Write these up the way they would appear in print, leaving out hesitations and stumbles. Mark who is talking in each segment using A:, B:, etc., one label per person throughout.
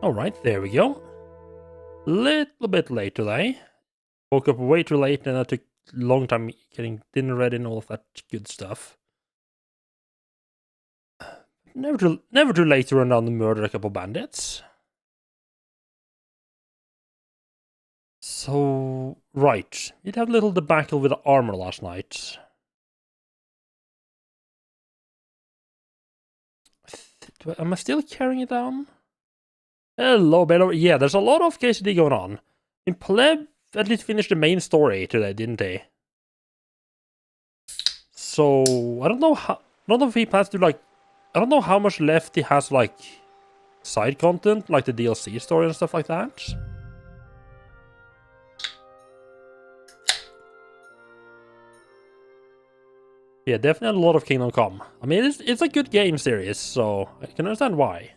A: Alright, there we go. Little bit late today. Woke up way too late and I took a long time getting dinner ready and all of that good stuff. Never too late to run down and murder a couple bandits. So, right. You'd have a little debacle with the armor last night. Am I still carrying it down? Hello, Bello. Yeah, there's a lot of KCD going on. In Pleb at least finished the main story today, didn't they? So I don't know if he plans to like. I don't know how much left he has like side content, like the DLC story and stuff like that. Yeah, definitely a lot of Kingdom Come. I mean, it's a good game series, so I can understand why.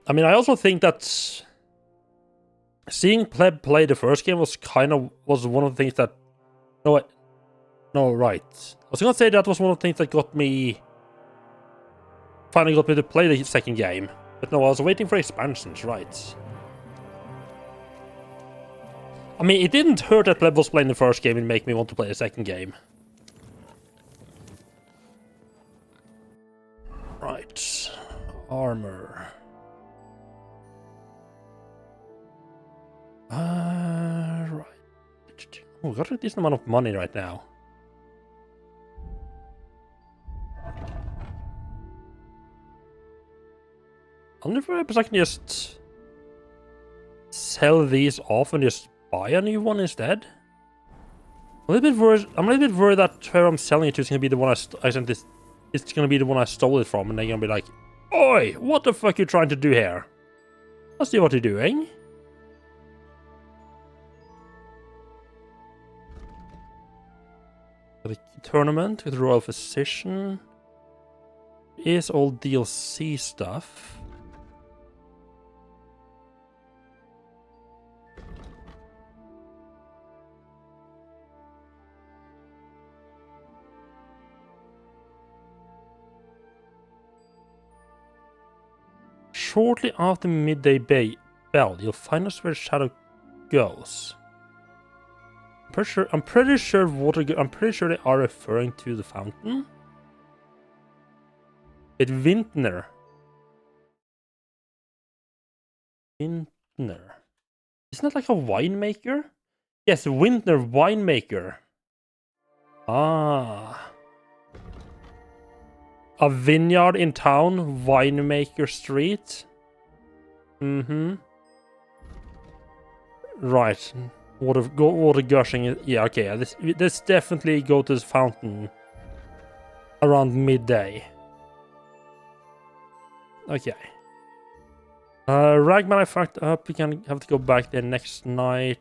A: I mean, I also think that seeing Pleb play the first game was one of the things that. No, right. I was gonna say that was one of the things that finally got me to play the second game. But no, I was waiting for expansions, right? I mean, it didn't hurt that Pleb was playing the first game and make me want to play the second game. Right. Armor. Right. Oh, got a decent amount of money right now. I wonder if perhaps I can just sell these off and just buy a new one instead. I'm a little bit worried that whoever I'm selling it to is gonna be the one I sent this. It's gonna be the one I stole it from, and they're gonna be like, "Oi, what the fuck are you trying to do here? I see what you're doing." The tournament with Royal Physician is all DLC stuff. Shortly after midday bell, you'll find us where Shadow goes. I'm pretty sure they are referring to the fountain. It's Vintner. Vintner. Isn't that like a winemaker? Yes, Vintner winemaker. Ah. A vineyard in town, winemaker street. Mm-hmm. Right. Water gushing. Yeah, okay. This definitely go to this fountain around midday. Okay. Ragman I fucked up. We can have to go back there next night.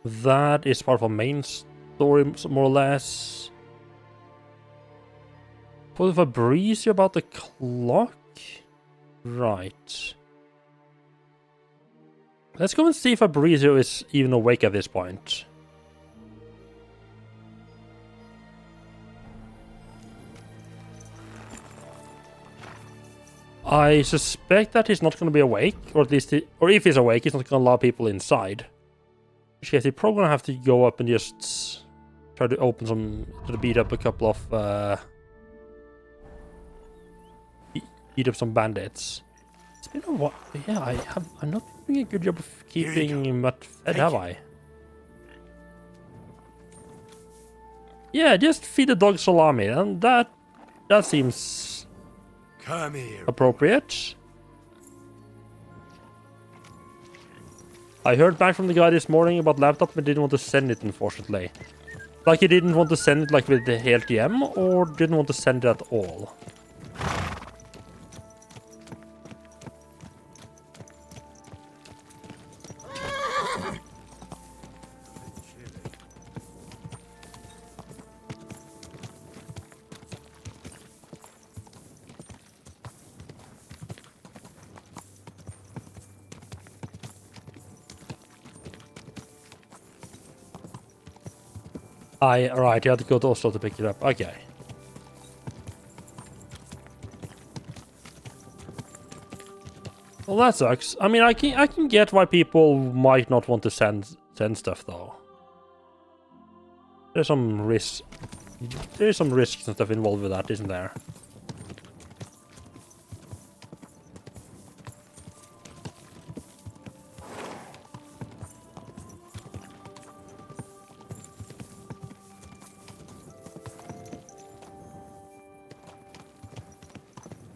A: That is part of a main story, more or less. Put Fabrizio about the clock. Right. Let's go and see if Fabrizio is even awake at this point. I suspect that he's not going to be awake, or at least, or if he's awake, he's not going to allow people inside. In which case, he's probably going to have to go up and just try to beat up a couple of, beat up some bandits. It's been a while. Yeah, I'm not doing a good job of keeping him fed, have I? Yeah, just feed the dog salami, and that seems appropriate. I heard back from the guy this morning about laptop, but didn't want to send it, unfortunately. Like he didn't want to send it like with the LTM, or didn't want to send it at all. Right, you have to go to Oslo to pick it up. Okay. Well, that sucks. I mean, I can get why people might not want to send stuff though. There's some risk. There's some risks and stuff involved with that, isn't there?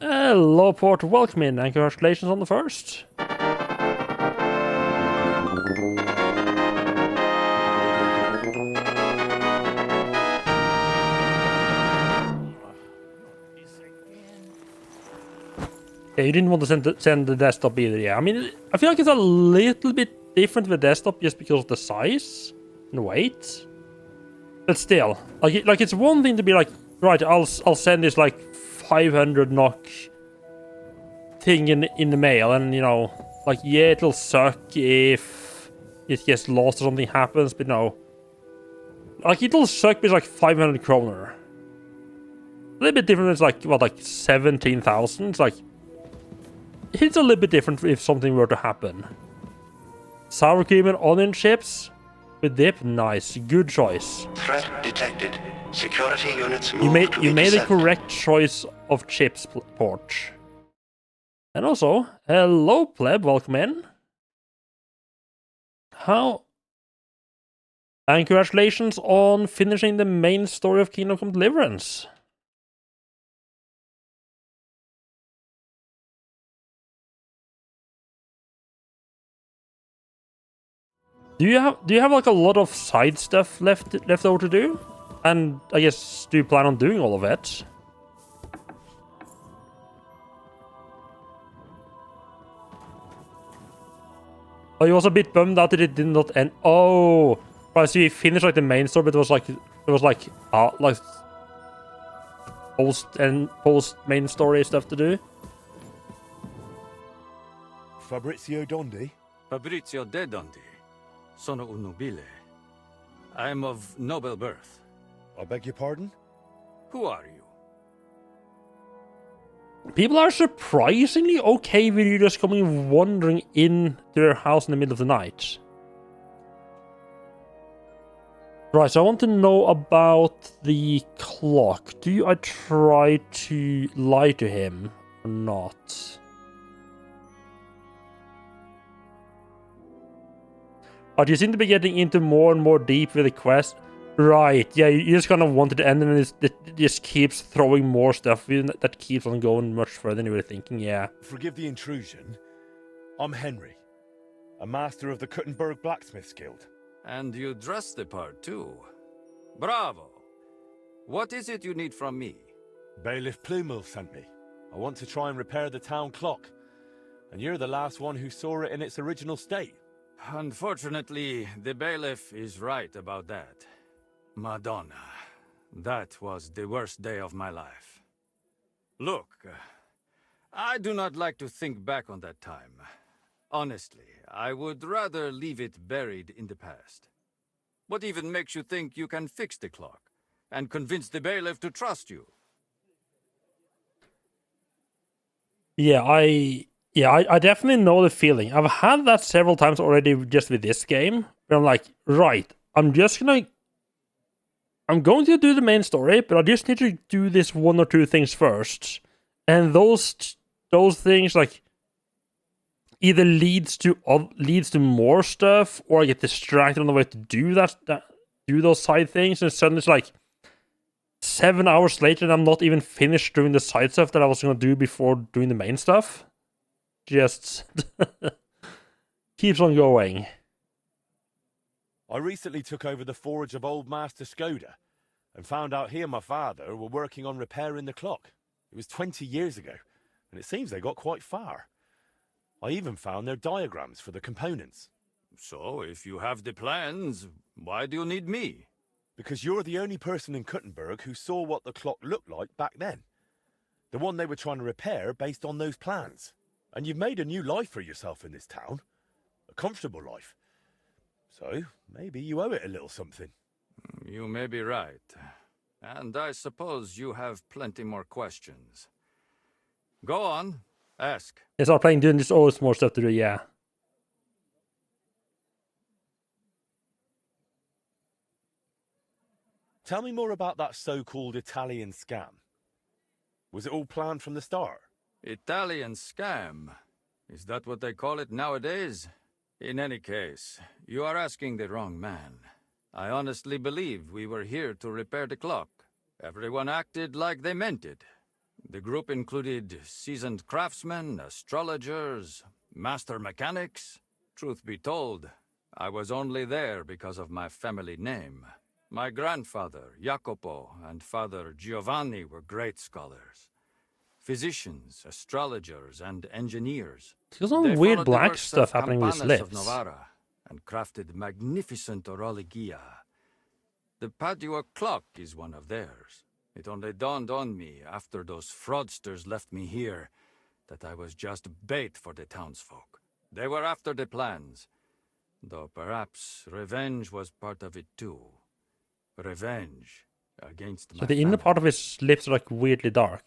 A: Hello, Port. Welcome in, and congratulations on the first. Yeah, you didn't want to send the desktop either, yeah. I mean, I feel like it's a little bit different with desktop just because of the size and weight. But still, like it's one thing to be like, right, I'll send this like 500 NOK thing in the mail, and you know, like, yeah, it'll suck if it gets lost or something happens, but no. Like, it'll suck because like 500 kroner. A little bit different, it's like, what, like 17,000? It's like, it's a little bit different if something were to happen. Sour cream and onion chips with dip, nice, good choice.
B: Threat detected. Security units moved
A: You made the correct choice of chips, Porch. And also, hello, pleb, welcome in. How? And congratulations on finishing the main story of Kingdom Come Deliverance. Do you have like a lot of side stuff left over to do? And I guess, do you plan on doing all of it? Oh, you was a bit bummed out that it did not end. Oh, right. So you finished like the main story, but it was like post main story stuff to do.
C: Fabrizio Dondi?
D: Fabrizio de Dondi. Sono un nobile. I am of noble birth.
C: I beg your pardon?
D: Who are you?
A: People are surprisingly okay with you just coming wandering into their house in the middle of the night. Right, so I want to know about the clock. Do I try to lie to him or not? But you seem to be getting into more and more deep with the quest. Right, yeah, you just kind of wanted to end, and it just keeps throwing more stuff in that keeps on going much further than you were thinking, yeah.
C: Forgive the intrusion. I'm Henry, a master of the Kuttenberg Blacksmiths Guild.
D: And you dress the part too. Bravo! What is it you need from me?
C: Bailiff Plumel sent me. I want to try and repair the town clock. And you're the last one who saw it in its original state.
D: Unfortunately, the bailiff is right about that. Madonna, that was the worst day of my life. Look, I do not like to think back on that time. Honestly, I would rather leave it buried in the past. What even makes you think you can fix the clock and convince the bailiff to trust you?
A: Yeah, I definitely know the feeling. I've had that several times already just with this game. Where I'm like, right, I'm going to do the main story, but I just need to do this one or two things first. And those things, like, either leads to more stuff, or I get distracted on the way to do do those side things, and suddenly it's like 7 hours later and I'm not even finished doing the side stuff that I was going to do before doing the main stuff. Just keeps on going.
C: I recently took over the forge of old Master Skoda and found out he and my father were working on repairing the clock. It was 20 years ago, and it seems they got quite far. I even found their diagrams for the components.
D: So, if you have the plans, why do you need me?
C: Because you're the only person in Kuttenberg who saw what the clock looked like back then. The one they were trying to repair based on those plans. And you've made a new life for yourself in this town. A comfortable life. So, maybe you owe it a little something.
D: You may be right. And I suppose you have plenty more questions. Go on, ask.
A: They start playing, doing this always more stuff to do, yeah.
C: Tell me more about that so-called Italian scam. Was it all planned from the start?
D: Italian scam? Is that what they call it nowadays? In any case, you are asking the wrong man. I honestly believe we were here to repair the clock. Everyone acted like they meant it. The group included seasoned craftsmen, astrologers, master mechanics. Truth be told, I was only there because of my family name. My grandfather, Jacopo, and father Giovanni were great scholars. Physicians, astrologers, and engineers.
A: There's some
D: They
A: weird
D: followed the
A: black
D: works
A: stuff
D: of
A: happening with his
D: Campanas of
A: lips.
D: Novara and crafted magnificent orologia. The Padua clock is one of theirs. It only dawned on me after those fraudsters left me here that I was just bait for the townsfolk. They were after the plans, though perhaps revenge was part of it too. Revenge against my
A: So the inner
D: family.
A: part of his lips are like weirdly dark.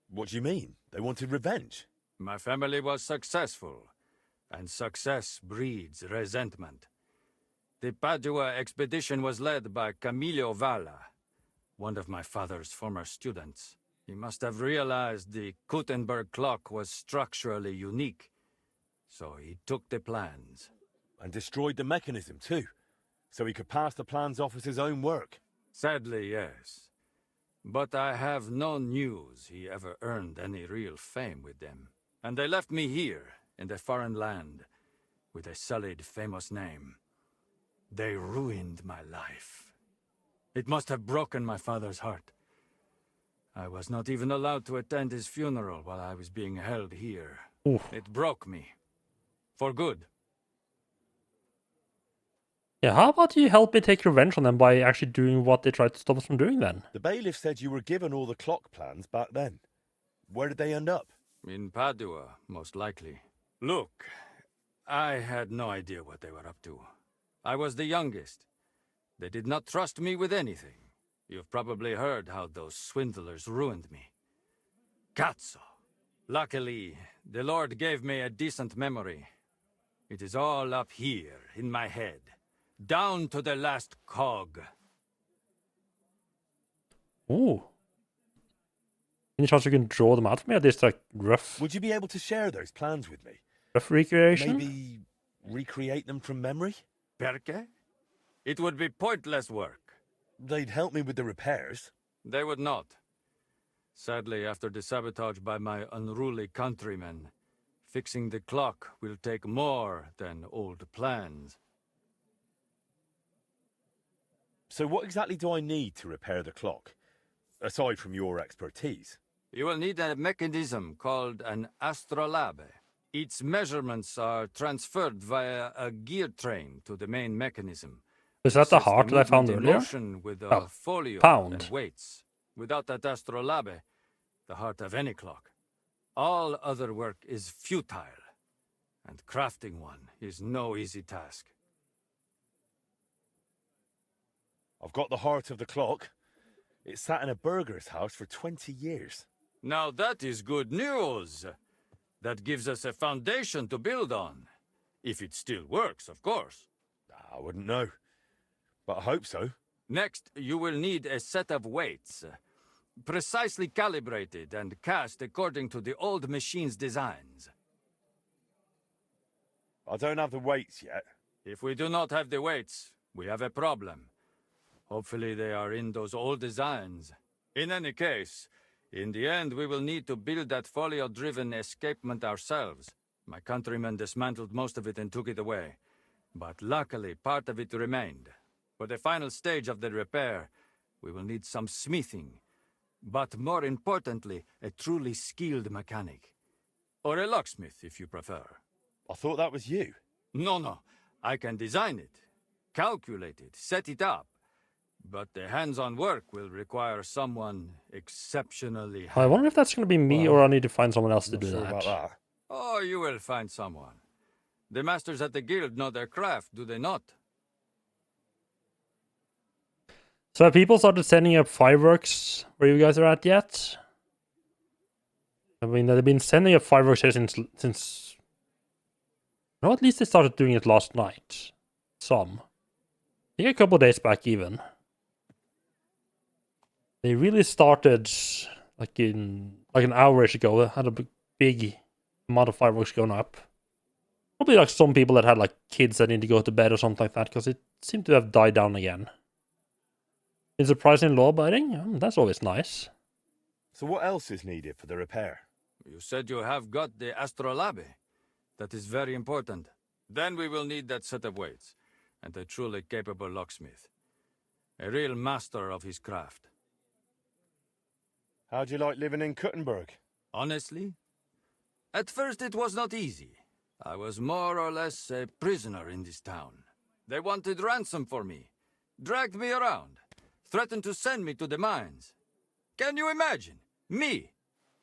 C: What do you mean? They wanted revenge?
D: My family was successful, and success breeds resentment. The Padua expedition was led by Camillo Valla, one of my father's former students. He must have realized the Gutenberg clock was structurally unique, so he took the plans.
C: And destroyed the mechanism too, so he could pass the plans off as his own work.
D: Sadly, yes. But I have no news he ever earned any real fame with them. And they left me here, in a foreign land, with a sullied, famous name. They ruined my life. It must have broken my father's heart. I was not even allowed to attend his funeral while I was being held here.
A: Oof.
D: It broke me. For good.
A: Yeah, how about you help me take revenge on them by actually doing what they tried to stop us from doing then?
C: The bailiff said you were given all the clock plans back then. Where did they end up?
D: In Padua, most likely. Look, I had no idea what they were up to. I was the youngest. They did not trust me with anything. You've probably heard how those swindlers ruined me. Cazzo! Luckily, the Lord gave me a decent memory. It is all up here, in my head. Down to the last cog.
A: Ooh. Any chance you can draw them out for me? Or this like rough,
C: Would you be able to share those plans with me?
A: rough recreation?
C: Maybe recreate them from memory?
D: Perché? It would be pointless work.
C: They'd help me with the repairs.
D: They would not. Sadly, after the sabotage by my unruly countrymen, fixing the clock will take more than old plans.
C: So what exactly do I need to repair the clock? Aside from your expertise.
D: You will need a mechanism called an astrolabe. Its measurements are transferred via a gear train to the main mechanism.
A: Is that the
D: Sets
A: heart that I found
D: movement in
A: earlier?
D: motion with a
A: Oh,
D: folio
A: pound.
D: and weights. Without that astrolabe, the heart of any clock, all other work is futile, and crafting one is no easy task.
C: I've got the heart of the clock. It sat in a burger's house for 20 years.
D: Now that is good news. That gives us a foundation to build on. If it still works, of course.
C: I wouldn't know. But I hope so.
D: Next, you will need a set of weights. Precisely calibrated and cast according to the old machine's designs.
C: I don't have the weights yet.
D: If we do not have the weights, we have a problem. Hopefully they are in those old designs. In any case, in the end we will need to build that folio-driven escapement ourselves. My countrymen dismantled most of it and took it away. But luckily, part of it remained. For the final stage of the repair, we will need some smithing. But more importantly, a truly skilled mechanic. Or a locksmith, if you prefer.
C: I thought that was you.
D: No. I can design it, calculate it, set it up. But the hands-on work will require someone exceptionally
A: I wonder if that's going to be me or I need to find someone else to
C: Not
A: do
C: sure
A: that.
C: about that.
D: Oh, you will find someone. The masters at the guild know their craft, do they not?
A: So have people started sending up fireworks where you guys are at yet? I mean, they've been sending up fireworks here since... No, at least they started doing it last night. Some. I think a couple days back even. They really started like an hour ago. They had a big amount of fireworks going up. Probably like some people that had like kids that need to go to bed or something like that, because it seemed to have died down again. It's surprisingly law-abiding. That's always nice.
C: So what else is needed for the repair?
D: You said you have got the astrolabe. That is very important. Then we will need that set of weights, and a truly capable locksmith. A real master of his craft.
C: How'd you like living in Kuttenberg?
D: Honestly? At first it was not easy. I was more or less a prisoner in this town. They wanted ransom for me, dragged me around, threatened to send me to the mines. Can you imagine? Me,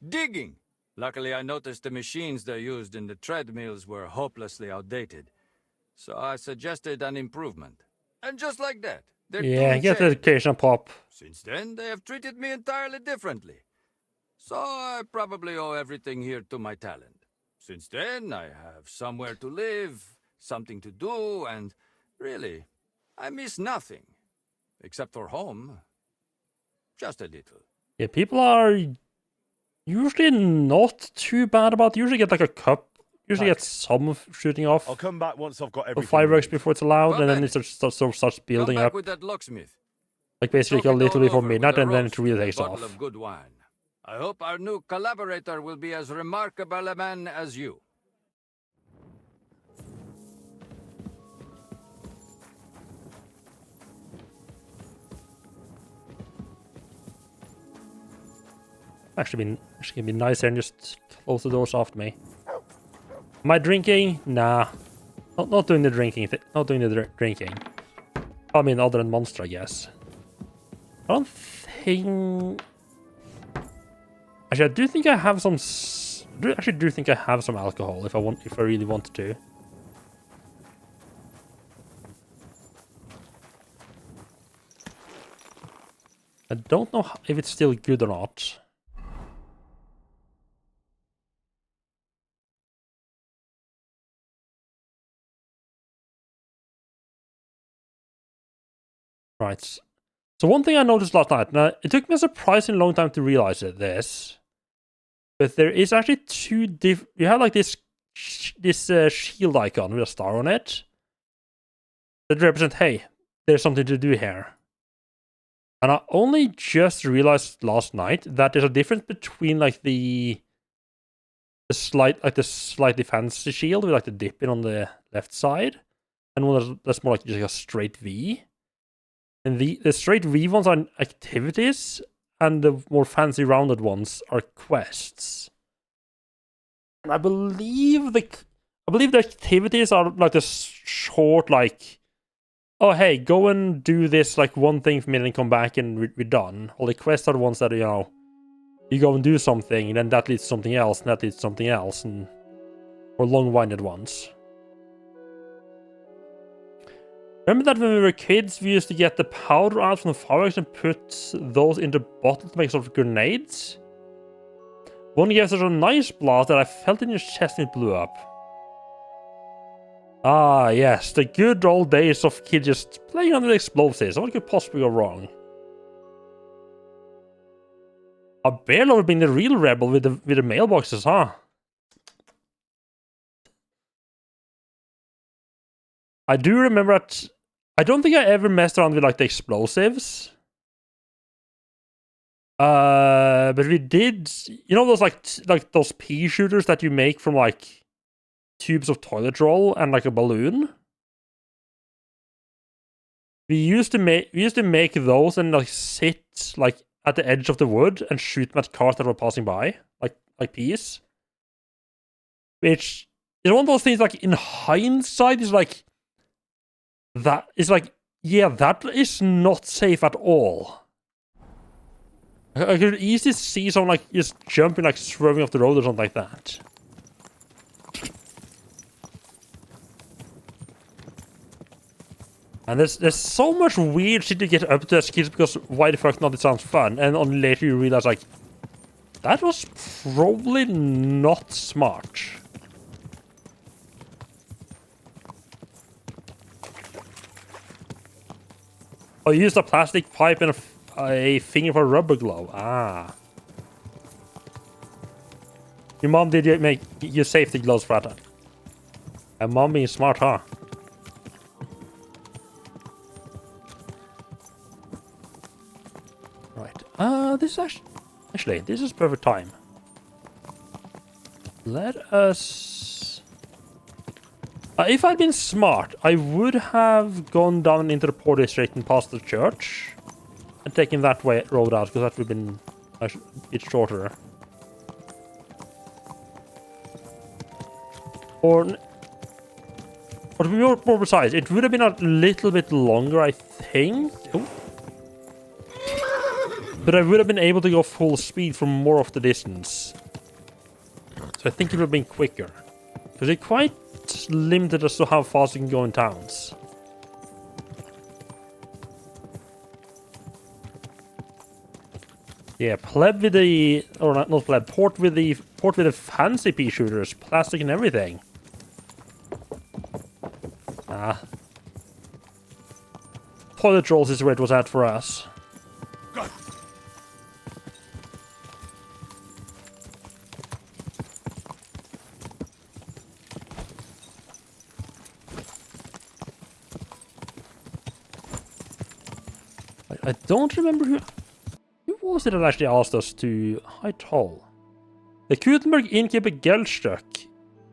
D: digging. Luckily I noticed the machines they used in the treadmills were hopelessly outdated. So I suggested an improvement. And just like that, they're
A: Yeah, get the occasional pop.
D: Since then, they have treated me entirely differently. So I probably owe everything here to my talent. Since then, I have somewhere to live, something to do, and really, I miss nothing. Except for home. Just a little.
A: Yeah, people are usually not too bad about it. Usually get like a cup. Usually get some shooting off.
C: I'll come back once I've got
A: Of
C: everything.
A: fireworks
C: ready.
A: before it's allowed,
D: Come
A: and then
D: back.
A: it starts building
D: Come back
A: up.
D: with that locksmith.
A: Like basically
D: Talk
A: a
D: it
A: little
D: all
A: before
D: over with
A: midnight,
D: a
A: and then
D: roast
A: it really
D: and a
A: takes
D: bottle
A: off.
D: of good wine. I hope our new collaborator will be as remarkable a man as you.
A: Actually, it'd be nicer and just close the doors after me. Am I drinking? Nah, not doing the drinking. Not doing the drinking. I mean, other than Monster, I guess. I don't think. Actually, I do think I have some. Actually, do think I have some alcohol if I really wanted to. I don't know if it's still good or not. Right. So one thing I noticed last night, now it took me a surprisingly long time to realize this, but there is actually two different. You have like this shield icon with a star on it that represent, hey, there's something to do here. And I only just realized last night that there's a difference between like the slightly fancy shield with like the dip in on the left side, and one that's more like just a straight V. And the straight V ones are activities, and the more fancy rounded ones are quests. And I believe the activities are like the short, like, oh hey, go and do this like one thing for me, and come back and we're done. All the quests are the ones that, you know, you go and do something, and then that leads to something else, and that leads to something else, and more long-winded ones. Remember that when we were kids, we used to get the powder out from the fireworks and put those into bottles to make sort of grenades? One gave such a nice blast that I felt in your chest and it blew up. Ah, yes, the good old days of kids just playing under the explosives. What could possibly go wrong? A bear lover being the real rebel with the mailboxes, huh? I do remember that. I don't think I ever messed around with like the explosives. But we did. You know those like those pea shooters that you make from like tubes of toilet roll and like a balloon. We used to make those and like sit like at the edge of the wood and shoot them at cars that were passing by, like peas. Which is one of those things like in hindsight is like. That is like, yeah, that is not safe at all. I could easily see someone like just jumping, like swerving off the road or something like that. And there's so much weird shit to get up to as kids because why the fuck not? It sounds fun. And only later you realize like, that was probably not smart. Oh, you used a plastic pipe and a finger for a rubber glove. Ah. Your mom did make your safety gloves for that. And mom being smart, huh? Right. This is actually, this is perfect time. Let us... if I'd been smart, I would have gone down into the port district and past the church. And taken that way road out, because that would have been a bit shorter. Or to be more precise, it would have been a little bit longer, I think. Oh. But I would have been able to go full speed for more of the distance. So I think it would have been quicker. Because it's quite limited as to how fast you can go in towns. Yeah, pleb with the... Or not pleb, port with the fancy pea shooters. Plastic and everything. Ah. Toilet rolls is where it was at for us. I don't remember who was it that actually asked us to... Hi, Toll. The Kutenberg innkeeper Geldstuck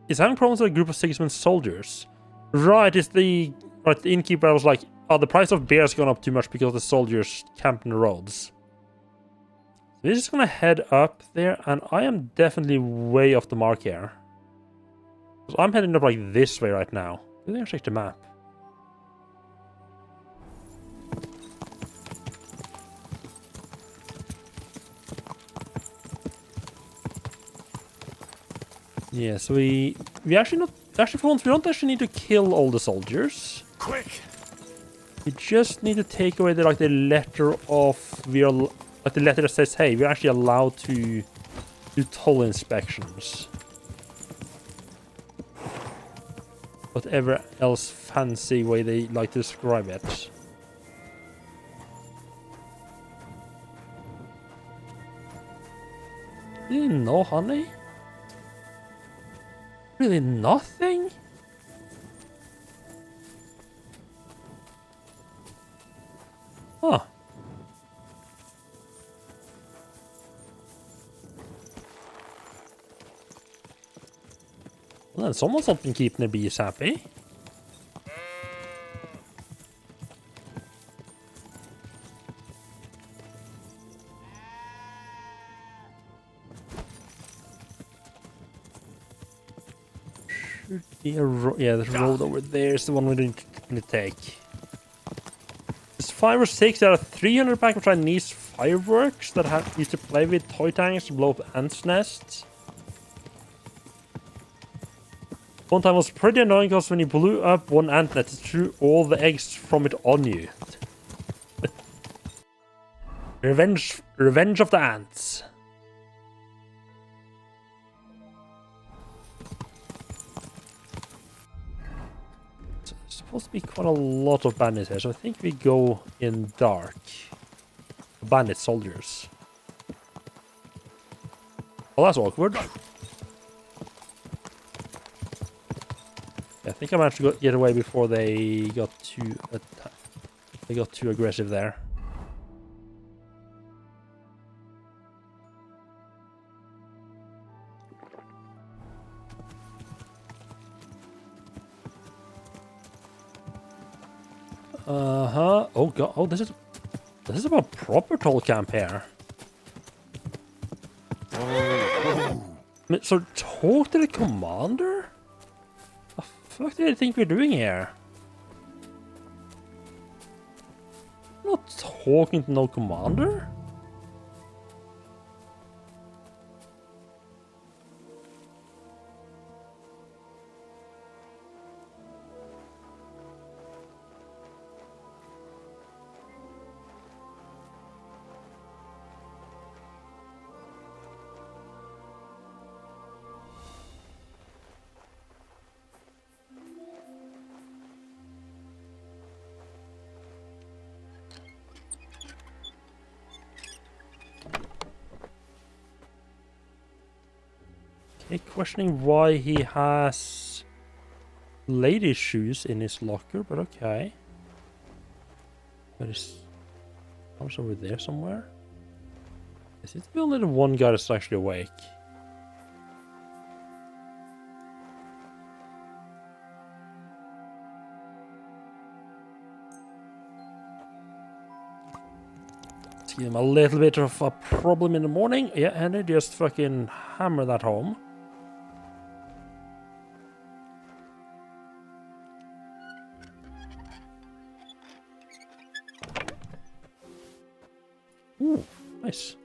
A: is having problems with a group of Sigismund soldiers. Right, it's the... Right, the innkeeper was like, oh, the price of beer's gone up too much because the soldiers camp in the roads. So we're just gonna head up there, and I am definitely way off the mark here. So I'm heading up like this way right now. Let me check the map. Yeah, so we actually for once we don't actually need to kill all the soldiers.
C: Quick!
A: We just need to take away the letter of the letter that says, hey, we're actually allowed to do toll inspections. Whatever else fancy way they like to describe it. No honey? Really nothing? Huh. Well, then someone's not been keeping the bees happy. Yeah, the road over there is the one we need to take. There's 5 or 6 out of 300 pack of Chinese fireworks that used to play with toy tanks to blow up ants' nests. One time was pretty annoying because when you blew up one ant nest, it threw all the eggs from it on you. Revenge of the ants. Supposed to be quite a lot of bandits here, so I think we go in dark. Bandit soldiers. Well, that's awkward. I think I managed to get away before they got too aggressive there. Oh god. Oh, this is a proper toll camp here. So talk to the commander? What the fuck do you think we're doing here? I'm not talking to no commander? Okay, questioning why he has lady shoes in his locker, but okay. But is house over there somewhere? Is it the only one guy that's actually awake? Let's give him a little bit of a problem in the morning. Yeah, and they just fucking hammer that home. Ooh, nice.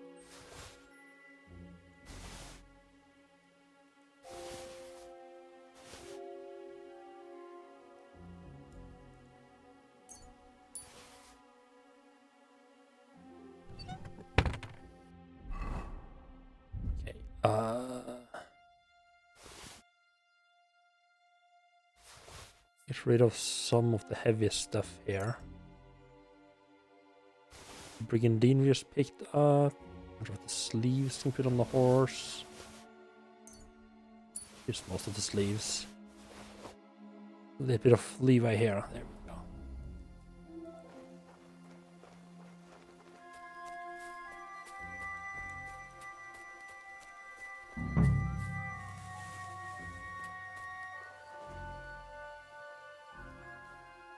A: Okay. Get rid of some of the heaviest stuff here. Brigandine we just picked up. Bunch of the sleeves can put on the horse. Here's most of the sleeves. A little bit of leeway here. There we go.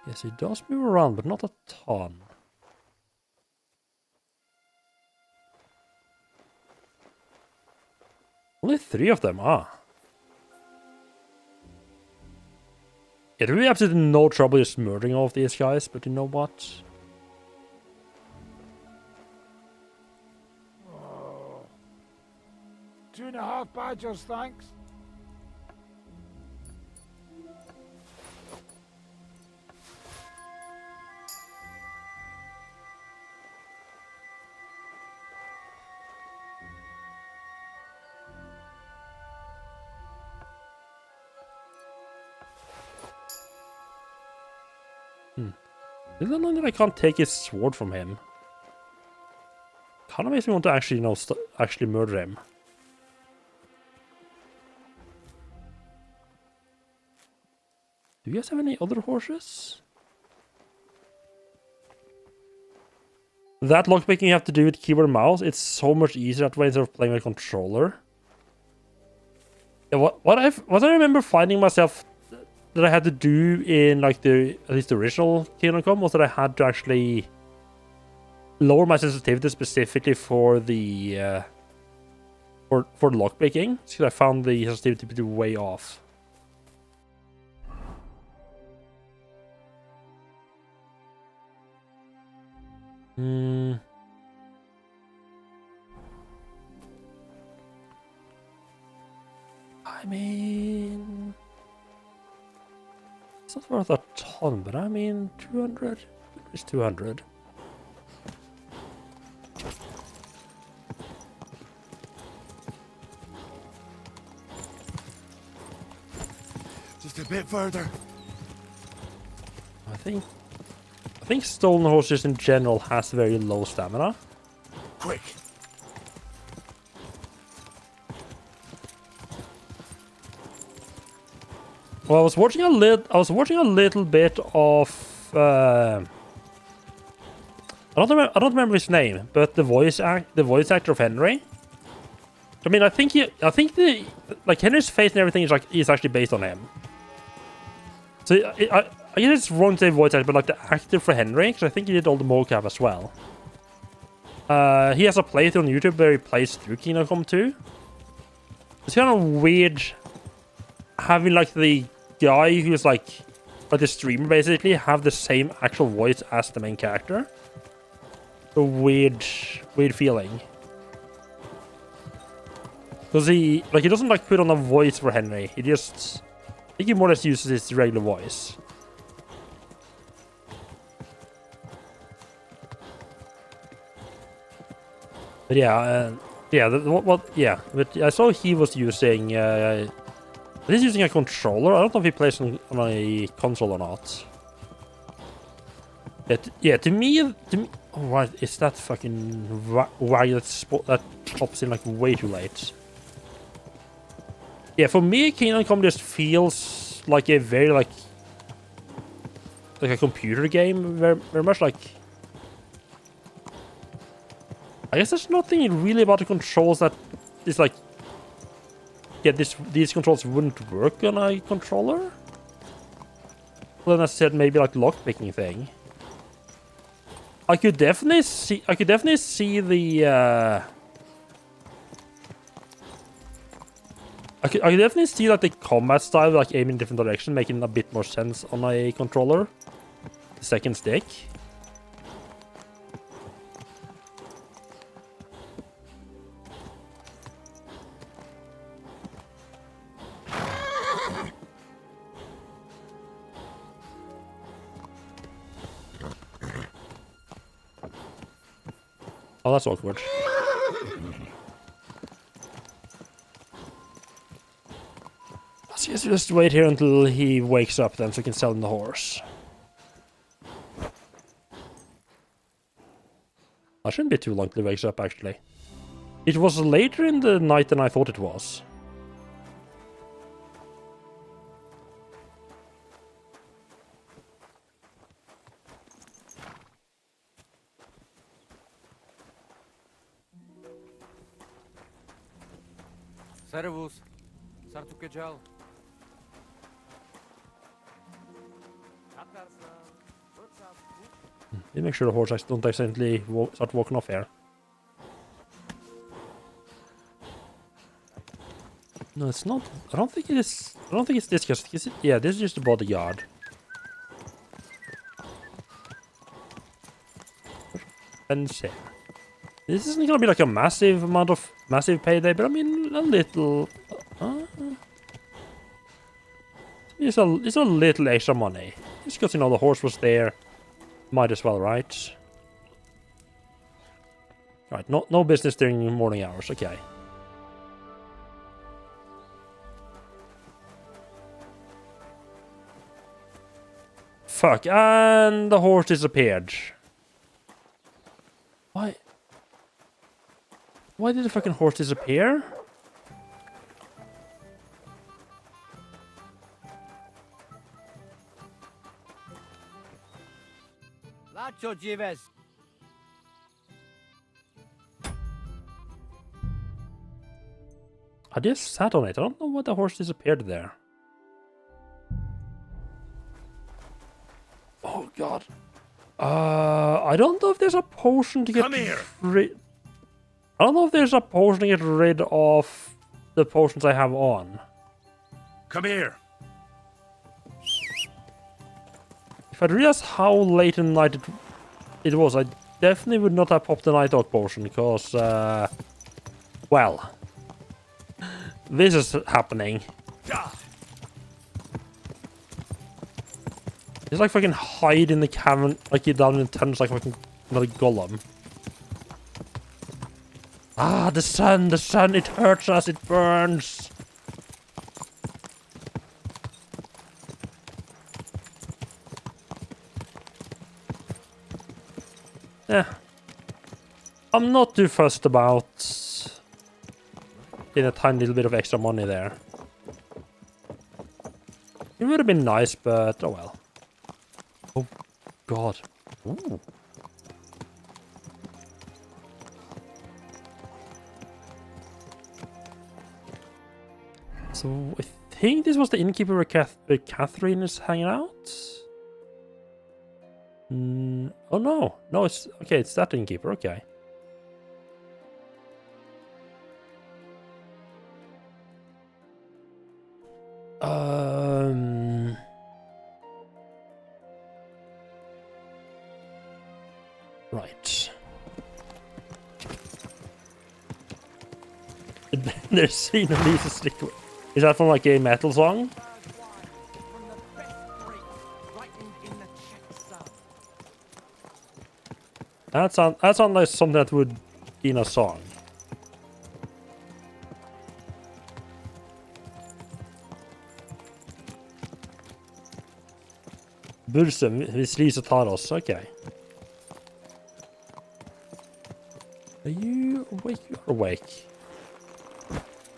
A: Yes, he does move around, but not a ton. Only 3 of them, Yeah, there will be absolutely no trouble just murdering all of these guys, but you know what?
E: Oh. 2.5 badgers, thanks.
A: It's annoying that I can't take his sword from him. Kind of makes me want to actually, actually murder him. Do you guys have any other horses? That lockpicking you have to do with keyboard and mouse, it's so much easier that way instead of playing with a controller. Yeah, what I remember finding myself that I had to do in like at least the original Kingdom Come was that I had to actually lower my sensitivity specifically for the for lockpicking, because I found the sensitivity to be way off. I mean, it's not worth a ton, but I mean, 200 is 200.
C: Just a bit further.
A: I think stolen horses in general has very low stamina.
C: Quick.
A: Well, I was watching a little bit of I don't remember his name, but the voice actor of Henry. I mean, I think the like Henry's face and everything is actually based on him. So I guess it's wrong to say voice actor, but like the actor for Henry, because I think he did all the mocap as well. He has a playthrough on YouTube where he plays through Kingdom Come 2. It's kind of weird having like the guy who's like the streamer basically have the same actual voice as the main character. A weird feeling. Because he doesn't like put on a voice for Henry. I think he more or less uses his regular voice. But yeah, but I saw he was using he's using a controller. I don't know if he plays on a console or not. Yeah, to me, oh right, is that fucking wag that pops in like way too late. Yeah, for me, Kingdom Come just feels like a very, like a computer game, very, very much like... I guess there's nothing really about the controls that is like... Yeah, these controls wouldn't work on a controller? Well, then I said maybe like lockpicking thing. I could definitely see the I could definitely see like the combat style, like aiming in different direction, making a bit more sense on a controller. The second stick. Oh, that's awkward. So I guess we just wait here until he wakes up then so we can sell him the horse. I shouldn't be too long till he wakes up, actually. It was later in the night than I thought it was.
F: Servus. Sartu Kejal.
A: You make sure the horse don't accidentally start walking off here. No, it's not. I don't think it is. I don't think it's this. Cause yeah, this is just the bodyguard. And share. This isn't gonna be like a massive payday, but I mean a little. It's a little extra money. Just because, you know, the horse was there. Might as well, right? Right, no business during morning hours, okay. Fuck, and the horse disappeared. Why? Why did the fucking horse disappear?
F: Lacho Jives.
A: I just sat on it. I don't know why the horse disappeared there. Oh god. I don't know if there's a potion to get rid. I don't know if there's a potion to get rid of the potions I have on.
C: Come here.
A: If I realized how late in the night it was, I definitely would not have popped the Night Hawk potion, because, well, this is happening. It's like fucking hide in the cavern, like you're down in the tunnels, like fucking another golem. Ah, the sun, it hurts us, it burns. Yeah. I'm not too fussed about getting a tiny little bit of extra money there. It would have been nice, but oh well. Oh, God. Ooh. So, I think this was the innkeeper where Catherine is hanging out? Oh no. No, it's... Okay, it's that innkeeper, okay. Right. There's seen a piece of stick. Is that from like a metal song? That sounds like something that would be in a song. Bursum, hvis Lisa tar oss, okay. Are you awake? You're awake.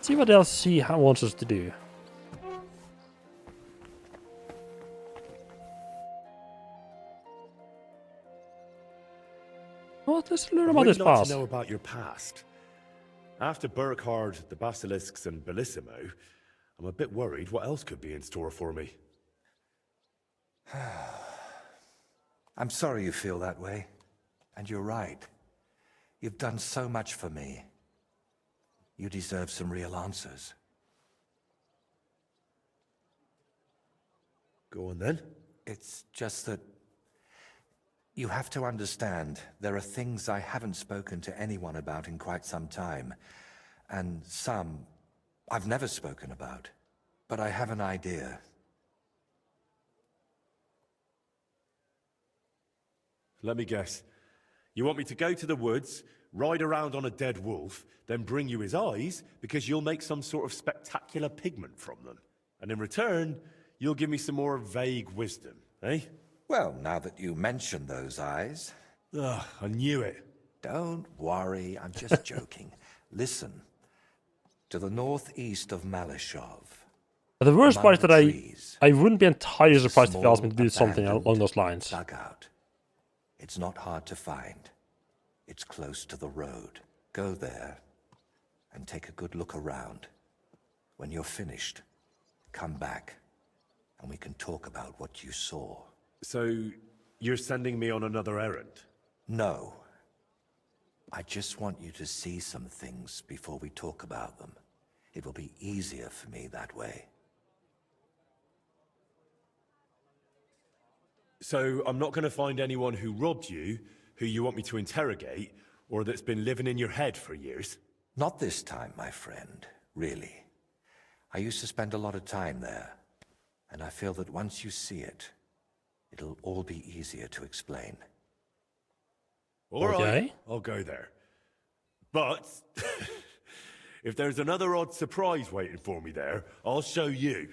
A: See what else he wants us to do. Well, let's learn about this
C: I'd like
A: past.
C: to know about your past. After Burkhard, the Basilisks, and Bellissimo, I'm a bit worried what else could be in store for me.
G: I'm sorry you feel that way. And you're right. You've done so much for me. You deserve some real answers.
C: Go on then.
G: It's just that you have to understand, there are things I haven't spoken to anyone about in quite some time, and some I've never spoken about. But I have an idea.
C: Let me guess. You want me to go to the woods, ride around on a dead wolf, then bring you his eyes because you'll make some sort of spectacular pigment from them. And in return, you'll give me some more vague wisdom, eh?
G: Well, now that you mention those eyes...
C: Ugh, I knew it.
G: Don't worry, I'm just joking. Listen. To the northeast of Malishov.
A: But the worst part is that
G: trees,
A: I wouldn't be entirely surprised if they asked me to do
G: small,
A: something along those lines.
G: dugout. It's not hard to find. It's close to the road. Go there and take a good look around. When you're finished, come back and we can talk about what you saw.
C: So, you're sending me on another errand?
G: No. I just want you to see some things before we talk about them. It will be easier for me that way.
C: So, I'm not going to find anyone who robbed you, who you want me to interrogate, or that's been living in your head for years?
G: Not this time, my friend, really. I used to spend a lot of time there, and I feel that once you see it, it'll all be easier to explain.
C: All right,
A: Okay.
C: I'll go there. But if there's another odd surprise waiting for me there, I'll show you.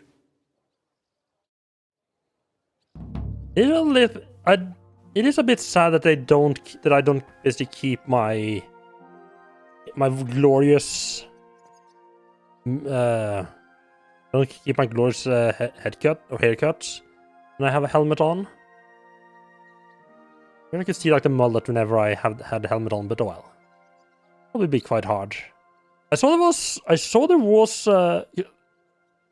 A: It is a bit sad that I don't basically keep my glorious head cut or haircut when I have a helmet on. I could see like the mullet whenever I had the helmet on, but oh well. Probably be quite hard. I saw there was I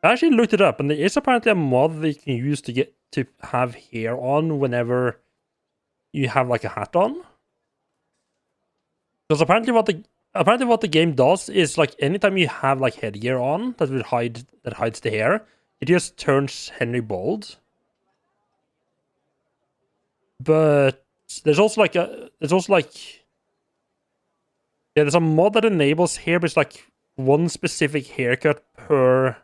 A: actually looked it up, and there is apparently a mod that you can use to have hair on whenever you have like a hat on. Because apparently what the game does is like anytime you have like headgear on that hides the hair, it just turns Henry bald. But there's also there's a mod that enables hair, but it's like one specific haircut per.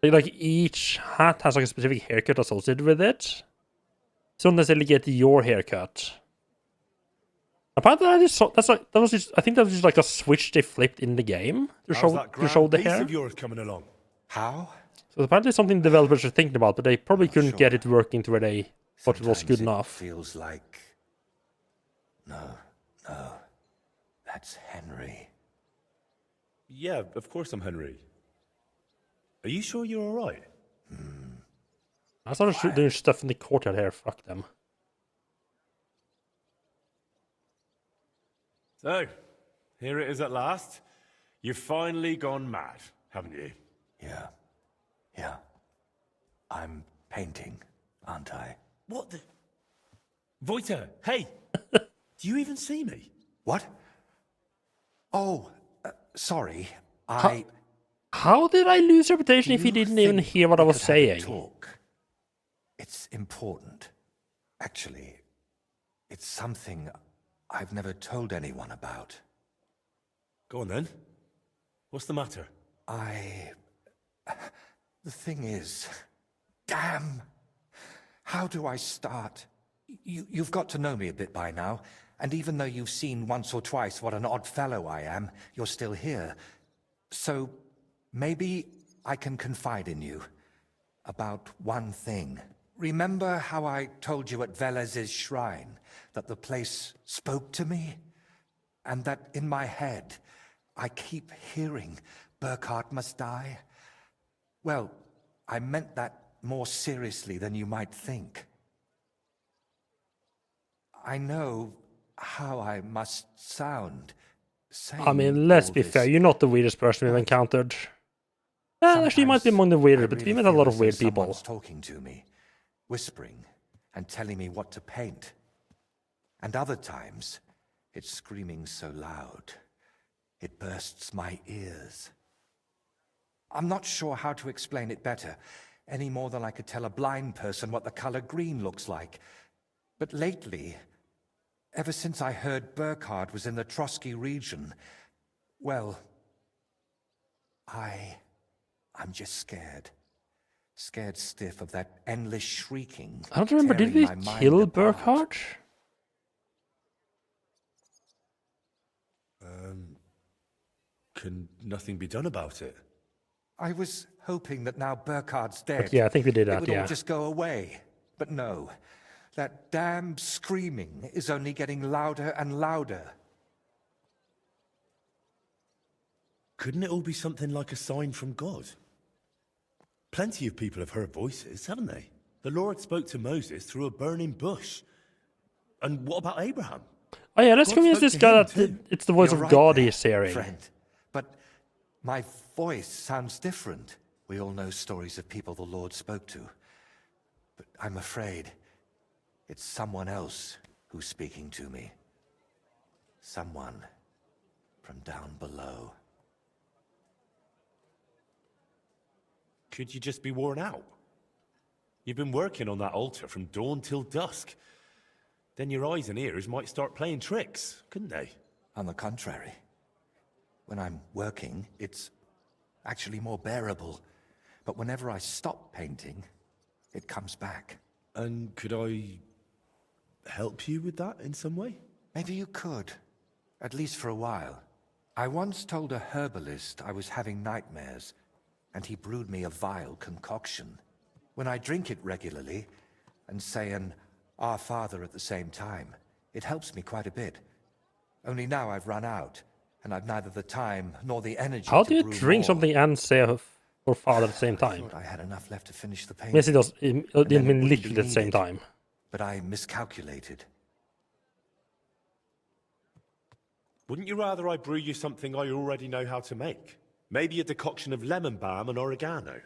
A: Like each hat has like a specific haircut associated with it. So don't necessarily get your haircut. Apparently, I think that was just like a switch they flipped in the game to
C: How's that
A: show
C: grand
A: the
C: piece
A: hair.
C: of yours coming along?
G: How?
A: So apparently something developers are thinking about, but they probably couldn't get it working to where they thought it was good
G: Sometimes
A: enough.
G: Feels like... No, that's Henry.
C: Yeah, of course I'm Henry. Are you sure you're all right?
A: I started doing stuff in the courtyard here. Fuck them.
C: So, here it is at last. You've finally gone mad, haven't you?
G: Yeah. I'm painting, aren't I?
C: What the... Voiter, hey! Do you even see me?
G: What? Oh, sorry.
A: How did I lose reputation if
G: Do
A: you
G: you
A: didn't even
G: think
A: hear what I
G: we
A: was
G: could have a
A: saying?
G: talk? It's important. Actually, it's something I've never told anyone about.
C: Go on then. What's the matter?
G: The thing is... Damn! How do I start? You've got to know me a bit by now, and even though you've seen once or twice what an odd fellow I am, you're still here. So, maybe I can confide in you about one thing. Remember how I told you at Velez's shrine that the place spoke to me? And that in my head, I keep hearing Burkhard must die. Well, I meant that more seriously than you might think. I know how I must sound.
A: I mean, let's be fair, you're not the weirdest person we've encountered. Actually, you might be among the weirder, but we met a lot of weird people.
G: Someone's talking to me, whispering and telling me what to paint. And other times, it's screaming so loud, it bursts my ears. I'm not sure how to explain it better, any more than I could tell a blind person what the color green looks like. But lately, ever since I heard Burkhard was in the Trotsky region, well, I'm just scared. Scared stiff of that endless shrieking.
A: I don't remember, did we kill Burkhard?
C: Can nothing be done about it?
G: I was hoping that now Burkhard's dead,
A: But yeah, I think we did that,
G: it would
A: yeah.
G: all just go away. But no, that damn screaming is only getting louder and louder.
C: Couldn't it all be something like a sign from God? Plenty of people have heard voices, haven't they? The Lord spoke to Moses through a burning bush. And what about Abraham?
A: Oh yeah, let's
C: God
A: convince
C: spoke
A: this
C: to
A: guy
C: him
A: that
C: too.
A: it's the voice
G: You're
A: of
G: right
A: God
G: there,
A: he's hearing.
G: friend. But my voice sounds different. We all know stories of people the Lord spoke to. But I'm afraid it's someone else who's speaking to me. Someone from down below.
C: Could you just be worn out? You've been working on that altar from dawn till dusk. Then your eyes and ears might start playing tricks, couldn't they?
G: On the contrary, when I'm working, it's actually more bearable. But whenever I stop painting, it comes back.
C: And could I help you with that in some way?
G: Maybe you could, at least for a while. I once told a herbalist I was having nightmares, and he brewed me a vile concoction. When I drink it regularly, and say an Our Father at the same time, it helps me quite a bit. Only now I've run out, and I've neither the time nor the energy
A: How
G: to
A: do you
G: brew
A: drink
G: more.
A: something and say or Father at the same
G: I
A: time?
G: thought I had enough left to finish the painting.
A: Yes, it does. It
G: And then
A: didn't
G: it
A: mean
G: wouldn't be
A: literally at the same
G: needed.
A: time.
G: But I miscalculated.
C: Wouldn't you rather I brew you something I already know how to make? Maybe a decoction of lemon balm and oregano.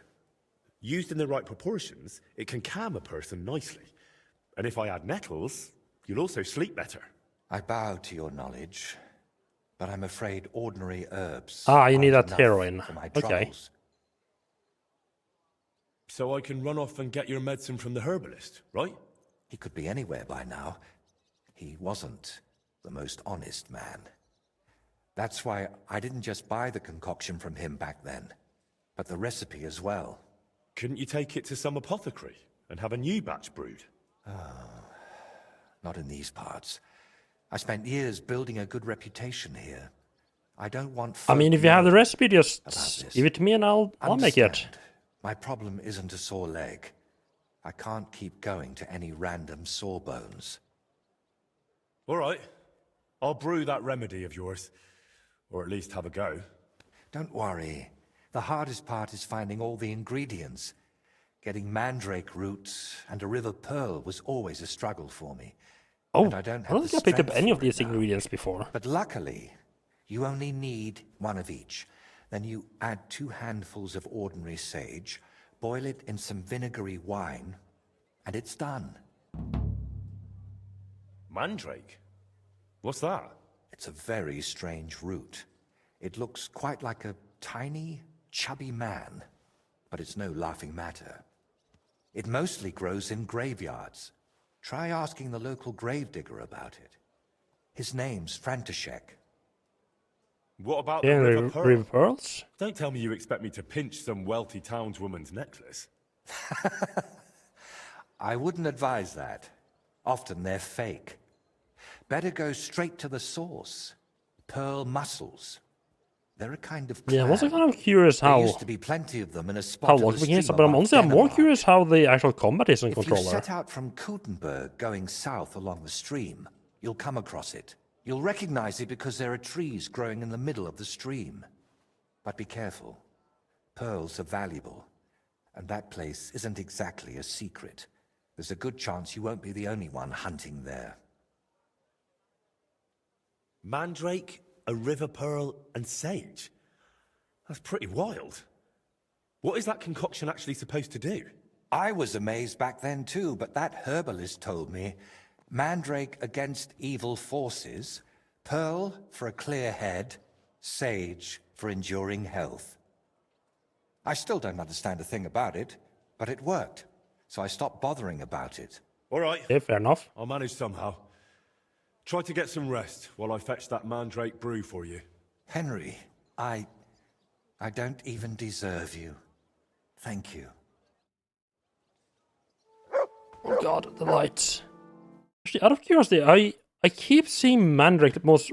C: Used in the right proportions, it can calm a person nicely. And if I add nettles, you'll also sleep better.
G: I bow to your knowledge, but I'm afraid ordinary herbs
A: Ah, you need
G: aren't
A: that
G: enough
A: heroin.
G: for my
A: Okay.
G: troubles.
C: So I can run off and get your medicine from the herbalist, right?
G: He could be anywhere by now. He wasn't the most honest man. That's why I didn't just buy the concoction from him back then, but the recipe as well.
C: Couldn't you take it to some apothecary and have a new batch brewed?
G: Not in these parts. I spent years building a good reputation here. I don't want
A: I mean,
G: folk
A: if you have the
G: knowing
A: recipe, just
G: about this.
A: give it to me and I'll make it.
G: Understand. My problem isn't a sore leg. I can't keep going to any random sawbones.
C: All right. I'll brew that remedy of yours. Or at least have a go.
G: Don't worry. The hardest part is finding all the ingredients. Getting mandrake roots and a river pearl was always a struggle for me.
A: Oh,
G: And
A: I
G: I don't have
A: don't
G: the
A: think I picked up
G: strength
A: any of
G: for it
A: these
G: now.
A: ingredients before.
G: But luckily, you only need one of each. Then you add 2 handfuls of ordinary sage, boil it in some vinegary wine, and it's done.
C: Mandrake? What's that?
G: It's a very strange root. It looks quite like a tiny, chubby man, but it's no laughing matter. It mostly grows in graveyards. Try asking the local gravedigger about it. His name's František.
C: What about
A: Yeah,
C: the
A: the
C: river pearl?
A: river pearls?
C: Don't tell me you expect me to pinch some wealthy townswoman's necklace.
G: I wouldn't advise that. Often they're fake. Better go straight to the source. Pearl mussels. They're a kind of
A: Yeah, I'm also
G: clam.
A: kind of curious
G: There
A: how
G: used to be plenty of them in a spot
A: how
G: of the
A: long we can,
G: stream
A: but I'm
G: above
A: honestly I'm more
G: Denmark.
A: curious how the actual combat is in
G: If you
A: controller.
G: set out from Kuttenberg going south along the stream, you'll come across it. You'll recognize it because there are trees growing in the middle of the stream. But be careful. Pearls are valuable, and that place isn't exactly a secret. There's a good chance you won't be the only one hunting there.
C: Mandrake, a river pearl, and sage? That's pretty wild. What is that concoction actually supposed to do?
G: I was amazed back then too, but that herbalist told me mandrake against evil forces, pearl for a clear head, sage for enduring health. I still don't understand a thing about it, but it worked, so I stopped bothering about it.
C: All right.
A: Yeah, fair enough.
C: I'll manage somehow. Try to get some rest while I fetch that mandrake brew for you.
G: Henry, I don't even deserve you. Thank you.
A: Oh god, the lights. Actually, out of curiosity, I keep seeing Mandrake the most,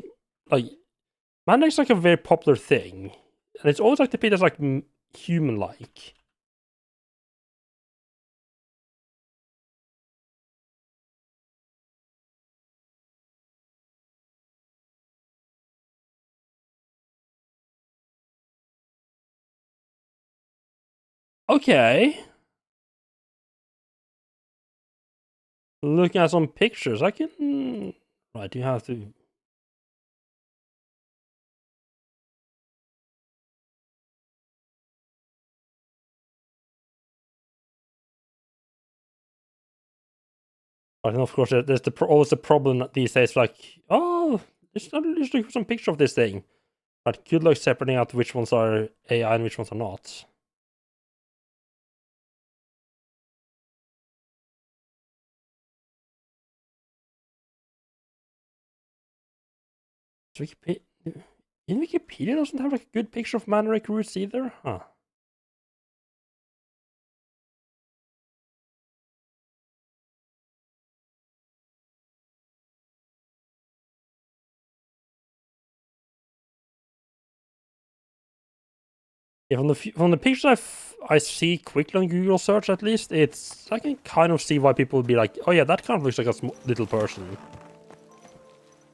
A: like, Mandrake's like a very popular thing. And it's always like depicted as like human-like. Okay. Looking at some pictures, I can... Right, you have to... And of course, there's always the problem these days, like, oh, let's look at some picture of this thing. But good luck separating out which ones are AI and which ones are not. In Wikipedia doesn't have like a good picture of Mandrake roots either, huh? Yeah, from the pictures I see quickly on Google search at least, I can kind of see why people would be like, oh yeah, that kind of looks like a little person.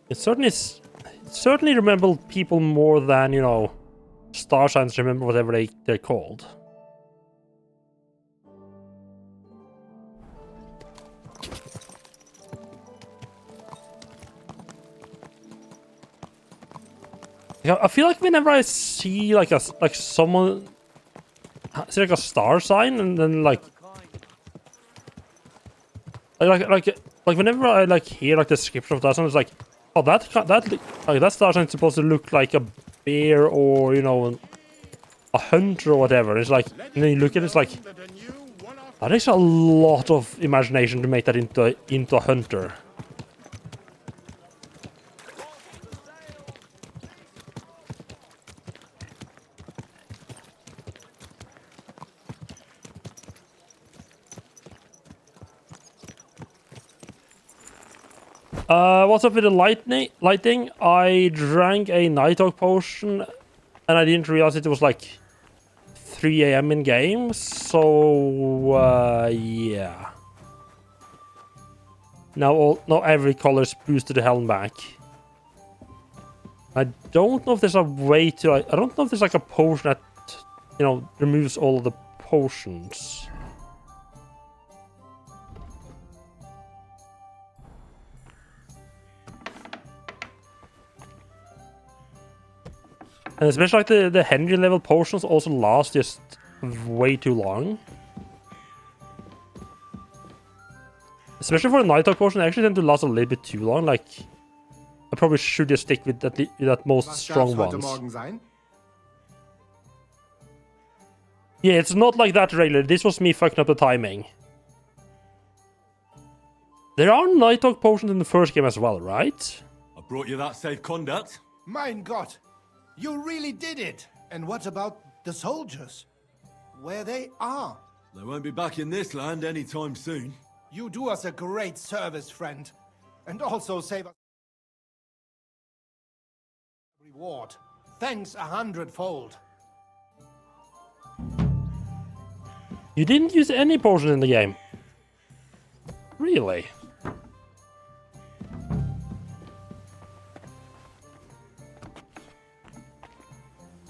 A: It certainly resembles people more than, you know, star signs remember whatever they're called. I feel like whenever I see like someone see like a star sign and then like whenever I like hear like the description of that sign, it's like, oh that star sign is supposed to look like a bear or, you know, a hunter or whatever. It's like, and then you look at it, it's like that takes a lot of imagination to make that into a hunter. What's up with the lighting? I drank a Night Hawk potion and I didn't realize it was like 3 AM in game, so yeah. Now every color is boosted to hell and back. I don't know if there's a way to, I don't know if there's like a potion that, you know, removes all of the potions. And especially like the Henry level potions also last just way too long. Especially for a Night Hawk potion, they actually tend to last a little bit too long. Like, I probably should just stick with that most strong ones. Yeah, it's not like that regular. This was me fucking up the timing. There are Night Hawk potions in the first game as well, right?
C: I brought you that safe conduct.
H: Mein Gott! You really did it! And what about the soldiers? Where they are?
C: They won't be back in this land anytime soon.
H: You do us a great service, friend. And also save us reward. Thanks 100-fold.
A: You didn't use any potion in the game. Really?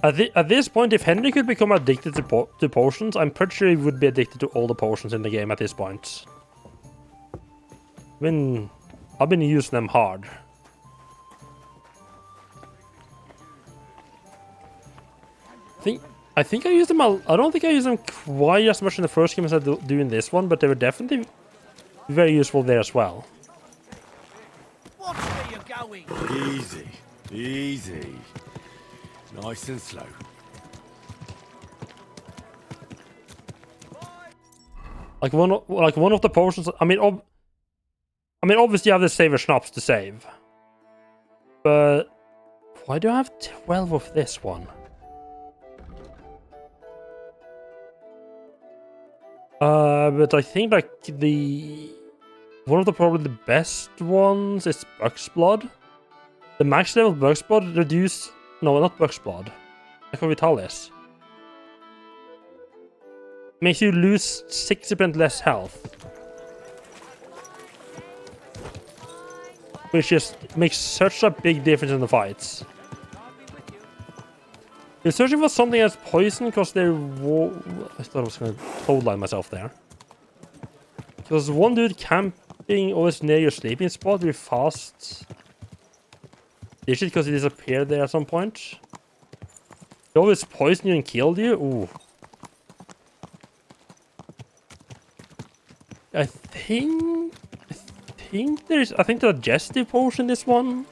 A: At this point, if Henry could become addicted to potions, I'm pretty sure he would be addicted to all the potions in the game at this point. I've been using them hard. I think I used them. I don't think I used them quite as much in the first game as I do in this one, but they were definitely very useful there as well.
F: Watch where you're going.
C: Easy, easy. Nice and slow.
A: Like one of the potions. I mean, obviously you have the saver schnapps to save, but why do I have 12 of this one? But I think like one of the probably the best ones is Buck's Blood. The max level Buck's Blood reduce. No, not Buck's Blood. Vitalis. Makes you lose 60% less health. Which just makes such a big difference in the fights. You're searching for something that's poison because I thought I was going to clothesline myself there. Because one dude camping always near your sleeping spot really fast. Is it because he disappeared there at some point? He always poisoned you and killed you? Ooh. I think there's a digestive potion in this one.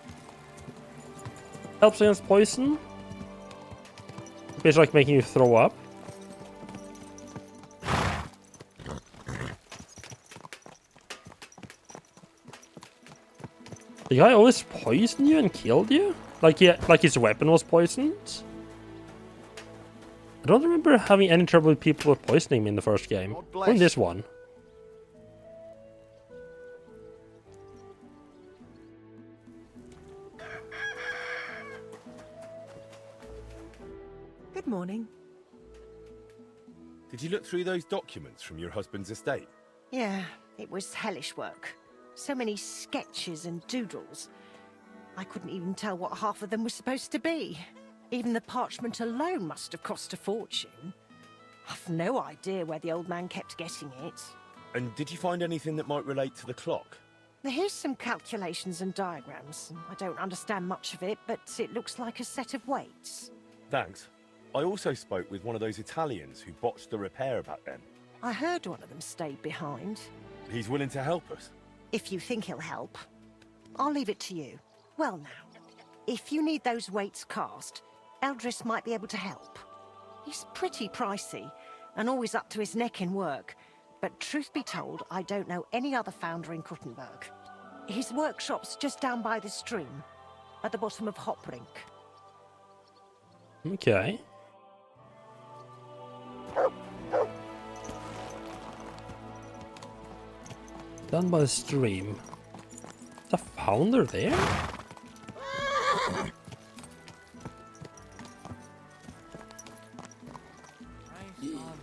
A: Helps against poison. It's like making you throw up. The guy always poisoned you and killed you? Like his weapon was poisoned? I don't remember having any trouble with people poisoning me in the first game. Or in this one.
I: Good morning.
C: Did you look through those documents from your husband's estate?
I: Yeah, it was hellish work. So many sketches and doodles. I couldn't even tell what half of them were supposed to be. Even the parchment alone must have cost a fortune. I've no idea where the old man kept getting it.
C: And did you find anything that might relate to the clock?
I: Here's some calculations and diagrams. I don't understand much of it, but it looks like a set of weights.
C: Thanks. I also spoke with one of those Italians who botched the repair back then.
I: I heard one of them stayed behind.
C: He's willing to help us.
I: If you think he'll help, I'll leave it to you. Well now, if you need those weights cast, Eldris might be able to help. He's pretty pricey, and always up to his neck in work. But truth be told, I don't know any other founder in Kuttenberg. His workshop's just down by the stream, at the bottom of Hoprink.
A: Okay. Down by the stream. Is a founder there?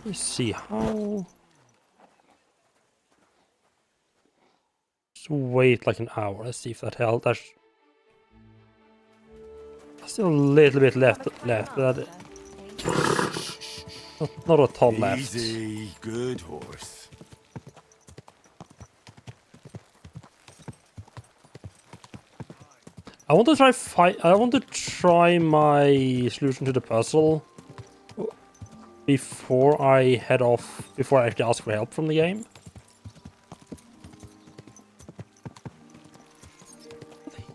A: Let's see how. Just wait like an hour. Let's see if that helped. There's still a little bit left. But not a ton left.
C: Easy, good horse.
A: I want to try my solution to the puzzle before I head off. Before I actually ask for help from the game.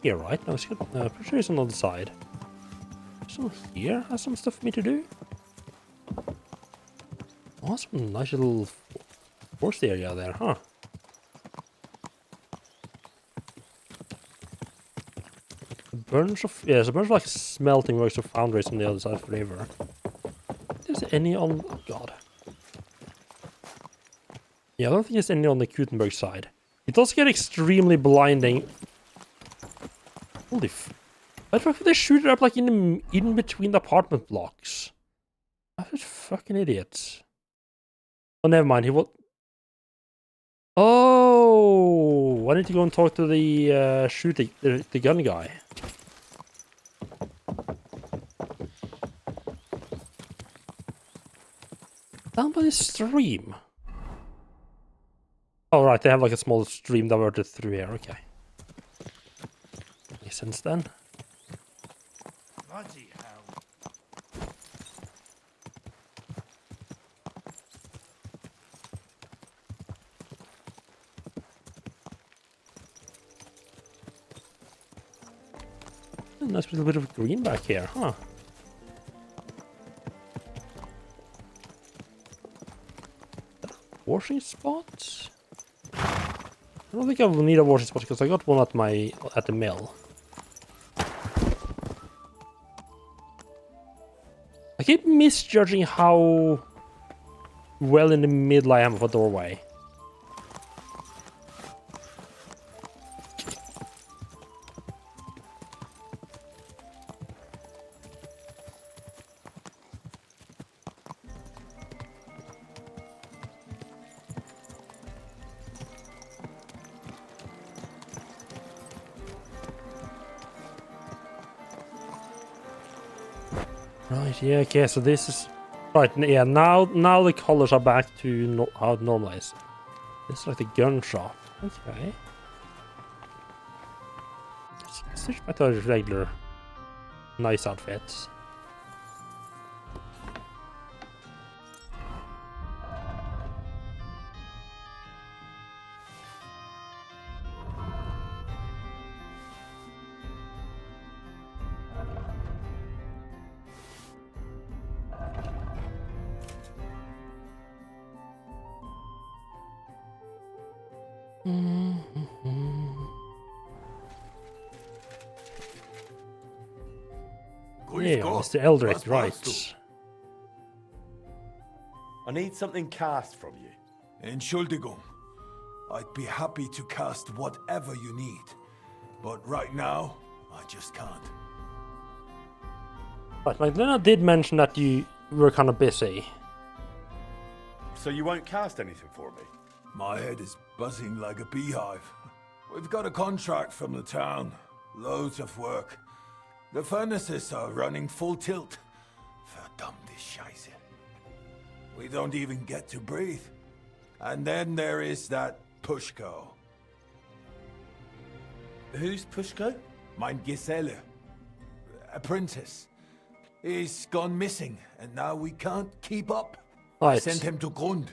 A: Here, right? No, it's good. No, pretty sure it's on the other side. So here has some stuff for me to do. Oh, some nice little forest area there, huh? There's a bunch of like smelting works or foundries on the other side of the river. Is there any on? Oh God. Yeah, I don't think there's any on the Kuttenberg side. It does get extremely blinding. Holy f! Why the fuck would they shoot it up like in between the apartment blocks? That was fucking idiots. Oh, never mind. He will. Oh, I need to go and talk to the the gun guy. Down by the stream. Oh, right, they have like a small stream diverted through here, okay. Makes sense then.
E: Bloody hell.
A: Nice little bit of green back here, huh? Washing spots? I don't think I will need a washing spot because I got one at the mill. I keep misjudging how well in the middle I am of a doorway. Right, yeah, okay, so this is... Right, yeah, now the colors are back to how it normally is. This is like the gun shop. Okay. Let's switch back to our regular nice outfits. Yeah, Mr. Eldrick, right.
C: I need something cast from you.
J: Entschuldigung. I'd be happy to cast whatever you need. But right now, I just can't.
A: Right, like Lena did mention that you were kind of busy.
C: So you won't cast anything for me?
J: My head is buzzing like a beehive. We've got a contract from the town. Loads of work. The furnaces are running full tilt. Verdammte Scheiße. We don't even get to breathe. And then there is that Pushko.
C: Who's Pushko?
J: Mein Geselle. A princess. He's gone missing, and now we can't keep up.
A: Right.
J: I sent him to Grund.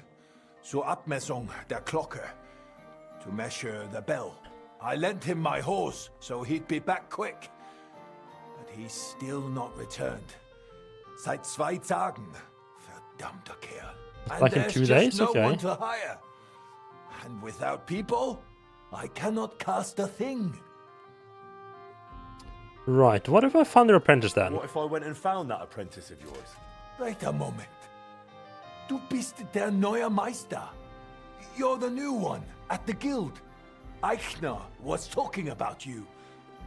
J: Zur Abmessung der Glocke. To measure the bell. I lent him my horse, so he'd be back quick. But he's still not returned. Seit 2 Tagen. Verdammter Kerl. And
A: Like in
J: there's
A: 2
J: just
A: days?
J: no
A: Okay.
J: one to hire. And without people, I cannot cast a thing.
A: Right, what if I found your apprentice then?
C: What if I went and found that apprentice of yours?
J: Wait a moment. Du bist der neue Meister. You're the new one at the guild. Eichner was talking about you.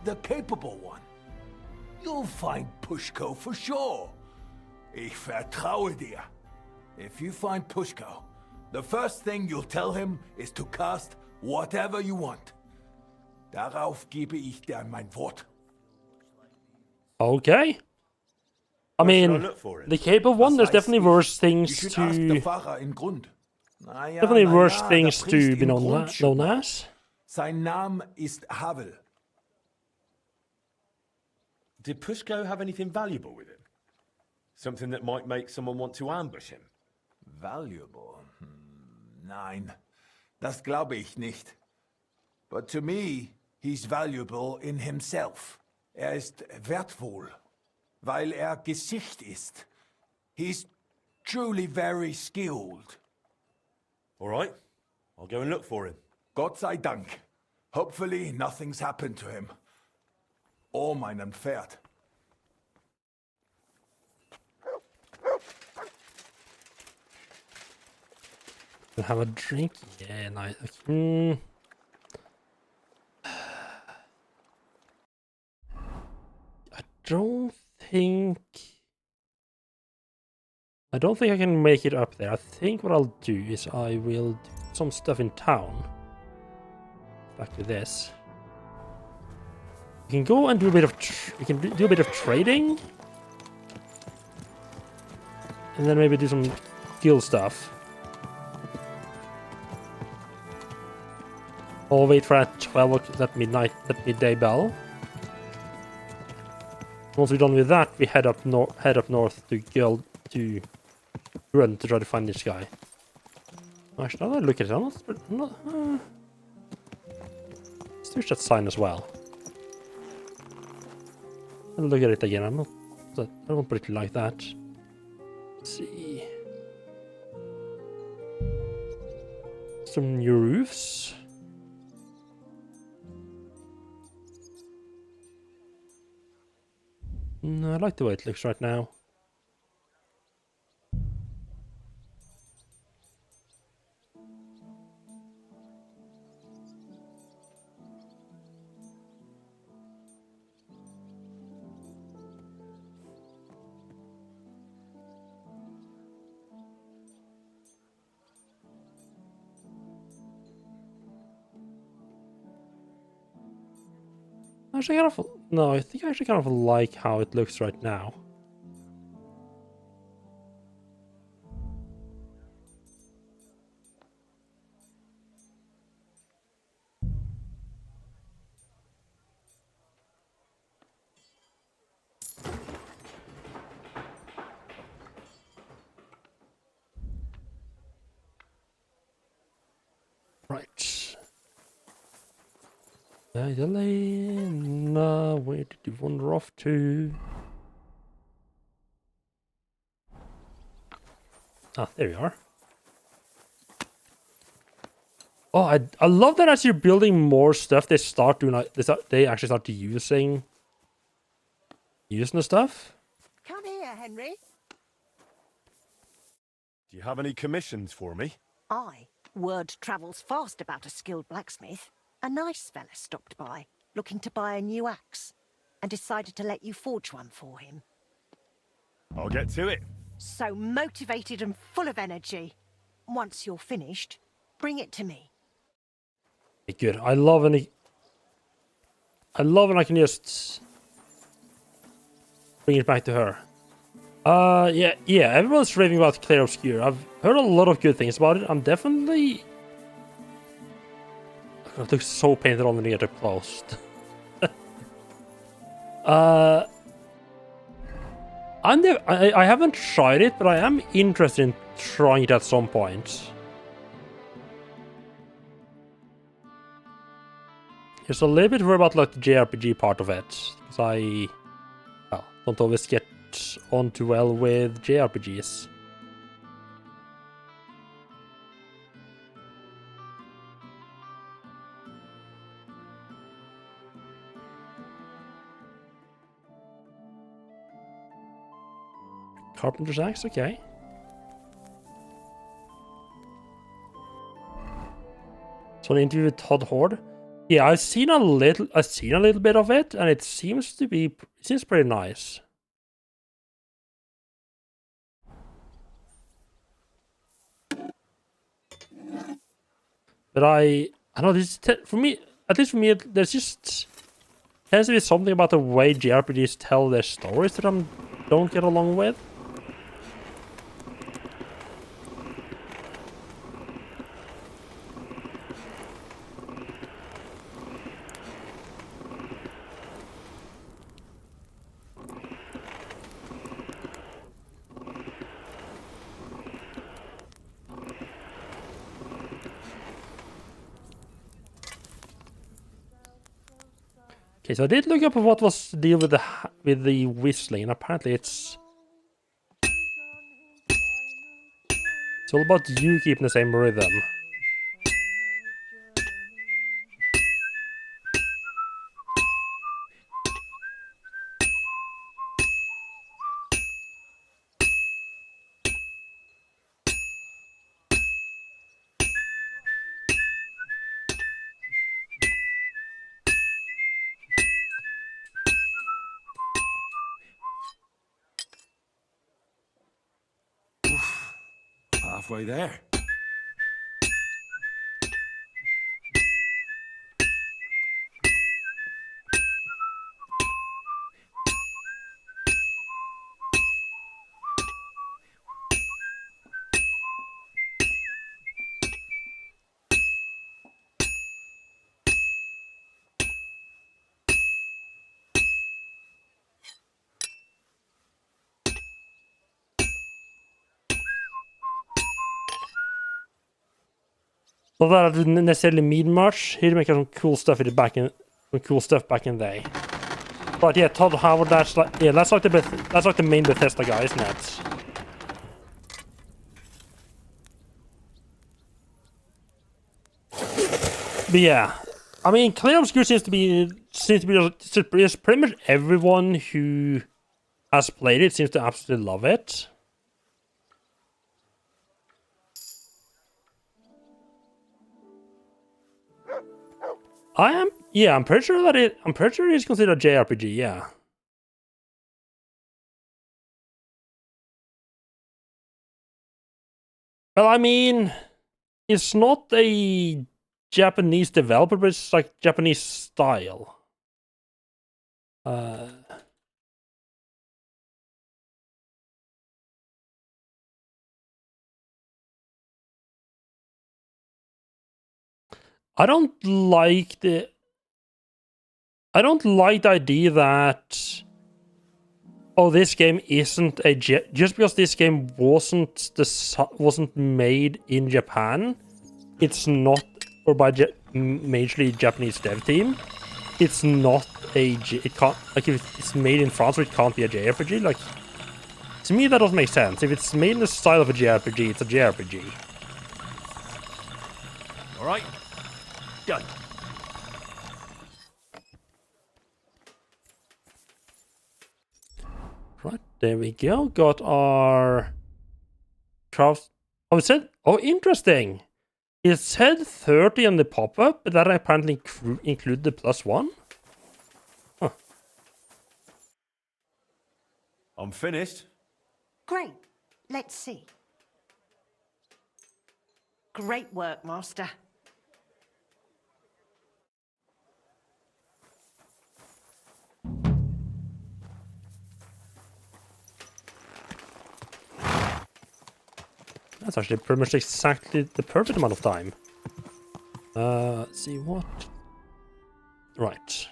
J: The capable one. You'll find Pushko for sure. Ich vertraue dir. If you find Pushko, the first thing you'll tell him is to cast whatever you want. Darauf gebe ich dir mein Wort.
A: Okay. I
C: Where should
A: mean,
C: look for it?
A: the capable one, there's
J: Das
A: definitely
J: weiß
A: worse
J: ich.
A: things
J: You should ask the
A: to...
J: Pfarrer in Grund. Na ja,
A: Definitely
J: na
A: worse
J: ja,
A: things
J: der
A: to
J: Priest
A: be
J: in
A: known,
J: Grund schon
A: known
J: mal.
A: as.
J: Sein Name ist Havel.
C: Did Pushko have anything valuable with him? Something that might make someone want to ambush him?
J: Valuable? Nein, das glaube ich nicht. But to me, he's valuable in himself. Ist wertvoll, weil Gesicht ist. He's truly very skilled.
C: All right, I'll go and look for him.
J: Gott sei Dank. Hopefully nothing's happened to him. Or meinem Pferd.
A: Have a drink? Yeah, nice. I don't think I can make it up there. I think what I'll do is I will do some stuff in town. Back to this. We can go and do a bit of do a bit of trading, and then maybe do some skill stuff. I'll wait for that 12 that midday bell. Once we're done with that, we head up north to Guild to run to try to find this guy. Actually, now that I look at it, I'm not let's switch that sign as well. I'll look at it again. I don't particularly like that. Let's see. Some new roofs. No, I like the way it looks right now. Actually, I think I actually kind of like how it looks right now. Right. Magdalena, where did you wander off to? Ah, there we are. Oh, I love that as you're building more stuff, they start doing like they actually start using the stuff.
I: Come here, Henry.
C: Do you have any commissions for me?
I: Aye. Word travels fast about a skilled blacksmith. A nice fella stopped by, looking to buy a new axe, and decided to let you forge one for him.
C: I'll get to it.
I: So motivated and full of energy. Once you're finished, bring it to me.
A: Good. I love when I can just bring it back to her. Yeah, everyone's raving about Clair Obscure. I've heard a lot of good things about it. I'm definitely... It looks so painted on when you get up close. I haven't tried it, but I am interested in trying it at some point. Just a little bit worried about like the JRPG part of it, because I don't always get on too well with JRPGs. Carpenter's axe, okay. So an interview with Todd Horde. Yeah, I've seen a little bit of it, and it seems pretty nice. But I don't know, this for me, at least for me, there's just tends to be something about the way JRPGs tell their stories that I don't get along with. Okay, so I did look up what was the deal with the whistling, and apparently it's all about you keeping the same rhythm.
J: Halfway there.
A: Not that I didn't necessarily mean much. He'd make some cool stuff in the back in the day. But yeah, Todd Howard, that's like that's like the main Bethesda guy, isn't it? But yeah, I mean, Clear Obscure seems to be just pretty much everyone who has played it seems to absolutely love it. I'm pretty sure it's considered a JRPG, yeah. Well, I mean, it's not a Japanese developer, but it's like Japanese style. I don't like the idea that this game isn't just because this game wasn't made in Japan, it's not, or by majorly Japanese dev team, it's not it can't, like, if it's made in France, it can't be a JRPG. Like, to me that doesn't make sense. If it's made in the style of a JRPG, it's a JRPG.
D: All right, done.
A: Right, there we go. Got our craft. Oh, it said, interesting. It said 30 on the pop-up, but that apparently included the +1. Huh.
C: I'm finished.
I: Great. Let's see. Great work, Master.
A: That's actually pretty much exactly the perfect amount of time. Let's see what. Right.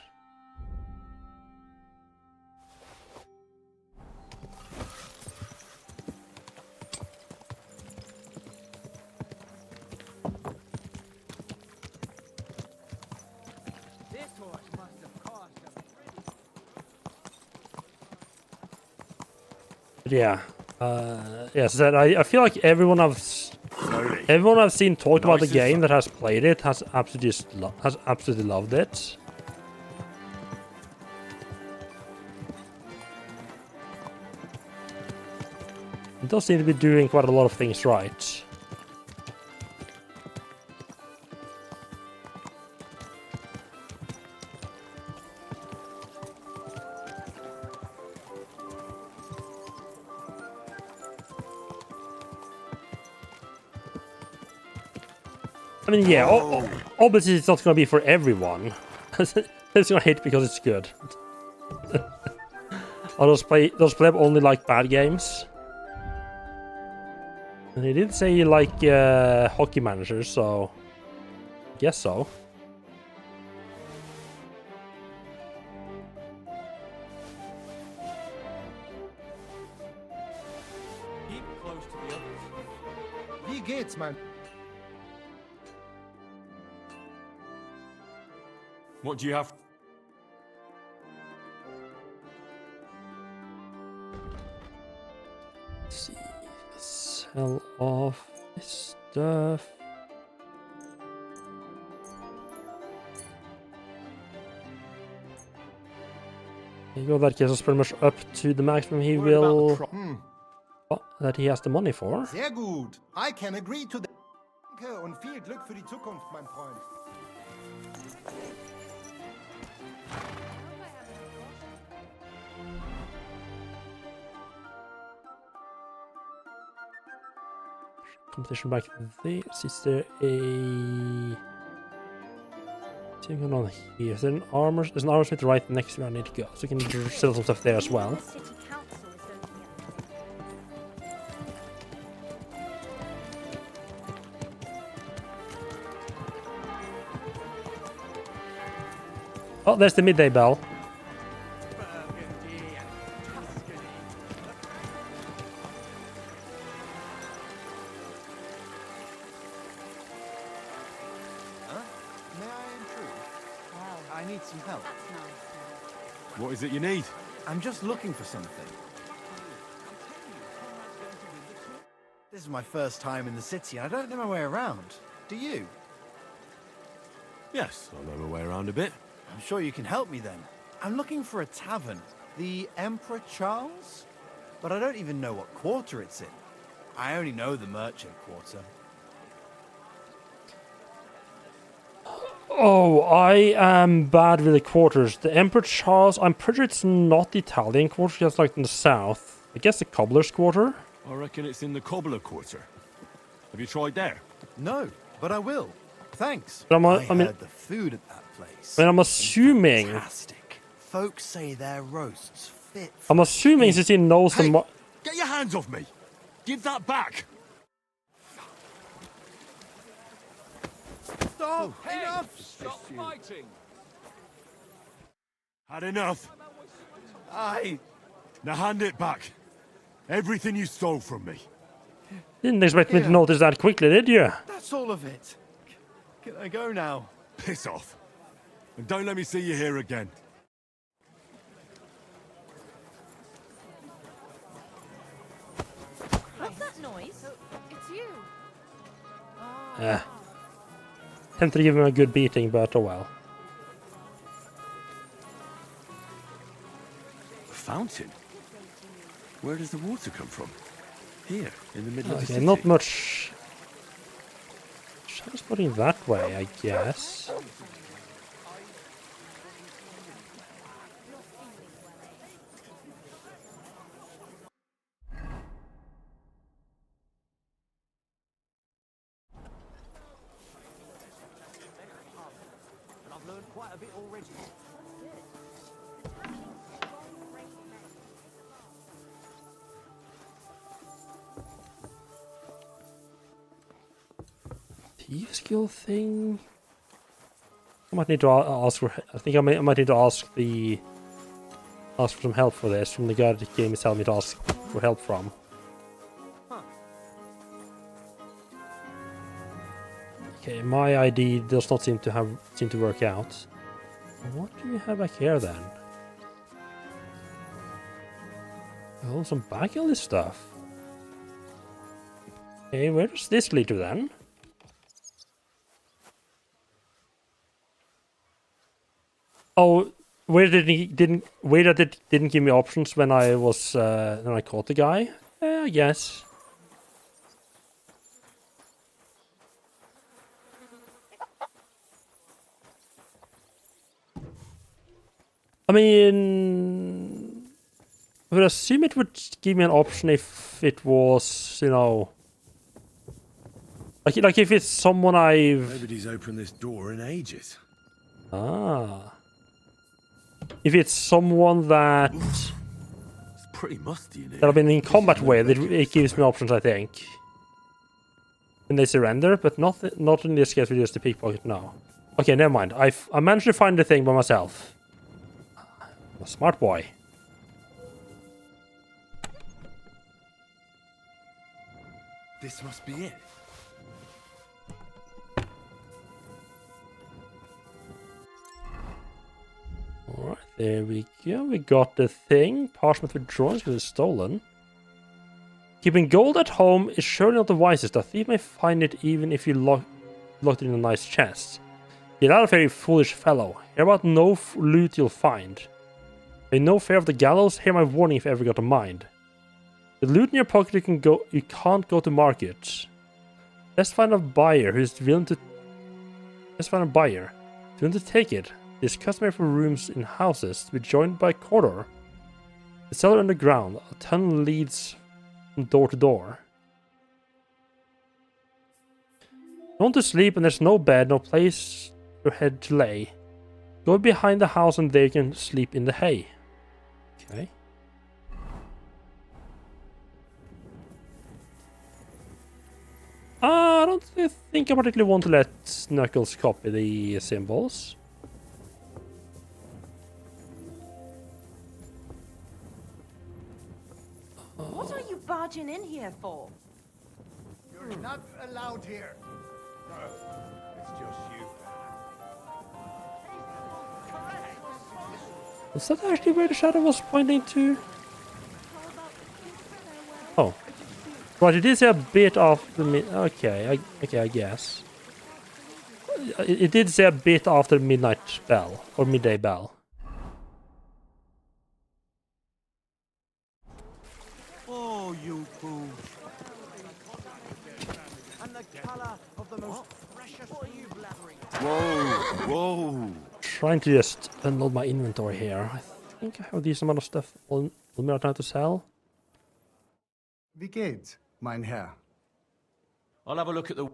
F: This horse must have cost a pretty...
A: Yeah. Yes, I feel like everyone I've seen talk about the game that has played it has absolutely loved it. It does seem to be doing quite a lot of things right. I mean, yeah, obviously it's not going to be for everyone. It's going to hit because it's good. Or those play only like bad games. And he did say you like hockey managers, so I guess so.
F: Keep close to the others.
H: Wie geht's, mein...
C: What do you have?
A: Let's see. Sell off this stuff. There you go, that gets us pretty much up to the maximum he will... that he has the money for.
H: Sehr gut. I can agree to that. Danke und viel Glück für die Zukunft, mein Freund.
A: Competition back this. Is there a thing going on here? Is there an armor? There's an armor smith right next to where I need to go, so we can sell some stuff there as well. Oh, there's the midday bell.
F: I need some help.
C: What is it you need?
F: I'm just looking for something. This is my first time in the city. I don't know my way around. Do you?
C: Yes, I know my way around a bit.
F: I'm sure you can help me then. I'm looking for a tavern. The Emperor Charles? But I don't even know what quarter it's in. I only know the merchant quarter.
A: Oh, I am bad with the quarters. The Emperor Charles, I'm pretty sure it's not the Italian quarter, just like in the south. I guess the Cobbler's Quarter?
C: I reckon it's in the Cobbler Quarter. Have you tried there?
F: No, but I will. Thanks.
A: But
F: I heard the food at that place.
A: I'm assuming...
F: Fantastic. Folks say their roasts fit.
A: I'm assuming since he knows
C: Hey,
A: the...
C: get your hands off me! Give that back!
F: Stop! Enough!
D: Stop fighting!
C: Had enough?
F: I...
C: Now hand it back. Everything you stole from me.
A: Didn't expect me to notice that quickly, did you?
F: That's all of it. Can I go now?
C: Piss off. And don't let me see you here again.
K: What's that noise? It's you.
A: Tempted to give him a good beating, but oh well.
C: A fountain? Where does the water come from? Here, in the middle of the
A: Okay,
C: city.
A: not much... Transporting that way, I guess.
F: I've learned quite a bit already.
A: Thief skill thing. I might need to ask for. I think I might need to ask for some help for this from the guy the game is telling me to ask for help from. Okay, my ID does not seem to work out. What do we have back here then? Oh, some back all this stuff. Okay, where does this lead to then? Oh, where it didn't give me options when I was when I caught the guy. I guess. I mean, I would assume it would give me an option if it was, you know, like if it's someone I've.
C: Nobody's opened this door in ages.
A: Ah. If it's someone that
C: It's pretty musty in here.
A: that I've been in combat with, it gives me options, I think. When they surrender, but not in this case with just the pickpocket. No. Okay, never mind. I managed to find the thing by myself. I'm a smart boy.
C: This must be it.
A: Alright, there we go. We got the thing. Parchment with drawings because it's stolen. Keeping gold at home is surely not the wisest. A thief may find it even if you locked it in a nice chest. You're not a very foolish fellow. Hear about no loot you'll find. Have no fear of the gallows. Hear my warning if you ever got a mind. The loot in your pocket you can't go to market. Let's find a buyer who's willing to. Let's find a buyer willing to take it. It is customary for rooms in houses to be joined by a corridor. The cellar underground. A tunnel leads from door to door. You want to sleep and there's no bed, no place your head to lay. Go behind the house and there you can sleep in the hay. Okay. I don't think I particularly want to let Knuckles copy the symbols.
K: What are you barging in here for?
H: You're not allowed here. No, it's just you.
A: Is that actually where the shadow was pointing to? Oh. Right, it is a bit after okay, I guess. It did say a bit after midnight bell, or midday bell.
F: Oh, you fool. And the color of the most precious... What are you blabbering?
C: Whoa!
A: Trying to just unload my inventory here. I think I have a decent amount of stuff on me right now to sell.
H: Wie geht's, mein Herr?
C: I'll have a look at the...
A: Let's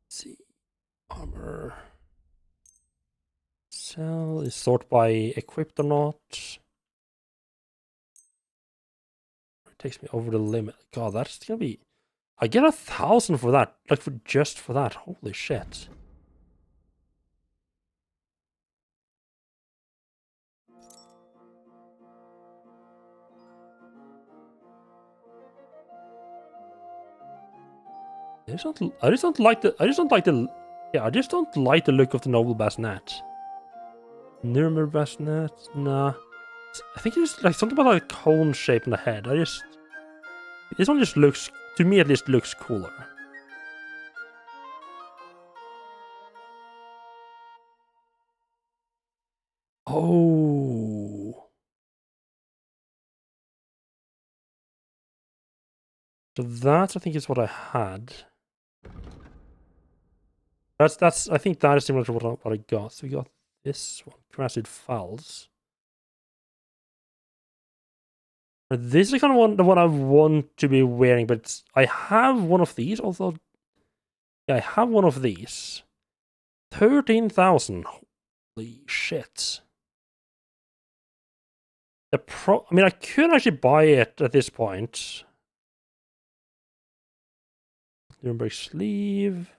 A: see. Armor. Sell is sort by equipped or not. It takes me over the limit. God, that's gonna be... I get 1,000 for that. Like, just for that. Holy shit. I just don't like the look of the noble bassinet. Nuremberg bassinet, nah. I think it's like something about a cone shape in the head. This one just looks, to me at least, looks cooler. Oh. So that, I think, is what I had. That's. I think that is similar to what I got. So we got this one, Crassid Falls. This is kind of the one I want to be wearing, but I have one of these. Although, yeah, I have one of these. 13,000. Holy shit! I mean, I could actually buy it at this point. Nuremberg sleeve.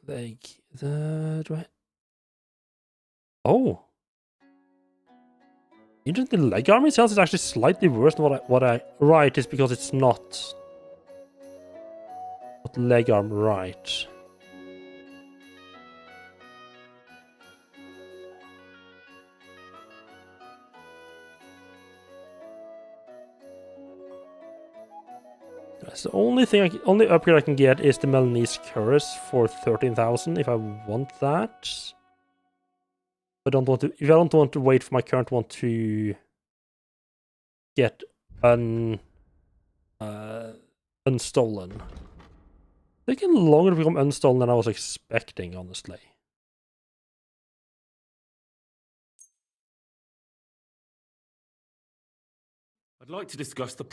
A: Leg. Do I? Oh. Interesting. The leg arm itself is actually slightly worse than what I right is because it's not leg arm right. That's the only thing only upgrade I can get is the Melanese Curse for 13,000 if I want that. If I don't want to wait for my current one to get unstolen. Taking longer to become unstolen than I was expecting, honestly.
C: I'd like to discuss the...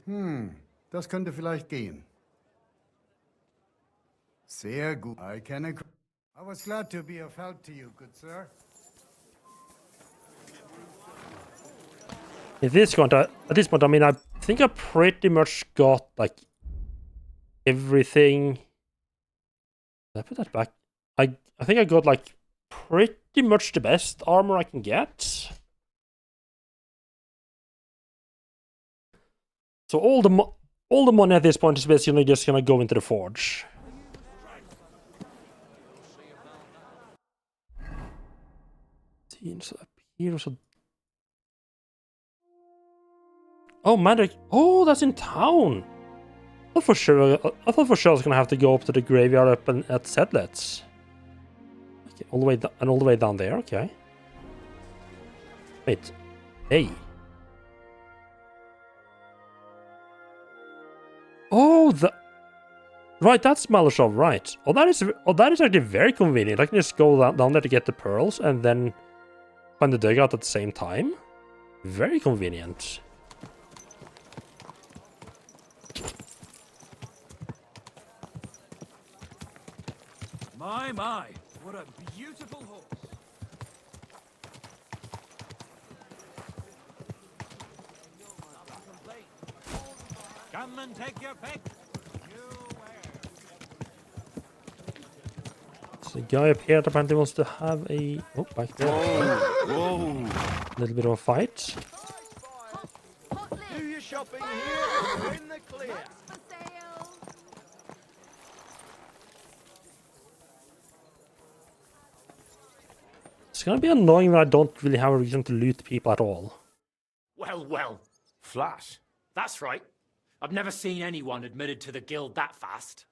H: Das könnte vielleicht gehen. Sehr gut. I was glad to be of help to you, good sir.
A: At this point, I mean, I think I pretty much got, like, everything. Did I put that back? I think I got, like, pretty much the best armor I can get. So all the money at this point is basically just gonna go into the forge. So up here, so... Oh, magic! Oh, that's in town. I thought for sure I was gonna have to go up to the graveyard up at Sedlets. Okay, all the way down there. Okay. Wait. Hey. Oh, right, that's Malashov, right. Oh, that is actually very convenient. I can just go down there to get the pearls and then find the dugout at the same time. Very convenient.
D: My, what a beautiful horse.
L: Come and take your pick.
A: So the guy up here apparently wants to have a... Oh, back there.
C: Whoa.
A: A little bit of a fight.
L: Do your shopping here. You're in the clear.
A: It's gonna be annoying when I don't really have a reason to loot people at all.
M: Well, well.
C: Flash.
M: That's right. I've never seen anyone admitted to the guild that fast.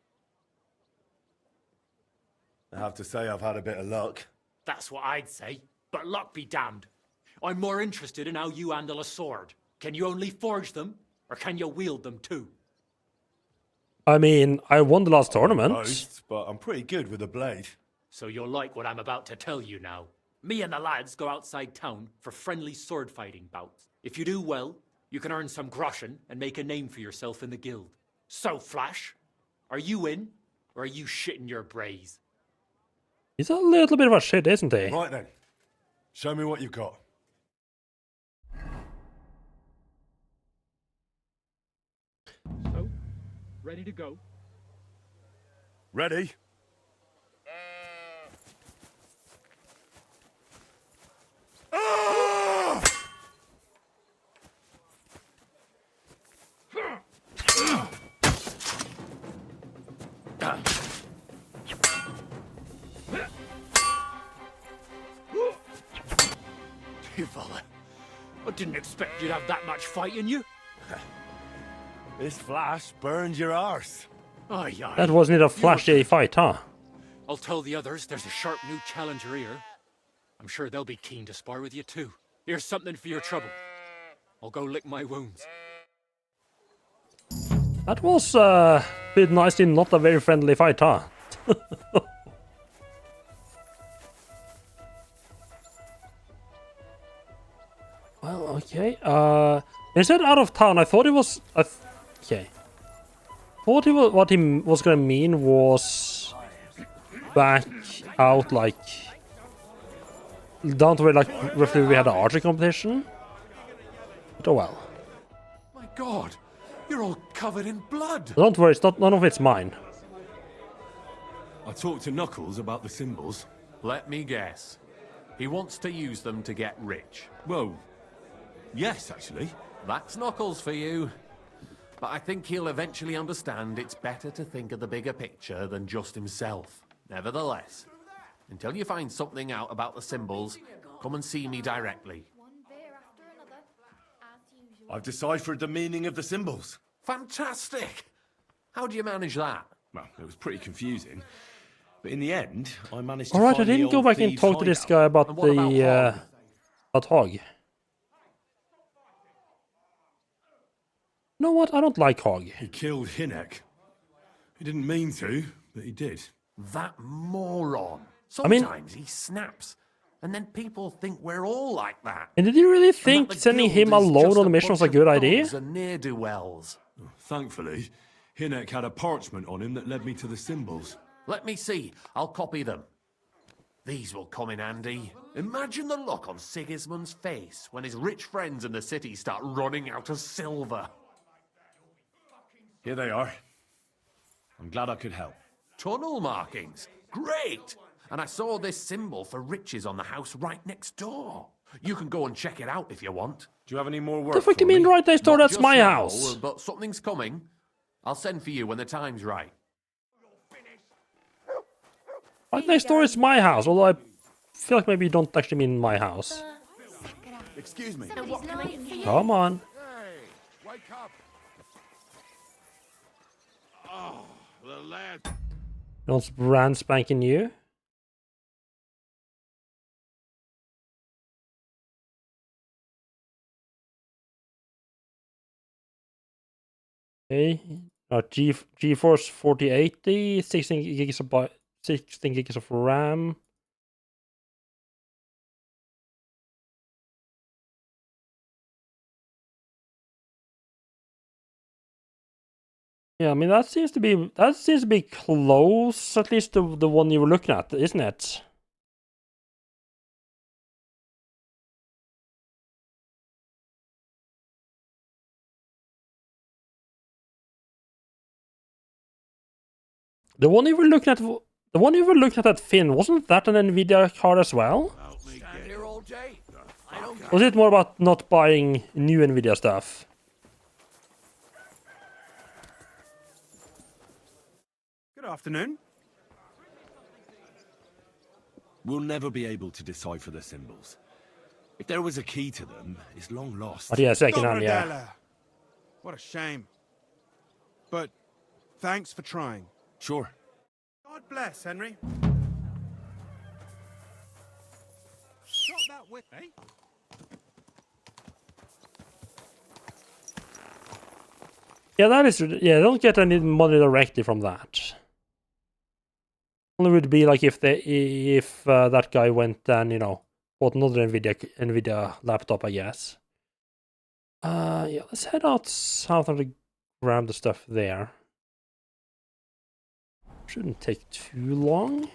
C: I have to say I've had a bit of luck.
M: That's what I'd say. But luck be damned. I'm more interested in how you handle a sword. Can you only forge them, or can you wield them too?
A: I mean, I won the last tournament.
C: Most, but I'm pretty good with a blade.
M: So you'll like what I'm about to tell you now. Me and the lads go outside town for friendly sword fighting bouts. If you do well, you can earn some groschen and make a name for yourself in the guild. So, Flash, are you in, or are you shitting your brays?
A: He's a little bit of a shit, isn't he?
C: Right then. Show me what you've got.
M: So, ready to go?
C: Ready?
M: You fella, I didn't expect you'd have that much fight in you.
C: This Flash burns your arse.
M: Aye, aye.
A: That wasn't a flashy fight, huh?
M: I'll tell the others there's a sharp new challenger here. I'm sure they'll be keen to spar with you too. Here's something for your trouble. I'll go lick my wounds.
A: That was a bit nicely not a very friendly fight, huh? Well, okay. Instead out of town, I thought it was... okay. Thought it was, what he was gonna mean was... back out, like... down to where, like, roughly we had an archery competition. But oh well.
J: My God, you're all covered in blood.
A: Don't worry, it's not, none of it's mine.
J: I talked to Knuckles about the symbols.
L: Let me guess. He wants to use them to get rich.
J: Well, yes, actually.
L: That's Knuckles for you. But I think he'll eventually understand it's better to think of the bigger picture than just himself. Nevertheless, until you find something out about the symbols, come and see me directly.
C: I've deciphered the meaning of the symbols.
L: Fantastic! How do you manage that?
C: Well, it was pretty confusing. But in the end, I managed to
A: Alright, I
C: find the
A: didn't go
C: old
A: back and
C: thieves'
A: talk to this
C: hideout.
A: guy about
L: And what about
A: the... about Hog. You know what? I don't like Hog.
J: He killed Hinek. He didn't mean to, but he did.
L: That moron.
A: I mean-
L: Sometimes he snaps, and then people think we're all like that.
A: And did you really
L: And
A: think
L: that the
A: sending
L: guild
A: him
L: is
A: alone
L: just
A: on the mission was a
L: bunch
A: good
L: of
A: idea?
L: thugs and ne'er-do-wells.
J: Thankfully, Hinek had a parchment on him that led me to the symbols.
L: Let me see. I'll copy them. These will come in handy. Imagine the look on Sigismund's face when his rich friends in the city start running out of silver.
C: Here they are. I'm glad I could help.
L: Tunnel markings. Great! And I saw this symbol for riches on the house right next door. You can go and check it out if you want.
C: Do you have any more work?
A: The fuck do you
C: for
A: mean
C: me?
A: right next door?
L: Not
A: That's
L: just
A: my
L: now,
A: house.
L: But something's coming. I'll send for you when the time's right.
A: Right next door is my house, although I feel like maybe you don't actually mean my house.
F: Excuse me.
A: Come on.
E: Hey, wake up. Oh, the lad.
A: You want brand spanking new? Okay. GeForce 4080, 16 gigs of RAM. Yeah, I mean that seems to be close, at least to the one you were looking at, isn't it? The one you were looking at, that Finn, wasn't that an Nvidia card as well?
E: Stand here all day.
A: Was it more about not buying new Nvidia stuff?
F: Good afternoon.
E: We'll never be able to decipher the symbols. If there was a key to them, it's long lost.
A: But yeah, second hand, yeah.
F: What a shame. But thanks for trying.
E: Sure.
F: God bless, Henry. Got that with me?
A: Yeah, that is... Yeah, don't get any money directly from that. Only would be like if that guy went and, you know, bought another Nvidia laptop, I guess. Yeah, let's head out south and grab the stuff there. Shouldn't take too long.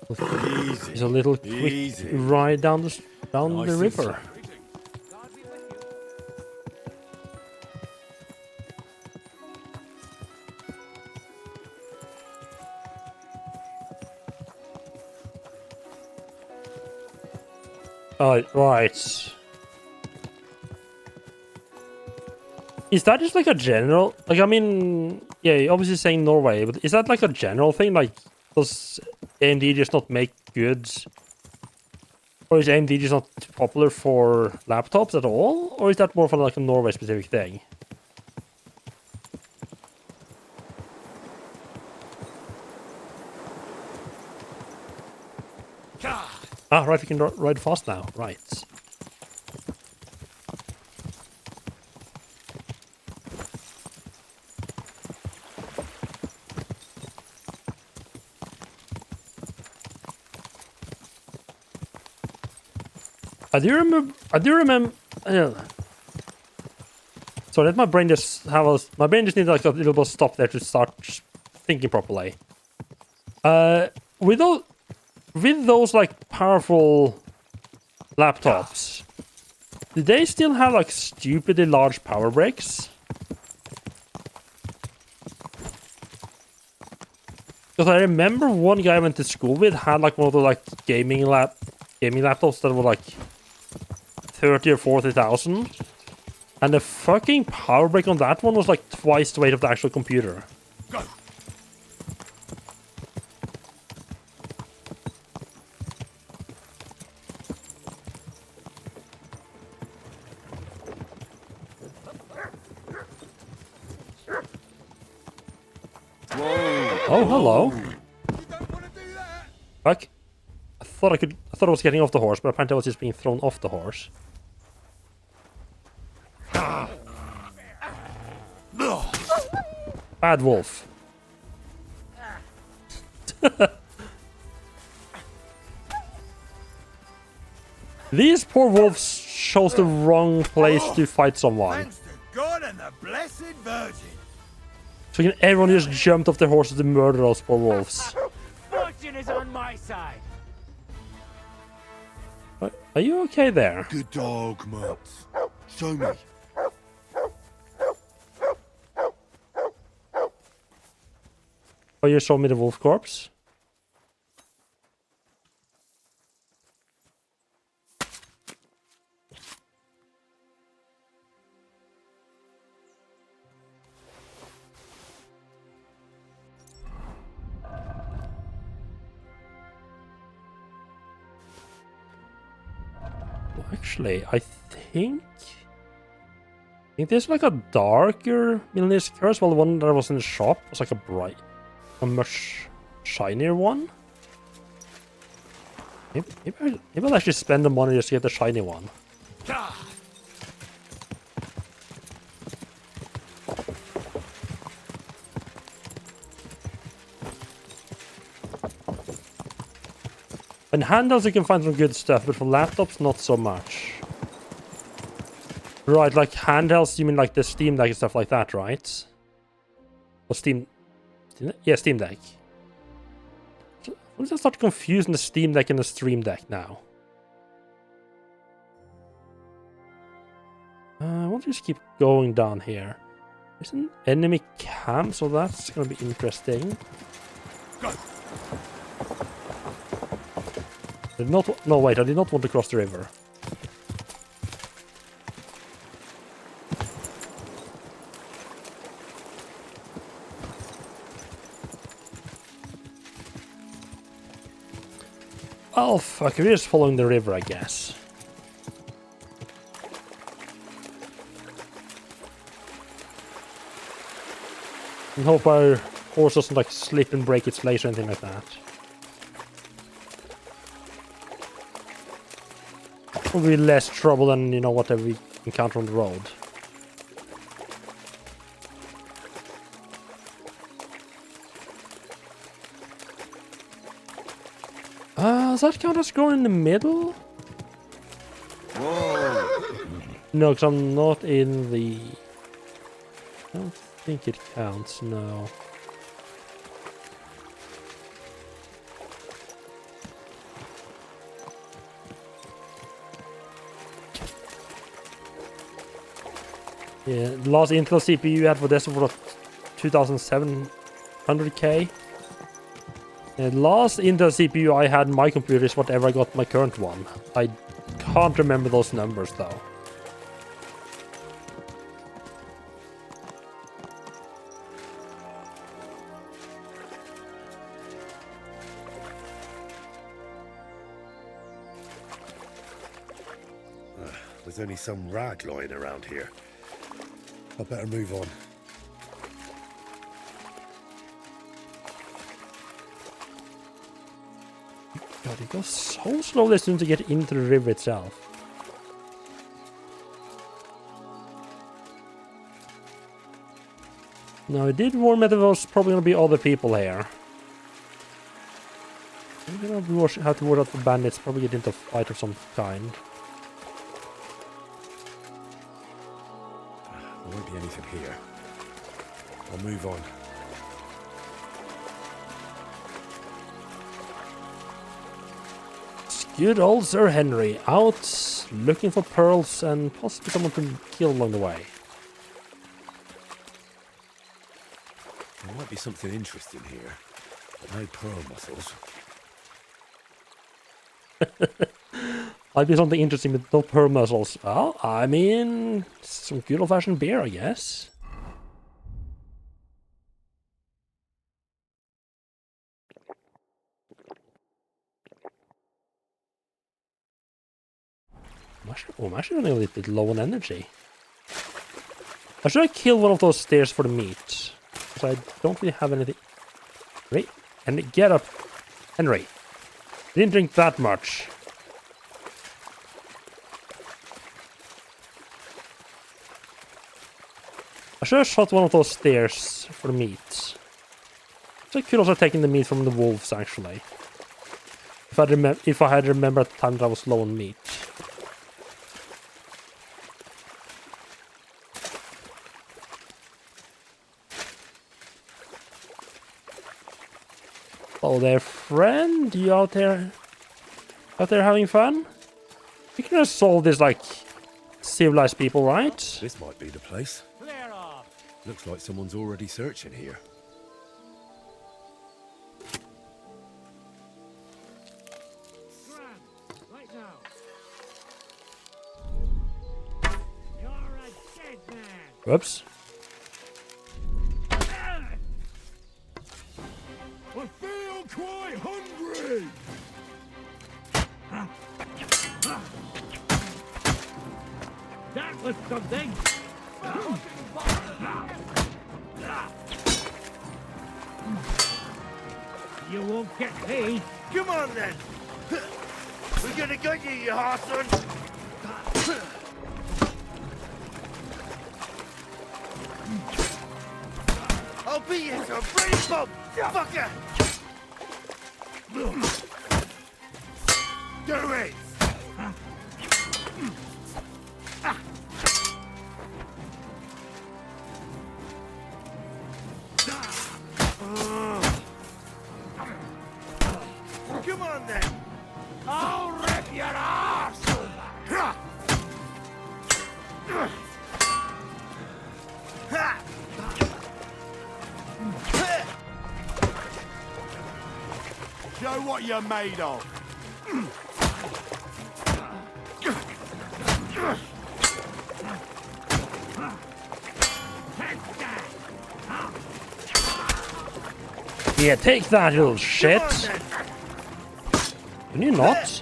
E: Easy.
A: It's a little quick ride down the river. Right. Is that just like a general... Like, I mean... Yeah, you're obviously saying Norway, but is that like a general thing? Like, does AMD just not make goods? Or is AMD just not popular for laptops at all? Or is that more for like a Norway-specific thing? Ah, right, we can ride fast now. Right. I do remember. So let my brain just have a. My brain just needs like a little bit of stop there to start thinking properly. With those like powerful laptops, do they still have like stupidly large power breaks? Because I remember one guy I went to school with had like one of the like gaming laptops that were like 30 or 40,000, and the fucking power break on that one was like twice the weight of the actual computer.
E: Go.
A: Oh, hello. Fuck. I thought I was getting off the horse, but apparently I was just being thrown off the horse. Bad wolf. These poor wolves chose the wrong place to fight someone.
H: Thanks to God and the Blessed Virgin.
A: So everyone just jumped off their horses to murder those poor wolves.
N: Fortune is on my side.
A: Are you okay there?
E: Good dog, Mutz. Show me.
A: Oh, you showed me the wolf corpse? Actually, I think there's like a darker Millionaire's Curse, while the one that was in the shop was like a much shinier one. Maybe I'll actually spend the money just to get the shiny one. In handhelds you can find some good stuff, but for laptops not so much. Right, like handhelds, you mean like the Steam Deck and stuff like that, right? Or Steam Deck. I'm just start confusing the Steam Deck and the Stream Deck now. I'll just keep going down here. There's an enemy camp, so that's gonna be interesting.
C: Go.
A: No, wait, I did not want to cross the river. Oh, fuck, we're just following the river, I guess. And hope our horse doesn't, like, slip and break its legs or anything like that. Will be less trouble than, you know, whatever we encounter on the road. Does that count as going in the middle?
C: Whoa!
A: No, because I'm not in the... I don't think it counts, no. Yeah, the last Intel CPU you had for this was 2700K. The last Intel CPU I had in my computer is whatever I got my current one. I can't remember those numbers though.
E: There's only some rag lying around here. I better move on.
A: God, it goes so slowly as soon as you get into the river itself. Now, I did warn me that there was probably going to be other people here. I'm going to have to watch out for bandits, probably get into a fight of some kind.
E: There won't be anything here. I'll move on.
A: Good old Sir Henry, out looking for pearls and possibly someone to kill along the way.
E: There might be something interesting here, but no pearl muscles.
A: Might be something interesting with no pearl muscles. Well, I mean, some good old-fashioned beer, I guess. I'm actually running a little bit low on energy. Or should I kill one of those stairs for the meat? Because I don't really have anything. Right? And get up. Henry. Didn't drink that much. I should have shot one of those stairs for the meat. So I could also have taken the meat from the wolves, actually. If I had remembered at the time that I was low on meat. Hello there, friend. You out there having fun? We can just solve this like civilized people, right?
E: This might be the place.
N: Clear off.
E: Looks like someone's already searching here.
N: Right now. You're a dead man.
A: Whoops.
J: I feel quite hungry!
N: That was something. You won't get me.
J: Come on then! We're gonna get you, you Harson! I'll beat you to a brain pump, fucker! Do it! Come on then! I'll rip your arse!
C: what you're made of.
A: Yeah, take that, you little shit. Can you not?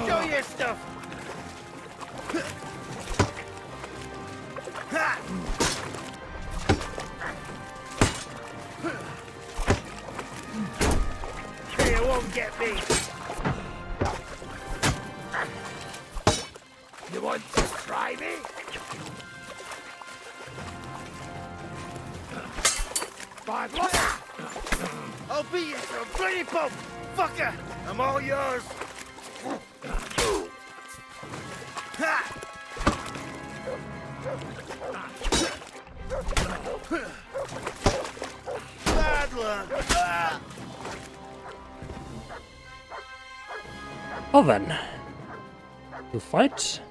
H: Show your stuff. You won't get me. You want to try me? Five. I'll beat you to a bloody pulp, fucker. I'm all yours. Bad luck.
A: Well then, we'll fight.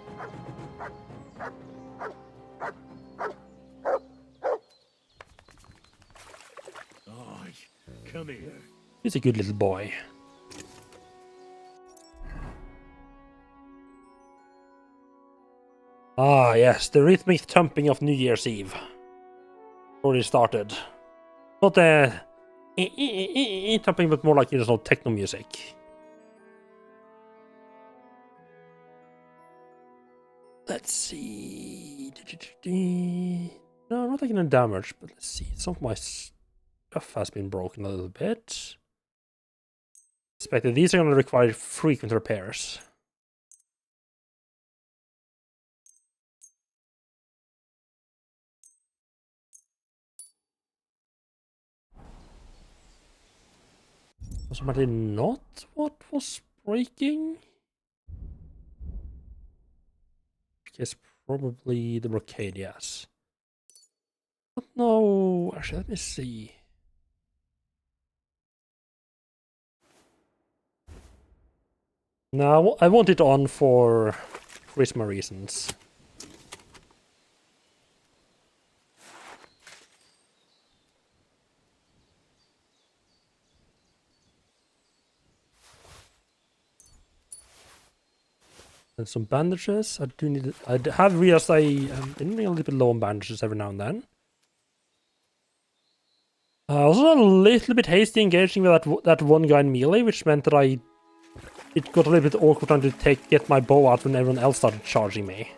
N: Come here.
A: He's a good little boy. Ah, yes, the rhythmic thumping of New Year's Eve. Already started. Not the thumping, but more like, you know, techno music. Let's see. No, not taking any damage, but let's see. Some of my stuff has been broken a little bit. Expected these are going to require frequent repairs. Was somebody not what was breaking? It's probably the brocade, yes. But no, actually, let me see. No, I want it on for charisma reasons. And some bandages. I do need. I have realized I am a little bit low on bandages every now and then. I was also a little bit hasty engaging with that one guy in melee, which meant that it got a little bit awkward trying to get my bow out when everyone else started charging me.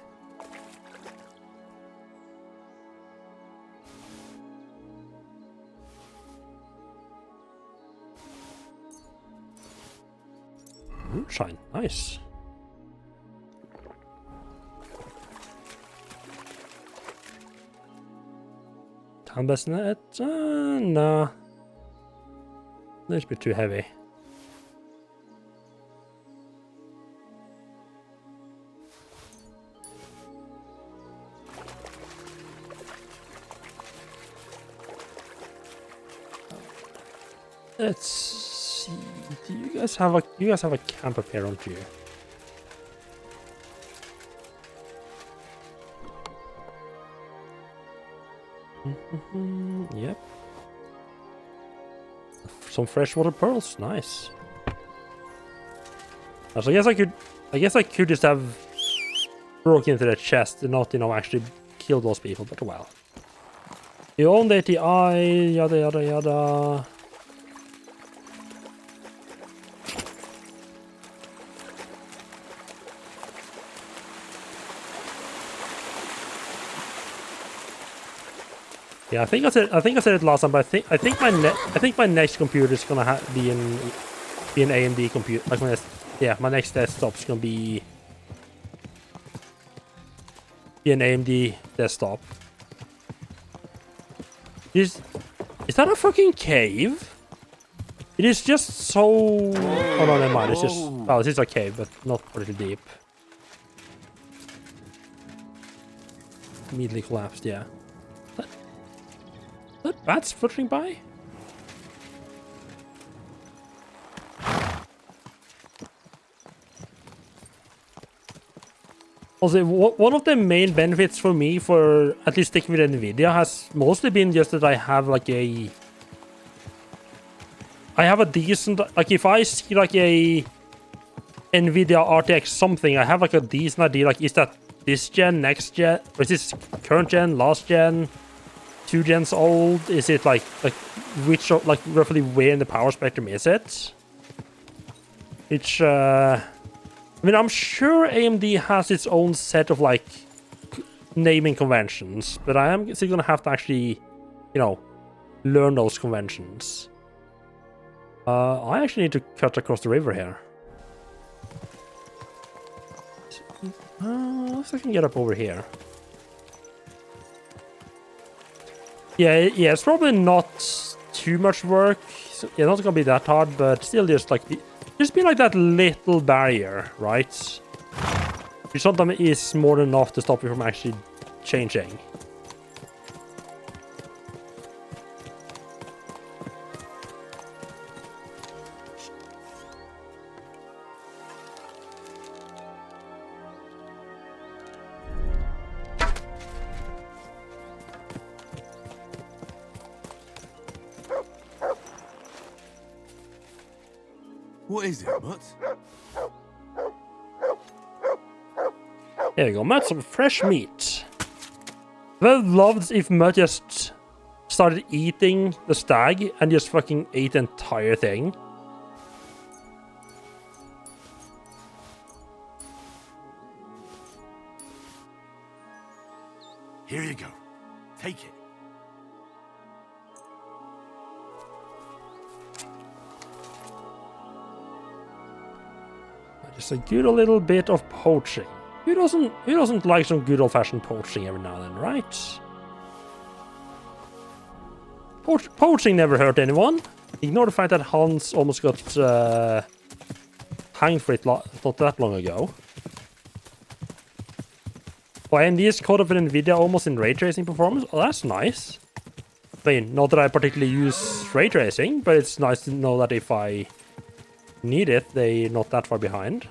A: Moonshine, nice. Town bassinet? Nah. A little bit too heavy. Let's see. Do you guys have a camp up here, don't you? Yep. Some freshwater pearls, nice. So I guess I could just have broken into the chest and not, actually kill those people, but well. You own the ATI, yada yada yada. Yeah, I think I said it last time, but I think my next computer is gonna be an AMD computer. Like my next desktop's gonna be an AMD desktop. Is that a fucking cave? It is just so. Oh no, never mind. It's just. Oh, this is a cave, but not pretty deep. Immediately collapsed. Yeah. That bats fluttering by? Also, one of the main benefits for me for at least sticking with NVIDIA has mostly been just that I have like a decent, like if I see like a NVIDIA RTX something, I have like a decent idea, like is that this gen, next gen, or is this current gen, last gen, 2 gens old? Is it like which, like roughly where in the power spectrum is it? Which, I mean, I'm sure AMD has its own set of like naming conventions, but I am still gonna have to actually, you know, learn those conventions. I actually need to cut across the river here. Looks like I can get up over here. Yeah, it's probably not too much work. Yeah, not gonna be that hard, but still just like just be like that little barrier, right? Which sometimes is more than enough to stop you from actually changing.
E: What is it, Mutt?
A: There we go, Mutt, some fresh meat. I would love if Mutt just started eating the stag and just fucking ate the entire thing.
E: Here you go. Take it.
A: Just a good little bit of poaching. Who doesn't like some good old-fashioned poaching every now and then, right? Poaching never hurt anyone. Ignore the fact that Hans almost got hanged for it not that long ago. Well, AMD is caught up in NVIDIA almost in ray tracing performance. Oh, that's nice. I mean, not that I particularly use ray tracing, but it's nice to know that if I need it, they're not that far behind.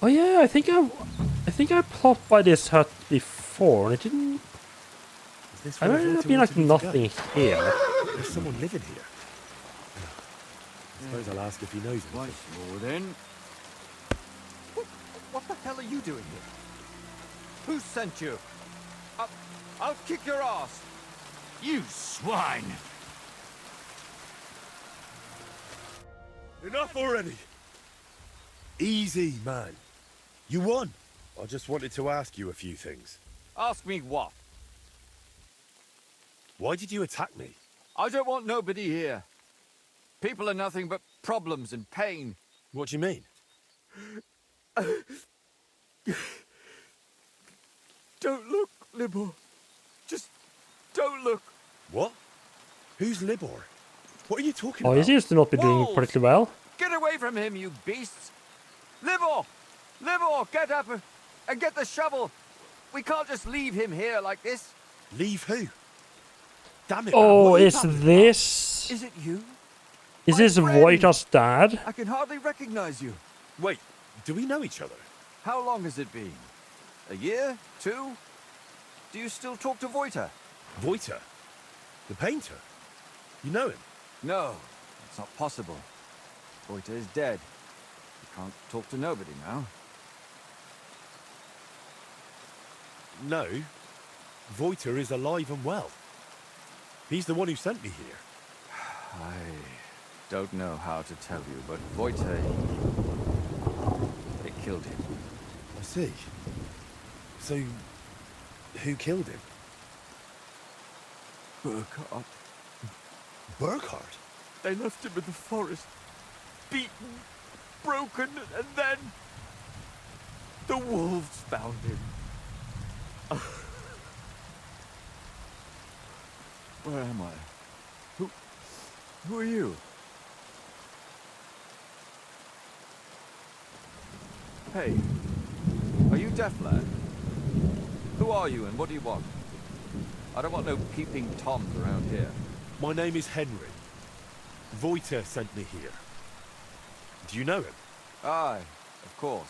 A: Oh yeah, I think I plopped by this hut before, and it didn't. I remember there being like nothing here.
C: There's someone living here. I suppose I'll ask if he knows me.
F: Once more then. What the hell are you doing here? Who sent you? I'll kick your ass.
D: You swine!
C: Enough already! Easy, man. You won. I just wanted to ask you a few things.
F: Ask me what?
C: Why did you attack me?
F: I don't want nobody here. People are nothing but problems and pain.
C: What do you mean?
F: Don't look, Libor. Just don't look.
C: What? Who's Libor? What are you talking
A: Oh,
C: about?
A: he seems to not be doing particularly well.
F: Get away from him, you beasts! Libor! Libor, get up and get the shovel! We can't just leave him here like this.
C: Leave who? Damn it,
A: Oh,
C: man,
A: is this...
F: Is it you?
A: Is this Wojta's dad?
F: I can hardly recognize you.
C: Wait, do we know each other?
F: How long has it been? A year? 2? Do you still talk to Wojta?
C: Wojta? The painter? You know him?
F: No, it's not possible. Wojta is dead. You can't talk to nobody now.
C: No. Wojta is alive and well. He's the one who sent me here.
F: I don't know how to tell you, but Wojta... They killed him.
C: I see. So, who killed him?
F: Burkhard.
C: Burkhard?
F: They left him in the forest. Beaten, broken, and then... The wolves found him. Where am I? Who are you? Hey, are you deaf, lad?
O: Who are you and what do you want? I don't want no peeping toms around here.
C: My name is Henry. Voiter sent me here. Do you know him?
O: Aye, of course.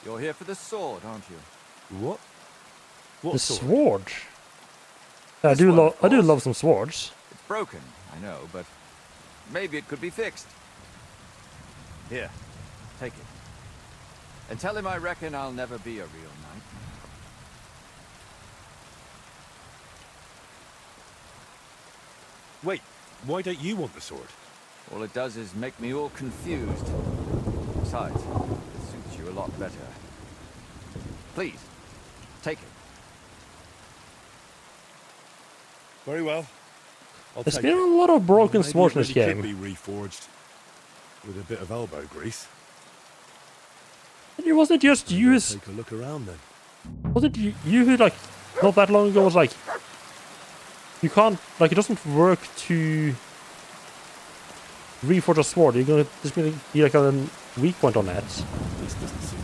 O: You're here for the sword, aren't you?
C: What? What
A: The
C: sword?
A: sword? I do love some swords.
O: It's broken, I know, but maybe it could be fixed. Here, take it. And tell him I reckon I'll never be a real knight.
C: Wait, why don't you want the sword?
O: All it does is make me all confused. Besides, it suits you a lot better. Please, take it.
C: Very well.
A: There's been a lot of broken swords in this
C: Maybe it
A: game.
C: really could be reforged with a bit of elbow grease.
A: It wasn't just you.
C: Take a look around then.
A: Was it you who, like, not that long ago was like, you can't, like, it doesn't work to reforge a sword. You're gonna, there's gonna be like a weak point on that.
C: This doesn't seem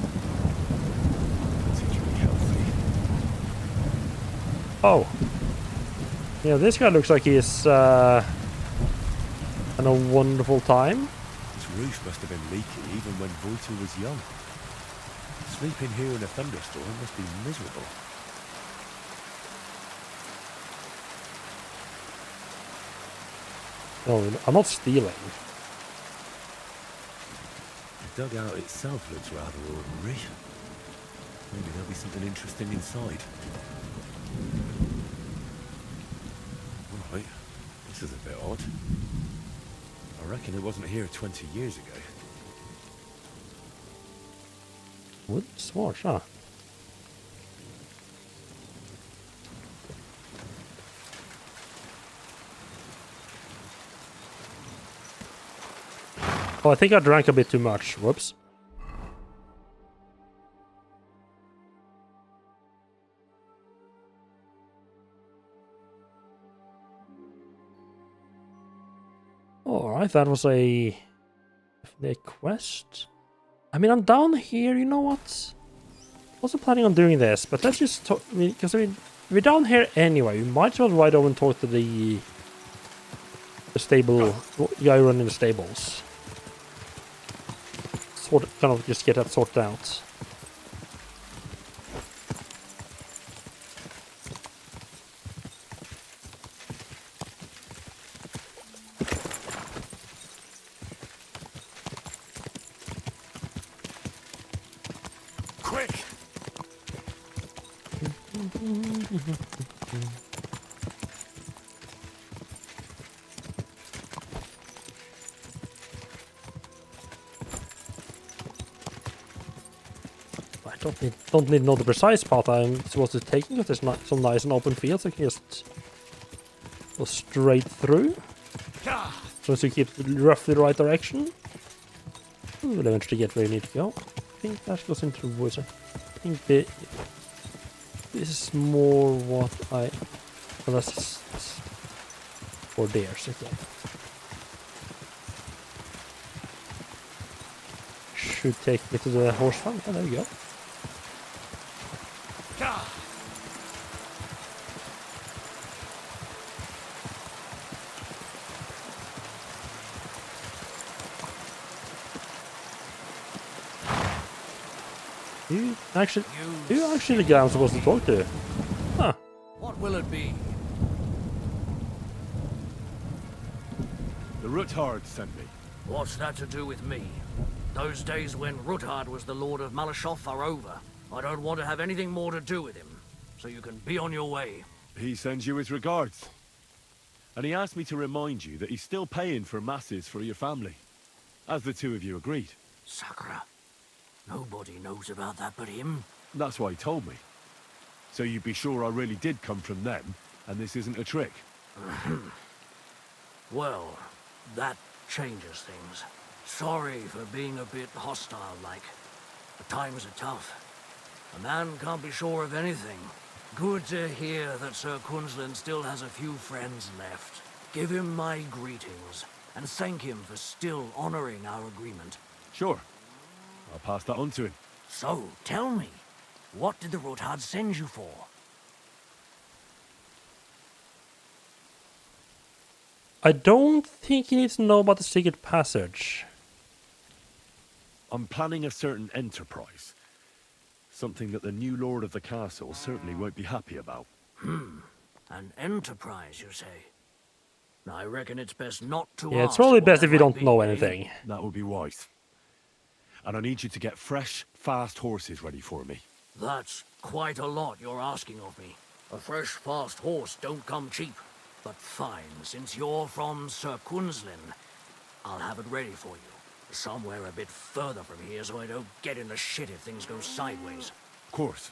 C: particularly healthy.
A: Oh. Yeah, this guy looks like he's having a wonderful time.
C: This roof must have been leaky even when Voiter was young. Sleeping here in a thunderstorm must be miserable.
A: No, I'm not stealing.
C: The dugout itself looks rather ordinary. Maybe there'll be something interesting inside. Right, this is a bit odd. I reckon it wasn't here 20 years ago.
A: Wood swords, huh? Oh, I think I drank a bit too much. Whoops. Alright, that was a quest. I mean, I'm down here, you know what? Wasn't planning on doing this, but let's just talk, because I mean, we're down here anyway. We might as well ride over and talk to the stable guy running the stables. Kind of just get that sorted out.
C: Quick!
A: Don't need to know the precise path I'm supposed to be taking, because there's not some nice and open fields I can just go straight through. So as you keep roughly the right direction, we'll eventually get where you need to go. I think that goes into the woods. I think this is more what I... Well, that's for deers, okay. Should take me to the horse farm. Oh, there we go. You actually the guy I'm supposed to talk to. Huh.
P: What will it be?
C: The Ruthard sent me.
P: What's that to do with me? Those days when Ruthard was the Lord of Malashoff are over. I don't want to have anything more to do with him. So you can be on your way.
C: He sends you his regards. And he asked me to remind you that he's still paying for masses for your family. As the two of you agreed.
P: Sakura. Nobody knows about that but him.
C: That's why he told me. So you'd be sure I really did come from them, and this isn't a trick.
P: Well, that changes things. Sorry for being a bit hostile-like. The times are tough. A man can't be sure of anything. Good to hear that Sir Quinlan still has a few friends left. Give him my greetings, and thank him for still honoring our agreement.
C: Sure. I'll pass that on to him.
P: So, tell me, What did the Rotad send you for?
A: I don't think he needs to know about the secret passage.
C: I'm planning a certain enterprise. Something that the new lord of the castle certainly won't be happy about.
P: An enterprise, you say? I reckon it's best not to
A: Yeah, it's
P: ask
A: probably
P: what
A: best
P: that
A: if you
P: might
A: don't
P: be,
A: know
P: eh?
A: anything.
C: That would be wise. And I need you to get fresh, fast horses ready for me.
P: That's quite a lot you're asking of me. A fresh, fast horse don't come cheap. But fine, since you're from Sir Quinslin, I'll have it ready for you. Somewhere a bit further from here so I don't get in the shit if things go sideways.
C: Of course.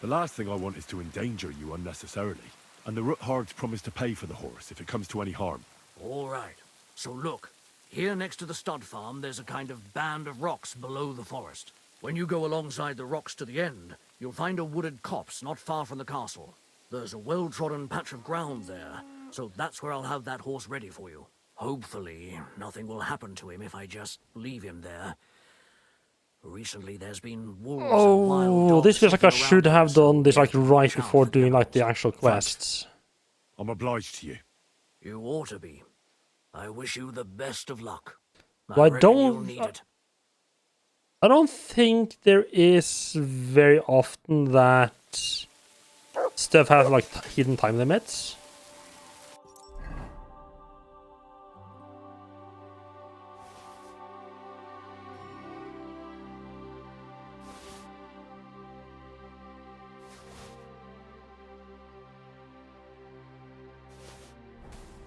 C: The last thing I want is to endanger you unnecessarily. And the Roothards promise to pay for the horse if it comes to any harm.
P: All right. So look, here next to the stud farm, there's a kind of band of rocks below the forest. When you go alongside the rocks to the end, you'll find a wooded copse not far from the castle. There's a well-trodden patch of ground there, so that's where I'll have that horse ready for you. Hopefully, nothing will happen to him if I just leave him there. Recently, there's been wolves and wild dogs.
A: This feels like I
P: sniffing
A: should
P: around
A: have
P: here, so
A: done this like
P: you have to
A: right
P: watch out
A: before
P: for
A: doing like the
P: animals.
A: actual quests.
C: I'm obliged to you.
P: You ought to be. I wish you the best of luck.
A: Well, I
P: reckon you'll
A: don't.
P: need it.
A: I don't think there is very often that stuff has like hidden time limits.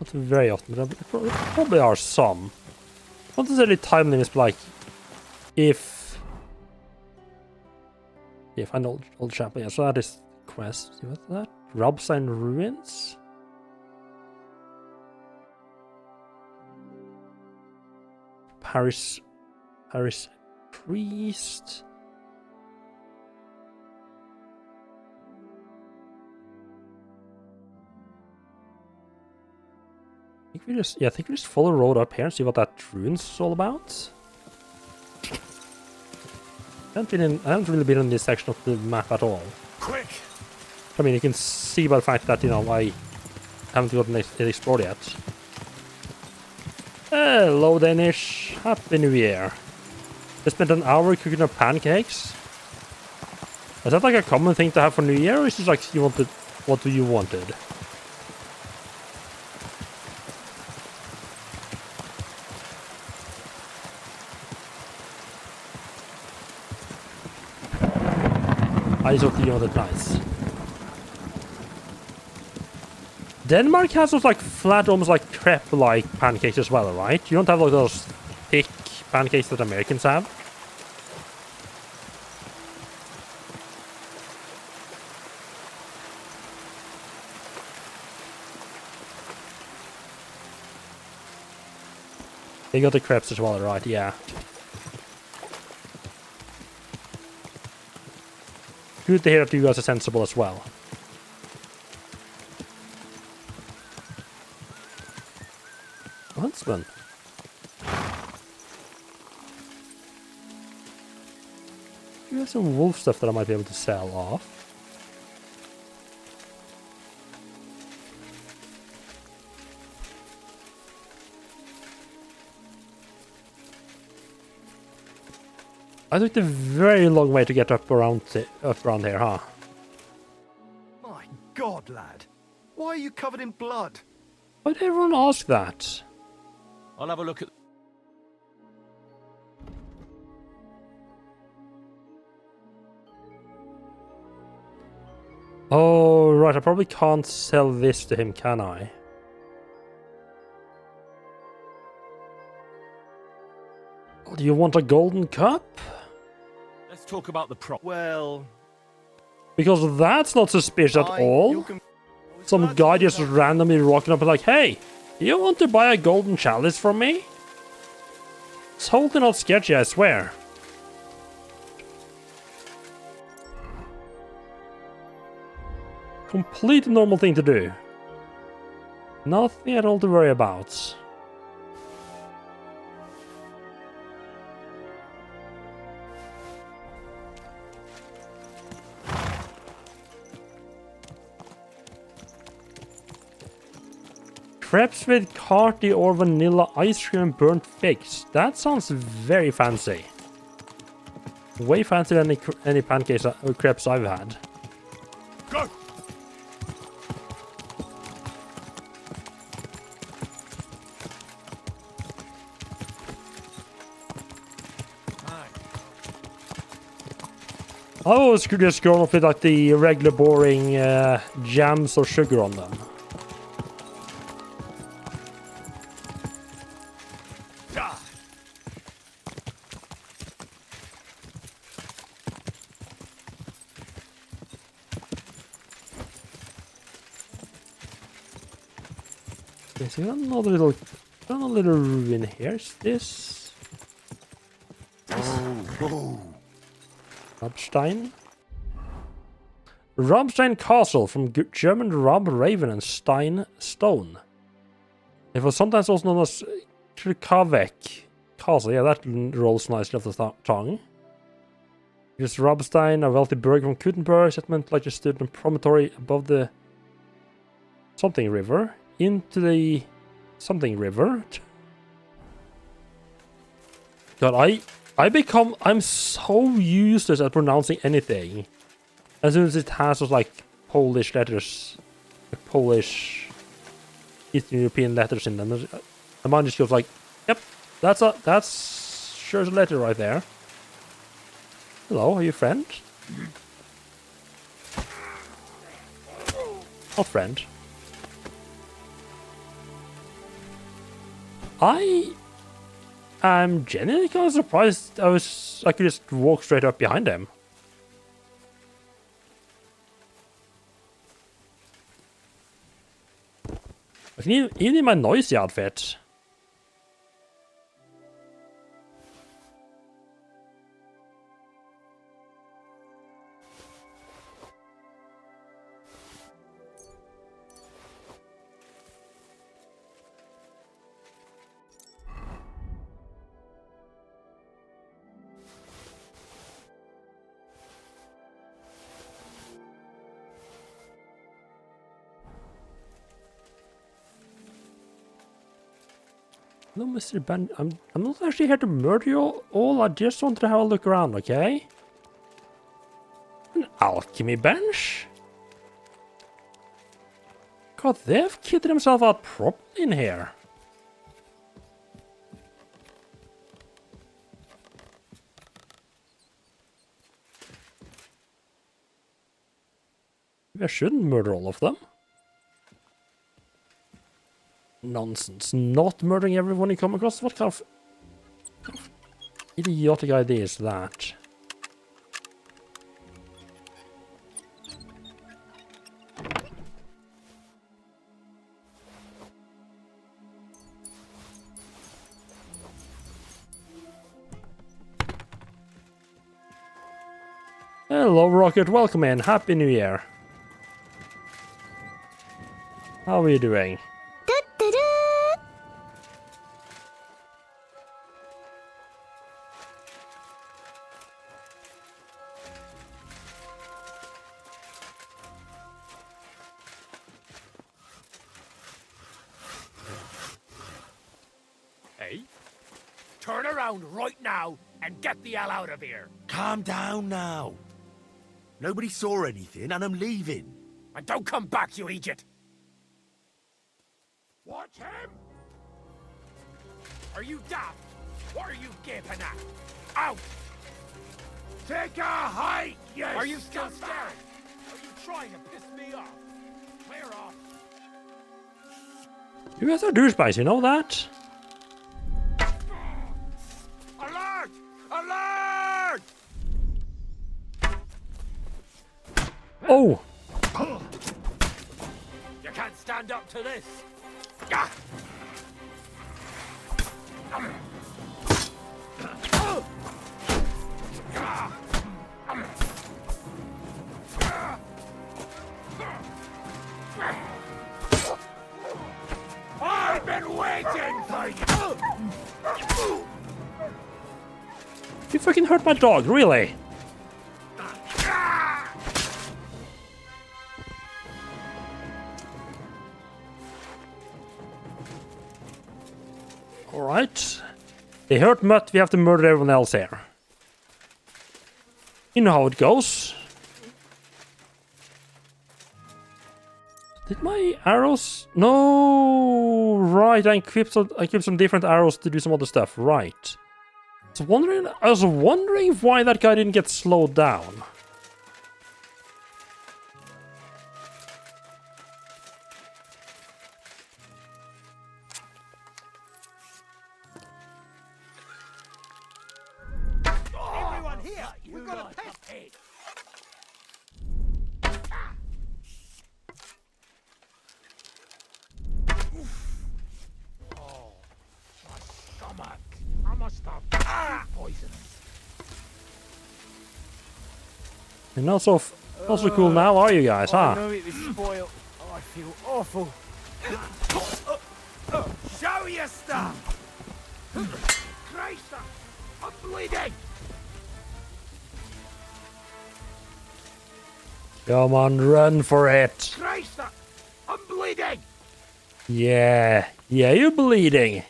A: Not very often, but there probably are some. Not necessarily time limits, but like if find old chapel. Yeah, so that is quest. What's that? Robstein ruins. Paris priest. I think we just follow the road up here and see what that ruin's all about. I haven't really been in this section of the map at all.
C: Quick!
A: I mean, you can see by the fact that, you know, I haven't gotten it explored yet. Hello, Danish. Happy New Year. I spent an hour cooking up pancakes. Is that like a common thing to have for New Year, or is it like you wanted what you wanted? I just thought you wanted nice. Denmark has those like flat, almost like crepe-like pancakes as well, right? You don't have like those thick pancakes that Americans have. They got the crepes as well, right? Yeah. Good to hear that you guys are sensible as well. Huntsman. You have some wolf stuff that I might be able to sell off. I took the very long way to get up around here, huh?
F: My God, lad. Why are you covered in blood?
A: Why did everyone ask that?
C: I'll have a look at...
A: Oh, right, I probably can't sell this to him, can I? Do you want a golden cup?
C: Let's talk about the prop.
F: Well...
A: Because that's not suspicious at all. Some guy just randomly rocking up and like, hey, you want to buy a golden chalice from me? Totally not sketchy, I swear. Completely normal thing to do. Nothing at all to worry about. Crepes with Carty or vanilla ice cream and burnt figs. That sounds very fancy. Way fancier than any pancakes or crepes I've had.
C: Go!
A: I always could just go off with like the regular boring jams or sugar on them. Okay, so we got another little ruin here. Is this? Robstein? Robstein Castle from German Rob Raven and Stein Stone. It was sometimes also known as Kirkavek Castle. Yeah, that rolls nicely off the tongue. Here's Robstein, a wealthy burg from Kuttenberg settlement, like just stood on a promontory above the something river into the something river. God, I'm so useless at pronouncing anything. As soon as it has those like Polish letters, like Polish Eastern European letters in them, the mind just goes like, "Yep, that's sure a letter right there." Hello, are you a friend? Not friend. I'm genuinely kind of surprised I could just walk straight up behind him. Even in my noisy outfit. No, Mr. Ben, I'm not actually here to murder you all. I just wanted to have a look around, okay? An alchemy bench? God, they've kitted themselves out properly in here. Maybe I shouldn't murder all of them. Nonsense. Not murdering everyone you come across? What kind of idiotic idea is that? Hello, Rocket. Welcome in. Happy New Year. How are you doing?
C: Hey, turn around right now and get the hell out of here.
E: Calm down now. Nobody saw anything and I'm leaving.
C: And don't come back, you idiot. Watch him! Are you daft? What are you gaping at? Out! Take a hike, you Are you still staring? Are you trying to piss me off? Clear off.
A: You guys are douchebags, you know that?
C: Alert! Alert!
A: Oh!
C: You can't stand up to this. I've been waiting for you.
A: You fucking hurt my dog, really? Alright. They hurt Mutt, we have to murder everyone else here. You know how it goes. Did my arrows... No! Right, I equipped some different arrows to do some other stuff. Right. I was wondering why that guy didn't get slowed down.
H: Everyone here, we've got a pest.
N: Oh, my stomach. I must have food poison.
A: You're not so cool now, are you guys, huh?
F: I know it was spoiled. Oh, I feel awful. Show your stuff!
N: Christ, I'm bleeding.
A: Come on, run for it.
N: Christ, I'm bleeding.
A: Yeah, you're bleeding.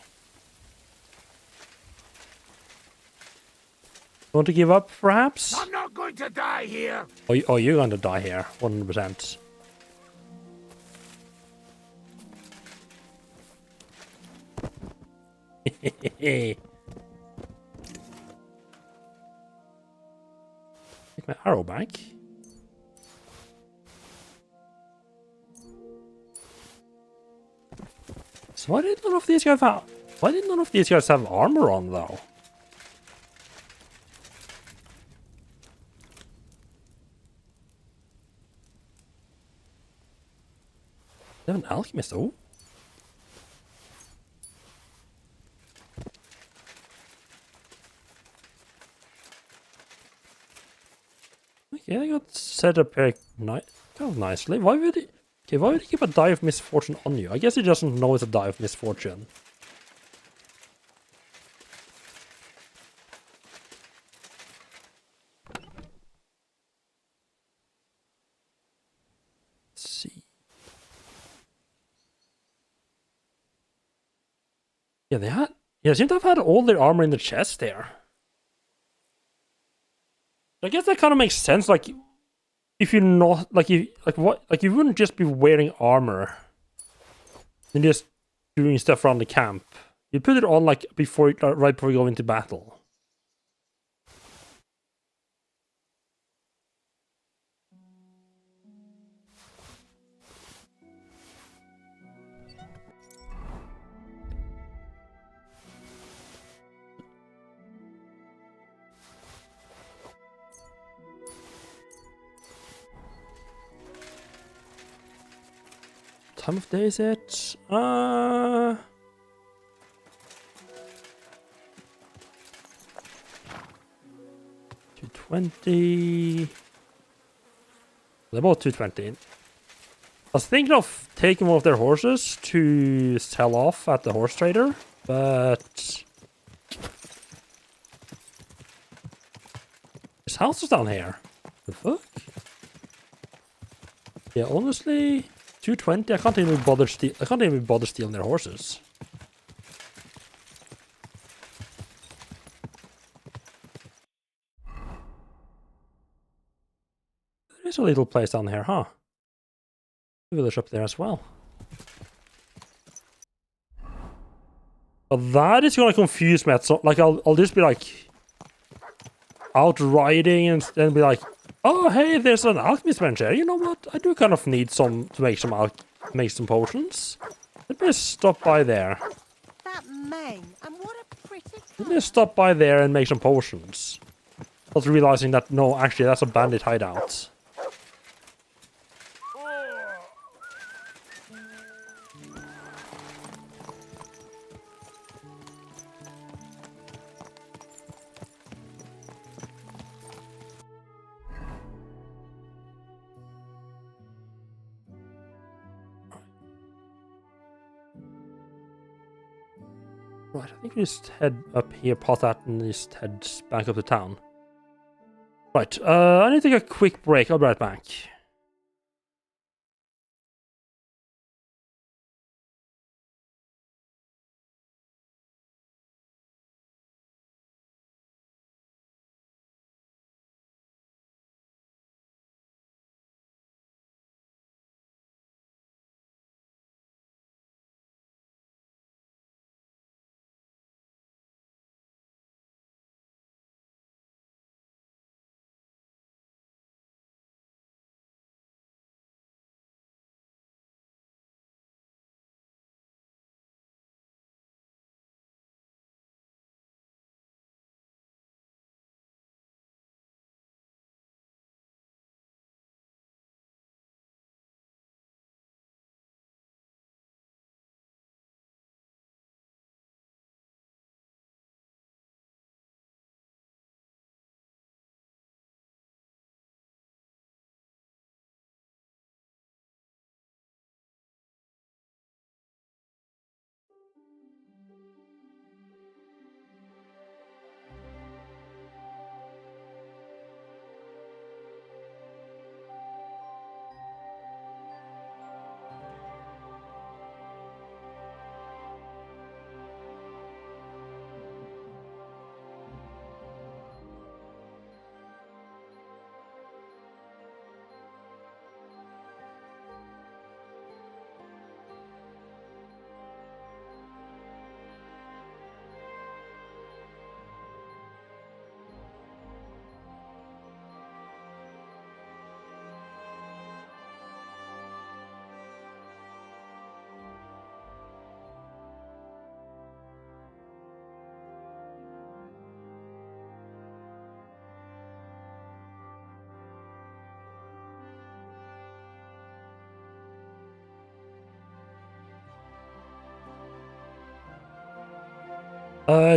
A: Want to give up, perhaps?
N: I'm not going to die here.
A: Oh, you're going to die here, 100%. Take my arrow back. So why did none of these guys have armor on though? They have an alchemist, oh. Okay, they got set up here kind of nicely. Why would he keep a die of misfortune on you? I guess he doesn't know it's a die of misfortune. Let's see. Yeah, they seem to have had all their armor in the chest there. I guess that kind of makes sense. Like, if you're not you wouldn't just be wearing armor and just doing stuff around the camp. You put it on like right before you go into battle. Time of day is it? 2:20. They're both 2:20. I was thinking of taking one of their horses to sell off at the horse trader, but his house is down here. The fuck? Yeah, honestly. 2:20. I can't even bother stealing their horses. There is a little place down here, huh? A village up there as well. But that is gonna confuse me. I'll just be like out riding and then be like, oh hey, there's an alchemist bench here. You know what? I do kind of need some to make some potions. Let me just stop by there.
I: That mane, and what a pretty.
A: Let me just stop by there and make some potions. I was realizing that no, actually that's a bandit hideout. Right, I think we just head up here, past that, and just head back up to town. Right, I need to take a quick break. I'll be right back.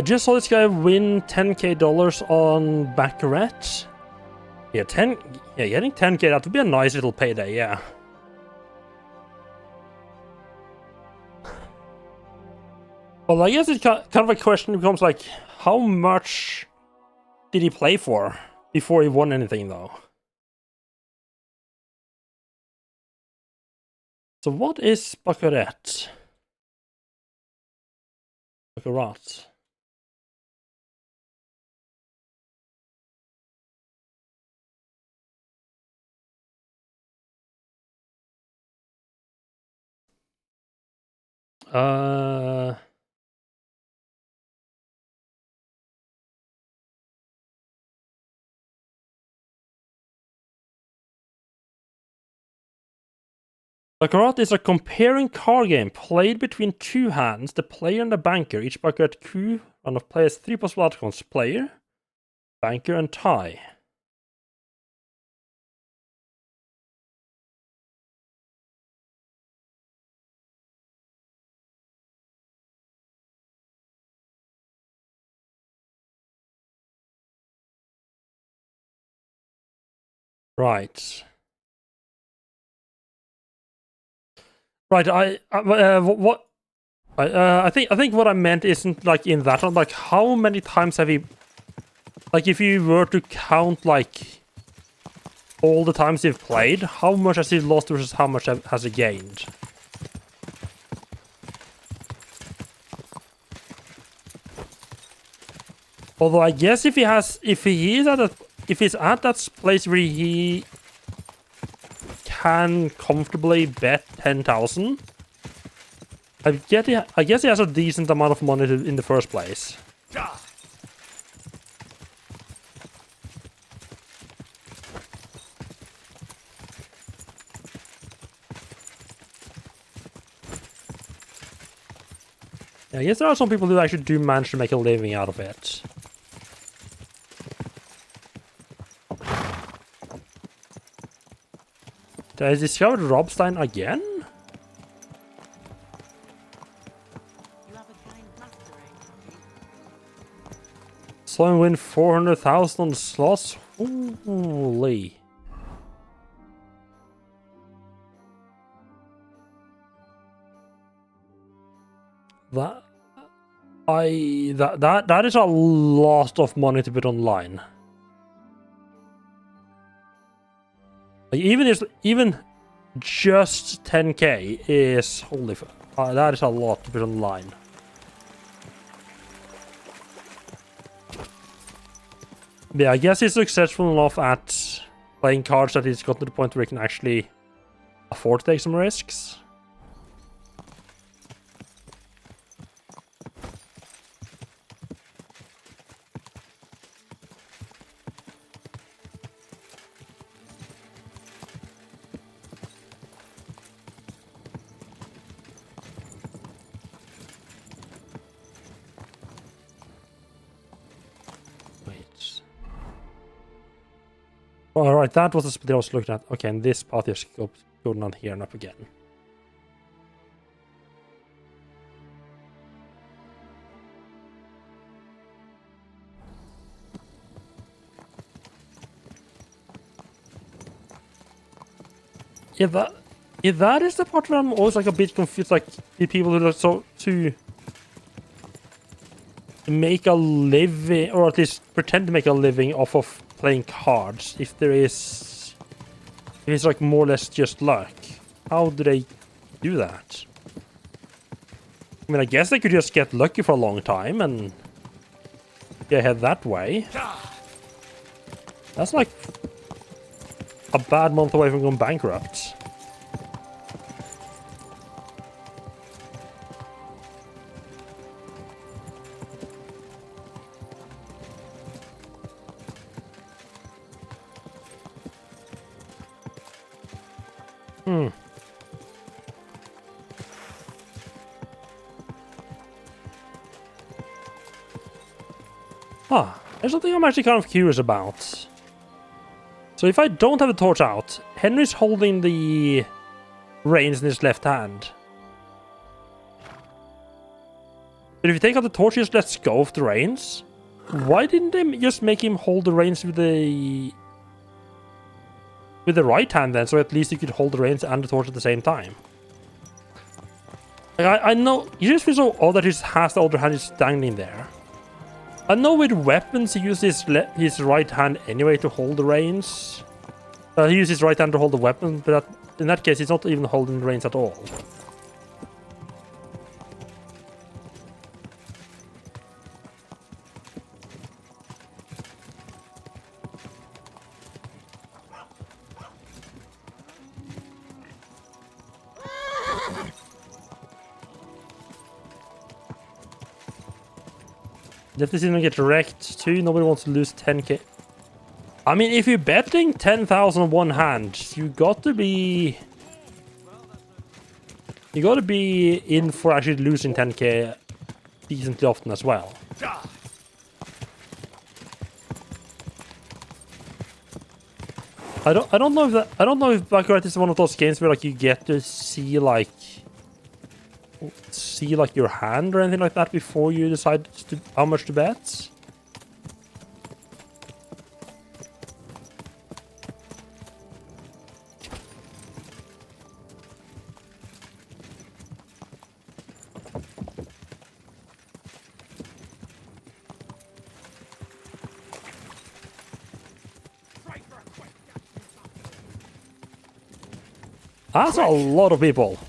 A: Just saw this guy win $10K on Baccarat. Yeah, getting 10K, that would be a nice little payday, yeah. Well, I guess it's kind of a question becomes like, how much did he play for before he won anything, though? So what is Baccarat? Baccarat. Baccarat is a comparing card game played between two hands, the player and the banker. Each Baccarat coup run of play has 3 possible outcomes: player, banker, and tie. Right. Right. I think what I meant isn't like in that one. Like, how many times have he? Like, if you were to count like all the times you've played, how much has he lost versus how much has he gained? Although I guess if he's at that place where he can comfortably bet 10,000, I guess he has a decent amount of money in the first place. Yeah, I guess there are some people who actually do manage to make a living out of it. Has he discovered Robstein again? Saw him win 400,000 on the slots? Holy. That is a lot of money to put online. Like, even just 10K is holy. That is a lot to put online. Yeah, I guess he's successful enough at playing cards that he's got to the point where he can actually afford to take some risks. Alright, that was the split I was looking at. Okay, and this path is going on here and up again. Yeah, that is the part where I'm always like a bit confused. Like, the people who are so to make a living, or at least pretend to make a living off of playing cards, if it's like more or less just luck, how do they do that? I mean, I guess they could just get lucky for a long time and get ahead that way. That's like a bad month away from going bankrupt. There's something I'm actually kind of curious about. So if I don't have the torch out, Henry's holding the reins in his left hand. But if you take out the torch, just lets go of the reins. Why didn't they just make him hold the reins with the right hand then, so at least he could hold the reins and the torch at the same time? Like, I know, you just feel so odd that he just has the other hand just standing there. I know with weapons he uses his right hand anyway to hold the reins. He uses his right hand to hold the weapon, but in that case he's not even holding the reins at all. Definitely seem to get wrecked too. Nobody wants to lose 10k. I mean, if you're betting 10,000 on one hand, you got to be in for actually losing 10k decently often as well. I don't know if Baccarat is one of those games where like you get to see like your hand or anything like that before you decide how much to bet. That's a lot of people.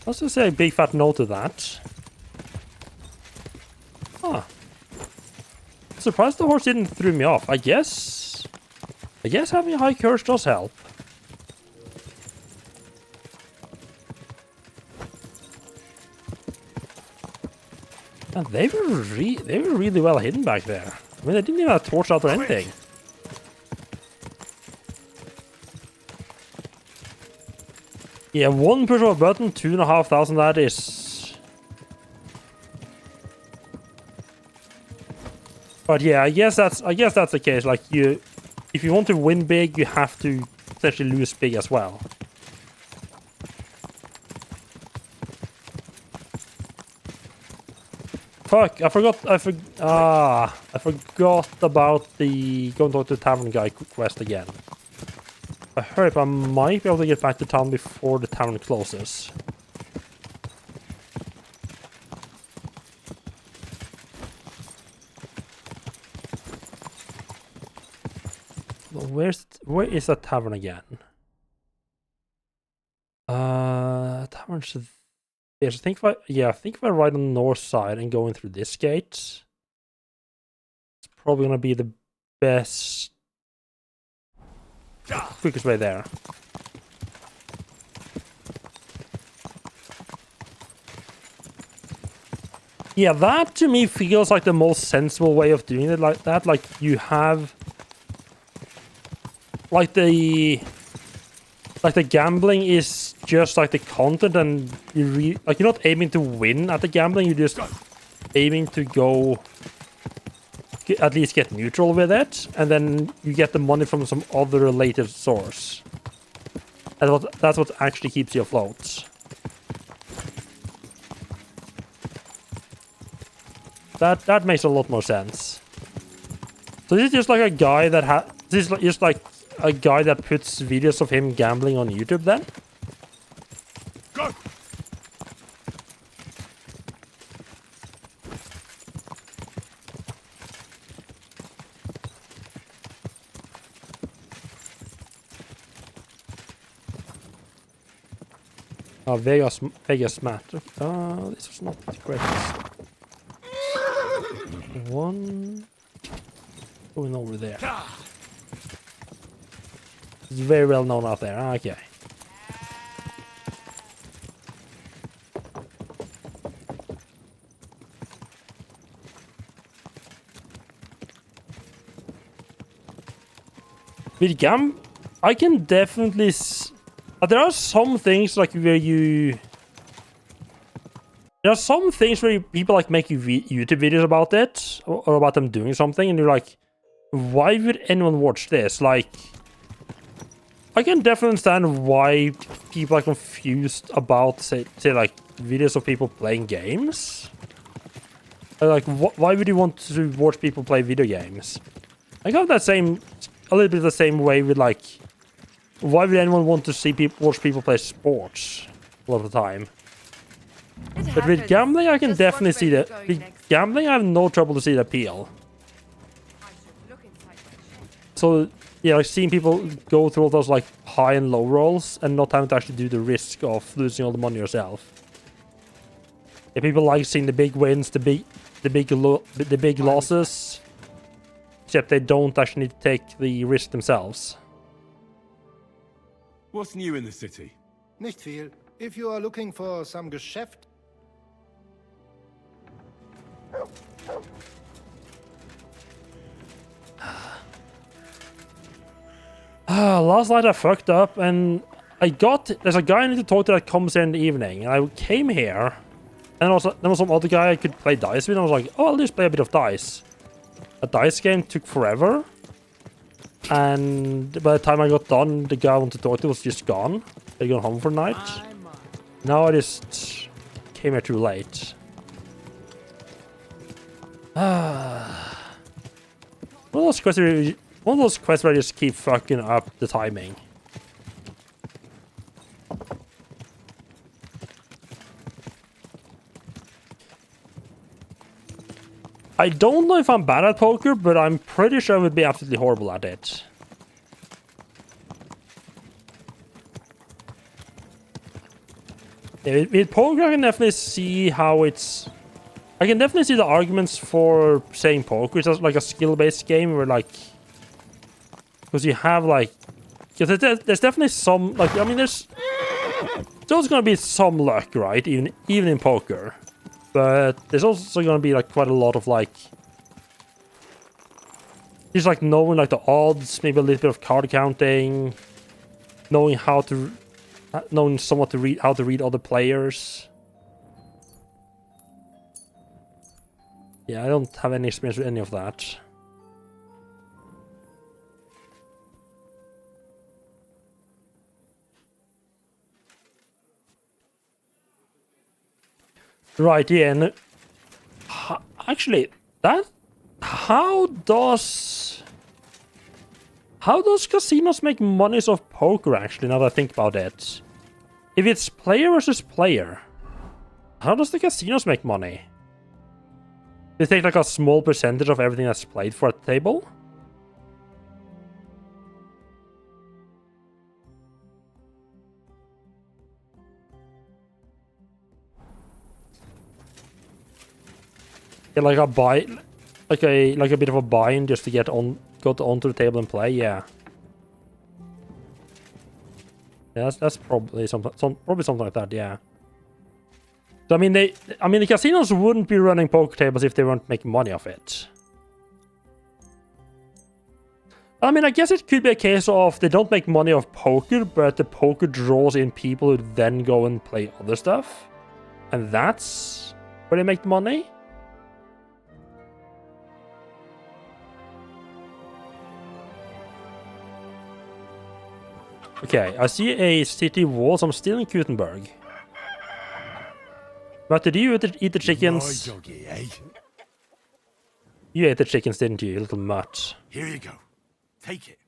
A: Let's just say a big fat no to that. Huh. Surprised the horse didn't throw me off. I guess having a high courage does help. And they were really well hidden back there. I mean, they didn't even have a torch out or anything. Yeah, one push of a button, 2,500. That is. But yeah, I guess that's the case. Like if you want to win big, you have to essentially lose big as well. Fuck! I forgot about the go and talk to the tavern guy quest again. I heard I might be able to get back to town before the town closes. Well, where is that tavern again? Tavern should. Yes, I think if I ride on the north side and going through this gate, it's probably gonna be the best. Quickest way there. Yeah, that to me feels like the most sensible way of doing it like that. Like you have like the gambling is just like the content, and you're not aiming to win at the gambling, you're just aiming to go at least get neutral with it, and then you get the money from some other related source. That's what actually keeps you afloat. That makes a lot more sense. So this is just like a guy that this is just like a guy that puts videos of him gambling on YouTube then?
C: Go!
A: Oh, Vegas Matt. This was not the greatest. One going over there. It's very well known out there. Okay. With I can definitely. There are some things like where you. There are some things where people like make YouTube videos about it or about them doing something, and you're like, why would anyone watch this? Like, I can definitely understand why people are confused about, say like, videos of people playing games. Like, why would you want to watch people play video games? I got that a little bit the same way with, like, why would anyone want to see watch people play sports a lot of the time? But with gambling, I can definitely see that. With gambling, I have no trouble to see the appeal. So, yeah, like seeing people go through all those, like, high and low rolls and not having to actually do the risk of losing all the money yourself. Yeah, people like seeing the big wins, the big losses, except they don't actually need to take the risk themselves.
E: What's new in the city?
H: Nicht viel. If you are looking for some Geschäft...
A: Last night I fucked up and there's a guy I need to talk to that comes here in the evening. And I came here and also there was some other guy I could play dice with. And I was like, oh, I'll just play a bit of dice. A dice game took forever. And by the time I got done, the guy I wanted to talk to was just gone. They gone home for the night. Now I just came here too late. One of those quests where I just keep fucking up the timing. I don't know if I'm bad at poker, but I'm pretty sure I would be absolutely horrible at it. Yeah, with poker, I can definitely see how it's... I can definitely see the arguments for saying poker. It's like a skill-based game where, like... Because you have, like... Because there's definitely some... Like, I mean, there's always going to be some luck, right? Even in poker. But there's also going to be, like, quite a lot of, like... Just, like, knowing, like, the odds, maybe a little bit of card counting, knowing how to... Knowing somewhat how to read other players. Yeah, I don't have any experience with any of that. Right, yeah, and actually, how does casinos make money off poker, actually, now that I think about it? If it's player versus player, how does the casinos make money? They take like a small percentage of everything that's played for a table? Yeah, like a buy, like a bit of a buy-in just to get onto the table and play. Yeah. Yeah, that's probably something like that. Yeah. So I mean, the casinos wouldn't be running poker tables if they weren't making money off it. I mean, I guess it could be a case of they don't make money off poker, but the poker draws in people who then go and play other stuff, and that's where they make the money. Okay, I see a city wall, so I'm still in Gutenberg. But did you eat the chickens?
E: My doggy, eh?
A: You ate the chickens, didn't you, you little mutt?
E: Here you go. Take it.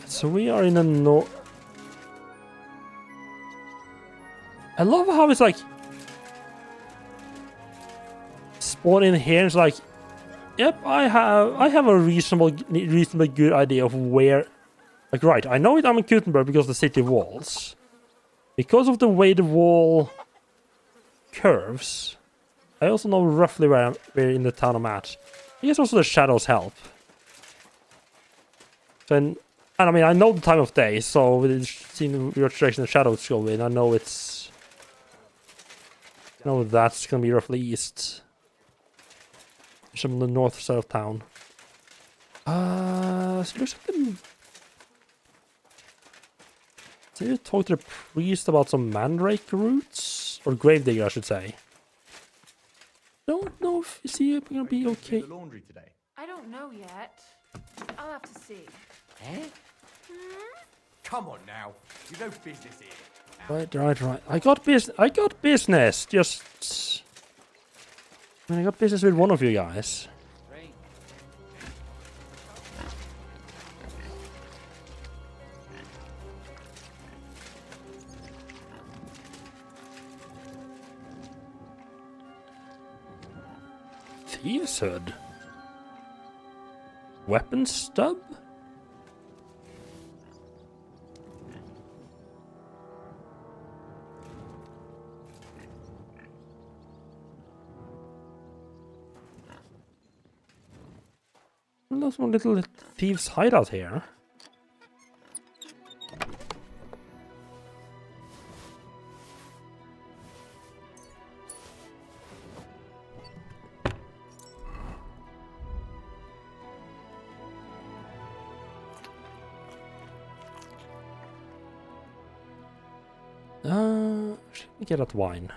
A: So we are in the north. I love how it's like spawn in here and it's like, yep, I have a reasonably good idea of where. Like, right, I know I'm in Gutenberg because of the city walls. Because of the way the wall curves, I also know roughly where in the town I'm at. I guess also the shadows help. So, and I mean, I know the time of day, so with seeing which direction the shadows go in, I know it's... I know that's gonna be roughly east. Some on the north side of town. So there's something... Did you talk to the priest about some mandrake roots? Or gravedigger, I should say. Don't know if is he gonna be okay.
Q: The laundry today.
K: I don't know yet. I'll have to see.
Q: Eh? Come on now. You've no business here.
A: Right. I got business. Just... I mean, I got business with one of you guys. Thieves' hood. Weapon stub? There's one little thieves' hideout here. Should we get that wine?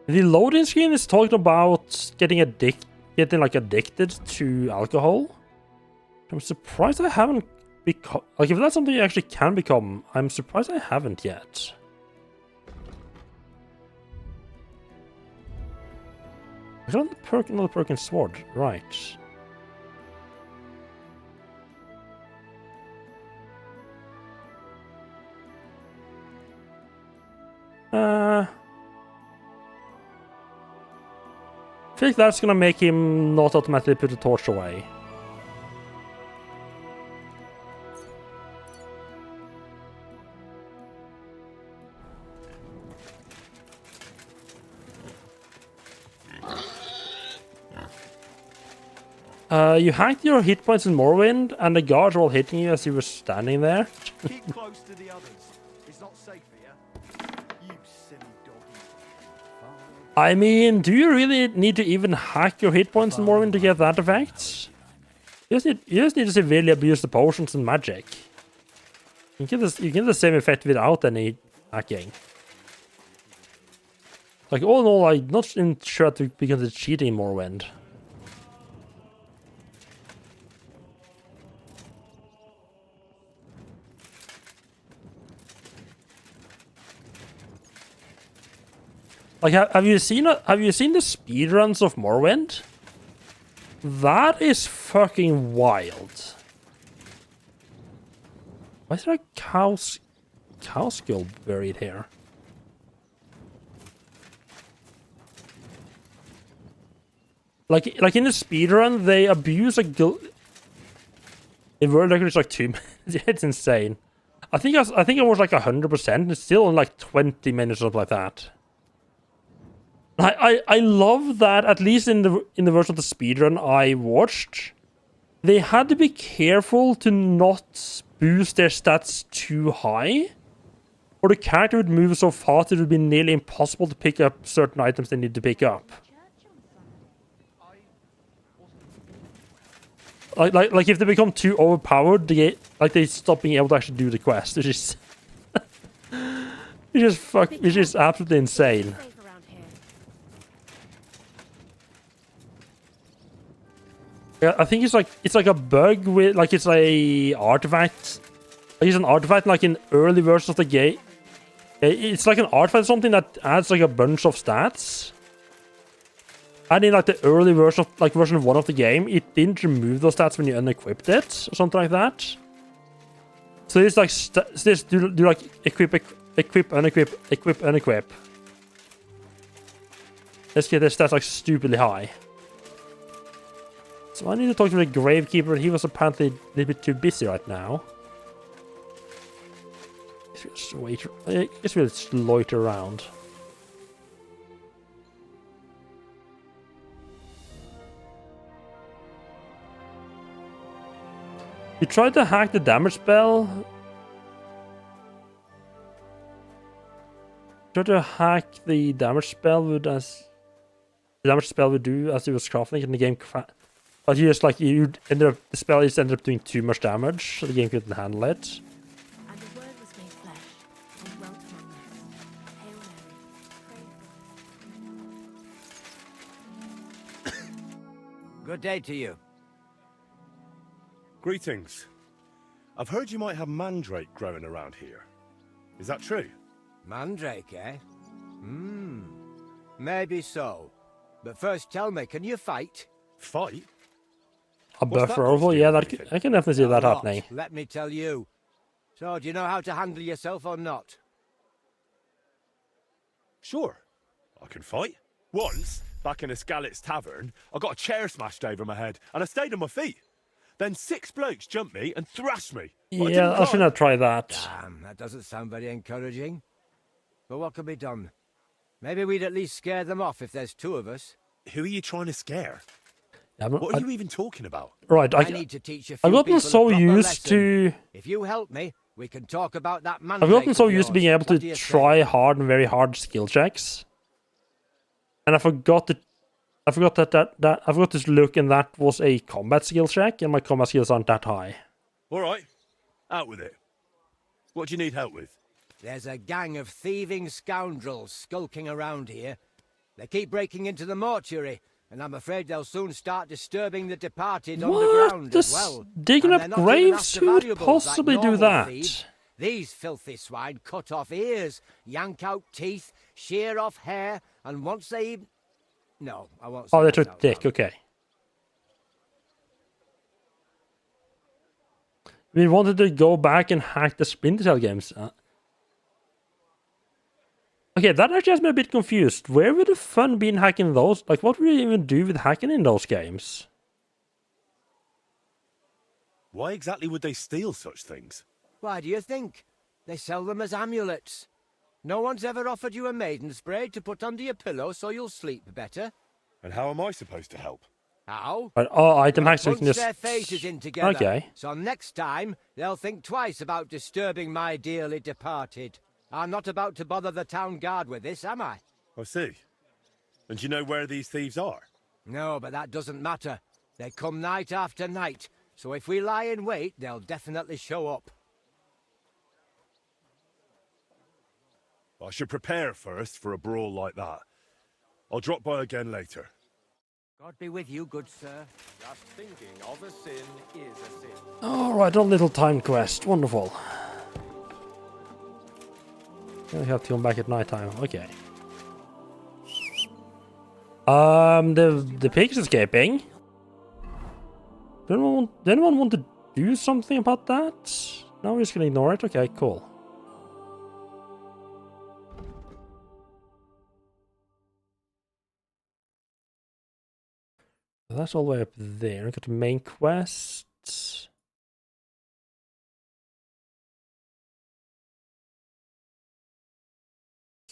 A: The loading screen is talking about getting addicted to alcohol. I'm surprised I haven't become... Like, if that's something you actually can become, I'm surprised I haven't yet. I got another perk in sword. Right. I feel like that's gonna make him not automatically put the torch away. You hacked your hit points in Morrowind, and the guards were all hitting you as you were standing there.
F: Keep close to the others. It's not safe here. You silly doggy.
A: I mean, do you really need to even hack your hit points in Morrowind to get that effect? You just need to severely abuse the potions and magic. You get the same effect without any hacking. Like, all in all, I'm not sure because it's cheating in Morrowind. Like, have you seen the speedruns of Morrowind? That is fucking wild. Why is there a cow skull buried here? Like in the speedrun, they abuse a in world record it's like 2 minutes. It's insane. I think it was like 100%. It's still in like 20 minutes or something like that. I love that, at least in the version of the speedrun I watched, they had to be careful to not boost their stats too high, or the character would move so fast it would be nearly impossible to pick up certain items they need to pick up. Like if they become too overpowered, they stop being able to actually do the quest, which is which is absolutely insane. Yeah, I think it's like a bug with it's a artifact. It's an artifact like in early versions of the game. It's like an artifact, something that adds like a bunch of stats. And in like the early version of version 1 of the game, it didn't remove those stats when you unequipped it or something like that. So it's like do like equip, unequip, equip, unequip. Let's get the stats like stupidly high. So I need to talk to the Gravekeeper. He was apparently a little bit too busy right now. I guess we'll just loiter around. You tried to hack the damage spell. Tried to hack the damage spell would do as it was crafting, and the game But you just like the spell just ended up doing too much damage, so the game couldn't handle it.
R: And the word was made flesh, and dwelt among us. Hail Mary, pray for
Q: Good day to you.
C: Greetings. I've heard you might have mandrake growing around here. Is that true?
Q: Mandrake, eh? Maybe so. But first tell me, can you fight?
C: Fight?
A: A buffer overall, yeah, I can definitely see that happening.
Q: Let me tell you. So, do you know how to handle yourself or not?
C: Sure. I can fight. Once, back in a Scalit's tavern, I got a chair smashed over my head, and I stayed on my feet. Then 6 blokes jumped me and thrashed me.
A: Yeah, I should not try that.
Q: Damn, that doesn't sound very encouraging. But what can be done? Maybe we'd at least scare them off if there's 2 of us.
C: Who are you trying to scare?
A: Yeah,
C: what are you even talking about?
A: Right,
Q: I need to teach a few
A: I've gotten
Q: people
A: so
Q: a proper
A: used
Q: lesson.
A: to...
Q: If you help me, we can talk about that
A: I've
Q: mandrake
A: gotten so
Q: of
A: used to being
Q: yours.
A: able
Q: What do
A: to
Q: you
A: try
Q: say?
A: hard and very hard skill checks. And I forgot to look, and that was a combat skill check, and my combat skills aren't that high.
C: All right. Out with it. What do you need help with?
Q: There's a gang of thieving scoundrels skulking around here. They keep breaking into the mortuary, and I'm afraid they'll soon start disturbing the departed underground as well.
A: Digging
Q: And
A: up
Q: they're not even
A: graves?
Q: after
A: Who would
Q: valuables like
A: possibly do
Q: normal
A: that?
Q: thieves. These filthy swine cut off ears, yank out teeth, shear off hair, and once they even... No, I won't say
A: Oh, they
Q: that
A: took
Q: out
A: dick, okay. We wanted to go back and hack the Splinter Cell games. Okay, that actually has me a bit confused. Where would the fun be in hacking those? Like, what would you even do with hacking in those games?
C: Why exactly would they steal such things?
Q: Why do you think? They sell them as amulets. No one's ever offered you a maiden spray to put under your pillow so you'll sleep better?
C: And how am I supposed to help?
Q: How?
A: Right, oh, item hacks, so we
Q: Punch
A: can just...
Q: their faces in together.
A: Okay.
Q: So next time, they'll think twice about disturbing my dearly departed. I'm not about to bother the town guard with this, am I?
C: I see. And do you know where these thieves are?
Q: No, but that doesn't matter. They come night after night, so if we lie in wait, they'll definitely show up.
C: I should prepare first for a brawl like that. I'll drop by again later.
Q: God be with you, good sir.
L: Just thinking of a sin is a sin.
A: Alright, a little time quest. Wonderful. We have to come back at night time. Okay. The pig's escaping. Does anyone want to do something about that? No, we're just gonna ignore it? Okay, cool. So that's all the way up there. We got the main quests.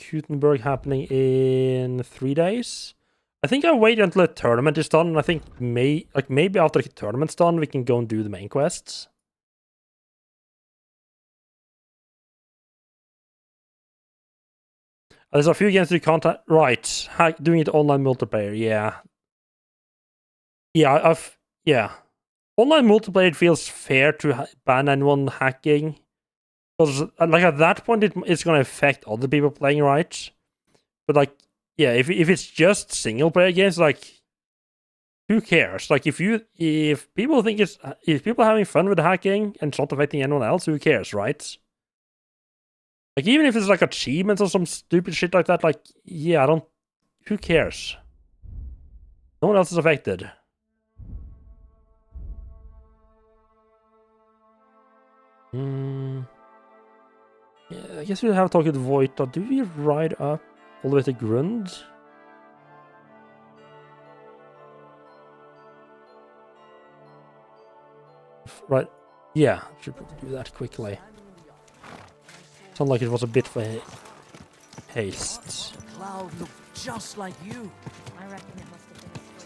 A: Gutenberg happening in 3 days. I think I'll wait until the tournament is done. And I think maybe after the tournament's done, we can go and do the main quests. There's a few games you can't... Right. Doing it online multiplayer, yeah. Yeah, online multiplayer feels fair to ban anyone hacking. Because, like, at that point, it's going to affect other people playing, right? But, like, yeah, if it's just single-player games, like, who cares? Like, if people think if people are having fun with hacking and it's not affecting anyone else, who cares, right? Like, even if it's, like, achievements or some stupid shit like that, like, yeah, who cares? No one else is affected. Yeah, I guess we'll have to talk with Voita. Do we ride up all the way to Grund? Right. Yeah, should probably do that quickly. Sounds like it was a bit for haste.
P: The cloud looked just like you.
R: I reckon it must have been a storm.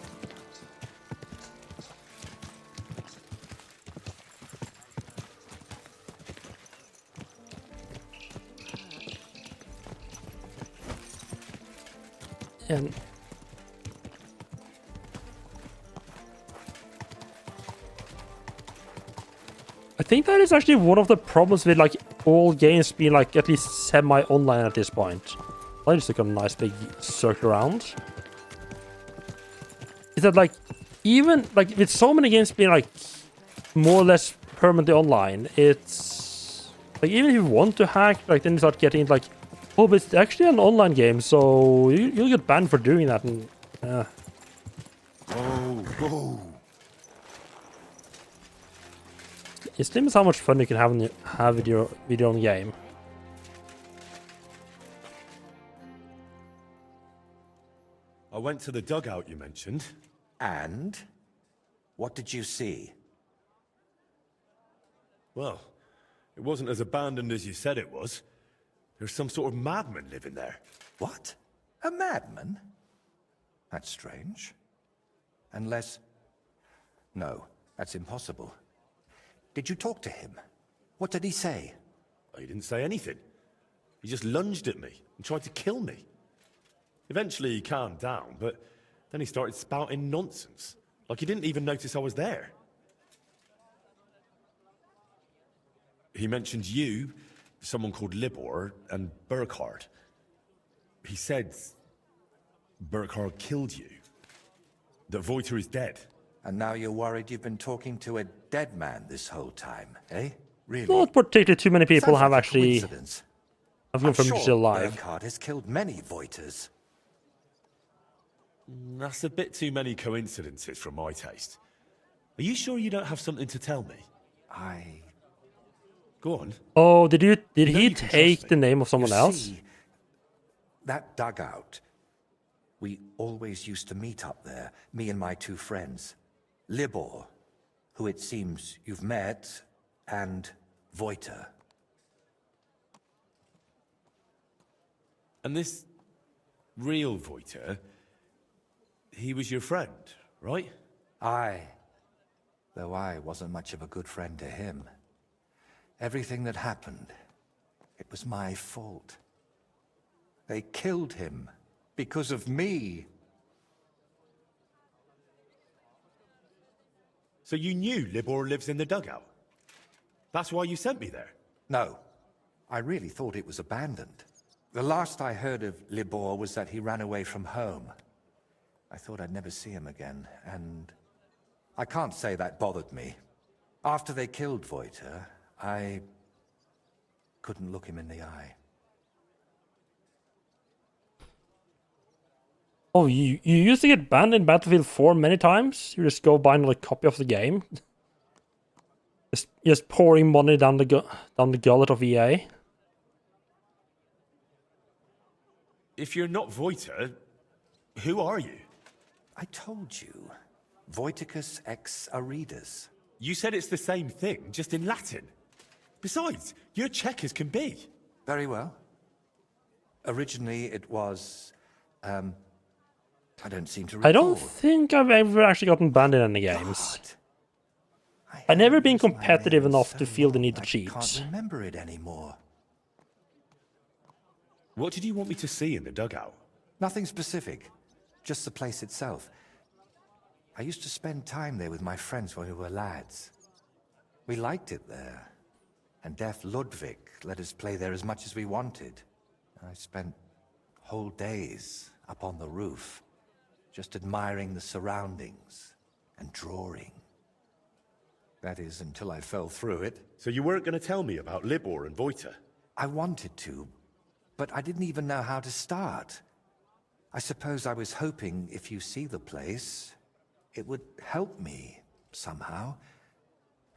A: And think that is actually one of the problems with like all games being like at least semi-online at this point. I just took a nice big circle around. Is that like, even like with so many games being like more or less permanently online, it's like even if you want to hack, like then you start getting like, oh, but it's actually an online game, so you'll get banned for doing that. And
C: whoa.
A: It's limits how much fun you can have with your own game.
C: I went to the dugout you mentioned.
G: And? What did you see?
C: Well, it wasn't as abandoned as you said it was. There's some sort of madman living there.
G: What? A madman? That's strange. Unless... No, that's impossible. Did you talk to him? What did he say?
C: He didn't say anything. He just lunged at me and tried to kill me. Eventually he calmed down, but then he started spouting nonsense. Like he didn't even notice I was there. He mentioned you, someone called Libor, and Burkhard. He said Burkhard killed you. That Voiter is dead.
G: And now you're worried you've been talking to a dead man this whole time, eh? Really?
A: Not particularly too many people
G: Sounds
A: have
G: like a
A: actually...
G: coincidence.
A: I've
G: I'm
A: confirmed
G: sure
A: he's still alive.
G: Burkhard has killed many Voiters.
C: That's a bit too many coincidences for my taste. Are you sure you don't have something to tell me? Go on.
A: Oh, did he take the name of someone else?
G: See, that dugout. We always used to meet up there, me and my two friends. Libor, who it seems you've met, and Voiter.
C: And this real Voiter, he was your friend, right?
G: Aye. Though I wasn't much of a good friend to him. Everything that happened, it was my fault. They killed him because of me.
C: So you knew Libor lives in the dugout? That's why you sent me there?
G: No. I really thought it was abandoned. The last I heard of Libor was that he ran away from home. I thought I'd never see him again, and I can't say that bothered me. After they killed Voiter, I couldn't look him in the eye.
A: Oh, you used to get banned in Battlefield 4 many times? You just go buy another copy of the game? Just pouring money down the gullet of EA?
C: If you're not Voiter, who are you?
G: I told you. Voiticus ex Aridus.
C: You said it's the same thing, just in Latin. Besides, you're Czech as can be.
G: Very well. Originally it was, I don't seem to recall.
A: I don't think I've ever actually gotten banned in any games. I've never been competitive enough to feel the need to cheat.
G: I can't remember it anymore.
C: What did you want me to see in the dugout?
G: Nothing specific. Just the place itself. I used to spend time there with my friends when we were lads. We liked it there. And deaf Ludwig let us play there as much as we wanted. I spent whole days up on the roof, just admiring the surroundings and drawing. That is, until I fell through it.
C: So you weren't going to tell me about Libor and Voiter?
G: I wanted to, but I didn't even know how to start. I suppose I was hoping if you see the place, it would help me somehow.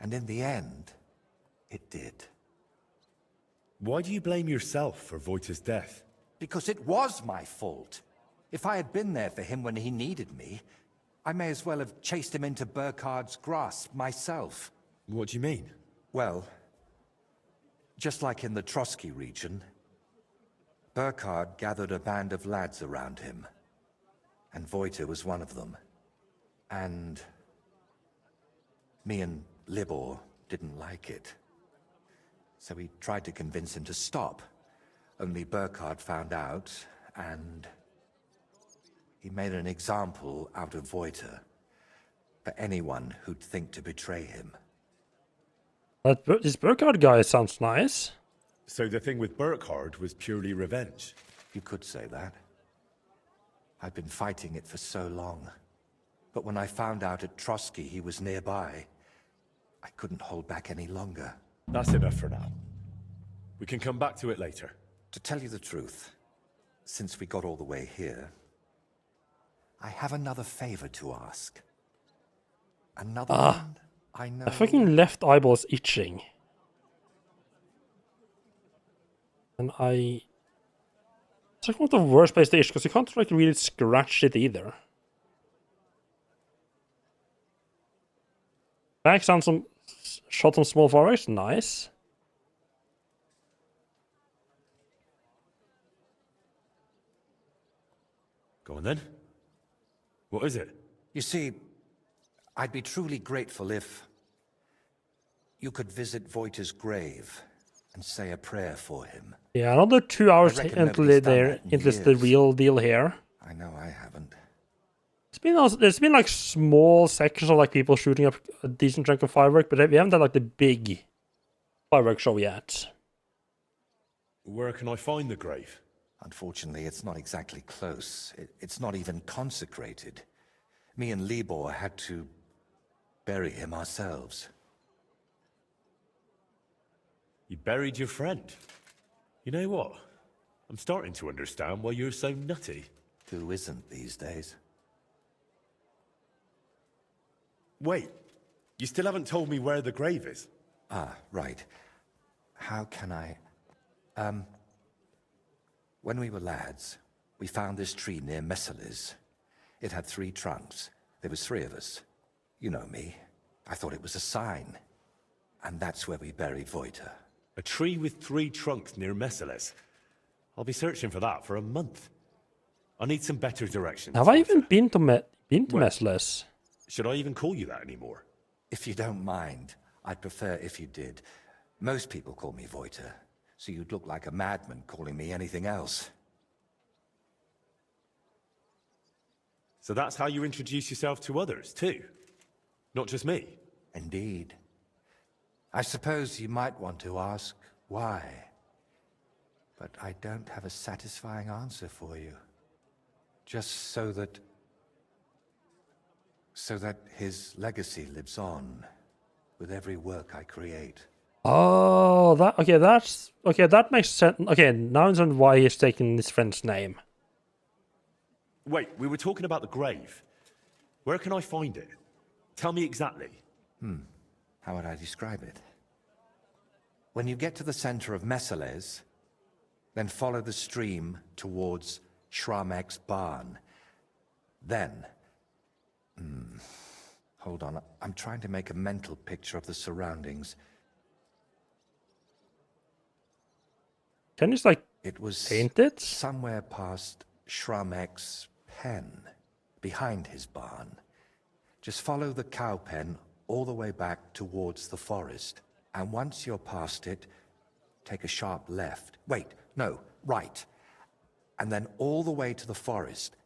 G: And in the end, it did.
C: Why do you blame yourself for Voiter's death?
G: Because it was my fault. If I had been there for him when he needed me, I may as well have chased him into Burkhard's grasp myself.
C: What do you mean?
G: Well, just like in the Trotsky region, Burkhard gathered a band of lads around him, and Voiter was one of them. And me and Libor didn't like it. So we tried to convince him to stop. Only Burkhard found out, and he made an example out of Voiter for anyone who'd think to betray him.
A: This Burkhardt guy sounds nice.
C: So the thing with Burkhardt was purely revenge?
G: You could say that. I've been fighting it for so long. But when I found out at Trotsky he was nearby, I couldn't hold back any longer.
C: That's enough for now. We can come back to it later.
G: To tell you the truth, since we got all the way here, I have another favor to ask. Another one I know...
A: My fucking left eyeball is itching. And it's like one of the worst places to itch, because you can't like really scratch it either. Back sounds shot some small fireworks, nice.
C: Go on then. What is it?
G: You see, I'd be truly grateful if you could visit Voita's grave and say a prayer for him.
A: Yeah, another 2 hours until it's the real deal here.
G: I know I haven't.
A: There's been like small sections of like people shooting up a decent chunk of firework, but we haven't had like the big firework show yet.
C: Where can I find the grave?
G: Unfortunately, it's not exactly close. It's not even consecrated. Me and Libor had to bury him ourselves.
C: You buried your friend? You know what? I'm starting to understand why you're so nutty.
G: Who isn't these days?
C: Wait, you still haven't told me where the grave is.
G: Ah, right. How can I... When we were lads, we found this tree near Messalis. It had 3 trunks. There was 3 of us. You know me. I thought it was a sign. And that's where we buried Voita.
C: A tree with 3 trunks near Messalis. I'll be searching for that for a month. I need some better directions.
A: Have I even been to Messalis?
C: Should I even call you that anymore?
G: If you don't mind, I'd prefer if you did. Most people call me Voita, so you'd look like a madman calling me anything else.
C: So that's how you introduce yourself to others, too? Not just me?
G: Indeed. I suppose you might want to ask why. But I don't have a satisfying answer for you. Just so that his legacy lives on with every work I create.
A: Oh, that makes sense. Okay, now I understand why he's taking his friend's name.
C: Wait, we were talking about the grave. Where can I find it? Tell me exactly.
G: How would I describe it? When you get to the center of Messalis, then follow the stream towards Shramek's barn. Then... Hold on, I'm trying to make a mental picture of the surroundings.
A: Can you just like
G: it was
A: paint it?
G: Somewhere past Shramek's pen, behind his barn. Just follow the cow pen all the way back towards the forest. And once you're past it, take a sharp left. Wait, no, right. And then all the way to the forest.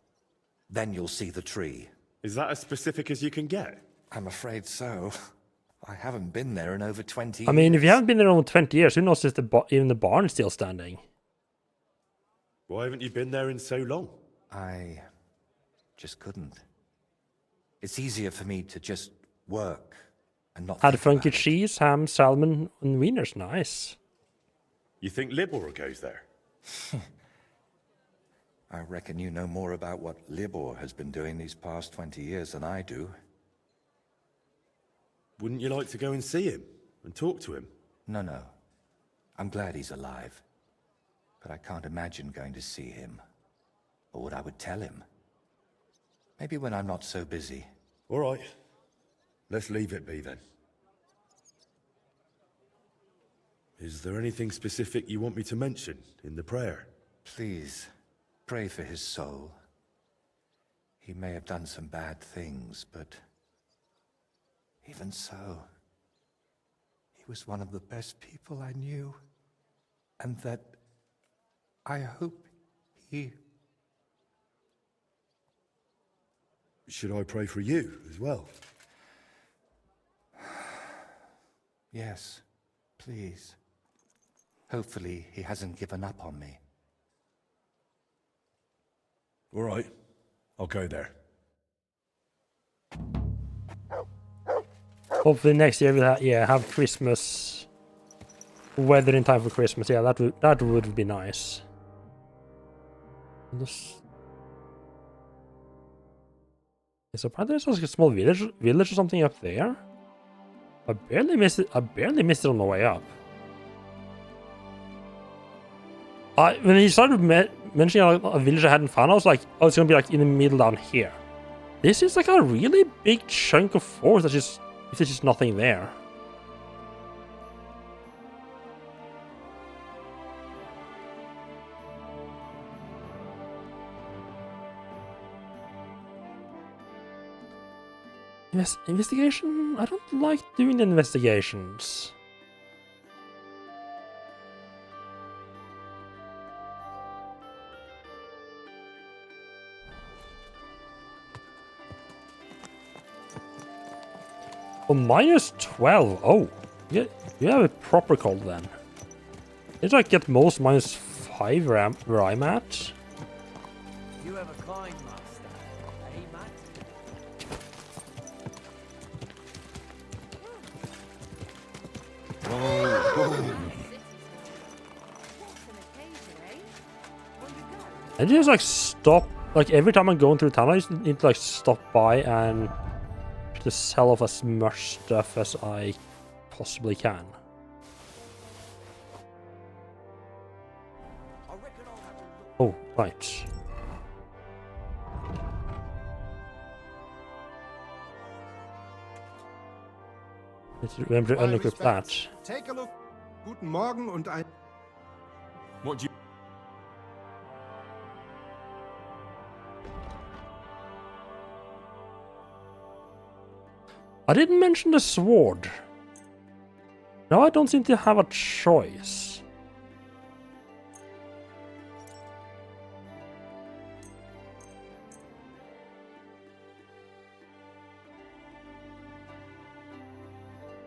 G: Then you'll see the tree.
C: Is that as specific as you can get?
G: I'm afraid so. I haven't been there in over 20 years.
A: I mean, if you haven't been there in over 20 years, who knows if even the barn is still standing?
C: Why haven't you been there in so long?
G: I just couldn't. It's easier for me to just work and not
A: Had funky cheese, ham, salmon, and wieners. Nice.
C: You think Libor goes there?
G: I reckon you know more about what Libor has been doing these past 20 years than I do.
C: Wouldn't you like to go and see him and talk to him?
G: No. I'm glad he's alive. But I can't imagine going to see him. Or what I would tell him. Maybe when I'm not so busy.
C: All right. Let's leave it be then. Is there anything specific you want me to mention in the prayer?
G: Please, pray for his soul. He may have done some bad things, but even so, he was one of the best people I knew. And that I hope he...
C: Should I pray for you as well?
G: Yes, Please. Hopefully he hasn't given up on me.
J: All right. I'll go there.
A: Hopefully next year we'll have Christmas weather in time for Christmas. Yeah, that would be nice. So apparently there's like a small village or something up there. I barely missed it on the way up. When he started mentioning a village I hadn't found, I was like, oh, it's gonna be like in the middle down here. This is like a really big chunk of forest that just, if there's just nothing there. Investigation? I don't like doing the investigations. Oh, -12. Oh, yeah, you have a proper cold then. Did I get most -5 where I'm at?
P: You have a kind master, eh, Matt?
A: I just like stop, like every time I'm going through town, I just need to like stop by and just sell off as much stuff as I possibly can. Oh, right. Let's remember to unequip that.
H: Take a look. Guten Morgen und ein...
C: What do you...
A: I didn't mention the sword. Now I don't seem to have a choice.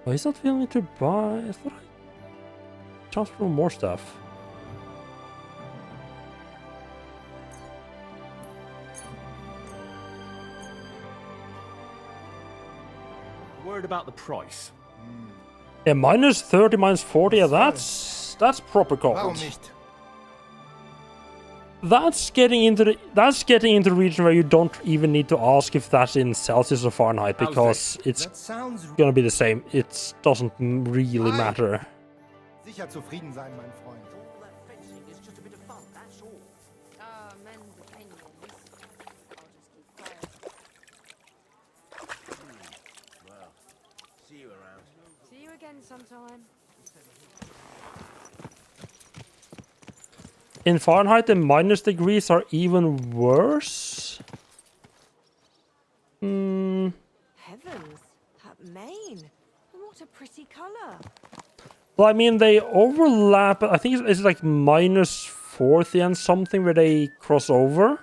A: Oh, he's not willing to buy. I thought I transfer more stuff.
M: Worried about the price.
A: Yeah, -30, -40. Yeah, that's proper cold. That's getting into the region where you don't even need to ask if that's in Celsius or Fahrenheit, because it's gonna be the same. It doesn't really matter.
H: Sicher zufrieden sein, mein Freund.
K: Men's opinions. I'll just keep quiet.
O: Well, see you around.
K: See you again sometime.
A: In Fahrenheit, the minus degrees are even worse.
R: Heavens, that mane. What a pretty color.
A: Well, I mean, they overlap. I think it's like -40 and something where they cross over.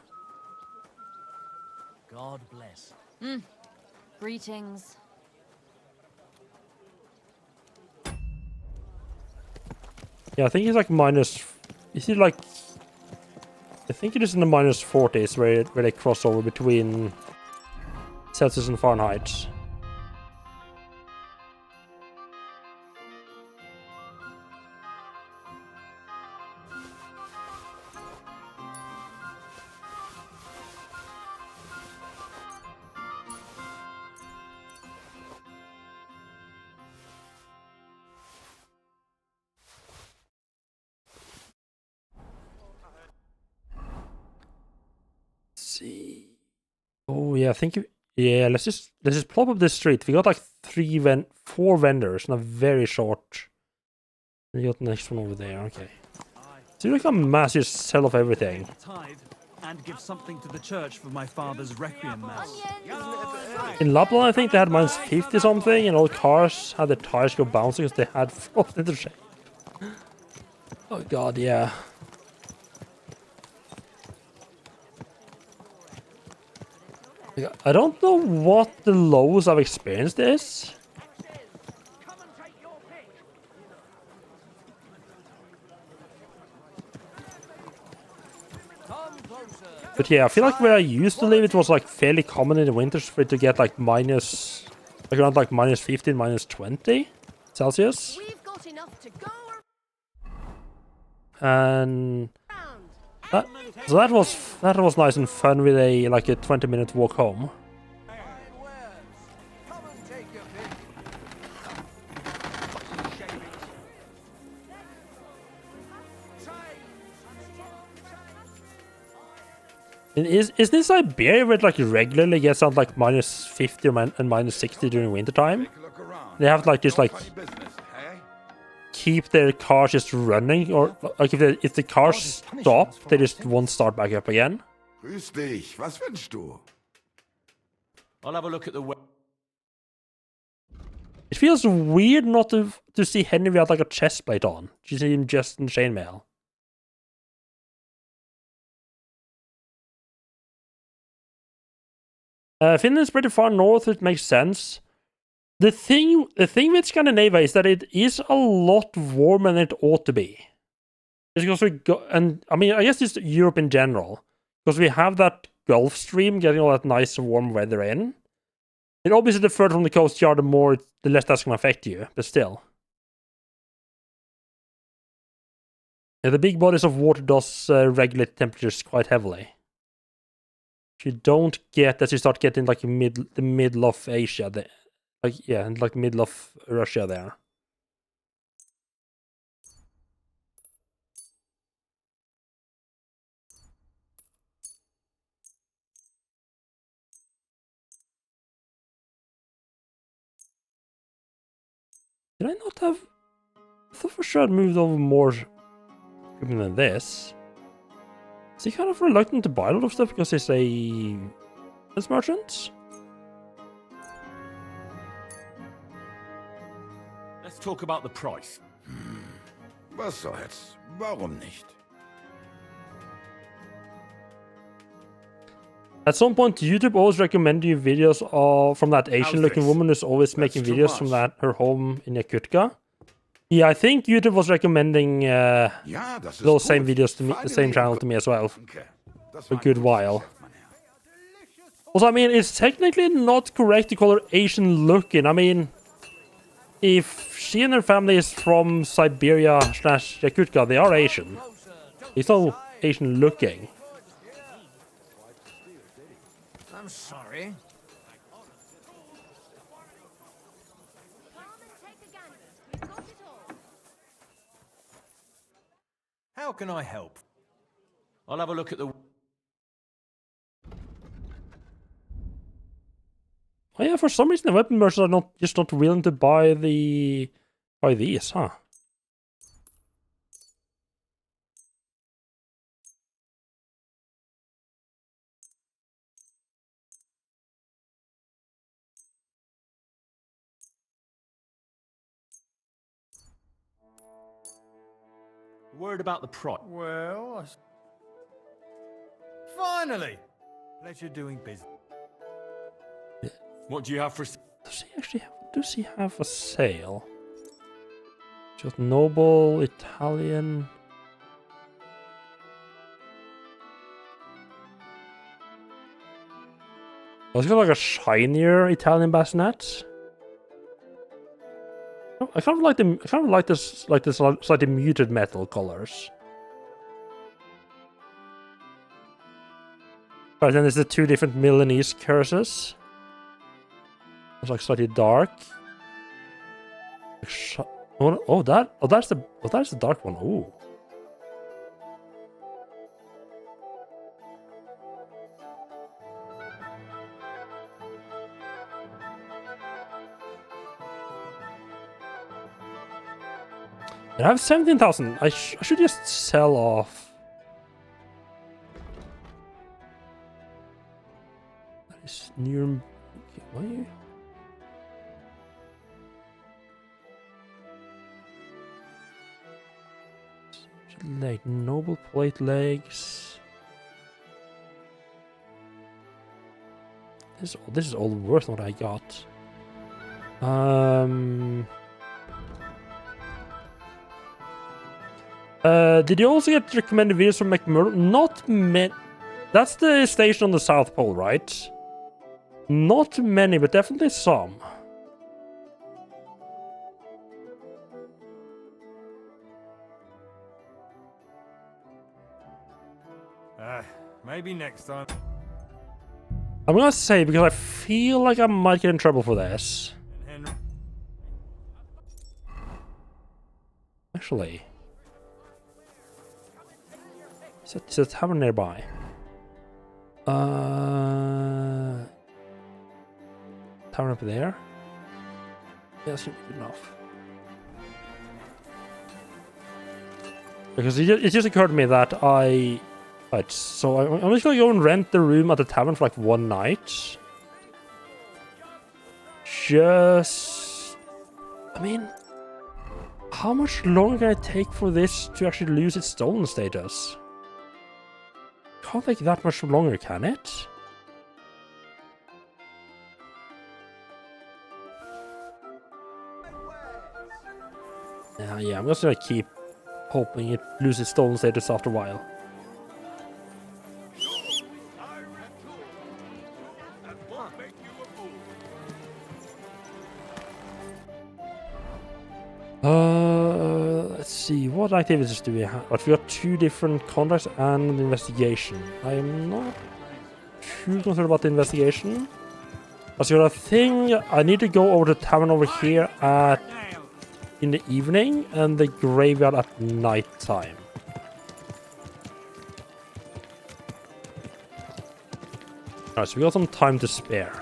P: God bless.
R: Greetings.
A: Yeah, I think it's like is it like... I think it is in the -40s where they cross over between Celsius and Fahrenheit. See. Oh yeah, I think yeah. Let's just plop up this street. We got like 4 vendors in a very short. And you got the next one over there. Okay. So you like a massive sell of everything.
S: Tithe and give something to the church for my father's requiem mass.
A: In Lapland, I think they had -50 something, and all cars had their tires go bouncing because they had frost into shape. Oh god, yeah. I don't know what the lowest I've experienced is. But yeah, I feel like where I used to live, it was like fairly common in the winters for it to get like minus, like around like minus 15, minus 20 Celsius.
K: We've got enough to go
A: And so that was nice and fun with a like a 20-minute walk home. And isn't Siberia where it like regularly gets out like minus 50 and minus 60 during winter time? They have to like just like keep their cars just running, or like if the cars stop, they just won't start back up again.
T: Grüß dich. Was wünschst du?
L: I'll have a look at the.
A: It feels weird not to see Henry without like a chest plate on. She's him just in chainmail. Finland's pretty far north, it makes sense. The thing with Scandinavia is that it is a lot warmer than it ought to be. It's because and I mean, I guess it's Europe in general, because we have that Gulf Stream getting all that nice warm weather in. And obviously, the further from the coast you are, the less that's going to affect you, but still. Yeah, the big bodies of water does regulate temperatures quite heavily. You don't get as you start getting like the middle of Asia, and like middle of Russia there. Did I not have? I thought for sure I'd moved over more equipment than this. Is he kind of reluctant to buy a lot of stuff because he's a business merchant?
C: Let's talk about the price.
T: Was soll's? Warum nicht?
A: At some point, YouTube always recommended you videos from that Asian-looking woman who's always making videos from her home in Yakutka. Yeah, I think YouTube was recommending those same videos to me, the same channel to me as well, for a good while. Also, I mean, it's technically not correct to call her Asian-looking. I mean, if she and her family is from Siberia/Yakutka, they are Asian. It's not Asian-looking.
Q: I'm sorry.
F: How can I help?
L: I'll have a look at the.
A: Oh yeah, for some reason the weapon merchants are just not willing to buy these, huh?
C: Word about the price.
F: Well, finally! Pleasure doing business.
C: What do you have for?
A: Does he have a sale? Just noble, Italian. Oh, it's got like a shinier Italian bassinet. I kind of like this slightly muted metal colors. Right, then there's the two different Milanese curses. It's like slightly dark. That's the dark one. Ooh. I have 17,000. I should just sell off. That is near. Why? Leg, noble plate legs. This is all worth what I got. Did you also get recommended videos from McMurdo? Not many. That's the station on the South Pole, right? Not many, but definitely some.
S: Maybe next time.
A: I'm gonna say, because I feel like I might get in trouble for this. Actually. It's a tavern nearby. Tavern up there? Yeah, that should be good enough. Because it just occurred to me that Right, so I'm just gonna go and rent the room at the tavern for like one night. I mean, how much longer can it take for this to actually lose its stolen status? Can't take that much longer, can it? Yeah, I'm just gonna keep hoping it loses stolen status after a while. Let's see, what activities do we have? But we got 2 different contracts and an investigation. I am not too concerned about the investigation. As you got a thing, I need to go over to the tavern over here in the evening and the graveyard at night time. Alright, so we got some time to spare.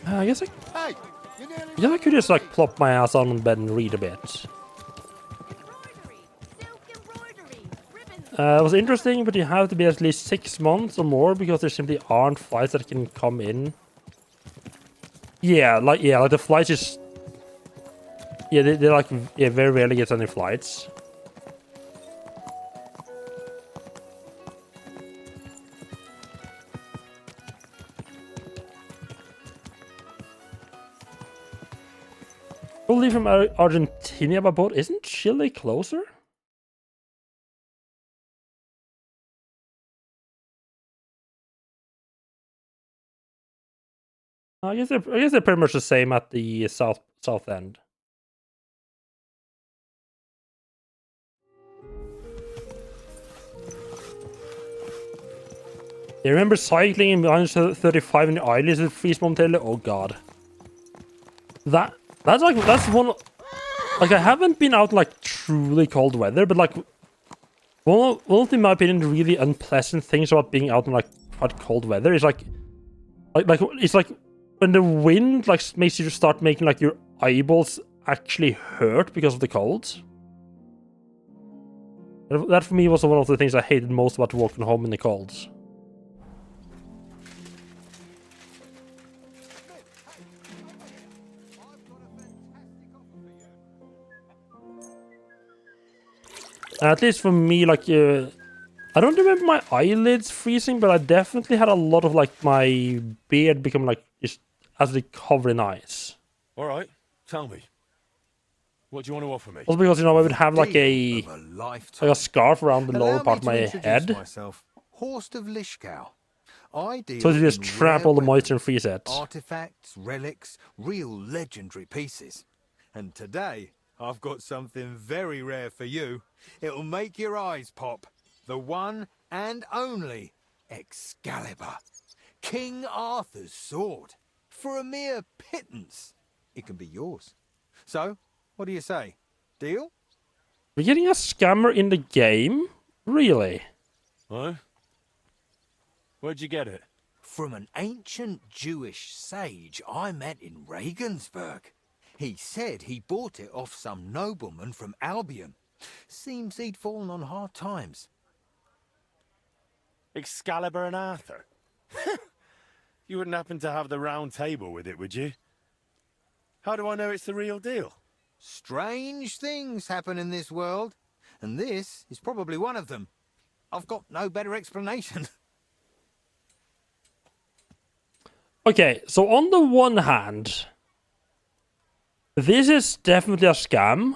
A: I guess I could just like plop my ass on the bed and read a bit. It was interesting, but you have to be at least 6 months or more because there simply aren't flights that can come in. Yeah, like the flights just they like very rarely get any flights. We'll leave from Argentina by boat. Isn't Chile closer? I guess they're pretty much the same at the south end. You remember cycling in -35 in the islands with freeze momentarily? Oh god. That's one. Like, I haven't been out in like truly cold weather, but like one of the, in my opinion, really unpleasant things about being out in like quite cold weather is like it's like when the wind like makes you start making like your eyeballs actually hurt because of the cold. That for me was one of the things I hated most about walking home in the cold. At least for me, like, I don't remember my eyelids freezing, but I definitely had a lot of, like, my beard become, like, just as covered in ice.
C: All right, tell me. What do you want to offer me?
A: Also because, you know, I would have, like, a scarf around the lower part of my head.
U: Myself, Horst of Lishkow. I deal
A: So to just
U: in
A: trap
U: rare
A: all the moisture and
U: weapons,
A: freeze it.
U: artifacts, relics, real legendary pieces. And today, I've got something very rare for you. It'll make your eyes pop. The one and only Excalibur. King Arthur's sword. For a mere pittance, it can be yours. So, what do you say? Deal?
A: We're getting a scammer in the game? Really?
C: What? Where'd you get it?
U: From an ancient Jewish sage I met in Regensburg. He said he bought it off some nobleman from Albion. Seems he'd fallen on hard times.
C: Excalibur and Arthur? You wouldn't happen to have the round table with it, would you? How do I know it's the real deal?
U: Strange things happen in this world, and this is probably one of them. I've got no better explanation.
A: Okay, so on the one hand, this is definitely a scam.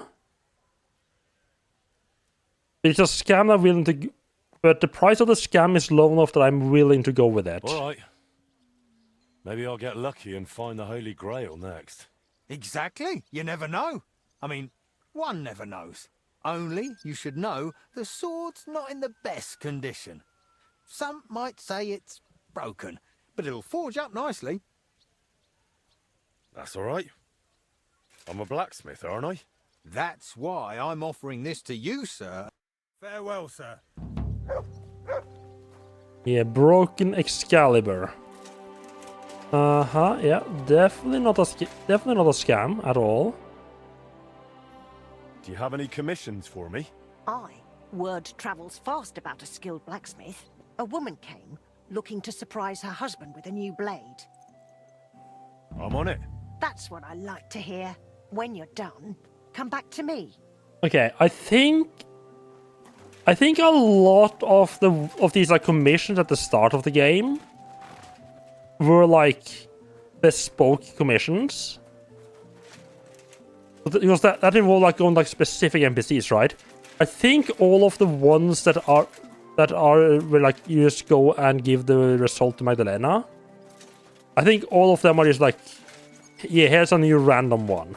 A: It's a scam I'm willing to... But the price of the scam is low enough that I'm willing to go with it.
C: All right. Maybe I'll get lucky and find the Holy Grail next.
U: Exactly. You never know. I mean, one never knows. Only you should know the sword's not in the best condition. Some might say it's broken, but it'll forge up nicely.
C: That's all right. I'm a blacksmith, aren't I?
U: That's why I'm offering this to you, sir. Farewell, sir.
A: Yeah, broken Excalibur. Yeah, definitely not a scam at all.
C: Do you have any commissions for me?
I: Aye. Word travels fast about a skilled blacksmith. A woman came, looking to surprise her husband with a new blade.
C: I'm on it.
I: That's what I like to hear. When you're done, come back to me.
A: Okay, I think a lot of these like commissions at the start of the game were like bespoke commissions. Because that involved like going like specific NPCs, right? I think all of the ones that are where like you just go and give the result to Magdalena. I think all of them are just like, yeah, here's a new random one.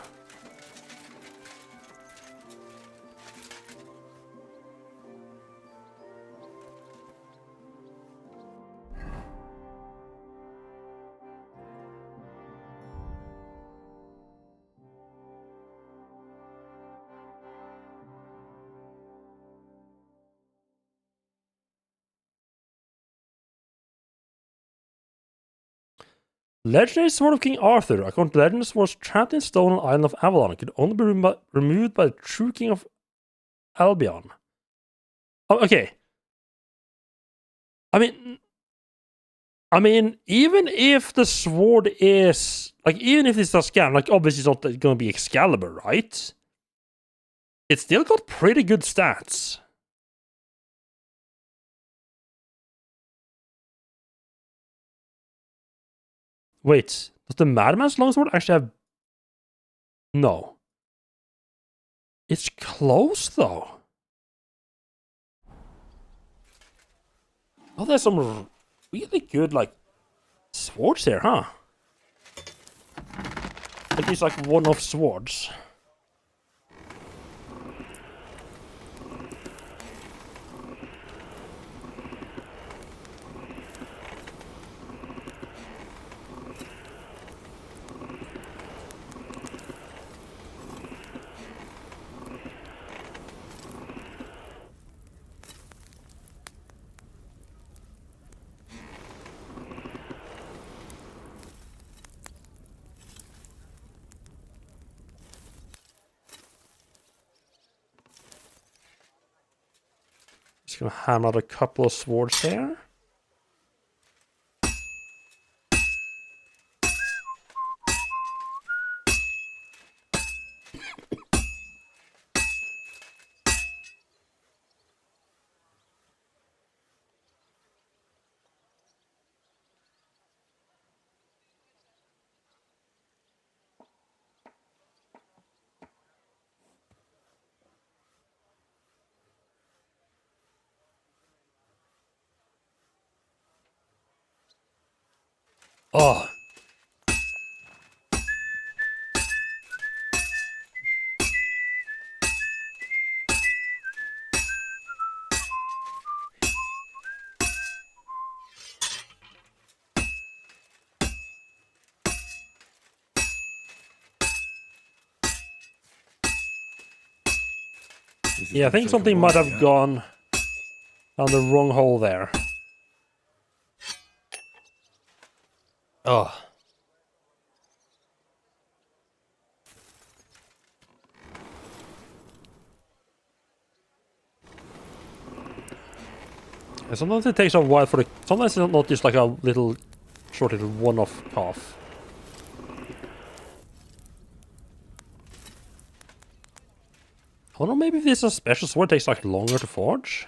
A: Legendary Sword of King Arthur, according to legends, was trapped in stone on the island of Avalon. It could only be removed by the true King of Albion. Oh, okay. I mean, even if the sword is like, even if it's a scam, like obviously it's not going to be Excalibur, right? It's still got pretty good stats. Wait, does the Madman's longsword actually have... No. It's close, though. Oh, there's some really good, like, swords here, huh? Like these, like, one-off swords. Just gonna hammer out a couple of swords here. Oh. Yeah, I think something might have gone down the wrong hole there. Oh. Yeah, sometimes it takes a while for the... Sometimes it's not just like a little short little one-off cough. I don't know, maybe if this is a special sword, it takes like longer to forge.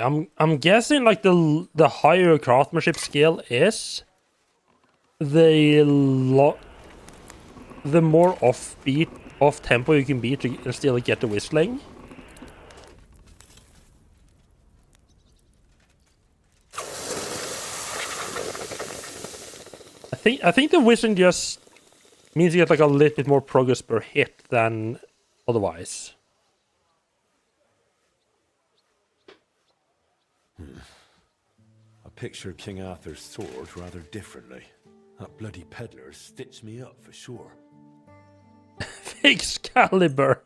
A: I'm guessing like the higher craftsmanship skill is, the more off tempo you can be to still get the whistling. I think the whistling just means you get like a little bit more progress per hit than otherwise.
C: I picture King Arthur's sword rather differently. That bloody peddler stitched me up for sure.
A: Excalibur.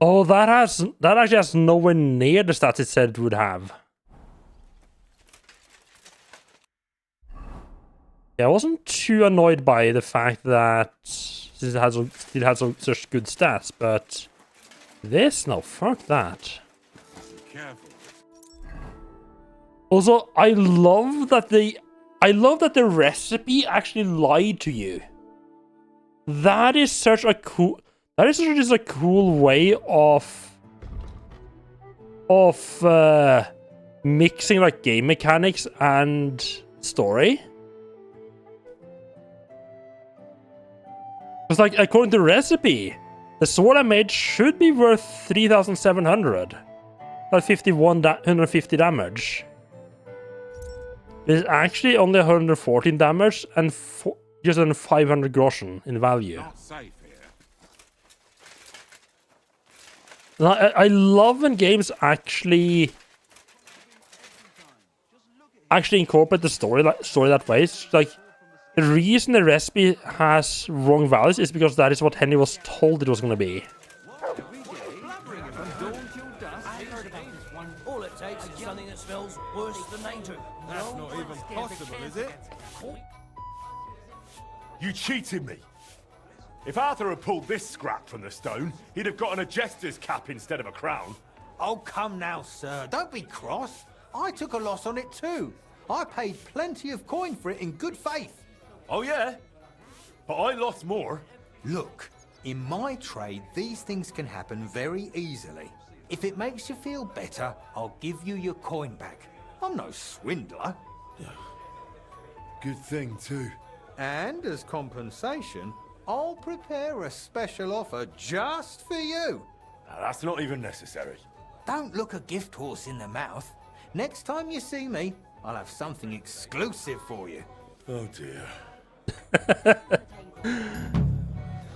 A: Oh, that actually has nowhere near the stats it said it would have. Yeah, I wasn't too annoyed by the fact that it had such good stats, but this, no, fuck that.
T: Careful.
A: Also, I love that the recipe actually lied to you. That is such a cool. That is just a cool way of mixing like game mechanics and story. It's like, according to the recipe, the sword I made should be worth 3,700. Like 150 damage. It's actually only 114 damage and just under 500 groschen in value.
T: Not safe here.
A: I love when games actually incorporate the story that way. It's like, the reason the recipe has wrong values is because that is what Henry was told it was going to be.
P: All it takes is something that smells worse than they do.
U: That's not even possible, is it?
C: You cheated me! If Arthur had pulled this scrap from the stone, he'd have gotten a jester's cap instead of a crown.
U: Oh, come now, sir. Don't be cross. I took a loss on it too. I paid plenty of coin for it in good faith.
C: Oh yeah? But I lost more.
U: Look, in my trade, these things can happen very easily. If it makes you feel better, I'll give you your coin back. I'm no swindler.
T: Good thing, too.
U: And as compensation, I'll prepare a special offer just for you.
C: Now, that's not even necessary.
U: Don't look a gift horse in the mouth. Next time you see me, I'll have something exclusive for you.
C: Oh dear.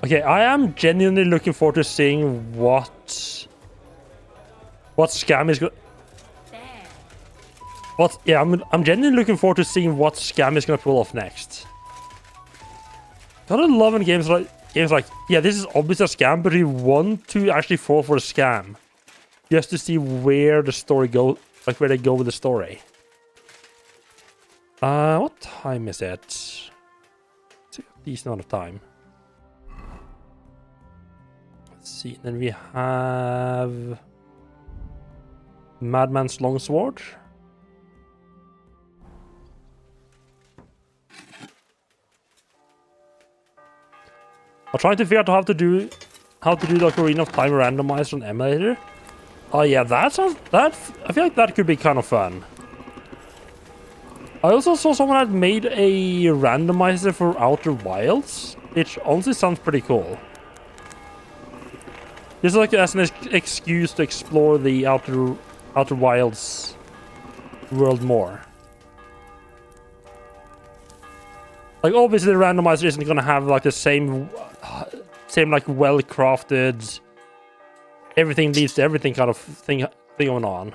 A: Okay, I am genuinely looking forward to seeing what scam is going. I'm genuinely looking forward to seeing what scam is going to pull off next. Gotta love in games like yeah, this is obviously a scam, but we want to actually fall for a scam just to see where the story goes, like where they go with the story. What time is it? It's a decent amount of time. Let's see. Then we have Madman's Longsword. I'm trying to figure out how to do the Ocarina of Time randomizer on emulator. Oh yeah, I feel like that could be kind of fun. I also saw someone had made a randomizer for Outer Wilds, which honestly sounds pretty cool. Just like as an excuse to explore the Outer Wilds world more. Like obviously the randomizer isn't gonna have like the same like well-crafted everything leads to everything kind of thing going on.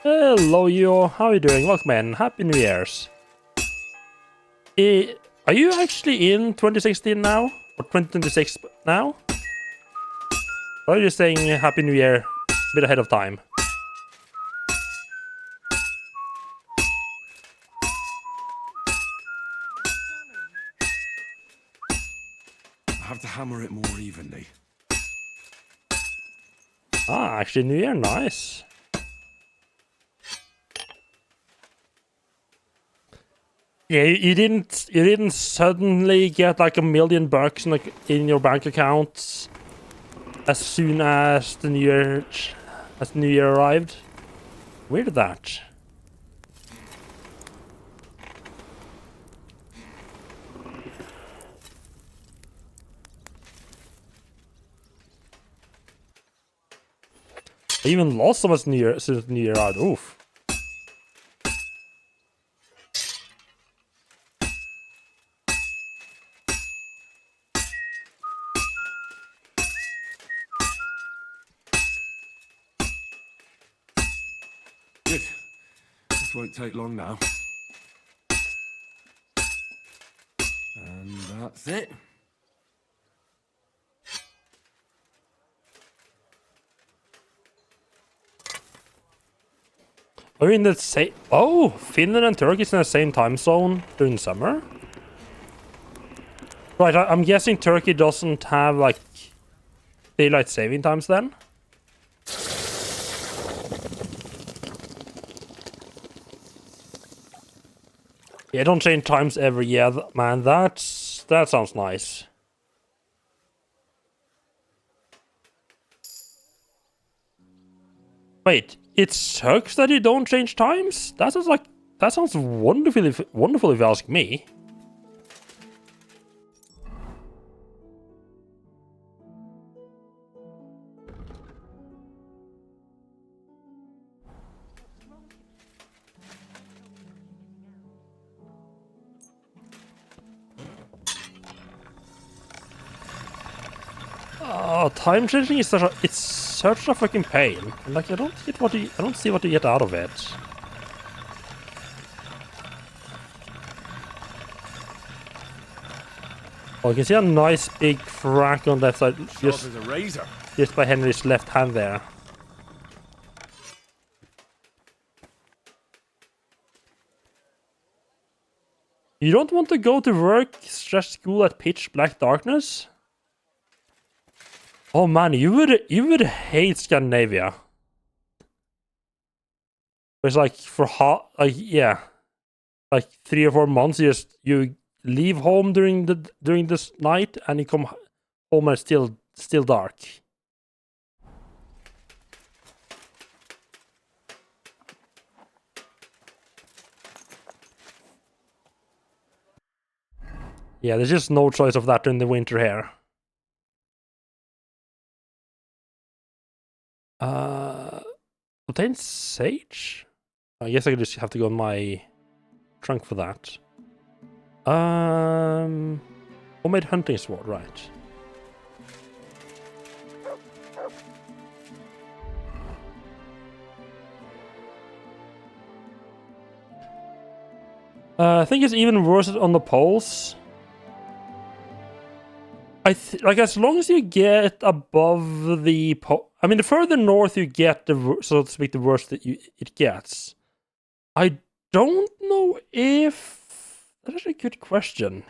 A: Hello, you. How are you doing? Welcome in. Happy New Year's. Are you actually in 2016 now? Or 2026 now? Or are you just saying Happy New Year a bit ahead of time?
E: I have to hammer it more evenly.
A: Ah, actually, New Year, nice. Yeah, you didn't suddenly get like $1 million in your bank account as soon as the New Year arrived. Weird that. I even lost so much since New Year out. Oof.
E: Good. This won't take long now. And that's it.
A: Are we in the same? Oh, Finland and Turkey is in the same time zone during summer. Right, I'm guessing Turkey doesn't have like daylight saving times then. Yeah, don't change times every year, man. That sounds nice. Wait, it sucks that you don't change times? That sounds wonderful if you ask me. Oh, time changing is such a fucking pain. Like I don't see what you get out of it. Oh, you can see a nice big crack on the left side.
E: Sharp as a razor.
A: Just by Henry's left hand there. You don't want to go to work, stress school at pitch black darkness? Oh man, you would hate Scandinavia. It's like for yeah, like 3 or 4 months. You leave home during this night, and you come home and it's still dark. Yeah, there's just no choice of that during the winter here. Obtain sage? I guess I could just have to go on my trunk for that. Homemade hunting sword, right. I think it's even worse on the poles. Like as long as you get above the I mean, the further north you get, so to speak, the worse that it gets. I don't know if that is a good question.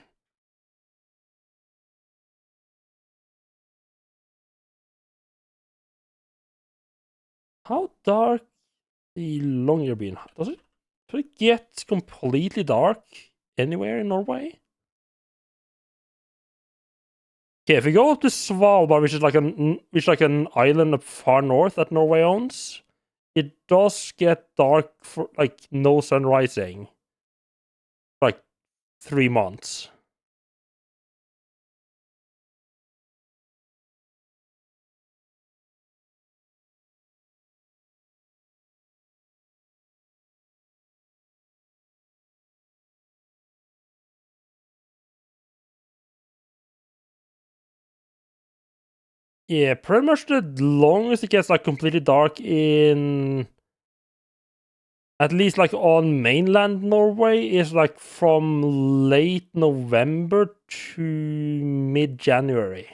A: How dark the longer you're being? Does it get completely dark anywhere in Norway? Okay, if we go up to Svalbard, which is like an island up far north that Norway owns, it does get dark for like no sun rising. Like 3 months. Yeah, pretty much the longest it gets like completely dark in at least like on mainland Norway is like from late November to mid-January.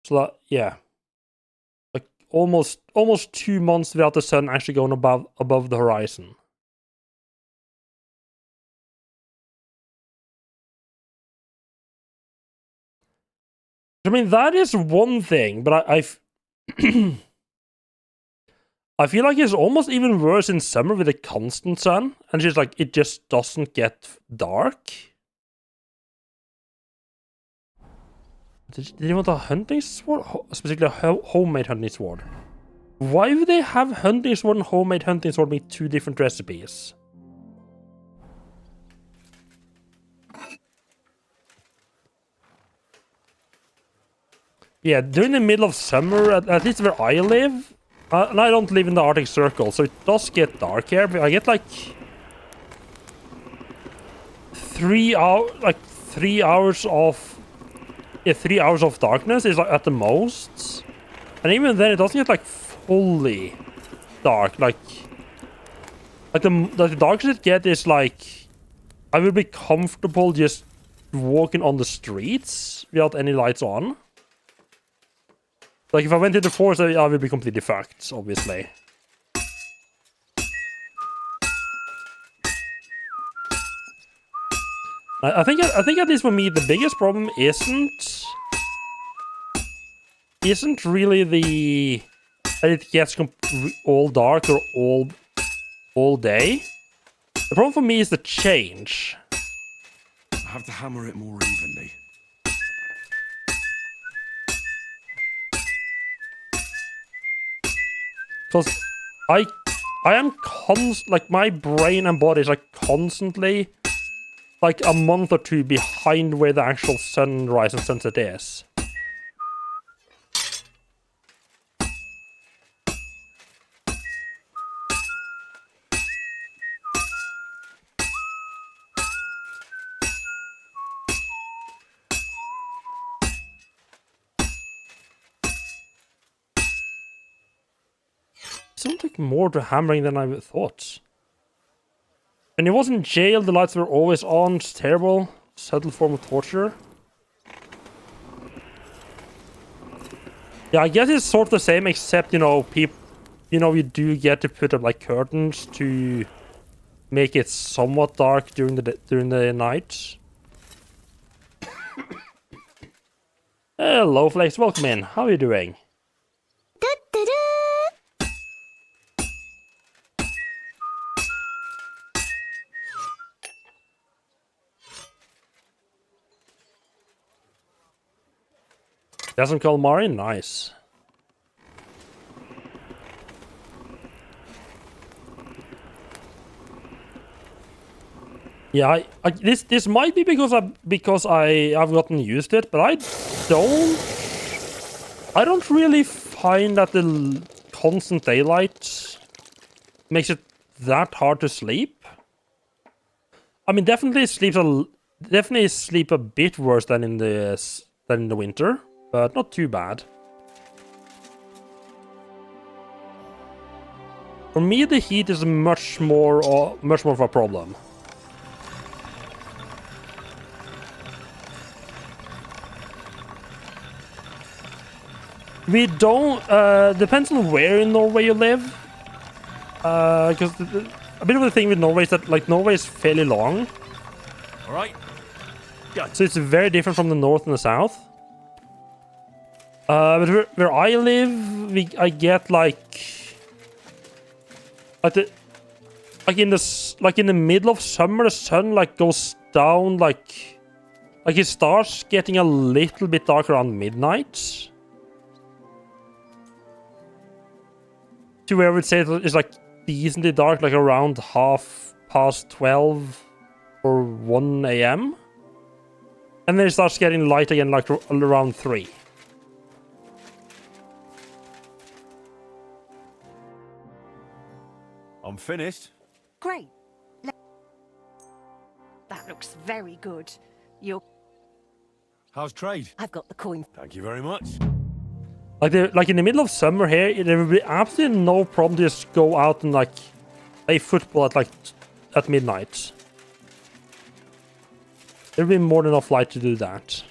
A: So yeah. Like almost 2 months without the sun actually going above the horizon. I mean, that is one thing, but I feel like it's almost even worse in summer with a constant sun, and just like it just doesn't get dark. Did you want a hunting sword? Specifically a homemade hunting sword. Why would they have hunting sword and homemade hunting sword make two different recipes? Yeah, during the middle of summer, at least where I live, and I don't live in the Arctic Circle, so it does get dark here, but I get like 3 hours of 3 hours of darkness is like at the most, and even then it doesn't get like fully dark. Like the darkest it get is like I will be comfortable just walking on the streets without any lights on. Like if I went into the forest, I would be completely fucked, obviously. I think at least for me the biggest problem isn't really the that it gets all dark or all day. The problem for me is the change.
E: I have to hammer it more evenly.
A: Because I am like my brain and body is like constantly like a month or two behind where the actual sunrise and sunset is. Sounds like more to hammering than I thought. When he was in jail, the lights were always on. It's terrible. Subtle form of torture. Yeah, I guess it's sort of the same, except, you know, you do get to put up, like, curtains to make it somewhat dark during the night. Hello, Flex. Welcome in. How are you doing? Got some calamari? Nice. Yeah, this might be because I've gotten used to it, but I don't really find that the constant daylight makes it that hard to sleep. I mean, definitely sleep a bit worse than in the winter, but not too bad. For me, the heat is much more of a problem. We don't, depends on where in Norway you live. Because a bit of the thing with Norway is that, like, Norway is fairly long.
D: Alright.
A: So it's very different from the north and the south. But where I live, I get like in the middle of summer, the sun like goes down like it starts getting a little bit dark around midnight. To where I would say it's like decently dark, like around 12:30 or 1 a.m. And then it starts getting light again, like around 3.
C: I'm finished.
I: Great. That looks very good.
C: How's trade?
I: I've got the coin.
C: Thank you very much.
A: Like in the middle of summer here, there would be absolutely no problem to just go out and like play football at midnight. There would be more than enough light to do that.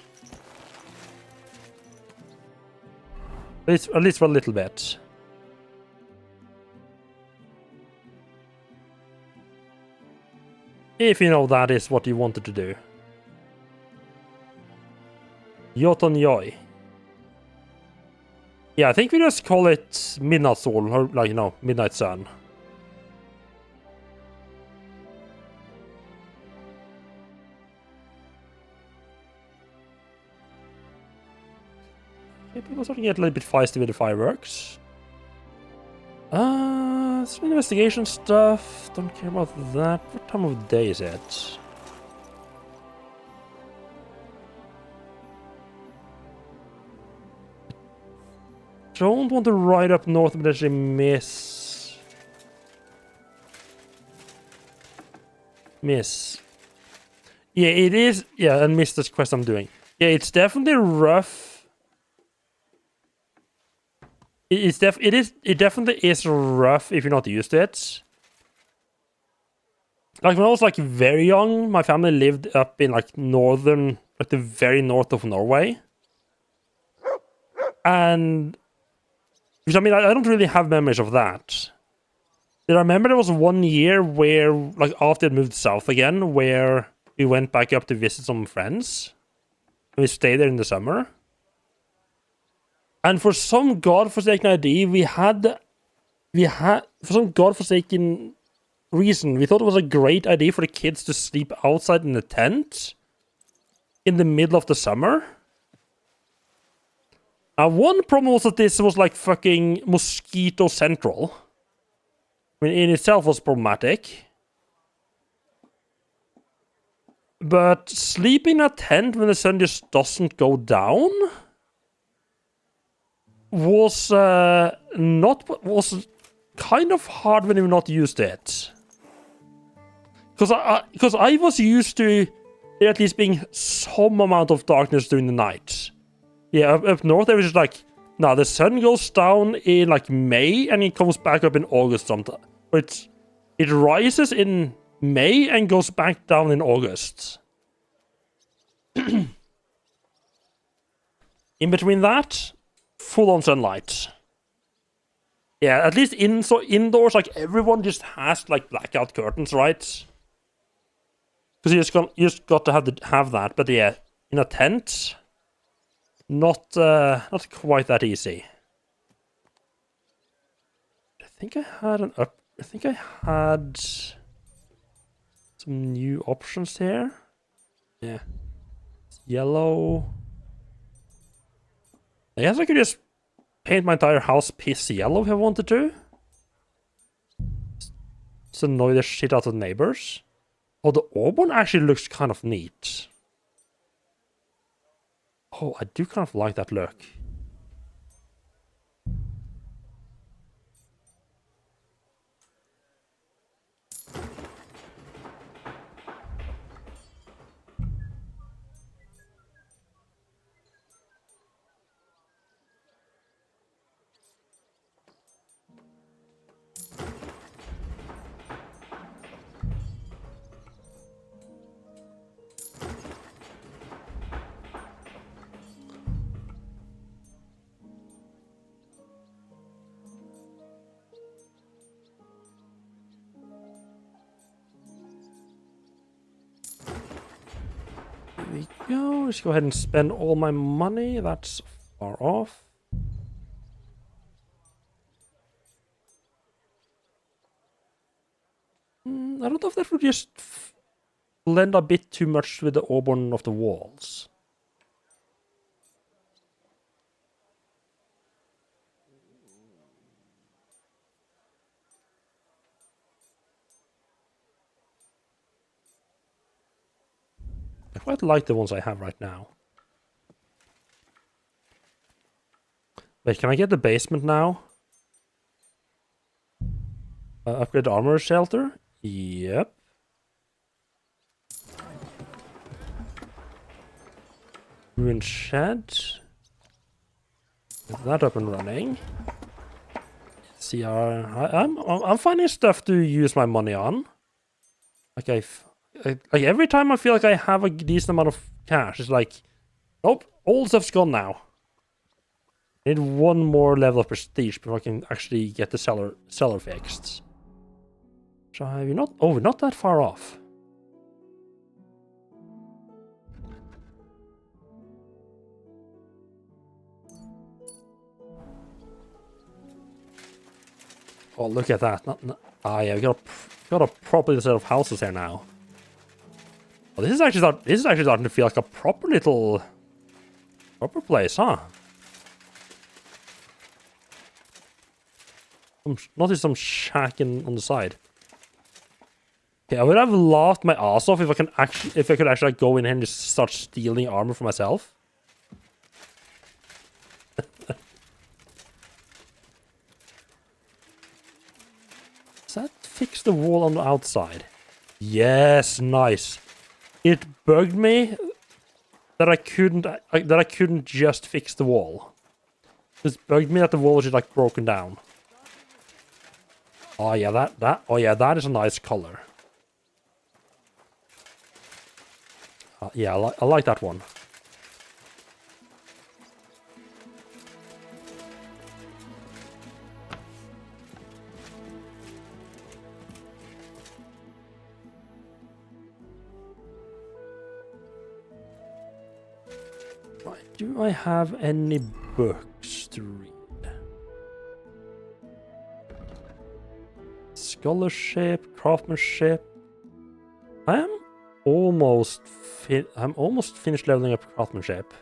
A: At least for a little bit. If you know that is what you wanted to do. Yoton Yoi. Yeah, I think we just call it Midnight Sol, or like, you know, Midnight Sun. Okay, people starting to get a little bit feisty with the fireworks. Some investigation stuff. Don't care about that. What time of day is it? Don't want to ride up north and potentially miss. Yeah, it is. Yeah, and miss this quest I'm doing. Yeah, it's definitely rough. It definitely is rough if you're not used to it. Like when I was like very young, my family lived up in like northern, like the very north of Norway. And which, I mean, I don't really have memories of that. I remember there was 1 year where, like after I moved south again, where we went back up to visit some friends. And we stayed there in the summer. And for some godforsaken idea, for some godforsaken reason, we thought it was a great idea for the kids to sleep outside in a tent in the middle of the summer. Now, one problem was that this was like fucking mosquito central. I mean, in itself was problematic. But sleeping in a tent when the sun just doesn't go down was kind of hard when you're not used to it. Because I was used to there at least being some amount of darkness during the night. Yeah, up north there was just like, no, the sun goes down in like May and it comes back up in August sometime. It rises in May and goes back down in August. In between that, full on sunlight. Yeah, at least indoors, like everyone just has like blackout curtains, right? Because you just got to have that. But yeah, in a tent, not quite that easy. I think I had some new options here. Yeah, it's yellow. I guess I could just paint my entire house piss yellow if I wanted to. Just annoy the shit out of the neighbors. Oh, the auburn actually looks kind of neat. Oh, I do kind of like that look. Here we go. Let's go ahead and spend all my money. That's far off. I don't know if that would just blend a bit too much with the auburn of the walls. I quite like the ones I have right now. Wait, can I get the basement now? Upgrade the armor shelter? Yep. Ruined shed. Get that up and running. See, I'm finding stuff to use my money on. Like like every time I feel like I have a decent amount of cash, it's like, nope, all stuff's gone now. I need one more level of prestige before I can actually get the cellar fixed. So we're not that far off. Oh, look at that. Yeah, we got a proper set of houses here now. Oh, this is actually starting to feel like a proper place, huh? Notice some shack on the side. Okay, I would have laughed my ass off if I could actually like, go in here and just start stealing armor for myself. Does that fix the wall on the outside? Yes, nice. It bugged me that I couldn't just fix the wall. It bugged me that the wall was just like broken down. Oh yeah, that is a nice color. Yeah, I like that one. Right, do I have any books to read? Scholarship, craftsmanship. I'm almost finished leveling up craftsmanship.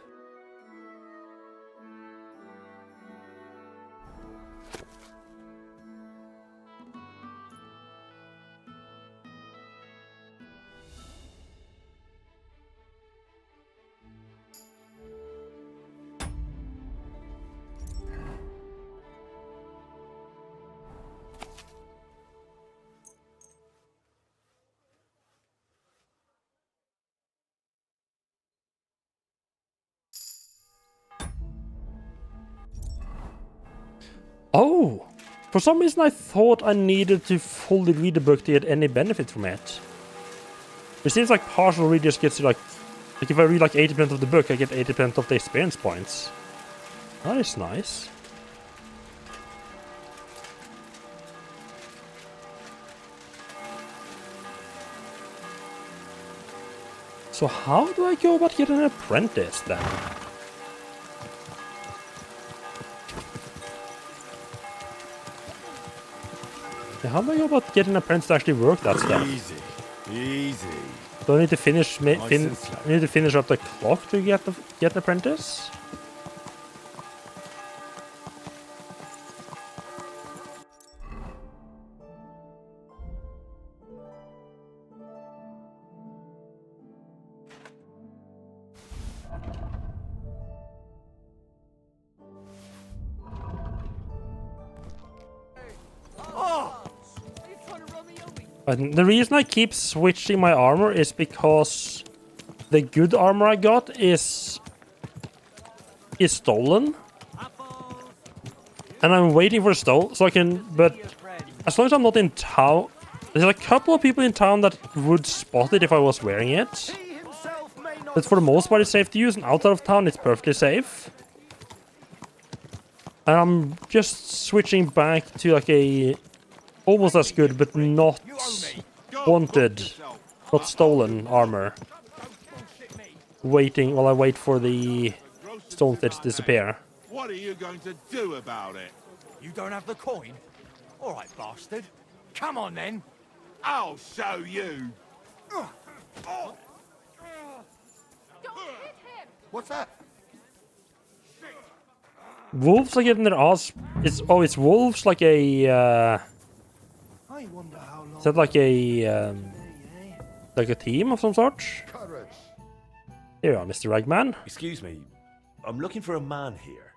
A: Oh! For some reason I thought I needed to fully read the book to get any benefit from it. It seems like partial read just gets you like if I read like 80% of the book, I get 80% of the experience points. That is nice. So how do I go about getting an apprentice then? Yeah, how do I go about getting an apprentice to actually work that stuff?
C: Easy.
A: Do I need to finish up the clock to get an apprentice? But the reason I keep switching my armor is because the good armor I got is stolen. And I'm waiting for stole so I can, but as long as I'm not in town, there's a couple of people in town that would spot it if I was wearing it. But for the most part it's safe to use, and outside of town it's perfectly safe. And I'm just switching back to like a almost as good, but not wanted, not stolen armor. Waiting while I wait for the stone threads to disappear.
T: What are you going to do about it?
F: You don't have the coin? All right, bastard. Come on, then.
T: I'll show you.
H: What's that?
A: Wolves are getting their ass. It's wolves like a.
H: I wonder how long.
A: Is that like a team of some sort? Here you are, Mr. Ragman.
C: Excuse me, I'm looking for a man here.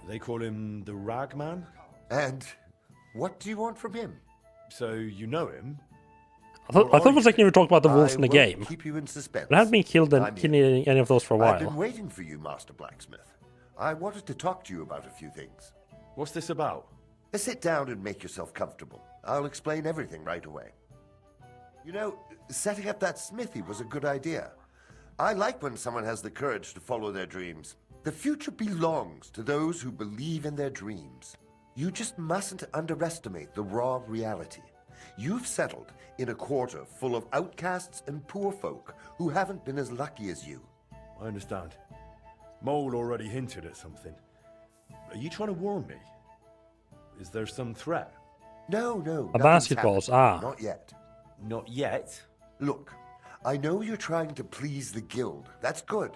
C: They call him the Ragman?
B: And what do you want from him?
C: So you know him?
A: I thought for a second you were talking about the wolves in the game.
B: Keep you in suspense.
A: I haven't been killing any of those for a while.
B: I've been waiting for you, Master Blacksmith. I wanted to talk to you about a few things.
C: What's this about?
B: Sit down and make yourself comfortable. I'll explain everything right away. You know, setting up that smithy was a good idea. I like when someone has the courage to follow their dreams. The future belongs to those who believe in their dreams. You just mustn't underestimate the raw reality. You've settled in a quarter full of outcasts and poor folk who haven't been as lucky as you.
C: I understand. Mole already hinted at something. Are you trying to warn me? Is there some threat?
B: No,
A: A
B: nothing's
A: basketballs,
B: happened.
A: ah.
B: Not yet.
C: Not yet?
B: Look, I know you're trying to please the guild. That's good.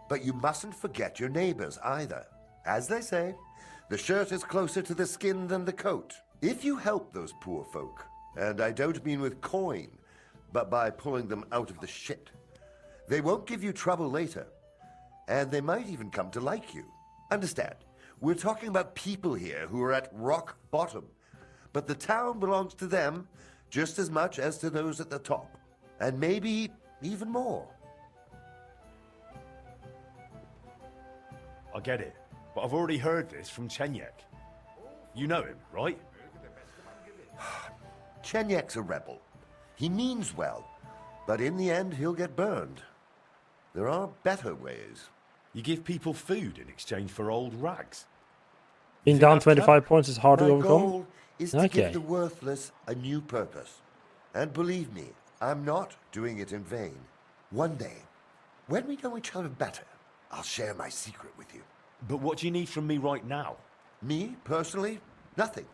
B: But you mustn't forget your neighbors either. As they say, the shirt is closer to the skin than the coat. If you help those poor folk, and I don't mean with coin, but by pulling them out of the shit, they won't give you trouble later. And they might even come to like you. Understand, we're talking about people here who are at rock bottom. But the town belongs to them just as much as to those at the top. And maybe even more.
C: I get it, but I've already heard this from Chenyek. You know him, right?
B: Chenyek's a rebel. He means well, but in the end he'll get burned. There are better ways.
C: You give people food in exchange for old rags.
A: Being down 25 points is hard to
B: My
A: overcome.
B: goal is to give the worthless a new purpose. And believe me, I'm not doing it in vain. One day, when we know each other better, I'll share my secret with you.
C: But what do you need from me right now?
B: Me, personally? Nothing.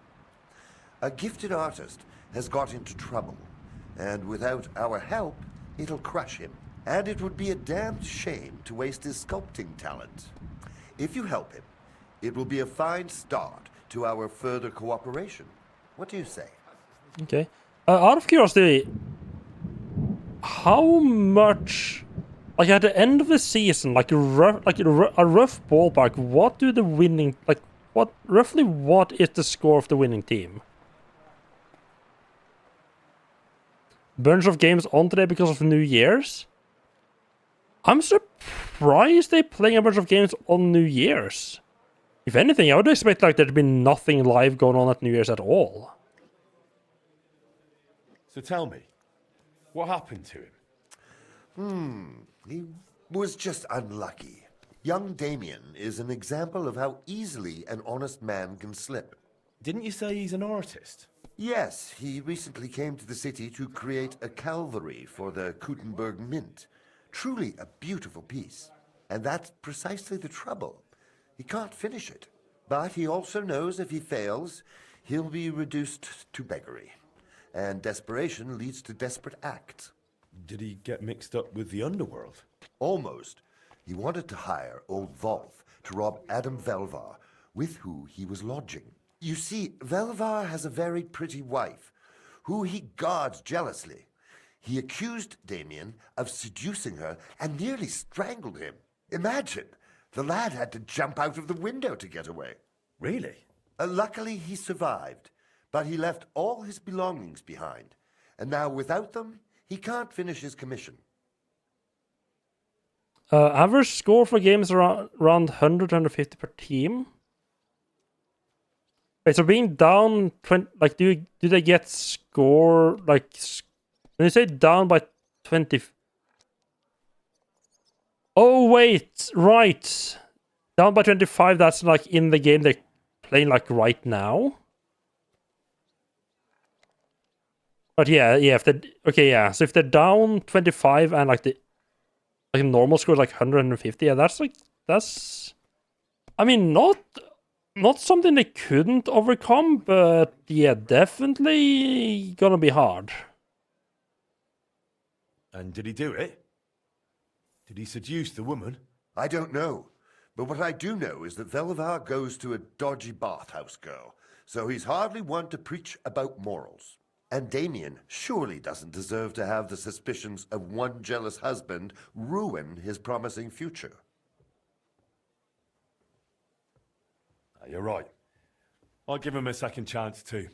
B: A gifted artist has got into trouble, and without our help, it'll crush him. And it would be a damned shame to waste his sculpting talent. If you help him, it will be a fine start to our further cooperation. What do you say?
A: Okay. Out of curiosity, how much, like at the end of the season, like a rough ballpark, what do the winning, like roughly what is the score of the winning team? Bunch of games on today because of New Year's. I'm surprised they're playing a bunch of games on New Year's. If anything, I would expect like there'd be nothing live going on at New Year's at all.
C: So tell me, what happened to him?
B: He was just unlucky. Young Damien is an example of how easily an honest man can slip.
C: Didn't you say he's an artist?
B: Yes, he recently came to the city to create a Calvary for the Kuttenberg Mint. Truly a beautiful piece. And that's precisely the trouble. He can't finish it. But he also knows if he fails, he'll be reduced to beggary. And desperation leads to desperate acts.
C: Did he get mixed up with the underworld?
B: Almost. He wanted to hire old Wolf to rob Adam Velvar, with who he was lodging. You see, Velvar has a very pretty wife, who he guards jealously. He accused Damien of seducing her and nearly strangled him. Imagine, the lad had to jump out of the window to get away.
C: Really?
B: Luckily, he survived, but he left all his belongings behind. And now, without them, he can't finish his commission.
A: Average score for games around 100, 150 per team. Wait, so being down 20, like, do they get score, like, when you say down by 20? Oh, wait, right. Down by 25, that's like in the game they're playing like right now. But yeah, if they, okay, yeah. So if they're down 25 and like the normal score is like 100, 150, yeah, that's, I mean, not something they couldn't overcome, but yeah, definitely gonna be hard.
C: And did he do it? Did he seduce the woman?
B: I don't know. But what I do know is that Velvar goes to a dodgy bathhouse girl, so he's hardly one to preach about morals. And Damien surely doesn't deserve to have the suspicions of one jealous husband ruin his promising future.
C: You're right. I'll give him a second chance too.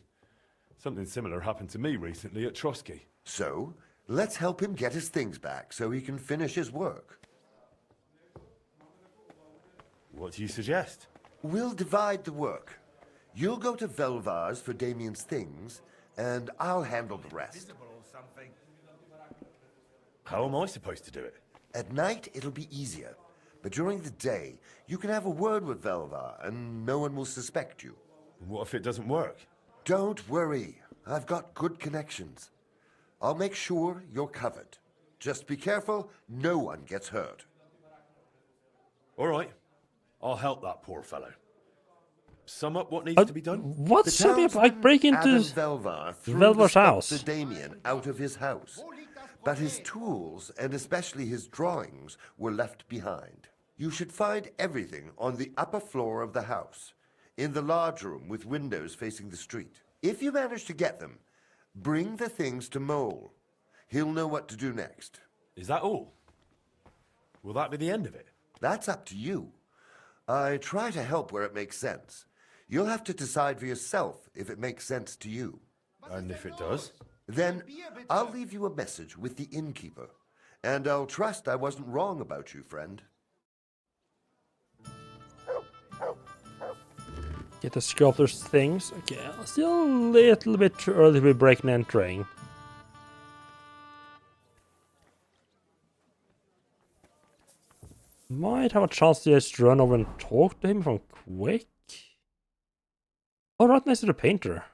C: Something similar happened to me recently at Trotsky.
B: So, let's help him get his things back so he can finish his work.
C: What do you suggest?
B: We'll divide the work. You'll go to Velvar's for Damien's things, and I'll handle the rest.
C: How am I supposed to do it?
B: At night, it'll be easier. But during the day, you can have a word with Velvar, and no one will suspect you.
C: What if it doesn't work?
B: Don't worry. I've got good connections. I'll make sure you're covered. Just be careful, no one gets hurt.
C: All right. I'll help that poor fellow. sum up what needs to be done?
A: What's up if I break into
B: Adam Velvar threw
A: Velvar's
B: the
A: house?
B: sculptor Damien out of his house, but his tools, and especially his drawings, were left behind. You should find everything on the upper floor of the house, in the large room with windows facing the street. If you manage to get them, bring the things to Mole. He'll know what to do next.
C: Is that all? Will that be the end of it?
B: That's up to you. I try to help where it makes sense. You'll have to decide for yourself if it makes sense to you.
C: And if it does?
B: Then I'll leave you a message with the innkeeper, and I'll trust I wasn't wrong about you, friend.
A: Get the sculptor's things. Okay, still a little bit too early to be breaking and entering. Might have a chance to just run over and talk to him from quick. Oh, right next to the painter.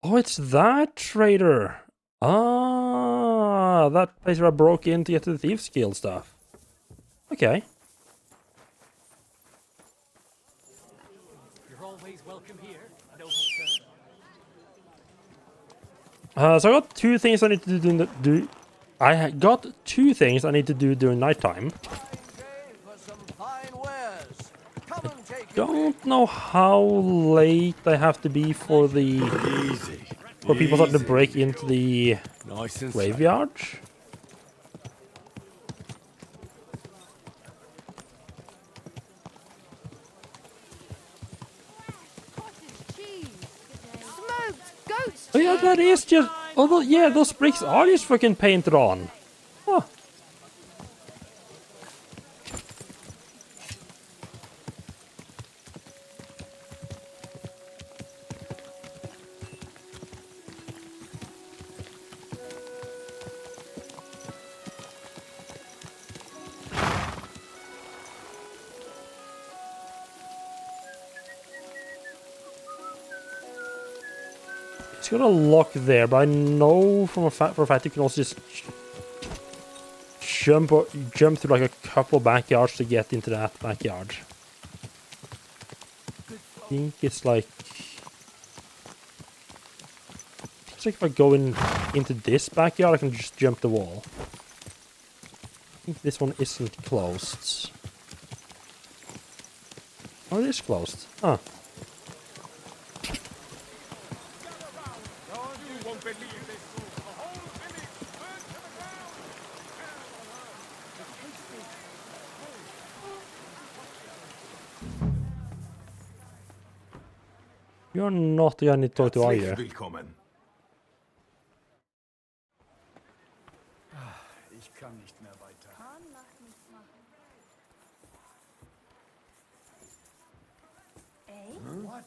A: Oh, it's that trader. Ah, that place where I broke in to get to the Thieves Guild stuff. Okay.
M: You're always welcome here, noble sir.
A: So I got two things I need to do. I got two things I need to do during nighttime. Don't know how late I have to be for the for people starting to break into the graveyard. Oh yeah, that is just. Oh yeah, those bricks are just fucking painted on. Huh. It's got a lock there, but I know for a fact you can also just jump through like a couple backyards to get into that backyard. I think it's like if I go into this backyard, I can just jump the wall. I think this one isn't closed. Oh, it is closed. Huh. You're not the guy I need to talk to, are you?
H: Ich kann nicht mehr weiter.
R: Eh?
H: What?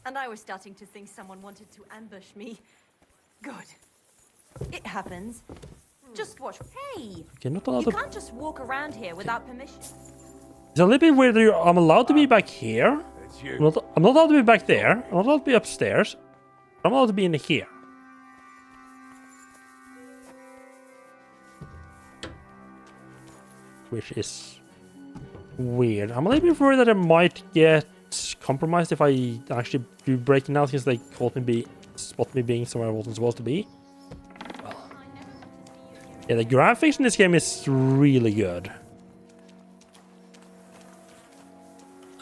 R: And I was starting to think someone wanted to ambush me. Good. It happens. Just watch. Hey!
A: Okay, not allowed
R: You
A: to...
R: can't just walk around here without permission.
A: It's a little bit weird that I'm allowed to be back here. I'm not allowed to be back there. I'm not allowed to be upstairs. I'm allowed to be in here. Which is weird. I'm a little bit worried that I might get compromised if I actually do breaking out since they spot me being somewhere I wasn't supposed to be. Well, yeah, the graphics in this game is really good.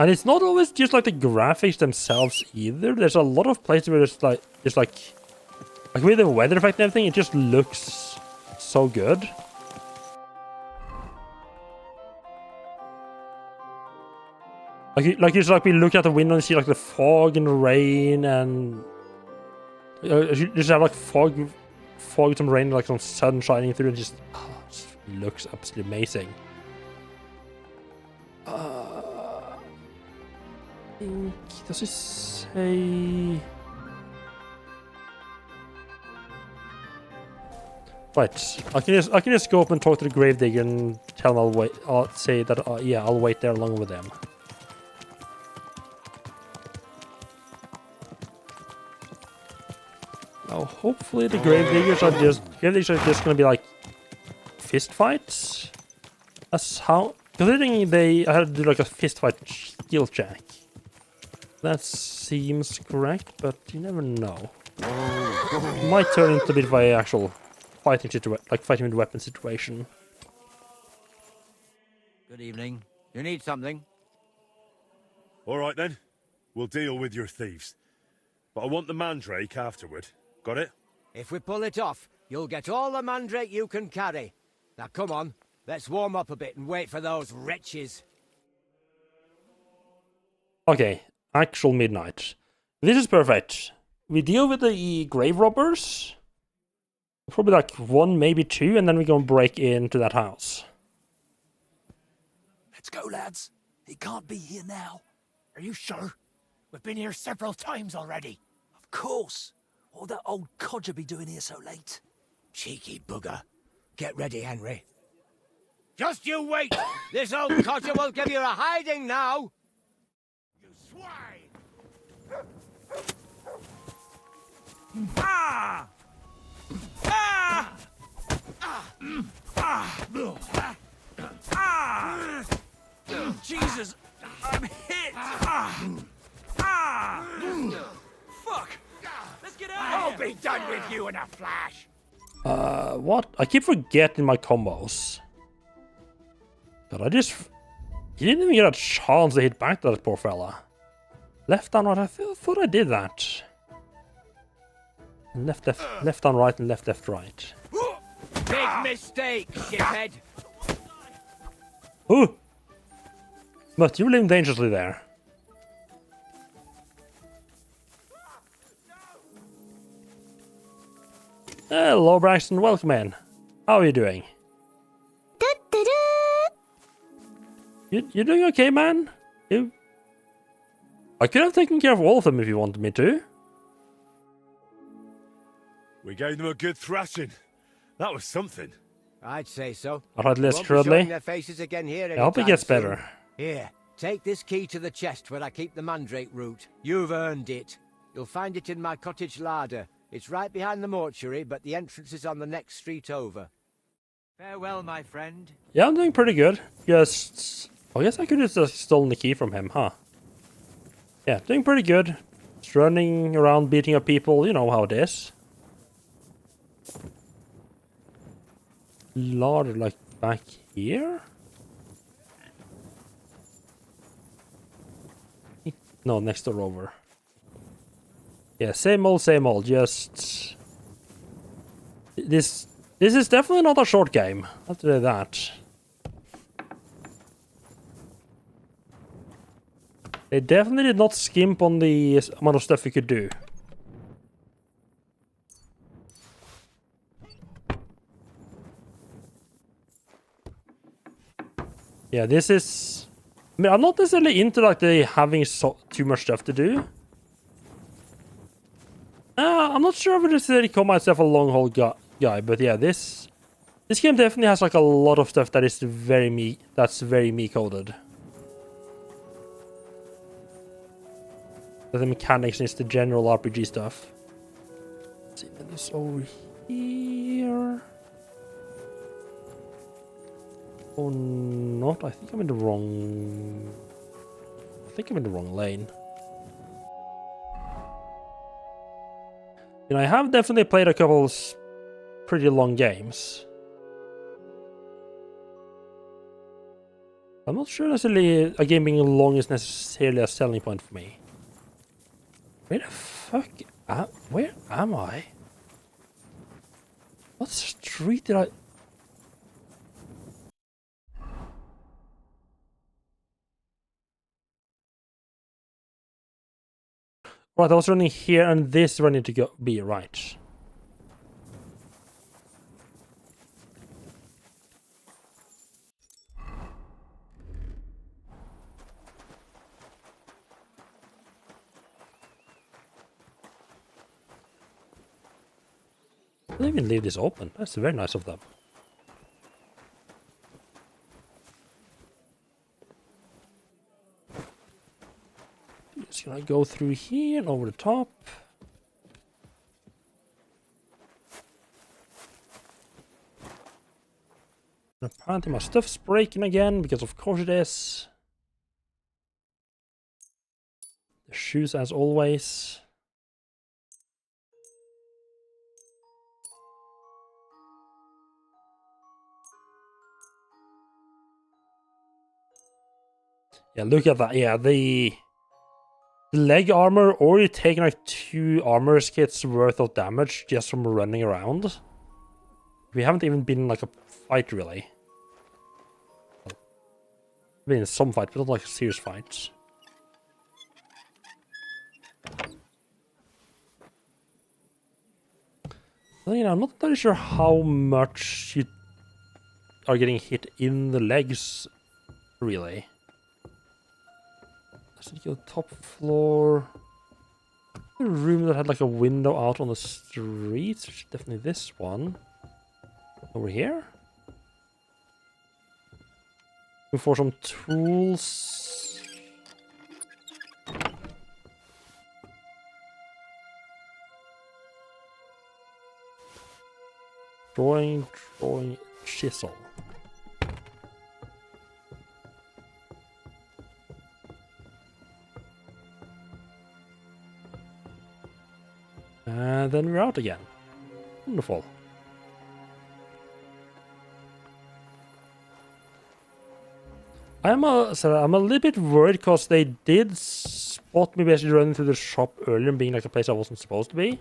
A: And it's not always just like the graphics themselves either. There's a lot of places where it's like with the weather effect and everything, it just looks so good. Like you just we look out the window and see like the fog and rain and you just have like fog with some rain and like some sun shining through and just looks absolutely amazing. Does it say? Right, I can just go up and talk to the gravedigger and tell him I'll wait. I'll say that yeah, I'll wait there along with them. Now, hopefully the gravediggers are just gonna be like fist fights. That's how Considering I had to do like a fist fight skill check. That seems correct, but you never know. It might turn into a bit of a actual fighting situation, like fighting with weapon situation.
Q: Good evening. You need something?
C: All right then. We'll deal with your thieves. But I want the mandrake afterward. Got it?
Q: If we pull it off, you'll get all the mandrake you can carry. Now come on, let's warm up a bit and wait for those wretches.
A: Okay, actual midnight. This is perfect. We deal with the grave robbers. Probably like 1, maybe 2, and then we're gonna break into that house.
N: Let's go, lads. He can't be here now. Are you sure? We've been here several times already. Of course. What will that old codger be doing here so late?
Q: Cheeky bugger. Get ready, Henry. Just you wait! This old codger will give you a hiding now!
T: You swine!
N: Ah! Ah! Ah! Jesus! I'm hit! Fuck! Let's get out of here!
P: I'll be done with you in a flash!
A: What? I keep forgetting my combos. God, he didn't even get a chance to hit back to that poor fella. Left down right, I thought I did that. Left down right, and left right.
Q: Big mistake, shithead!
A: Ooh! But you live dangerously there. Hello, Braxton. Welcome in. How are you doing? You doing okay, man? I could have taken care of all of them if you wanted me to.
C: We gave them a good thrashing. That was something.
Q: I'd say so.
A: Alright, let's
Q: Won't be showing
A: Crudley.
Q: their faces again here
A: I hope it
Q: anytime
A: gets
Q: soon.
A: better.
Q: Here, take this key to the chest where I keep the mandrake root. You've earned it. You'll find it in my cottage larder. It's right behind the mortuary, but the entrance is on the next street over. Farewell, my friend.
A: Yeah, I'm doing pretty good. Just... I guess I could have just stolen the key from him, huh? Yeah, doing pretty good. Just running around beating up people, you know how it is. Larder, like, back here? No, next door over. Yeah, same old, just... This is definitely not a short game. I'll tell you that. They definitely did not skimp on the amount of stuff you could do. Yeah, this is... I mean, I'm not necessarily into like the having too much stuff to do. I'm not sure if I would necessarily call myself a long haul guy, but yeah, this game definitely has like a lot of stuff that is very me coded. The mechanics is the general RPG stuff. Let's see, this over here. Or not? I think I'm in the wrong. I think I'm in the wrong lane. You know, I have definitely played a couple pretty long games. I'm not sure necessarily a game being long is necessarily a selling point for me. Where the fuck where am I? What street did I... Right, I was running here and this running to go be right. They even leave this open. That's very nice of them. Just gonna go through here and over the top. Apparently my stuff's breaking again, because of course it is. The shoes as always. Yeah, look at that. Yeah, the leg armor already taking like 2 armor kits worth of damage just from running around. We haven't even been in like a fight really. Been in some fight, but not like serious fights. Well, you know, I'm not entirely sure how much you are getting hit in the legs, really. I think the top floor. A room that had like a window out on the streets, which is definitely this one. Over here? Looking for some tools. Drawing, chisel. And then we're out again. Wonderful. I'm a little bit worried because they did spot me basically running through the shop earlier and being like a place I wasn't supposed to be.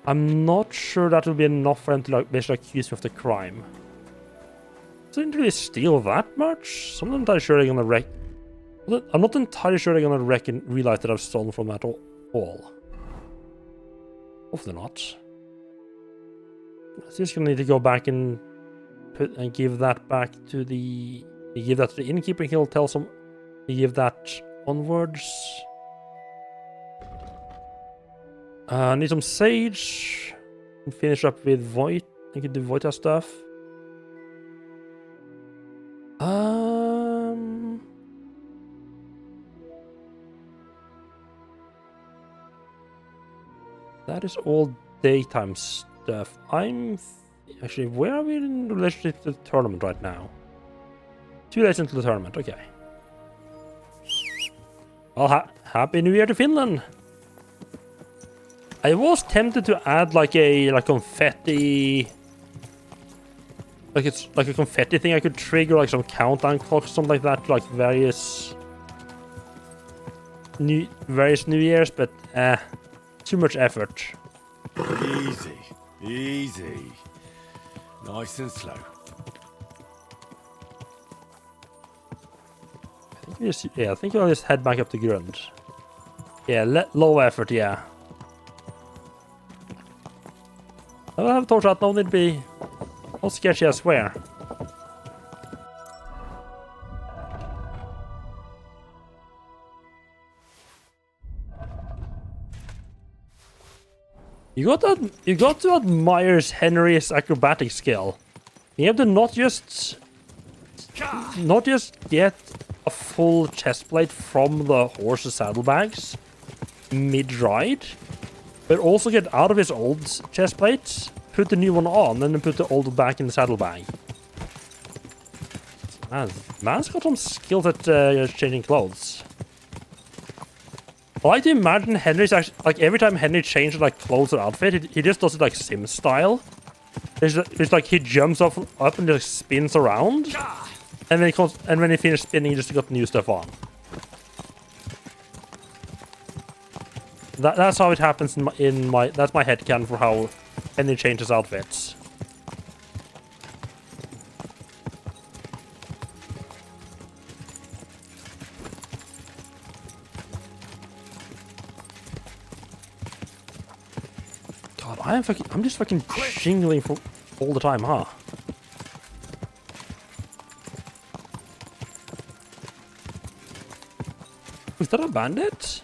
A: I'm not sure that will be enough for them to like basically accuse me of the crime. So they didn't really steal that much. So I'm not entirely sure they're gonna I'm not entirely sure they're gonna realize that I've stolen from that all. Hopefully not. So just gonna need to go back and give that back to the. You give that to the innkeeper, he'll tell some. You give that onwards. Need some sage. And finish up with Void. I can do Voita stuff. That is all daytime stuff. Actually, where are we in relationship to the tournament right now? 2 days into the tournament, okay. Well, happy New Year to Finland! I was tempted to add like a confetti, it's like a confetti thing I could trigger, like some countdown clocks, something like that, like various New Years, but too much effort.
E: Easy, easy, nice and slow.
A: I think I'll just head back up to Grund. Yeah, low effort, yeah. I will have a torch out, no need to be all sketchy, I swear. You got to admire Henry's acrobatic skill. You have to not just get a full chest plate from the horse's saddlebags mid-ride, but also get out of his old chest plate, put the new one on, and then put the old back in the saddlebag. Man's got some skills at changing clothes. I like to imagine Henry's actually, like, every time Henry changes like clothes or outfit, he just does it like Sim style. It's like he jumps up and just spins around. And then when he finished spinning, he just got new stuff on. That's how it happens in my that's my headcanon for how Henry changes outfits. God, I'm just fucking shingling for all the time, huh? Is that a bandit?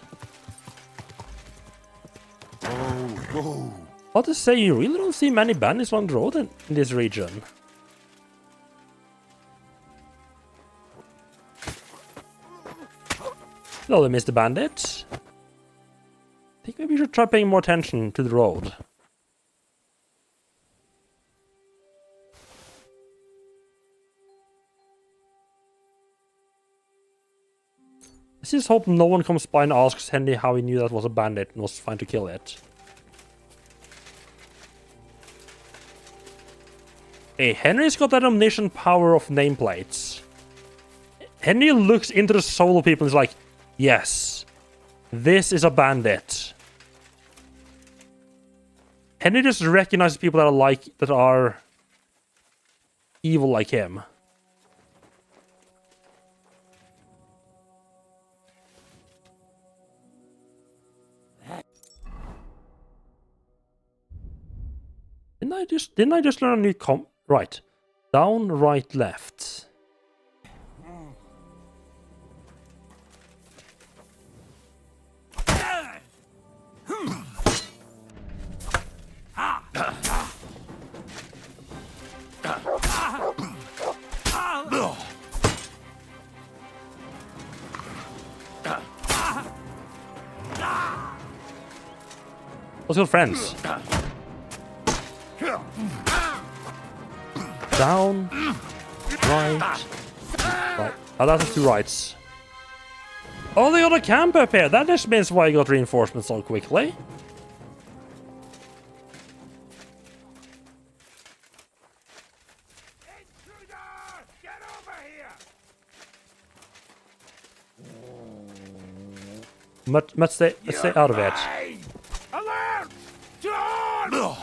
E: Oh, no.
A: What to say, you really don't see many bandits on the road in this region. Hello, Mr. Bandit. I think maybe you should try paying more attention to the road. Let's just hope no one comes by and asks Henry how he knew that was a bandit and was trying to kill it. Hey, Henry's got that omniscient power of nameplates. Henry looks into the soul of people and is like, yes, this is a bandit. Henry just recognizes people that are evil like him. Didn't I just learn a new right. Down, right, left. Let's go, friends. Down, right, right. Oh, that was two rights. Oh, they got a camp up here. That just means why you got reinforcements so quickly. Let's stay out of it.
T: Alert! John!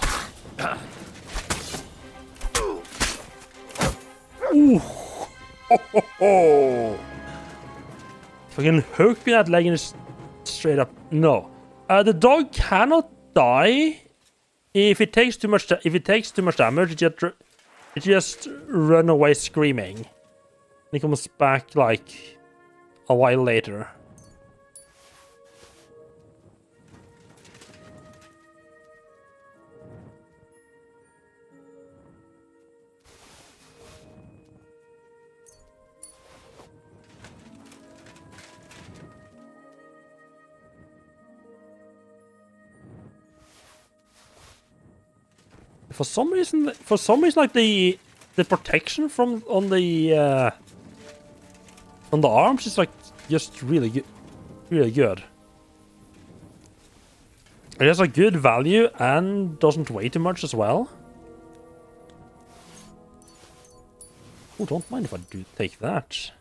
A: Ooh. Ho, ho, ho. Fucking hook me that leg and just straight up. No. The dog cannot die if it takes too much. If it takes too much damage, it just run away screaming. And it comes back like a while later. For some reason, like the protection from on the arms is like just really good, really good. It has a good value and doesn't weigh too much as well. Oh, don't mind if I do take that.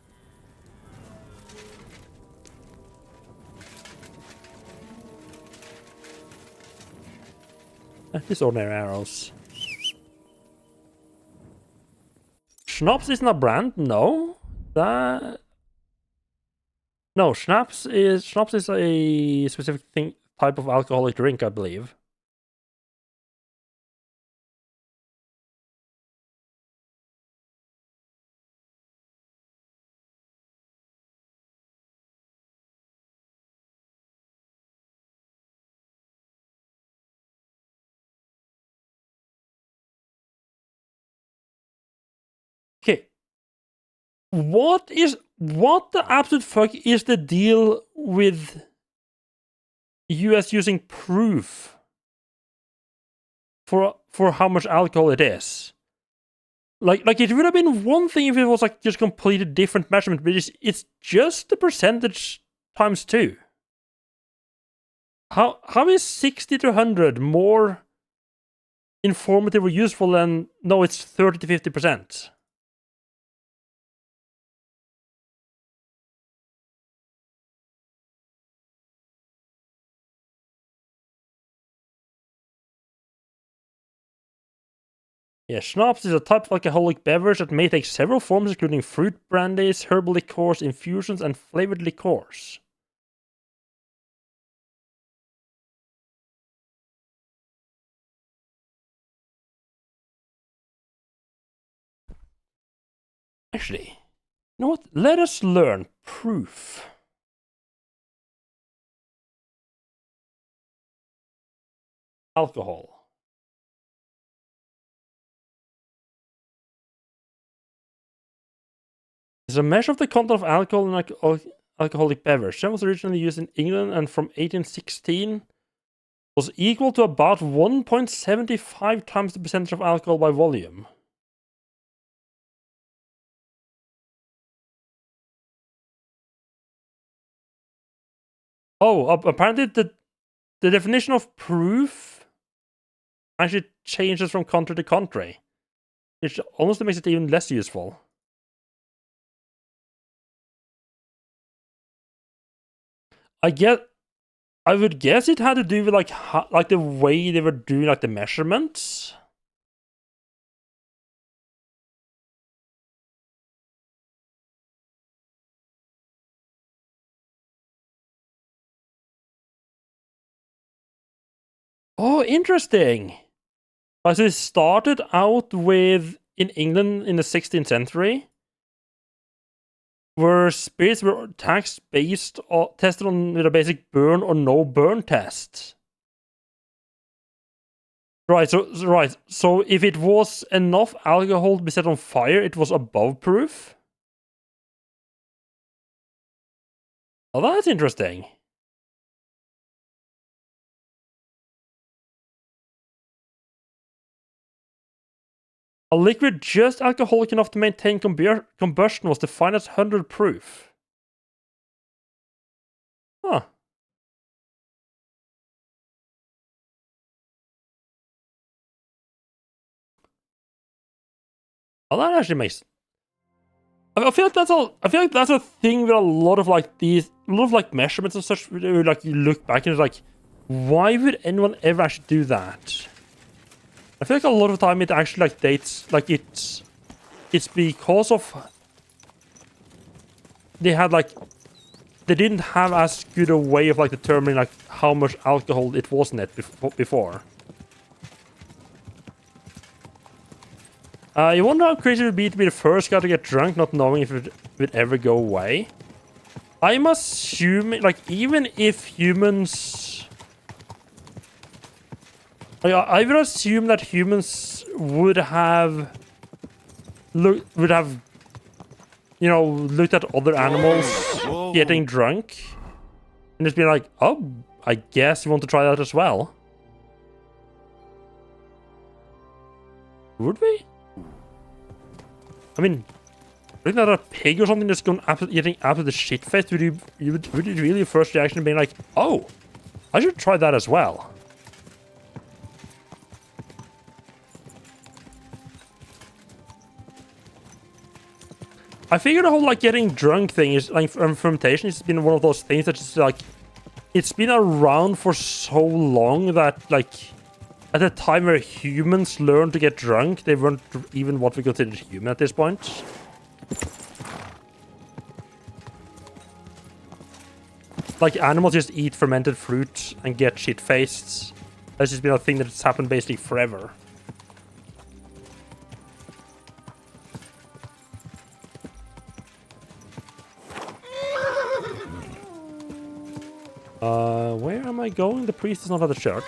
A: These ordinary arrows. Schnapps isn't a brand, no. No, schnapps is a specific type of alcoholic drink, I believe. Okay. What the absolute fuck is the deal with US using proof for how much alcohol it is? Like it would have been one thing if it was like just completely different measurement, but it's just the percentage times 2. How is 60 to 100 more informative or useful than no, it's 30 to 50%? Yeah, schnapps is a type of alcoholic beverage that may take several forms, including fruit brandies, herbal liqueurs, infusions, and flavored liqueurs. Actually, you know what? Let us learn proof. Alcohol. It's a measure of the content of alcohol in an alcoholic beverage. It was originally used in England and from 1816 was equal to about 1.75 times the percentage of alcohol by volume. Oh, apparently the definition of proof actually changes from country to country, which honestly makes it even less useful. I would guess it had to do with like the way they were doing like the measurements. Oh, interesting. So it started out with in England in the 16th century, where spirits were taxed tested on with a basic burn or no burn test. Right. So if it was enough alcohol to be set on fire, it was above proof. Oh, that's interesting. A liquid just alcoholic enough to maintain combustion was defined as 100 proof. Huh. Oh, that actually makes. I feel like that's all. I feel like that's a thing with a lot of like measurements and such. Where, like you look back and it's like, why would anyone ever actually do that? I feel like a lot of the time it actually like dates like it's because of they didn't have as good a way of like determining like how much alcohol it was in it before. You wonder how crazy it would be to be the first guy to get drunk, not knowing if it would ever go away. I'm assuming, like, even if humans... I would assume that humans would have... looked at other animals getting drunk. And just been like, oh, I guess you want to try that as well. Would we? I mean, looking at a pig or something that's getting absolutely shit-faced, would you really first reaction being like, oh, I should try that as well? I figure the whole like getting drunk thing is like fermentation has been one of those things that's just like it's been around for so long that like at the time where humans learned to get drunk, they weren't even what we considered human at this point. Like animals just eat fermented fruit and get shit-faced. That's just been a thing that's happened basically forever. Where am I going? The priest is not at the church.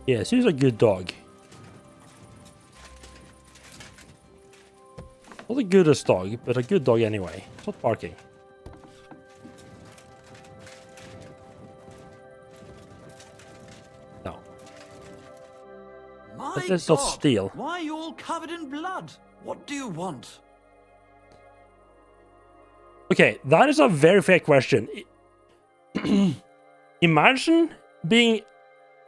A: Yes, he's a good dog. Not the goodest dog, but a good dog anyway. It's not barking. No.
N: My
A: Let's
N: God,
A: not steal.
N: why are you all covered in blood? What do you want?
A: Okay, that is a very fair question. Imagine being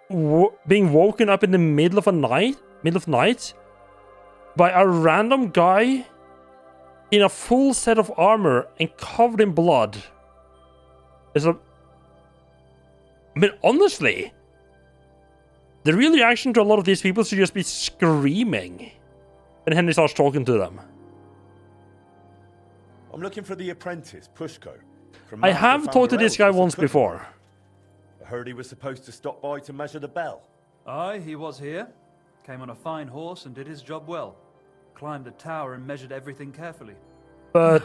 A: woken up in the middle of night, by a random guy in a full set of armor and covered in blood. I mean, honestly, the real reaction to a lot of these people should just be screaming when Henry starts talking to them.
C: I'm looking for the apprentice, Pushko.
A: I have talked to this guy once before.
C: I heard he was supposed to stop by to measure the bell.
S: Aye, he was here. Came on a fine horse and did his job well. Climbed the tower and measured everything carefully.
A: But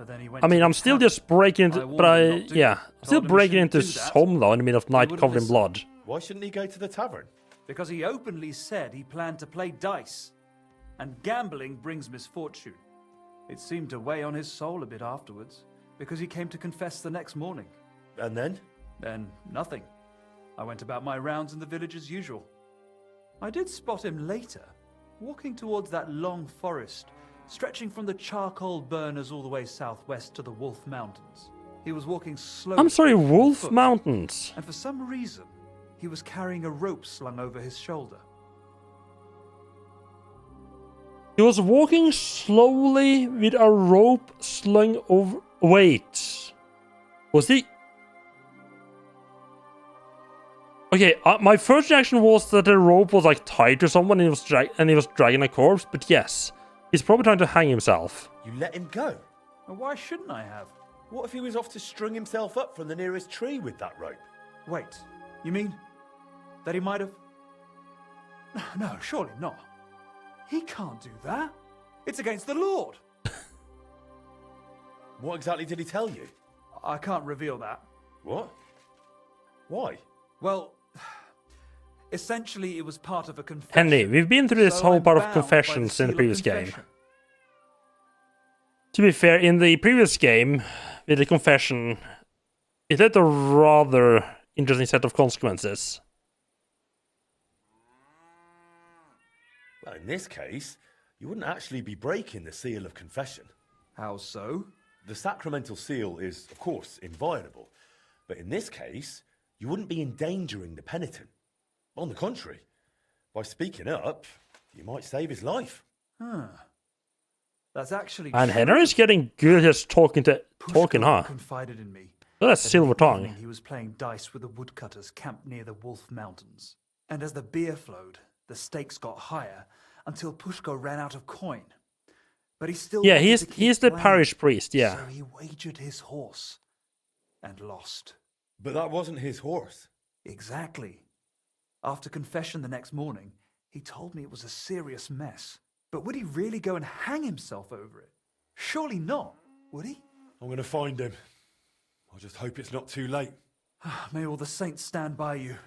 S: then he went
A: I mean, I'm still just breaking into... I'm still breaking into his home though in the middle of night covered in blood.
C: Why shouldn't he go to the tavern?
S: Because he openly said he planned to play dice. And gambling brings misfortune. It seemed to weigh on his soul a bit afterwards, because he came to confess the next morning.
C: And then?
S: Then nothing. I went about my rounds in the village as usual. I did spot him later, walking towards that long forest, stretching from the charcoal burners all the way southwest to the Wolf Mountains. He was walking slowly.
A: I'm sorry,
S: on
A: Wolf
S: foot,
A: Mountains.
S: And for some reason, he was carrying a rope slung over his shoulder.
A: He was walking slowly with a rope slung over... Wait. Was he... Okay, my first reaction was that the rope was like tied to someone and he was dragging a corpse, but yes. He's probably trying to hang himself.
C: You let him go?
S: Well, why shouldn't I have?
C: What if he was off to string himself up from the nearest tree with that rope?
S: Wait, you mean that he might have... No, surely not. He can't do that. It's against the Lord.
C: What exactly did he tell you?
S: I can't reveal that.
C: What? Why?
S: Well, essentially it was part of a confession.
A: Henry, we've been through this whole part of confessions in the previous game. To be fair, in the previous game, with the confession, it had a rather interesting set of consequences.
C: Well, in this case, you wouldn't actually be breaking the seal of confession.
S: How so?
C: The sacramental seal is, of course, inviolable. But in this case, you wouldn't be endangering the penitent. On the contrary, by speaking up, you might save his life.
S: Huh. That's actually
A: And
S: true.
A: Henry's getting good at just talking, huh?
S: Confided in me.
A: Look at that silver tongue.
S: He was playing dice with the woodcutters camped near the Wolf Mountains. And as the beer flowed, the stakes got higher until Pushko ran out of coin. But he still
A: Yeah,
S: wanted to keep
A: he's the
S: playing,
A: parish priest, yeah.
S: So he wagered his horse and lost.
C: But that wasn't his horse.
S: Exactly. After confession the next morning, he told me it was a serious mess. But would he really go and hang himself over it? Surely not, would he?
C: I'm going to find him. I just hope it's not too late.
S: May all the saints stand by you.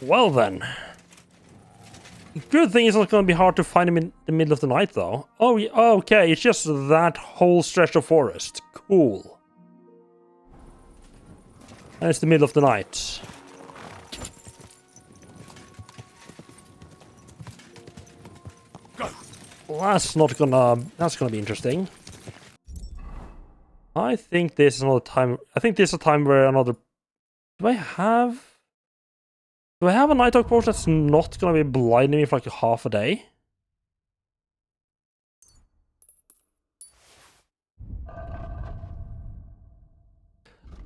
A: Well then. Good thing it's not going to be hard to find him in the middle of the night, though. Oh, okay, it's just that whole stretch of forest. Cool. And it's the middle of the night.
C: Go.
A: Well, that's gonna be interesting. I think this is another time. I think this is a time where another. Do I have a night talk potion that's not gonna be blinding me for like half a day?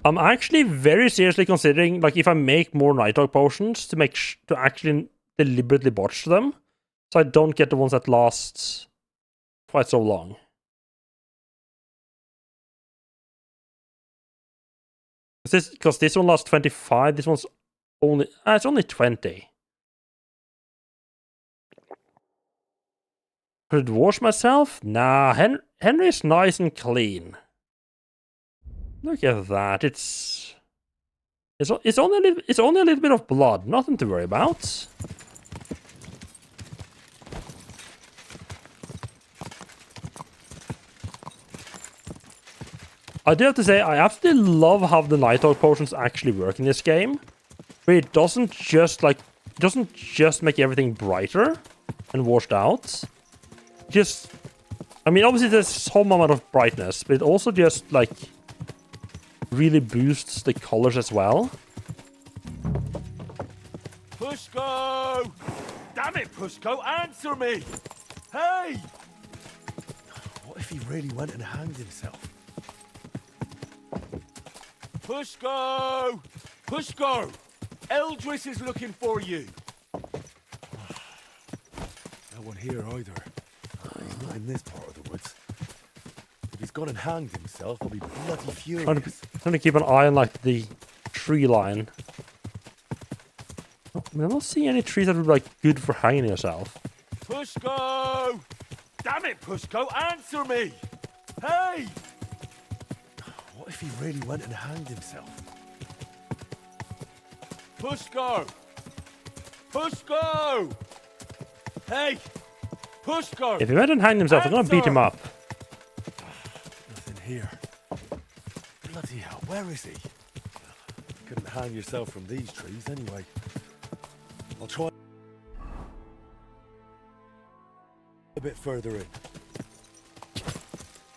A: I'm actually very seriously considering, like, if I make more night talk potions to to actually deliberately botch them, so I don't get the ones that last quite so long. Because this one lasts 25, this one's only... it's only 20. Could I wash myself? Nah, Henry's nice and clean. Look at that, it's only a little bit of blood, nothing to worry about. I do have to say, I absolutely love how the night talk potions actually work in this game. Where it doesn't just make everything brighter and washed out. I mean, obviously there's some amount of brightness, but it also just, like, really boosts the colors as well.
C: Pushko! Damn it, Pushko, answer me! Hey! What if he really went and hanged himself? Pushko! Pushko! Eldris is looking for you! No one here either. He's not in this part of the woods. If he's gone and hanged himself, I'll be bloody furious.
A: Trying to keep an eye on, like, the tree line. I don't see any trees that would be, like, good for hanging yourself.
C: Pushko! Damn it, Pushko, answer me! Hey! What if he really went and hanged himself? Pushko! Pushko! Hey! Pushko!
A: If he went and hanged himself, I'm gonna beat him up.
C: Nothing here. Bloody hell, where is he? You couldn't hang yourself from these trees anyway. I'll try a bit further in.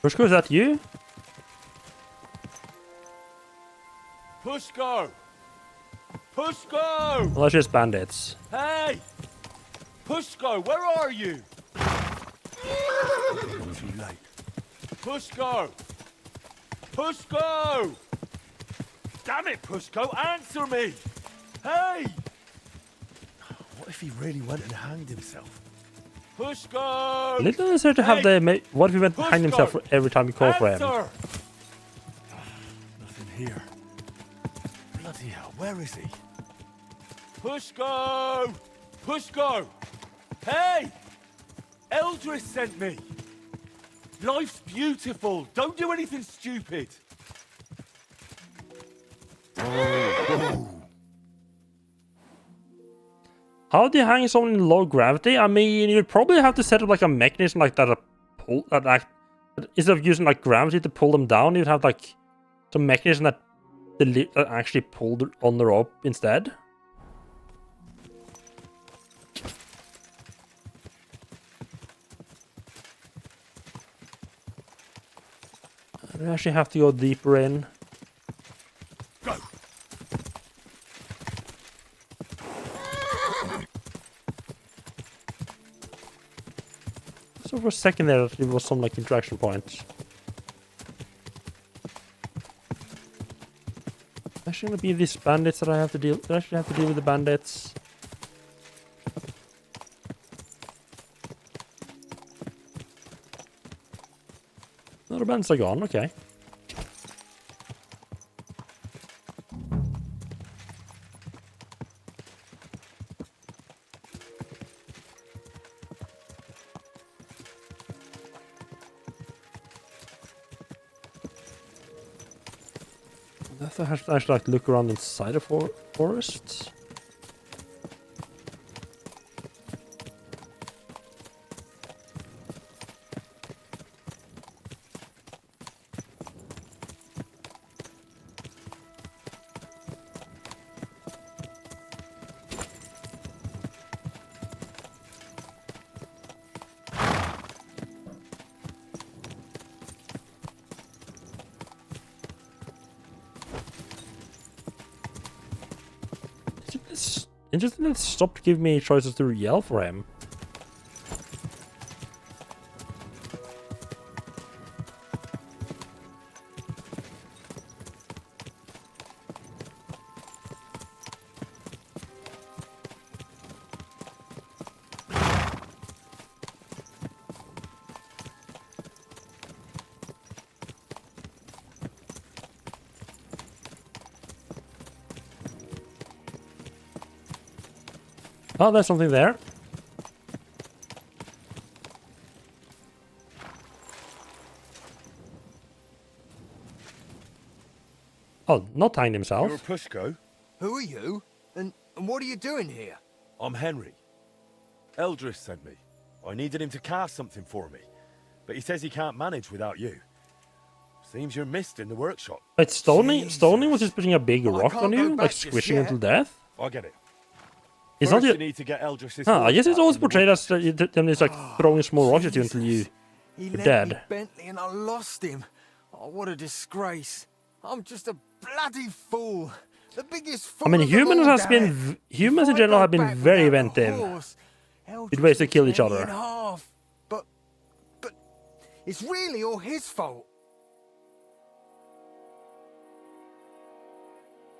A: Pushko, is that you?
C: Pushko! Pushko!
A: Well, that's just bandits.
C: Hey! Pushko, where are you? Too late. Pushko! Pushko! Damn it, Pushko, answer me! Hey! What if he really went and hanged himself? Pushko!
A: Little necessary to have the. What if he went and hanged himself for every time you call for him?
C: Nothing here. Bloody hell, where is he? Pushko! Pushko! Hey! Eldris sent me! Life's beautiful. Don't do anything stupid.
A: How do you hang someone in low gravity? I mean, you'd probably have to set up like a mechanism like that, instead of using like gravity to pull them down, you'd have like some mechanism that actually pulled on the rope instead. I actually have to go deeper in.
C: Go.
A: So for a second there, it was some like interaction points. Actually, gonna be these bandits that I have to deal. I actually have to deal with the bandits. No, the bandits are gone. Okay. I have to actually like look around inside the forest. Interesting that it stopped giving me choices to yell for him. Oh, there's something there. Oh, not hanged himself.
C: You're Pushko?
U: Who are you? And what are you doing here?
C: I'm Henry. Eldris sent me. I needed him to cast something for me, but he says he can't manage without you. Seems you're missed in the workshop.
A: Wait, Stoning was just putting a big rock on you, like squishing you to death?
C: I get it.
A: It's
C: First
A: not
C: you need to get Eldris's
A: I guess it's always
C: back in the
A: portrayed as them just like throwing small rocks at you until you're dead.
U: Bentley and I lost him. Oh, what a disgrace. I'm just a bloody fool. The biggest fool.
A: I mean,
C: Oh,
A: humans in general have been very inventive with ways to kill each other.
U: But it's really all his fault.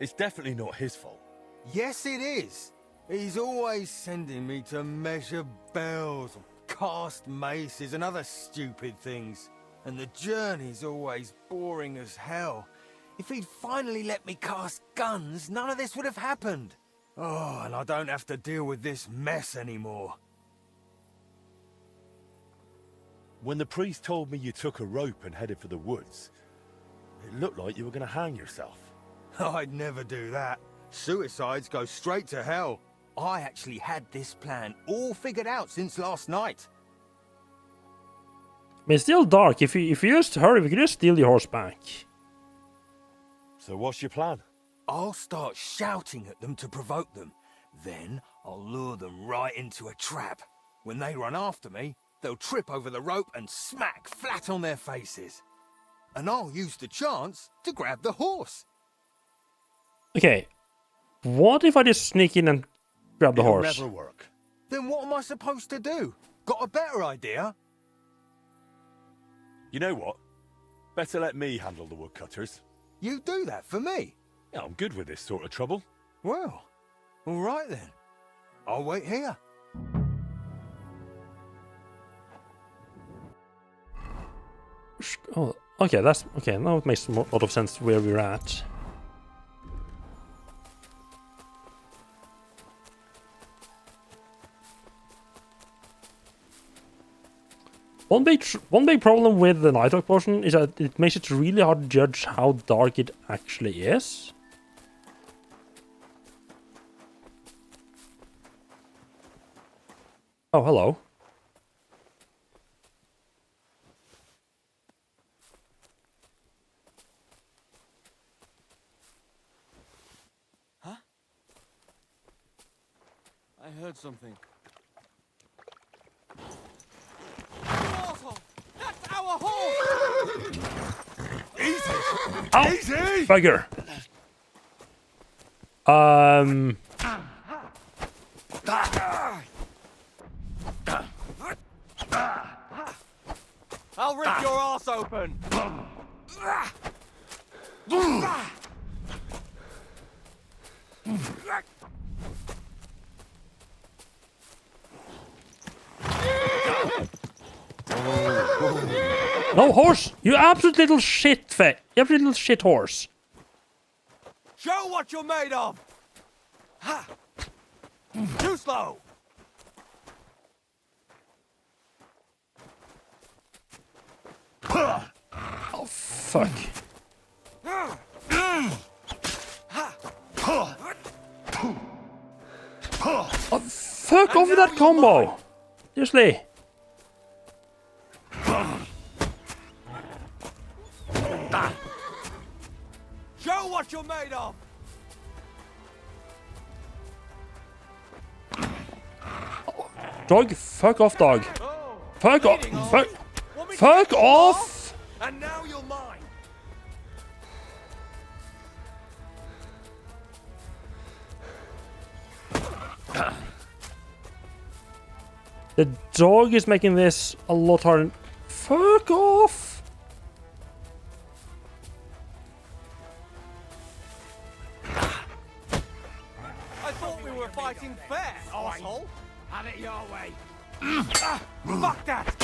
C: It's definitely not his fault.
U: Yes, it is. He's always sending me to measure bells, cast maces and other stupid things. And the journey's always boring as hell. If he'd finally let me cast guns, none of this would have happened. Oh, and I don't have to deal with this mess anymore.
C: When the priest told me you took a rope and headed for the woods, it looked like you were going to hang yourself.
U: I'd never do that. Suicides go straight to hell. I actually had this plan all figured out since last night.
A: mean, it's still dark. If you just hurry, we could just steal your horse back.
C: So what's your plan?
U: I'll start shouting at them to provoke them. Then I'll lure them right into a trap. When they run after me, they'll trip over the rope and smack flat on their faces. And I'll use the chance to grab the horse.
A: Okay. What if I just sneak in and grab the horse?
C: It'll never work.
U: Then what am I supposed to do? Got a better idea?
C: You know what? Better let me handle the woodcutters.
U: You do that for me?
C: Yeah, I'm good with this sort of trouble.
U: Well, all right then. I'll wait here.
A: Oh, okay, that's okay. Now it makes a lot of sense where we're at. One big problem with the Nighthawk potion is that it makes it really hard to judge how dark it actually is. Oh, hello.
G: Huh? I heard something.
T: That's our horse!
C: Easy!
A: Ow!
C: Easy!
A: Bugger.
G: I'll rip your ass open!
A: No, horse! You absolute little shit You absolute little shit horse.
G: Show what you're made of! Ha! Too slow!
A: Oh, fuck. Oh, fuck off with that combo! Seriously.
G: Show what you're made of!
A: Dog, fuck off, dog. Fuck off. Fuck off!
G: And now you're mine!
A: The dog is making this a lot harder. Fuck off!
G: I thought we were fighting fair, asshole! Have it your way! Fuck that!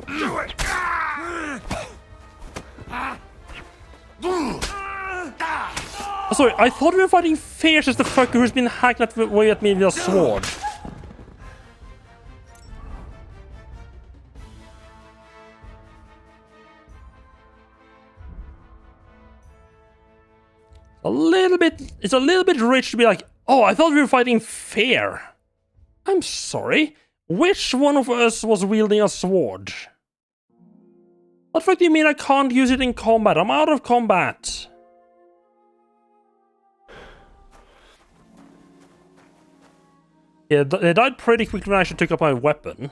G: Do it!
A: Oh, sorry, I thought we were fighting Fierce as the fucker who's been hacking away at me with a sword. It's a little bit rich to be like, oh, I thought we were fighting fair. I'm sorry. Which one of us was wielding a sword? What the fuck do you mean I can't use it in combat? I'm out of combat. Yeah, they died pretty quickly when I actually took up my weapon.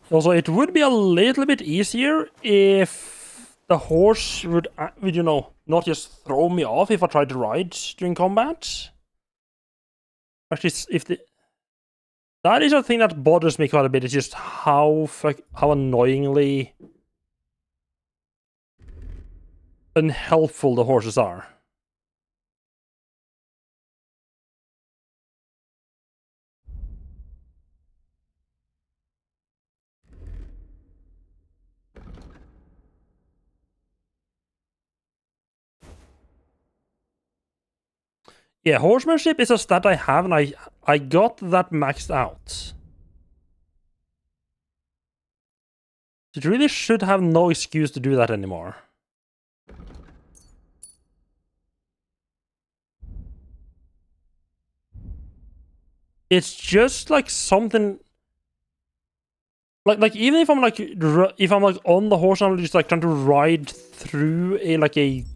A: Also, it would be a little bit easier if the horse would, you know, not just throw me off if I tried to ride during combat. Actually, that is a thing that bothers me quite a bit. It's just how annoyingly unhelpful the horses are. Yeah, horsemanship is a stat I have, and I got that maxed out. It really should have no excuse to do that anymore. It's just like something... Like even if I'm like on the horse and I'm just like trying to ride through a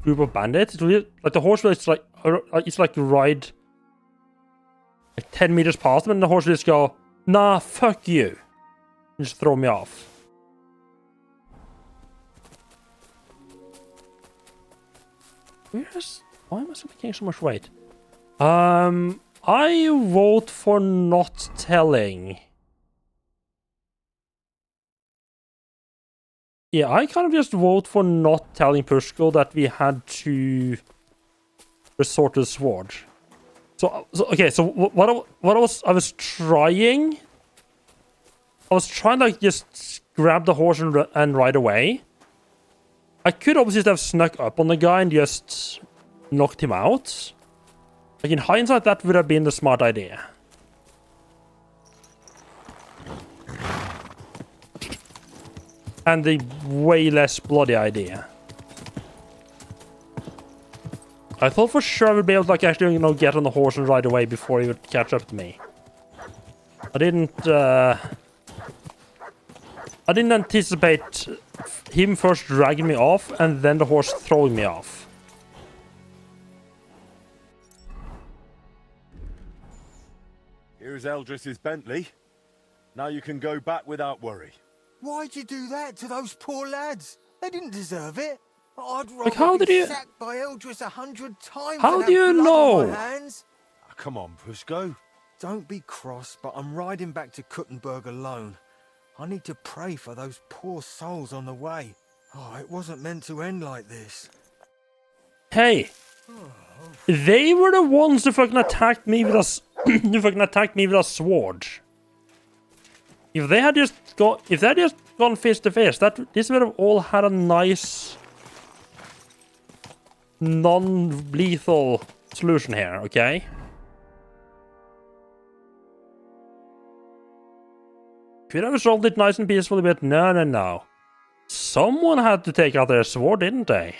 A: group of bandits, it's really, like the horse will it's like ride like 10 meters past them and the horse will just go, nah, fuck you, and just throw me off. Why am I still gaining so much weight? I vote for not telling. Yeah, I kind of just vote for not telling Pushko that we had to resort to the sword. So okay, so what I was trying to like just grab the horse and ride away. I could obviously have snuck up on the guy and just knocked him out. Like in hindsight, that would have been the smart idea. And the way less bloody idea. I thought for sure I would be able to like actually, get on the horse and ride away before he would catch up to me. I didn't anticipate him first dragging me off and then the horse throwing me off.
C: Here's Eldris's Bentley. Now you can go back without worry.
U: Why'd you do that to those poor lads? They didn't deserve it. I'd rather
A: Like, how did
U: be
A: you...
U: sacked by Eldris 100 times
A: How
U: than
A: do you
U: have blood
A: know?
U: on my hands.
C: Come on, Pushko.
U: Don't be cross, but I'm riding back to Kuttenberg alone. I need to pray for those poor souls on the way. Oh, it wasn't meant to end like this.
A: Hey, they were the ones who fucking attacked me with a sword. If they had just gone fist to fist, this would have all had a nice non-lethal solution here, okay? Could have resolved it nice and peacefully, but no. Someone had to take out their sword, didn't they?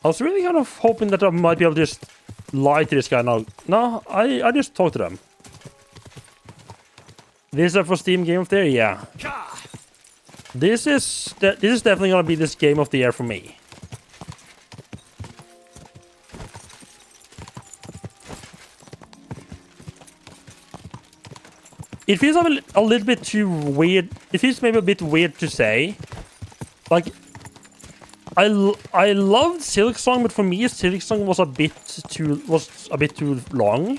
A: I was really kind of hoping that I might be able to just lie to this guy now. No, I just talked to them. This is for Steam Game of the Year? Yeah. This is definitely gonna be this Game of the Year for me. It feels a little bit too weird. It feels maybe a bit weird to say. Like, I loved Silksong, but for me, Silksong was a bit too long.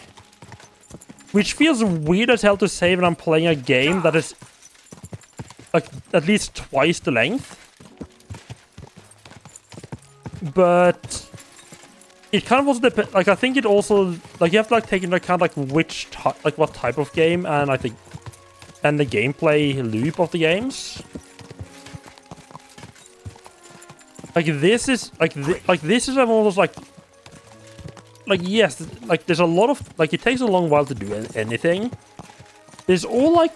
A: Which feels weird as hell to say when I'm playing a game that is like at least twice the length. But it kind of also depends. Like, I think it also, like, you have to like take into account like what type of game and the gameplay loop of the games. Like this is almost like yes, like there's a lot of like it takes a long while to do anything. There's all like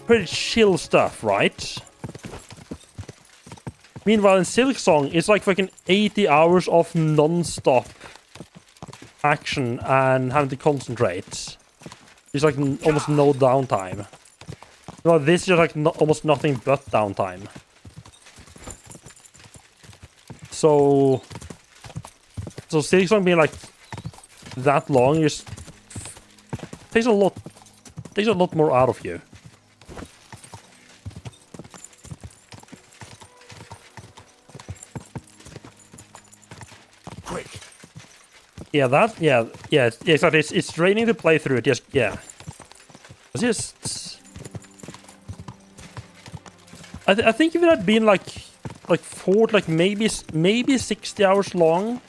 A: pretty chill stuff, right? Meanwhile, in Silksong, it's like fucking 80 hours of non-stop action and having to concentrate. There's like almost no downtime. No, this is just like almost nothing but downtime. So Silksong being like that long just takes a lot more out of you.
U: Quick.
A: Yeah, exactly. It's draining to play through it. Just it's just. I think if it had been like maybe 60 hours long,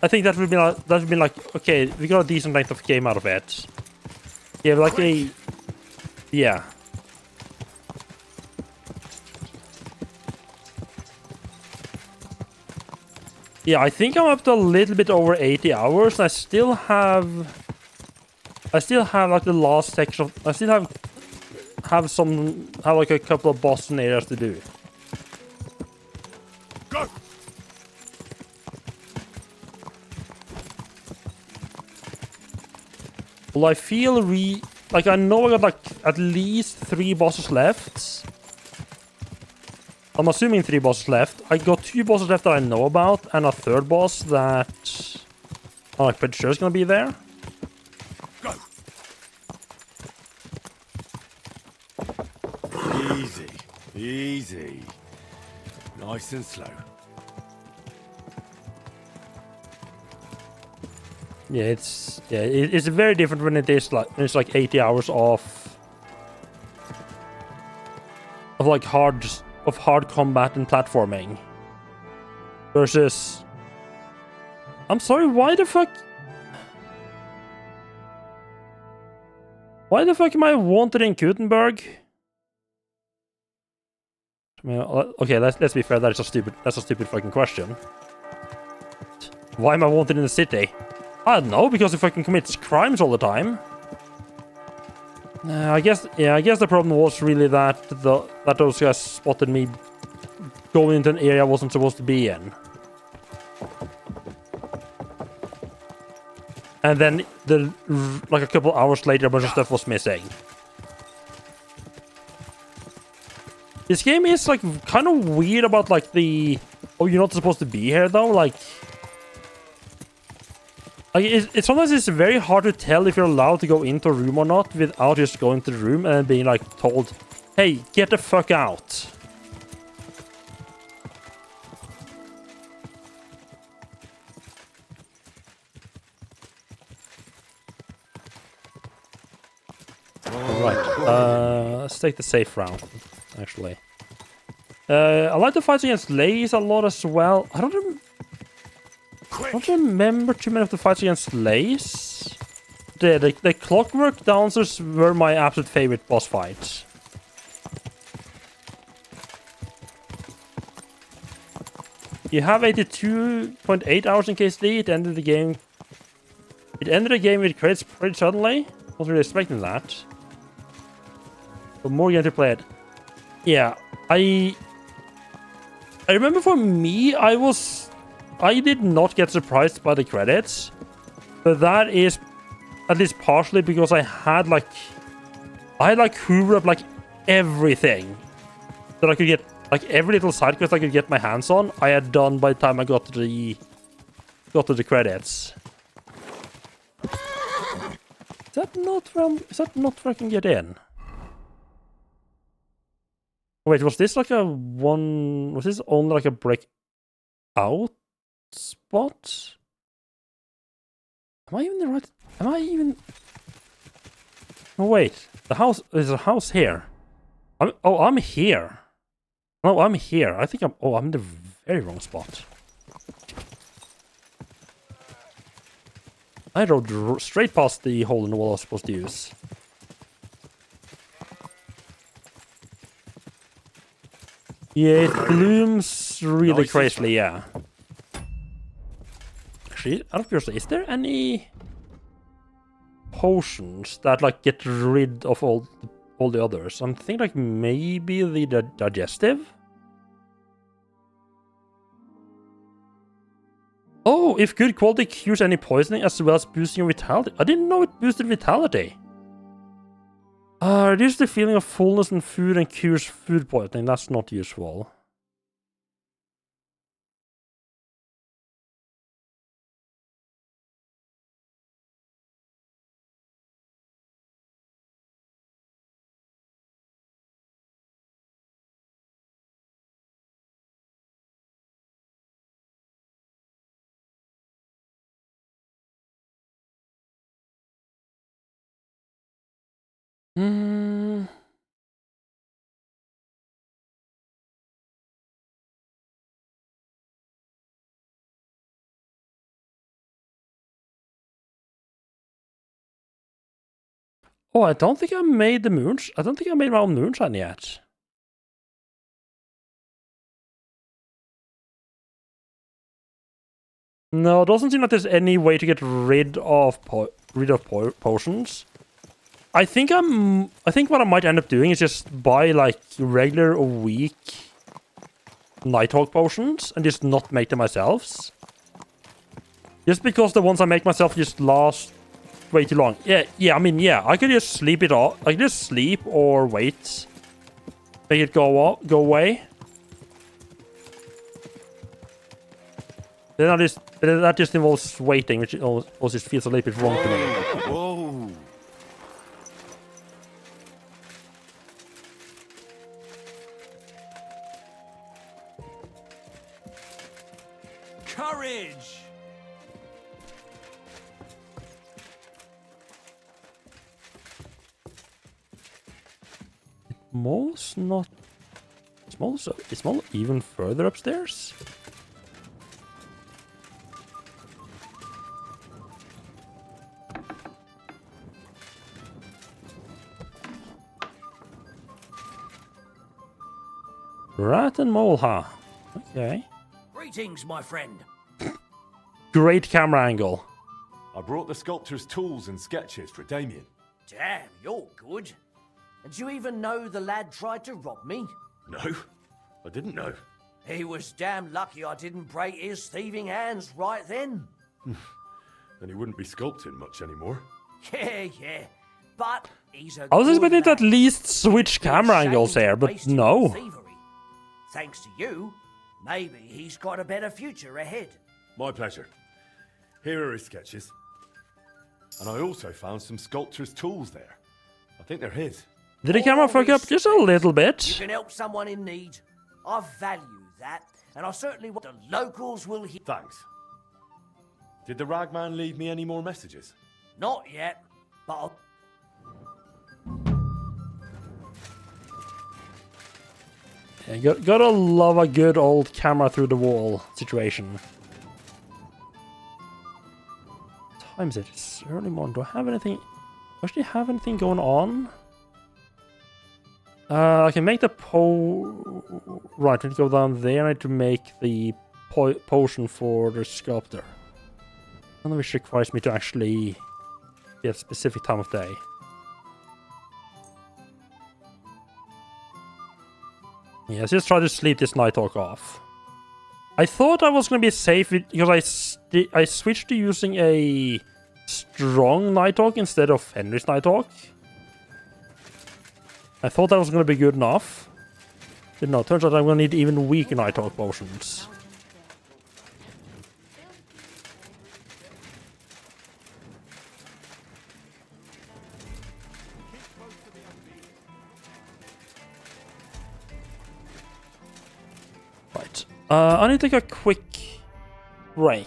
A: I think that would be like okay, we got a decent length of game out of it. Yeah, like yeah. Yeah, I think I'm up to a little bit over 80 hours. And I still have like the last section of, I still have like a couple of boss areas to do.
C: Go.
A: Well, I feel like I know I got like at least 3 bosses left. I'm assuming 3 bosses left. I got 2 bosses left that I know about, and a 3rd boss that I'm like pretty sure is gonna be there.
C: Go. Easy, easy. Nice and slow.
A: Yeah, it's very different when it's like 80 hours of like hard combat and platforming versus. I'm sorry, why the fuck am I wanted in Gutenberg? I mean, okay, let's be fair. That's a stupid fucking question. Why am I wanted in the city? I don't know, because he fucking commits crimes all the time. I guess the problem was really that those guys spotted me going into an area I wasn't supposed to be in. And then like a couple hours later, a bunch of stuff was missing. This game is like kind of weird about like the, oh, you're not supposed to be here though, like sometimes it's very hard to tell if you're allowed to go into a room or not without just going to the room and being like told, hey, get the fuck out. Alright, let's take the safe route, actually. I like the fights against Lays a lot as well. I don't remember too many of the fights against Lays. The Clockwork Dancers were my absolute favorite boss fights. You have 82.8 hours in KCD. It ended the game with credits pretty suddenly. Wasn't really expecting that. But more game to play it. Yeah, I remember for me, I did not get surprised by the credits, but that is at least partially because I had hoovered up like everything that I could get, like every little side quest I could get my hands on, I had done by the time I got to the credits. Is that not where I can get in? Wait, was this like was this only like a break out spot? Am I even oh wait, there's a house here. I'm here. No, I'm here. I think I'm in the very wrong spot. I rode straight past the hole in the wall I was supposed to use. Yeah, it blooms really crazily, yeah. Actually, out of curiosity, is there any potions that like get rid of all the others? I'm thinking like maybe the digestive? Oh, if good quality cures any poisoning as well as boosting your vitality. I didn't know it boosted vitality. Reduce the feeling of fullness in food and cures food poisoning. That's not useful. Oh, I don't think I made the moons. I don't think I made my own moonshine yet. No, it doesn't seem like there's any way to get rid of potions. I think what I might end up doing is just buy like regular or weak Nighthawk potions and just not make them myself. Just because the ones I make myself just last way too long. Yeah, I mean, yeah, I could just sleep it off. I could just sleep or wait. Make it go away. Then that just involves waiting, which also just feels a little bit wrong to me.
C: Whoa!
G: Courage!
A: Mole's not... Is Mole even further upstairs? Rat and Mole, huh? Okay.
P: Greetings, my friend.
A: Great camera angle.
C: I brought the sculptor's tools and sketches for Damien.
P: Damn, you're good. And you even know the lad tried to rob me?
C: No, I didn't know.
P: He was damn lucky I didn't break his thieving hands right then.
C: Then he wouldn't be sculpting much anymore.
P: Yeah. But he's a
A: I was
P: good
A: expecting to
P: lad.
A: at least switch camera angles there, but no.
P: Thievery. Thanks to you, maybe he's got a better future ahead.
C: My pleasure. Here are his sketches. And I also found some sculptor's tools there. I think they're his.
A: Did the camera fuck up just a little
P: You
A: bit?
P: can help someone in need. I value that, and I certainly want the locals will hear.
C: Thanks. Did the ragman leave me any more messages?
P: Not yet, but I'll...
A: Yeah, gotta love a good old camera through the wall situation. What time is it? It's early morning. Do I have anything? Actually, have anything going on? I can make the right. I need to go down there. I need to make the potion for the sculptor. I don't know which requires me to actually be at a specific time of day. Yeah, let's just try to sleep this Nighthawk off. I thought I was going to be safe because I switched to using a strong Nighthawk instead of Henry's Nighthawk. I thought that was going to be good enough. But no, turns out I'm going to need even weaker Nighthawk potions. Right. I need to take a quick break.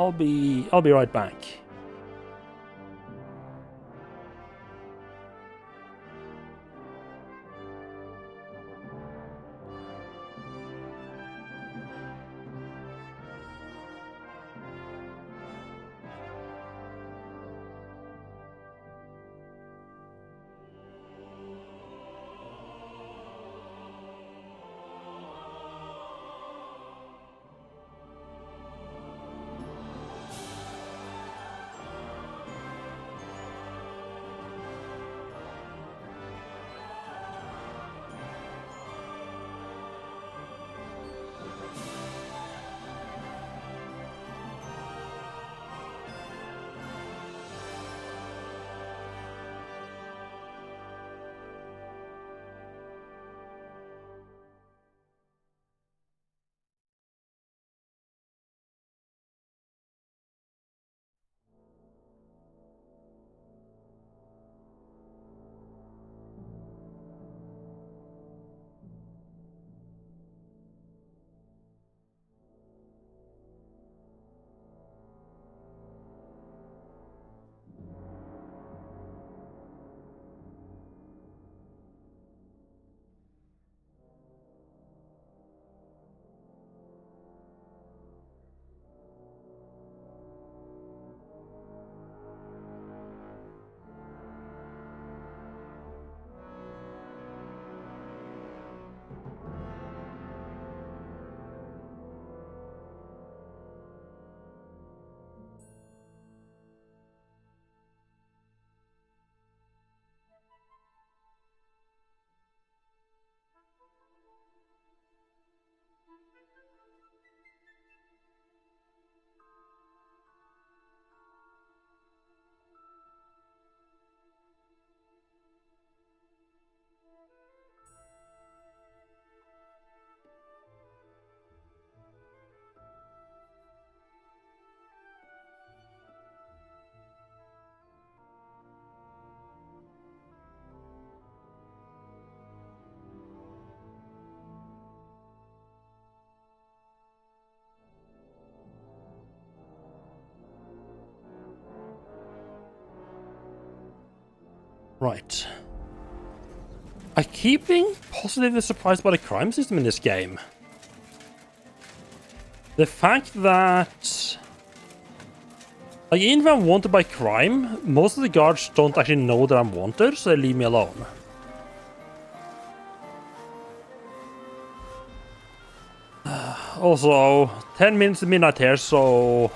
A: I'll be right back. Right. I keep being positively surprised by the crime system in this game. The fact that... Like, even if I'm wanted by crime, most of the guards don't actually know that I'm wanted, so they leave me alone. Also, 10 minutes to midnight here, so...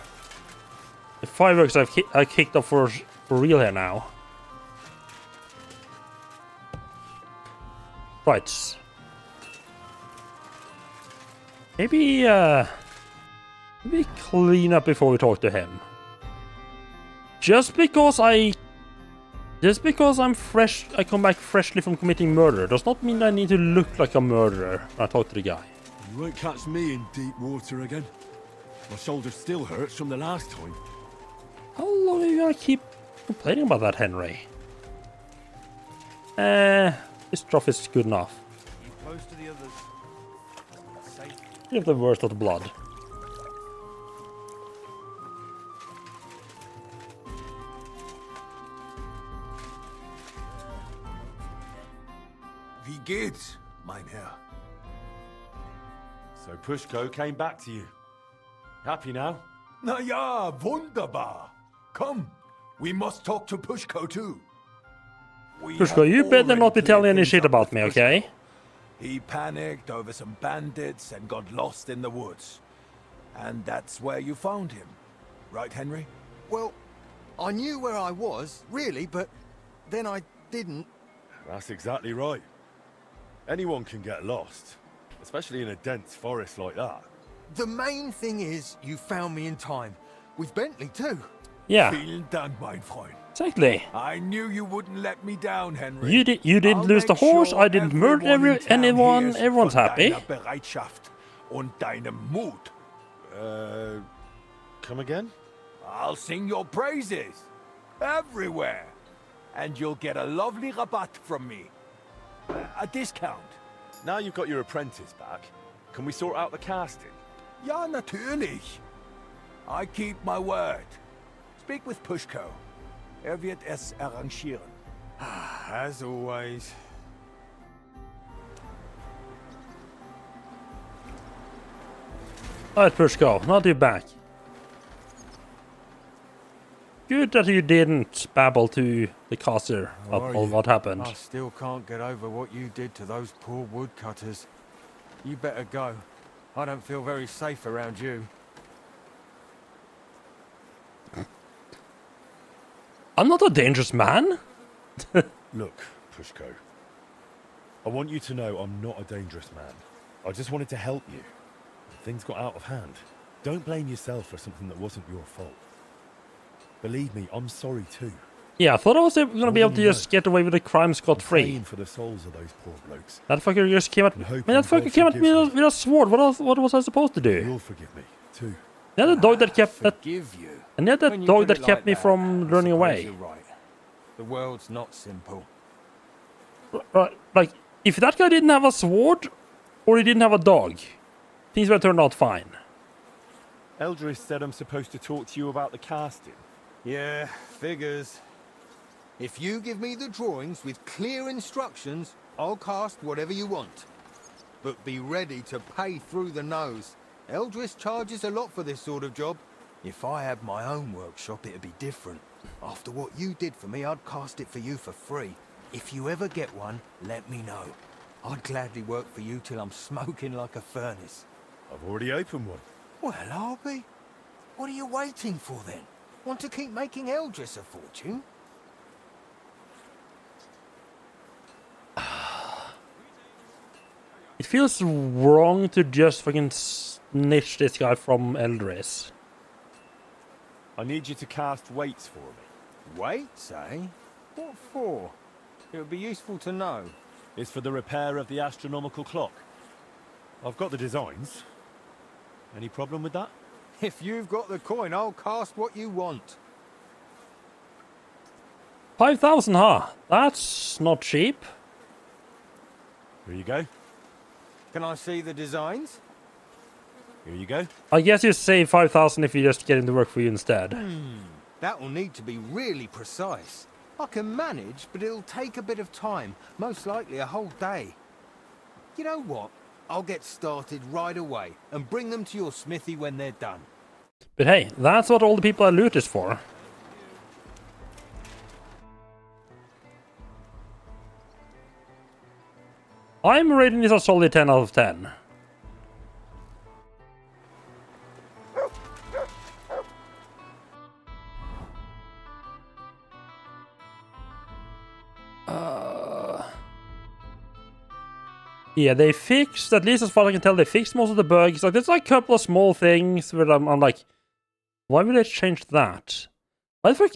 A: The fireworks I kicked off for real here now. Right. Maybe clean up before we talk to him. Just because I'm fresh, I come back freshly from committing murder, does not mean I need to look like a murderer when I talk to the guy.
E: You won't catch me in deep water again. My shoulder still hurts from the last time.
A: How long are you gonna keep complaining about that, Henry? This trough is good enough.
F: Keep close to the others. Safe.
A: You have the worst of the blood.
E: Wie geht's, mein Herr?
C: So Pushko came back to you. Happy now?
U: Na ja, wunderbar. Come, we must talk to Pushko too.
A: Pushko, you better not be telling any shit about me, okay?
U: He panicked over some bandits and got lost in the woods. And that's where you found him. Right, Henry?
F: Well, I knew where I was, really, but then I didn't.
C: That's exactly right. Anyone can get lost, especially in a dense forest like that.
U: The main thing is you found me in time. With Bentley too.
A: Yeah.
U: Vielen Dank, mein Freund.
A: Exactly.
U: I knew you wouldn't let me down, Henry.
A: You didn't lose the horse, I didn't murder anyone, everyone's happy.
U: Deiner Bereitschaft und deinem Mut.
C: Come again?
U: I'll sing your praises. Everywhere. And you'll get a lovely rabatt from me. A discount.
C: Now you've got your apprentice back, can we sort out the casting?
U: Ja, natürlich. I keep my word. Speak with Pushko. Wird es arrangieren. As always.
A: Alright, Pushko, now you're back. Good that you didn't babble to the caster of what happened.
U: I still can't get over what you did to those poor woodcutters. You better go. I don't feel very safe around you.
A: I'm not a dangerous man.
C: Look, Pushko. I want you to know I'm not a dangerous man. I just wanted to help you. Things got out of hand. Don't blame yourself for something that wasn't your fault. Believe me, I'm sorry too.
A: Yeah, I thought I was gonna be able to just get away with the crime scot-free.
C: For the souls of those poor blokes.
A: That fucker just came at me. That fucker came at me with a sword. What was I supposed to do?
C: You'll forgive me too.
A: Yeah, the dog that kept that. And yet that dog that kept me from running away.
U: You're right. The world's not simple.
A: Right, like if that guy didn't have a sword, or he didn't have a dog, things would have turned out fine.
C: Eldris said I'm supposed to talk to you about the casting.
U: Yeah, figures. If you give me the drawings with clear instructions, I'll cast whatever you want. But be ready to pay through the nose. Eldris charges a lot for this sort of job. If I had my own workshop, it'd be different. After what you did for me, I'd cast it for you for free. If you ever get one, let me know. I'd gladly work for you till I'm smoking like a furnace.
C: I've already opened one.
U: Well, I'll be. What are you waiting for then? Want to keep making Eldris a fortune?
A: It feels wrong to just fucking snitch this guy from Eldris.
C: I need you to cast weights for me.
U: Weights, eh? What for? It would be useful to know.
C: It's for the repair of the astronomical clock. I've got the designs. Any problem with that?
U: If you've got the coin, I'll cast what you want.
A: 5,000, huh? That's not cheap.
C: Here you go.
U: Can I see the designs?
C: Here you go.
A: I guess you save 5,000 if you just get him to work for you instead.
U: That will need to be really precise. I can manage, but it'll take a bit of time. Most likely a whole day. You know what? I'll get started right away and bring them to your smithy when they're done.
A: But hey, that's what all the people I loot is for. I'm rating this a solid 10 out of 10. Yeah, they fixed, at least as far as I can tell, they fixed most of the bugs. Like, there's like a couple of small things where I'm like, why would they change that? Why the fuck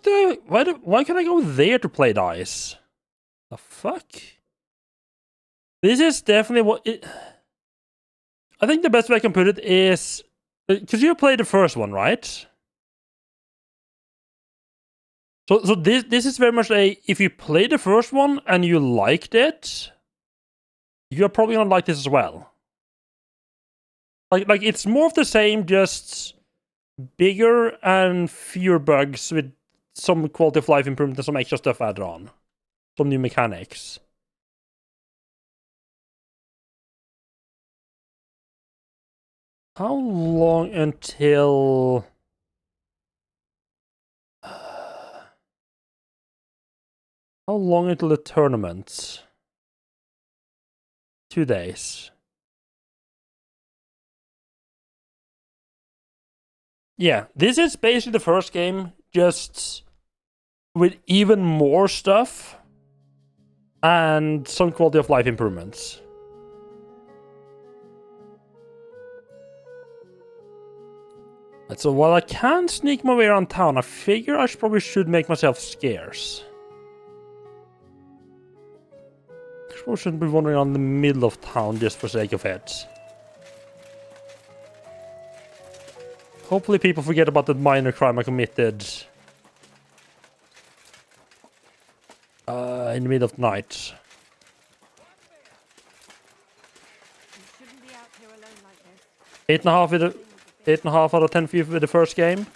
A: why can I go there to play dice? The fuck? This is definitely what it... I think the best way I can put it is... Because you played the first one, right? So this is very much a... If you played the first one and you liked it, you're probably gonna like this as well. Like it's more of the same, just bigger and fewer bugs with some quality of life improvement and some extra stuff added on. Some new mechanics. How long until... How long until the tournament? 2 days. Yeah, this is basically the first game, just with even more stuff and some quality of life improvements. And so while I can sneak my way around town, I figure I probably should make myself scarce. I shouldn't be wandering around the middle of town just for sake of it. Hopefully people forget about that minor crime I committed in the middle of the night.
K: You shouldn't be out here alone like this.
A: 8.5 out of 10 for you for the first game.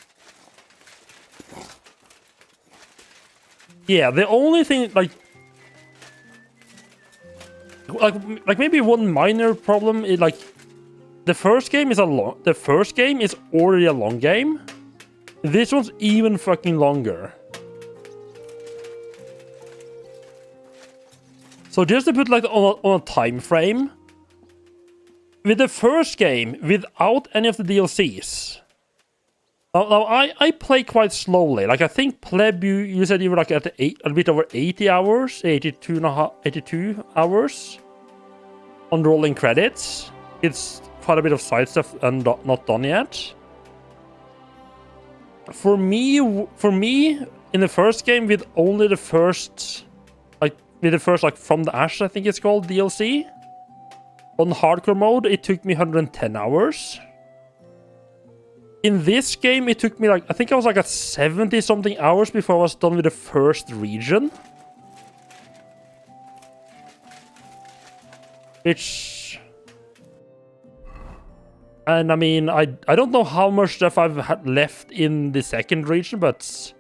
A: Yeah, the only thing, like maybe one minor problem is like the first game is already a long game. This one's even fucking longer. So just to put like on a time frame, with the first game without any of the DLCs. Now I play quite slowly. Like I think Pleb, you said you were like at a bit over 80 hours, 82 hours on rolling credits. It's quite a bit of side stuff and not done yet. For me, in the first game with only the first, like From the Ash, I think it's called, DLC. On hardcore mode, it took me 110 hours. In this game, it took me like, I think I was like at 70 something hours before I was done with the first region. Which... And I mean, I don't know how much stuff I've had left in the second region, but...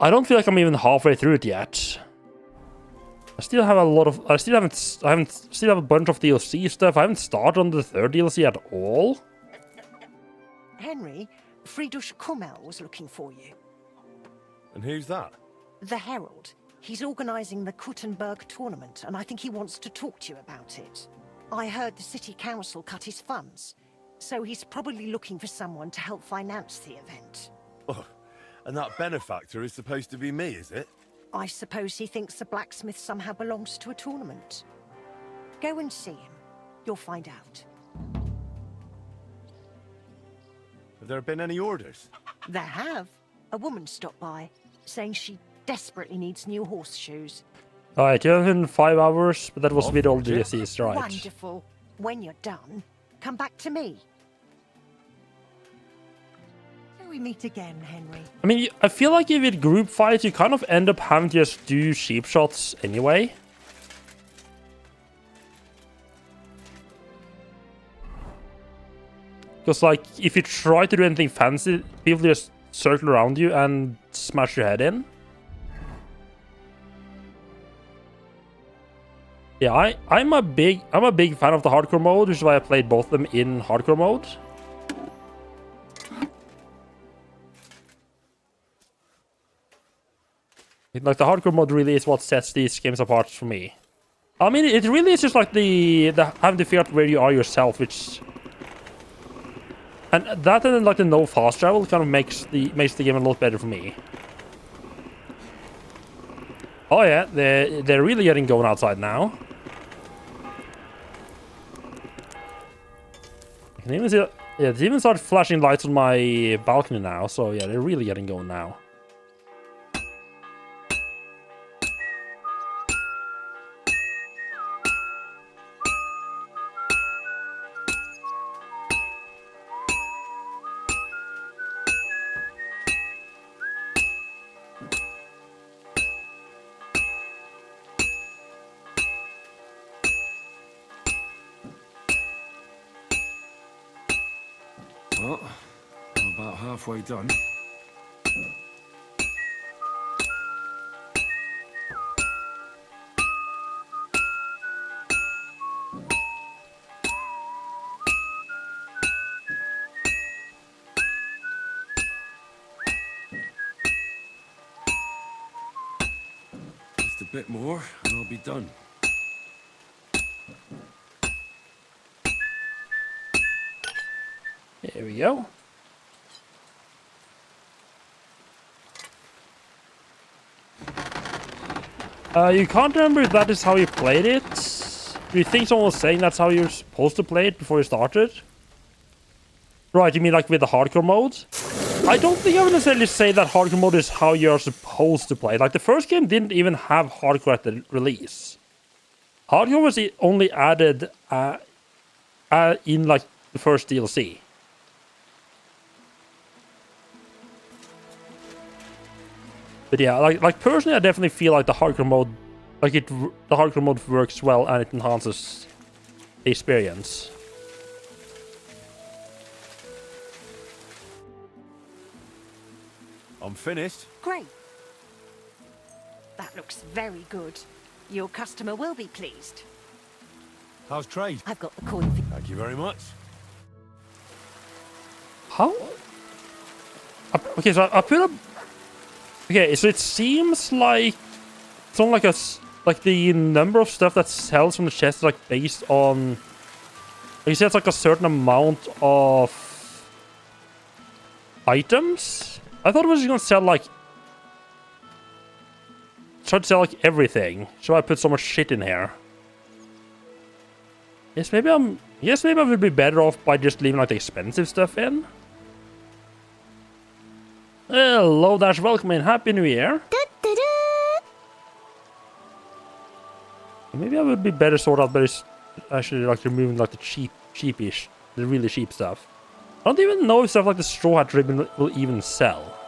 A: I don't feel like I'm even halfway through it yet. I still have a lot of... I still have a bunch of DLC stuff. I haven't started on the third DLC at all.
I: Henry, Friedrich Kummel was looking for you.
C: And who's that?
I: The Herald. He's organising the Kuttenberg tournament, and I think he wants to talk to you about it. I heard the city council cut his funds, so he's probably looking for someone to help finance the event.
C: Oh, and that benefactor is supposed to be me, is it?
I: I suppose he thinks the blacksmith somehow belongs to a tournament. Go and see him. You'll find out.
C: Have there been any orders?
I: There have. A woman stopped by, saying she desperately needs new horseshoes.
A: Alright, you have in 5 hours, but that was with all DLCs, right?
I: Wonderful. When you're done, come back to me. Till we meet again, Henry.
A: I mean, I feel like if it group fights, you kind of end up having to just do sheep shots anyway. Because, like, if you try to do anything fancy, people just circle around you and smash your head in. Yeah, I'm a big fan of the hardcore mode, which is why I played both of them in hardcore mode. Like, the hardcore mode really is what sets these games apart for me. I mean, it really is just like the having to figure out where you are yourself, which... And that and like the no fast travel kind of makes the game a lot better for me. Oh yeah, they're really getting going outside now. I can even see, yeah, they even started flashing lights on my balcony now, so yeah, they're really getting going now.
E: Well, I'm about halfway done. Just a bit more, and I'll be done.
A: There we go. You can't remember if that is how you played it. Do you think someone was saying that's how you're supposed to play it before you started? Right, you mean like with the hardcore mode? I don't think I would necessarily say that hardcore mode is how you're supposed to play. Like, the first game didn't even have hardcore at the release. Hardcore was only added in like the first DLC. But yeah, like personally, I definitely feel like the hardcore mode, the hardcore mode works well and it enhances the experience.
C: I'm finished.
I: Great. That looks very good. Your customer will be pleased.
C: How's trade?
I: I've got the coin for you.
C: Thank you very much.
A: How? Okay, so I put up. Okay, so it seems like it's on like the number of stuff that sells from the chest is like based on. Like you said, it's like a certain amount of items. I thought it was just gonna sell like. Try to sell like everything. Should I put so much shit in here? Yes, maybe I'm. Yes, maybe I would be better off by just leaving like the expensive stuff in. Hello, Dash. Welcome in. Happy New Year. Maybe I would be better sorted out, but it's actually like removing like the cheapish, the really cheap stuff. I don't even know if stuff like the Straw Hat ribbon will even sell.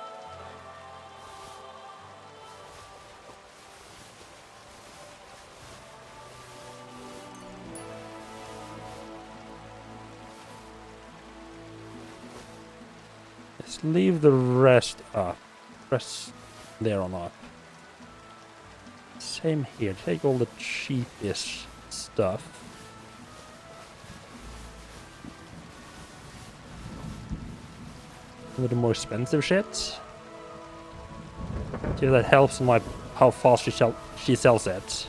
A: Let's leave the rest up. Rest there on up. Same here. Take all the cheapest stuff. With the more expensive shit. See if that helps in how fast she sells it.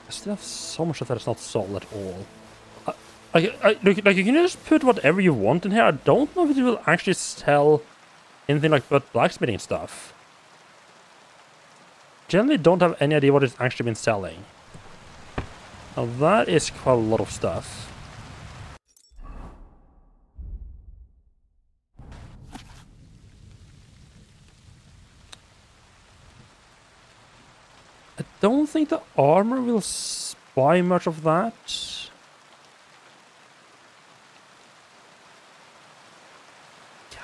A: I still have so much of that is not sold at all. Look, like you can just put whatever you want in here. I don't know if it will actually sell anything like but blacksmithing stuff. Generally don't have any idea what it's actually been selling. Now that is quite a lot of stuff. I don't think the armor will buy much of that.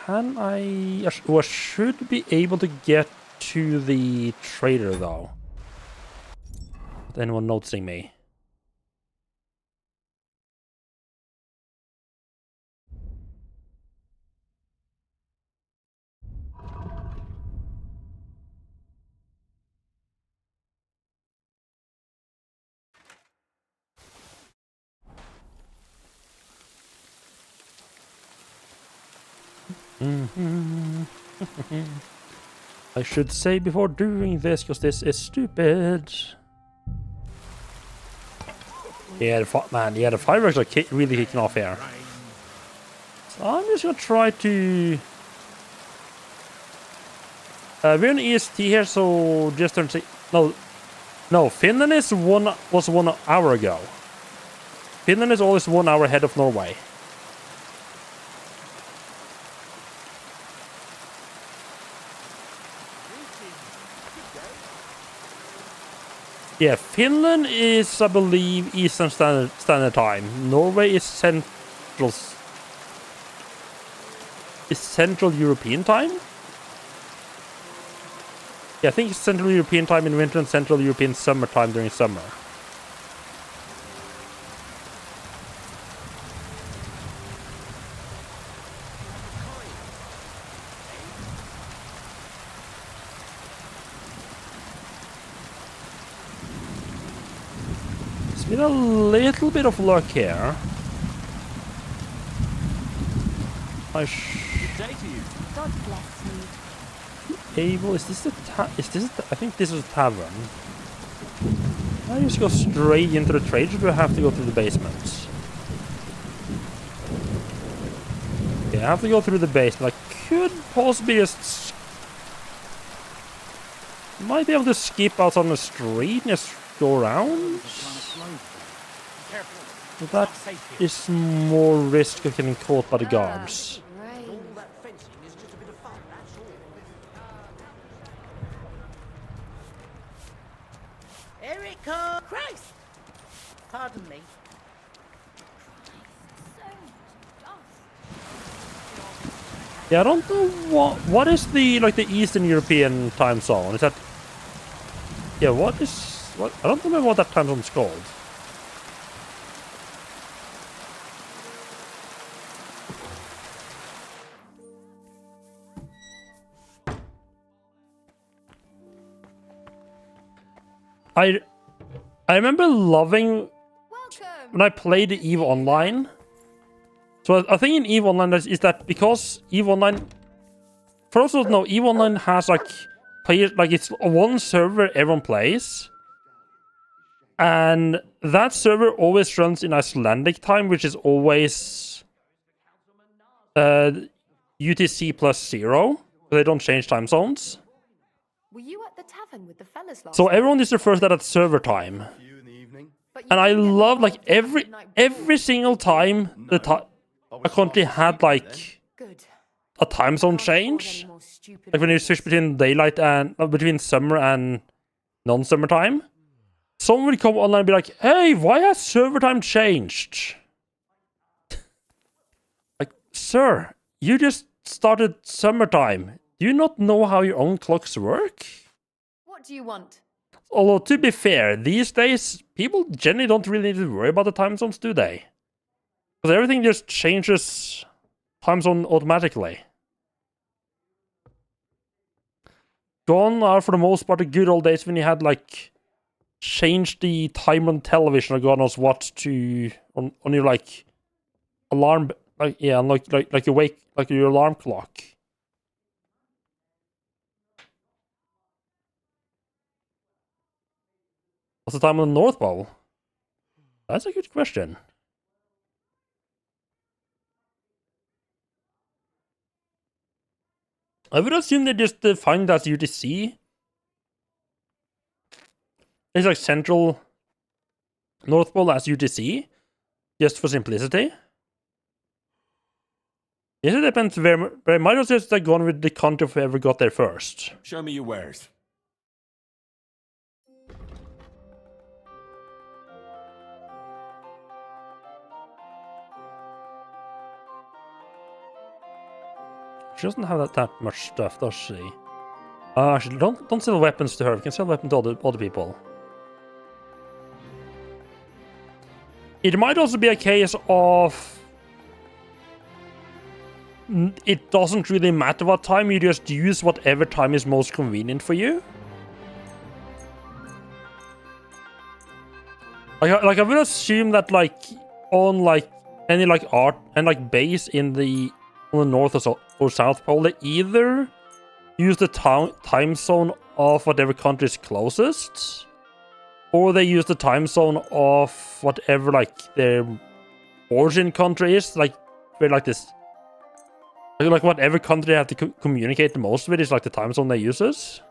A: Can I... I should be able to get to the trader, though. Without anyone noticing me. I should say before doing this, because this is stupid. Yeah, the fireworks are really kicking off here. So I'm just gonna try to... we're in EST here, so just don't say... No, Finland was 1 hour ago. Finland is always 1 hour ahead of Norway. Yeah, Finland is, I believe, Eastern Standard Time. Norway is Central European Time? Yeah, I think it's Central European Time in winter and Central European Summer Time during summer. It's been a little bit of luck here.
R: Good day to you. God bless you.
A: Able, is this I think this is a tavern. I just go straight into the trade, or do I have to go through the basement? Yeah, I have to go through the basement. I could possibly just... Might be able to skip out on the street and just go around. But that is more risk of getting caught by the guards.
J: Christ! Pardon me.
A: Yeah, I don't know what is the the Eastern European time zone. Is that... Yeah, what? I don't remember what that time zone is called. I remember loving when I played EVE Online. So I think in EVE Online is that because EVE Online, for those who don't know, EVE Online has players, it's one server everyone plays, and that server always runs in Icelandic time, which is always UTC +0. They don't change time zones.
R: Were you at the tavern with the fellas last
A: So
R: night?
A: everyone just refers to that as server time. And I love every single time a country had a time zone change. Like when you switch between daylight and between summer and non-summer time. Someone would come online and be like, "Hey, why has server time changed?" Like, sir, you just started summertime. Do you not know how your own clocks work?
R: What do you want?
A: Although, to be fair, these days, people generally don't really need to worry about the time zones, do they? Because everything just changes time zone automatically. Gone are, for the most part, the good old days when you had, changed the time on television or God knows what to... on your, alarm... like you wake... like your alarm clock. What's the time on the North Pole? That's a good question. I would assume they just define that UTC. It's like Central North Pole as UTC, just for simplicity. Yes, it depends very much. But I might also just like gone with the country of whoever got there first.
E: Show me your wares.
A: She doesn't have that much stuff, does she? Actually, don't sell weapons to her. We can sell weapons to other people. It might also be a case of it doesn't really matter what time, you just use whatever time is most convenient for you. Like I would assume that like on like any like art and like base on the North or South Pole, they either use the time zone of whatever country is closest, or they use the time zone of whatever like their origin country is, like where like this, like whatever country they have to communicate the most with is like the time zone they uses.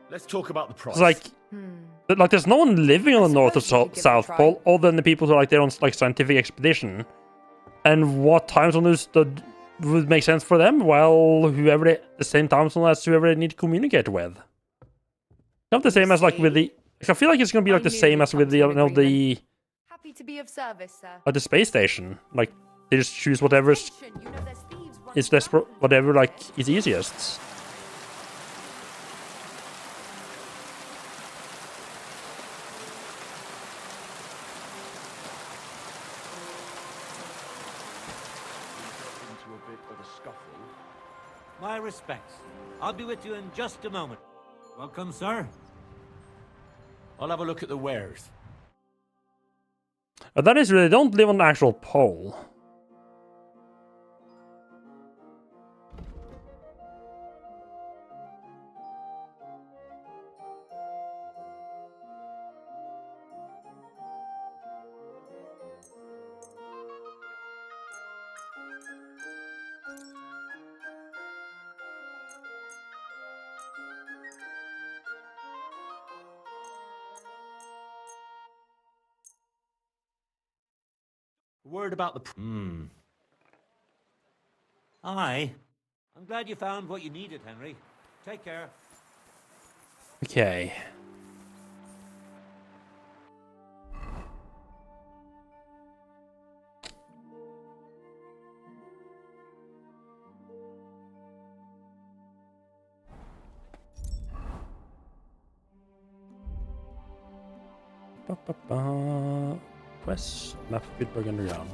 E: Let's talk about the price.
A: It's like there's no one living on the North or South Pole other than the people who are like there on like scientific expedition. And what time zone would make sense for them? Well, the same time zone as whoever they need to communicate with. Not the same as like with the. Like, I feel like it's gonna be like the same as with the the.
K: Happy to be of service, sir.
A: At the space station, like they just choose whatever is desperate, whatever like is easiest.
O: My respects. I'll be with you in just a moment. Welcome, sir.
E: I'll have a look at the wares.
A: That is really, they don't live on the actual pole.
O: Word about the... Aye. I'm glad you found what you needed, Henry. Take care.
A: Okay. Quest map of Bitburg Underground.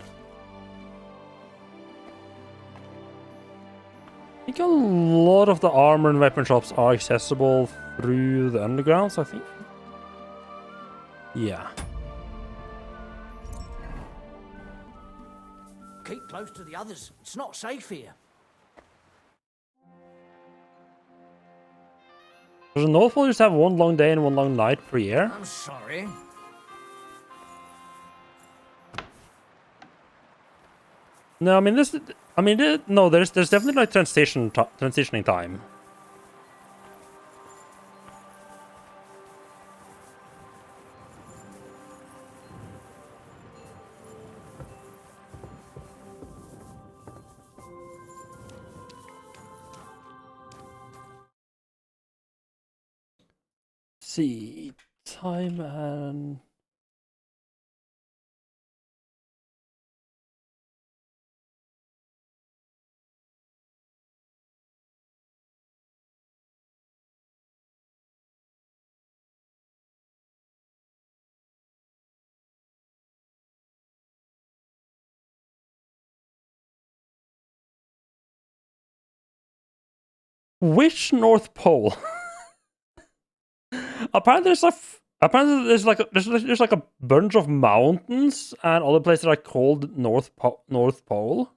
A: I think a lot of the armor and weapon shops are accessible through the underground, so I think. Yeah.
P: Keep close to the others. It's not safe here.
A: Does the North Pole just have one long day and one long night per year?
P: I'm sorry.
A: No, I mean this. I mean, no. There's definitely like transitioning time. See, time and. Which North Pole? Apparently there's like a bunch of mountains and other places are called North Pole.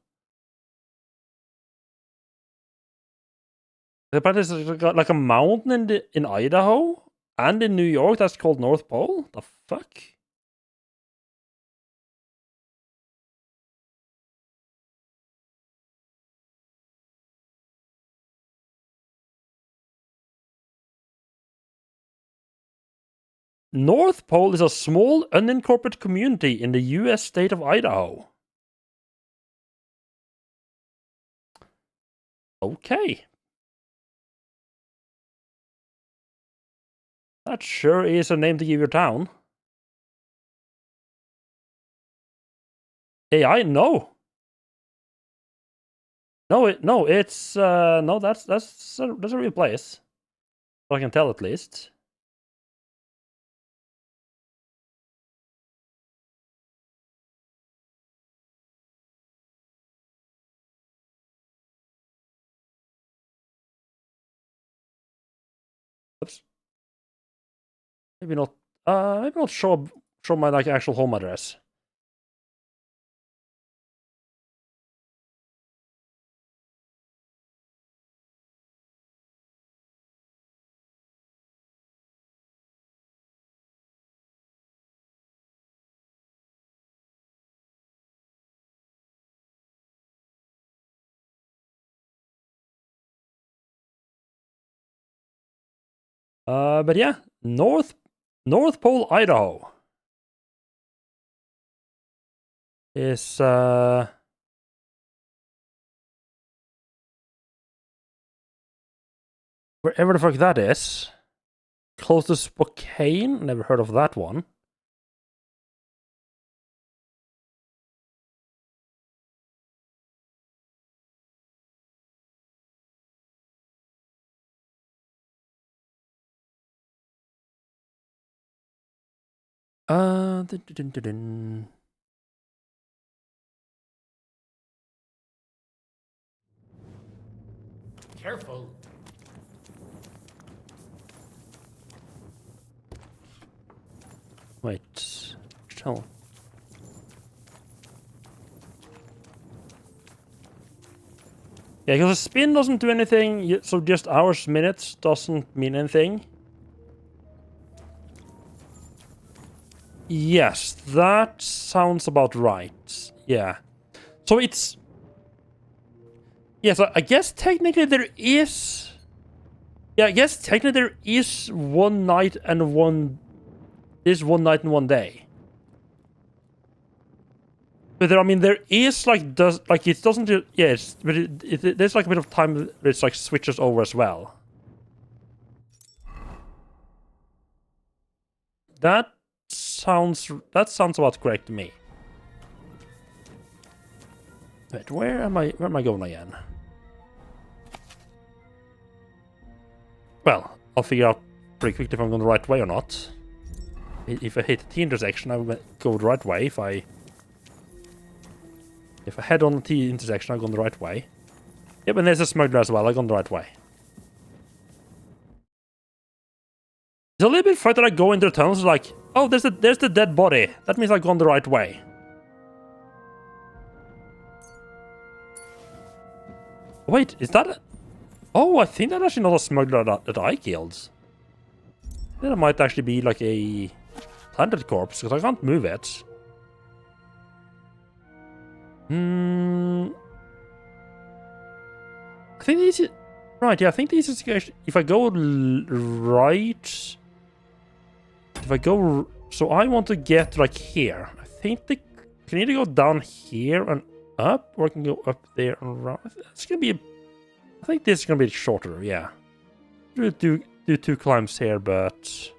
A: Apparently there's like a mountain in Idaho and in New York that's called North Pole. The fuck? North Pole is a small, unincorporated community in the U.S. state of Idaho. Okay. That sure is a name to give your town. AI? No. No, it's no. That's a real place. I can tell at least. Oops. Maybe not. Maybe not show my like actual home address. But yeah, North Pole, Idaho is wherever the fuck that is. Close to Spokane. Never heard of that one. Dun, dun, dun, dun.
M: Careful.
A: Wait, tell. Yeah, because a spin doesn't do anything, so just hours, minutes doesn't mean anything. Yes, that sounds about right. Yeah. So it's... Yeah, so I guess technically there is... Yeah, I guess technically there is one night and one... There's one night and one day. But there, I mean, there is like it doesn't do, yes, but there's like a bit of time where it's like switches over as well. That sounds about correct to me. Wait, where am I going again? Well, I'll figure out pretty quickly if I'm going the right way or not. If I hit the T intersection, I will go the right way. If I head on the T intersection, I've gone the right way. Yep, and there's a smuggler as well. I've gone the right way. It's a little bit further I go into the tunnels, like, oh, there's the dead body. That means I've gone the right way. Wait, is that... Oh, I think that's actually not a smuggler that I killed. That might actually be like a planted corpse, because I can't move it. I think these... Right, yeah, I think these is... If I go right... If I go... So I want to get like here. I think I can either go down here and up, or I can go up there and around. It's gonna be... I think this is gonna be shorter, yeah. Do two climbs here, but...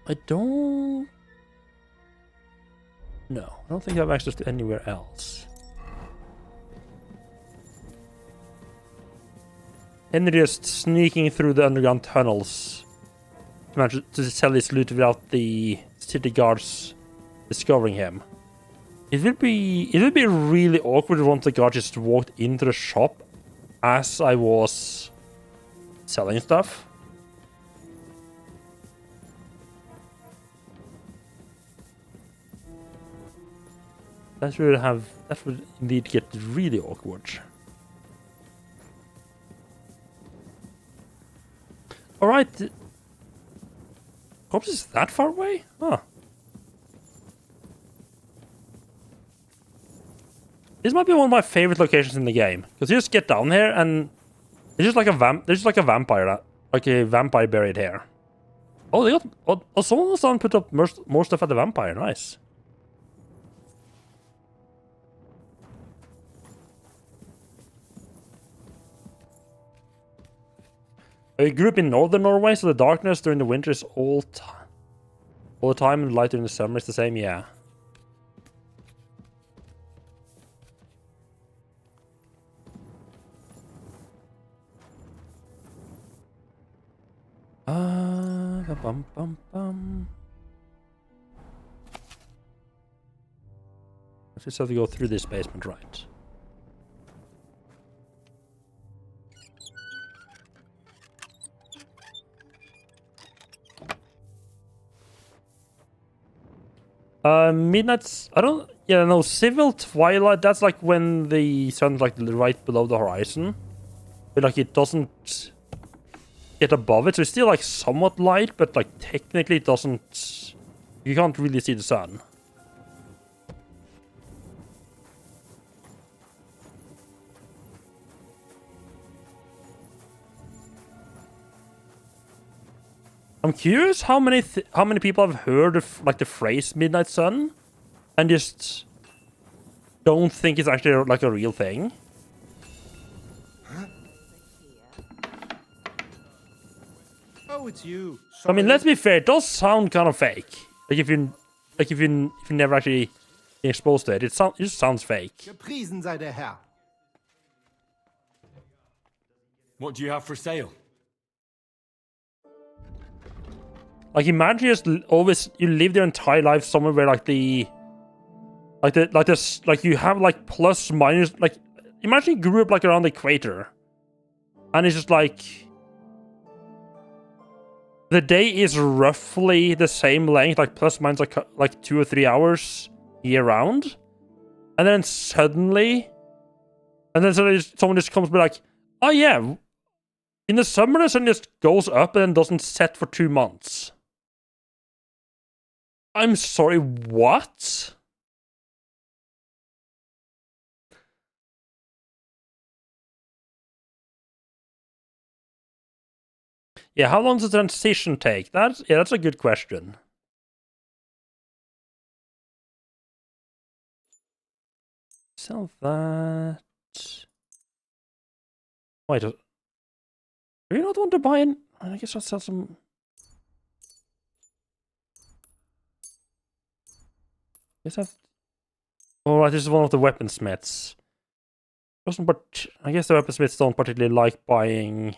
A: I don't... No, I don't think I have access to anywhere else. And they're just sneaking through the underground tunnels to manage to sell his loot without the city guards discovering him. It would be really awkward if one of the guards just walked into the shop as I was selling stuff. That would indeed get really awkward. Alright. Corpse is that far away? Huh. This might be one of my favorite locations in the game. Because you just get down here and there's just like a vampire, like a vampire buried here. Oh, they got. Oh, someone was on put up more stuff at the vampire. Nice. I grew up in northern Norway, so the darkness during the winter is all the time, and the light during the summer is the same. Yeah. Bum bum bum. I just have to go through this basement, right? Midnight's. I don't. Yeah, no. Civil twilight. That's like when the sun's like right below the horizon, but like it doesn't get above it, so it's still like somewhat light, but like technically it doesn't. You can't really see the sun. I'm curious how many people have heard of like the phrase "midnight sun" and just don't think it's actually like a real thing.
H: Oh, it's you.
A: I mean, let's be fair. It does sound kind of fake. Like if you never actually been exposed to it, it just sounds fake.
H: Gepriesen sei der Herr.
C: What do you have for sale?
A: Like imagine you just you live your entire life somewhere where like you have like plus minus, like imagine you grew up like around the equator, and it's just like the day is roughly the same length, like plus minus like 2 or 3 hours year round, and then suddenly someone just comes and be like, oh yeah, in the summer the sun just goes up and then doesn't set for 2 months. I'm sorry, what? Yeah, how long does the transition take? That's a good question. Sell that. Wait, do you not want to buy in? I guess I'll sell some. Guess I've. Oh, right, this is one of the weaponsmiths. But I guess the weaponsmiths don't particularly like buying.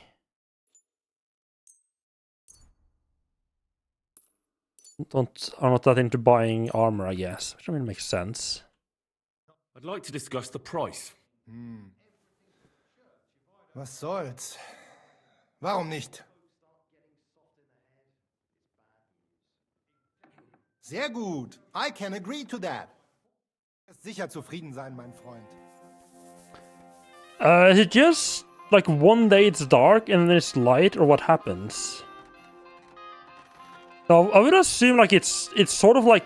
A: Are not that into buying armor, I guess. Which I mean makes sense.
C: I'd like to discuss the price.
H: Was soll's? Warum nicht? Sehr gut. I can agree to that. Sicher zufrieden sein, mein Freund.
A: Is it just like one day it's dark and then it's light, or what happens? So I would assume like it's sort of like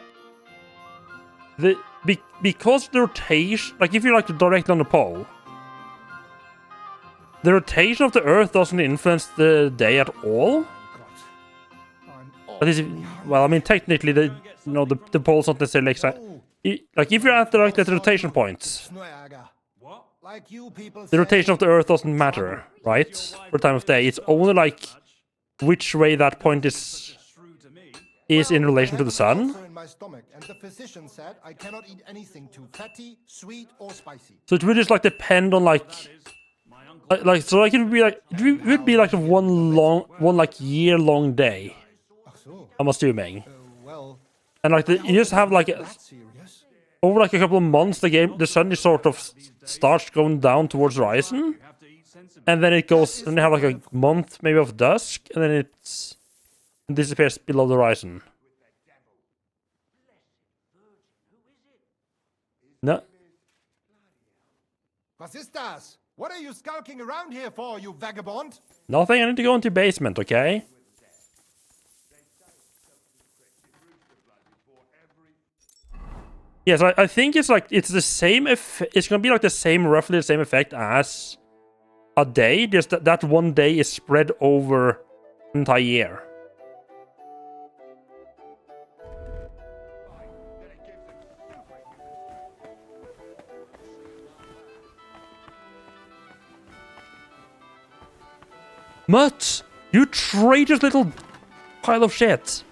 A: because the rotation, like if you're like directly on the pole, the rotation of the Earth doesn't influence the day at all. But well, I mean technically the pole's not necessarily like if you're at the rotation points, the rotation of the Earth doesn't matter, right? For time of day, it's only like which way that point is in relation to the sun. So it would just like depend on so like it would be like one like year-long day. I'm assuming. And like you just have like over like a couple of months, the sun is sort of starts going down towards the horizon, and then it goes, and they have like a month maybe of dusk, and then it disappears below the horizon. No.
H: Was ist das? What are you skulking around here for, you vagabond?
A: Nothing, I need to go into basement, okay? Yes, I think it's like, it's the same, it's gonna be like the same, roughly the same effect as a day, just that one day is spread over an entire year. Mutt! You traitorous little pile of shit!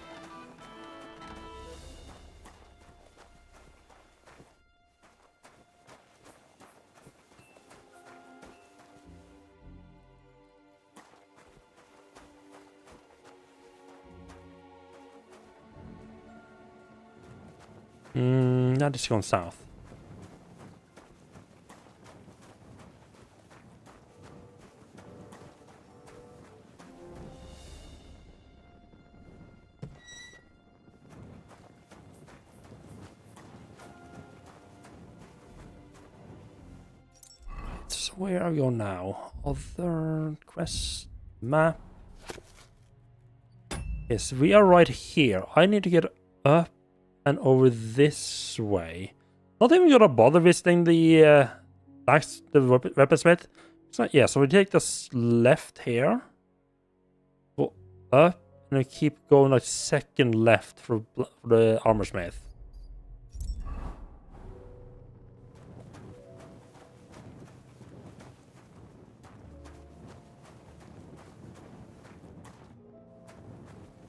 A: Now just going south. So where are we going now? Other quest map. Yes, we are right here. I need to get up and over this way. Not even gonna bother visiting the weaponsmith. So yeah, so we take this left here, go up, and we keep going like second left for the armorsmith.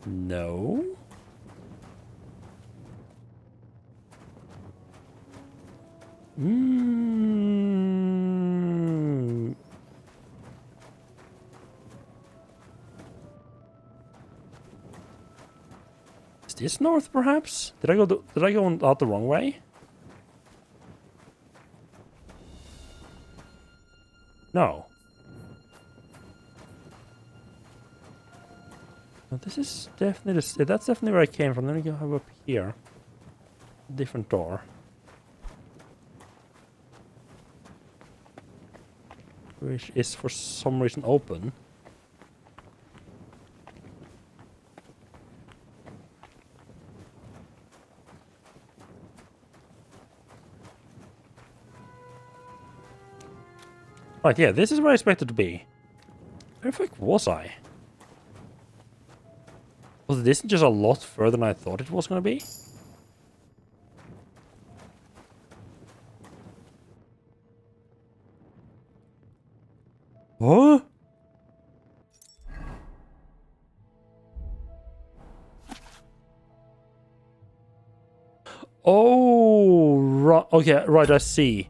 A: No. Is this north, perhaps? Did I go out the wrong way? No. No, this is definitely that's definitely where I came from. Let me go have up here. Different door. Which is for some reason open. Right, yeah, this is where I expected to be. Where the fuck was I? Was this just a lot further than I thought it was gonna be? Huh? Oh, right. Okay, right. I see.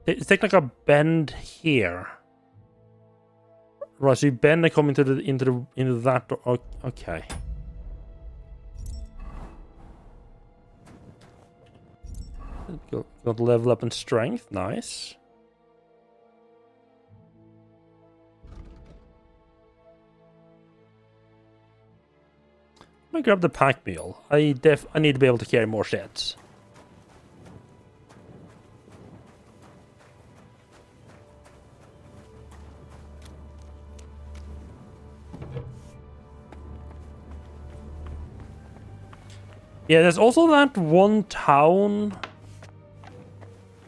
A: It's like a bend here. Right, so you bend and come into that door. Okay. Got level up in strength. Nice. Let me grab the pack mule. I need to be able to carry more shit. Yeah, there's also that one town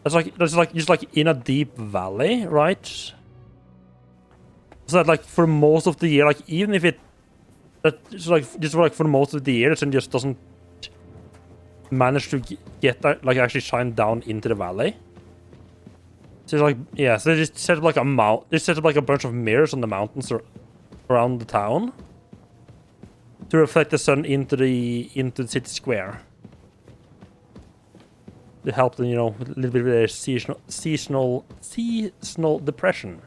A: that's just like in a deep valley, right? So that like for most of the year, like even if it just like for most of the year, it just doesn't manage to get that, like actually shine down into the valley. So like yeah, so they just set up like they set up like a bunch of mirrors on the mountains around the town to reflect the sun into the city square. To help them, you know, a little bit of their seasonal depression.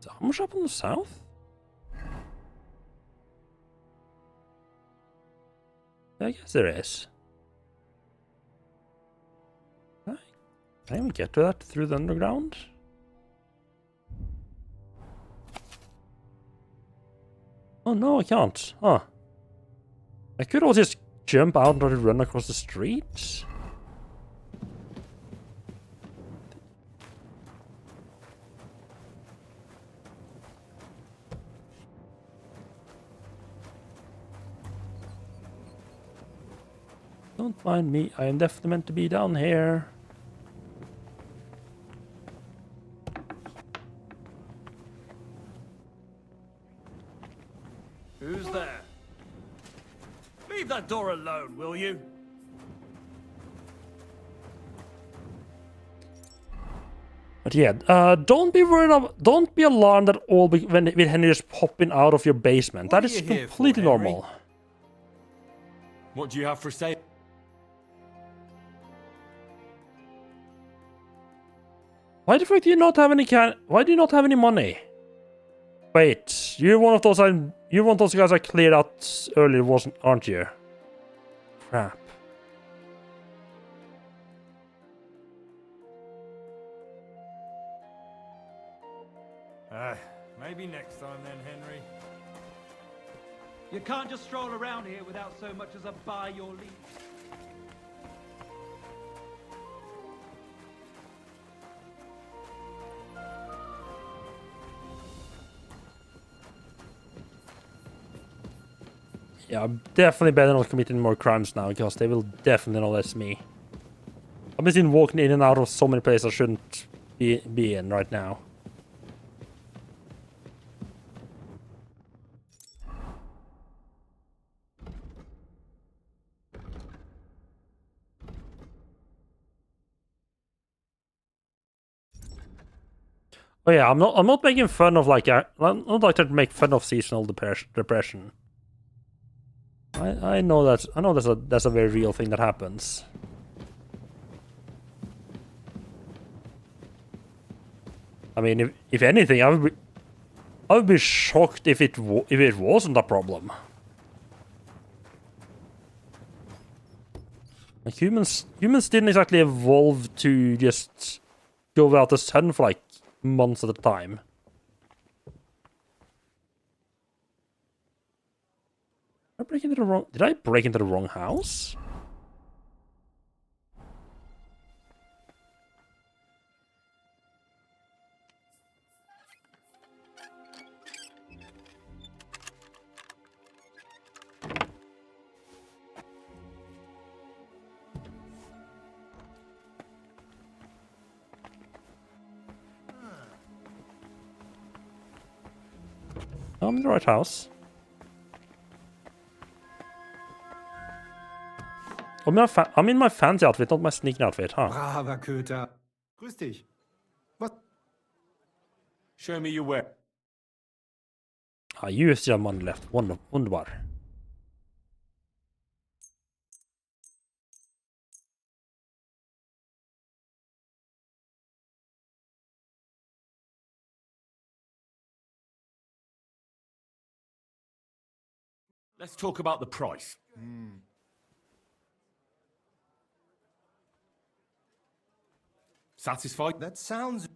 A: Is there armor shop on the south? I guess there is. Can I even get to that through the underground? Oh no, I can't. Huh. I could also just jump out and try to run across the street. Don't mind me, I am definitely meant to be down here.
P: Who's there? Leave that door alone, will you?
A: But yeah, don't be worried don't be alarmed at all when Henry is popping out of your basement. That is completely normal.
C: What do you have for sale?
A: Why the fuck do you not have any why do you not have any money? Wait, you're one of those guys I cleared out earlier, aren't you? Crap.
U: Maybe next time then, Henry.
S: You can't just stroll around here without so much as a by your leave.
A: Yeah, I'm definitely better not committing more crimes now, because they will definitely not let me. I've been walking in and out of so many places I shouldn't be in right now. Oh yeah, I'm not making fun of I'm not like to make fun of seasonal depression. I know that's a very real thing that happens. I mean, if anything, I would be shocked if it wasn't a problem. Like humans didn't exactly evolve to just go without the sun for like months at a time. Did I break into the wrong house? I'm in the right house. I'm in my fancy outfit, not my sneaking outfit, huh?
H: Braver Köter. Grüß dich. Was?
C: Show me your weapon.
A: Ah, you still have money left. Wunderbar.
C: Let's talk about the price. Satisfied?
H: That sounds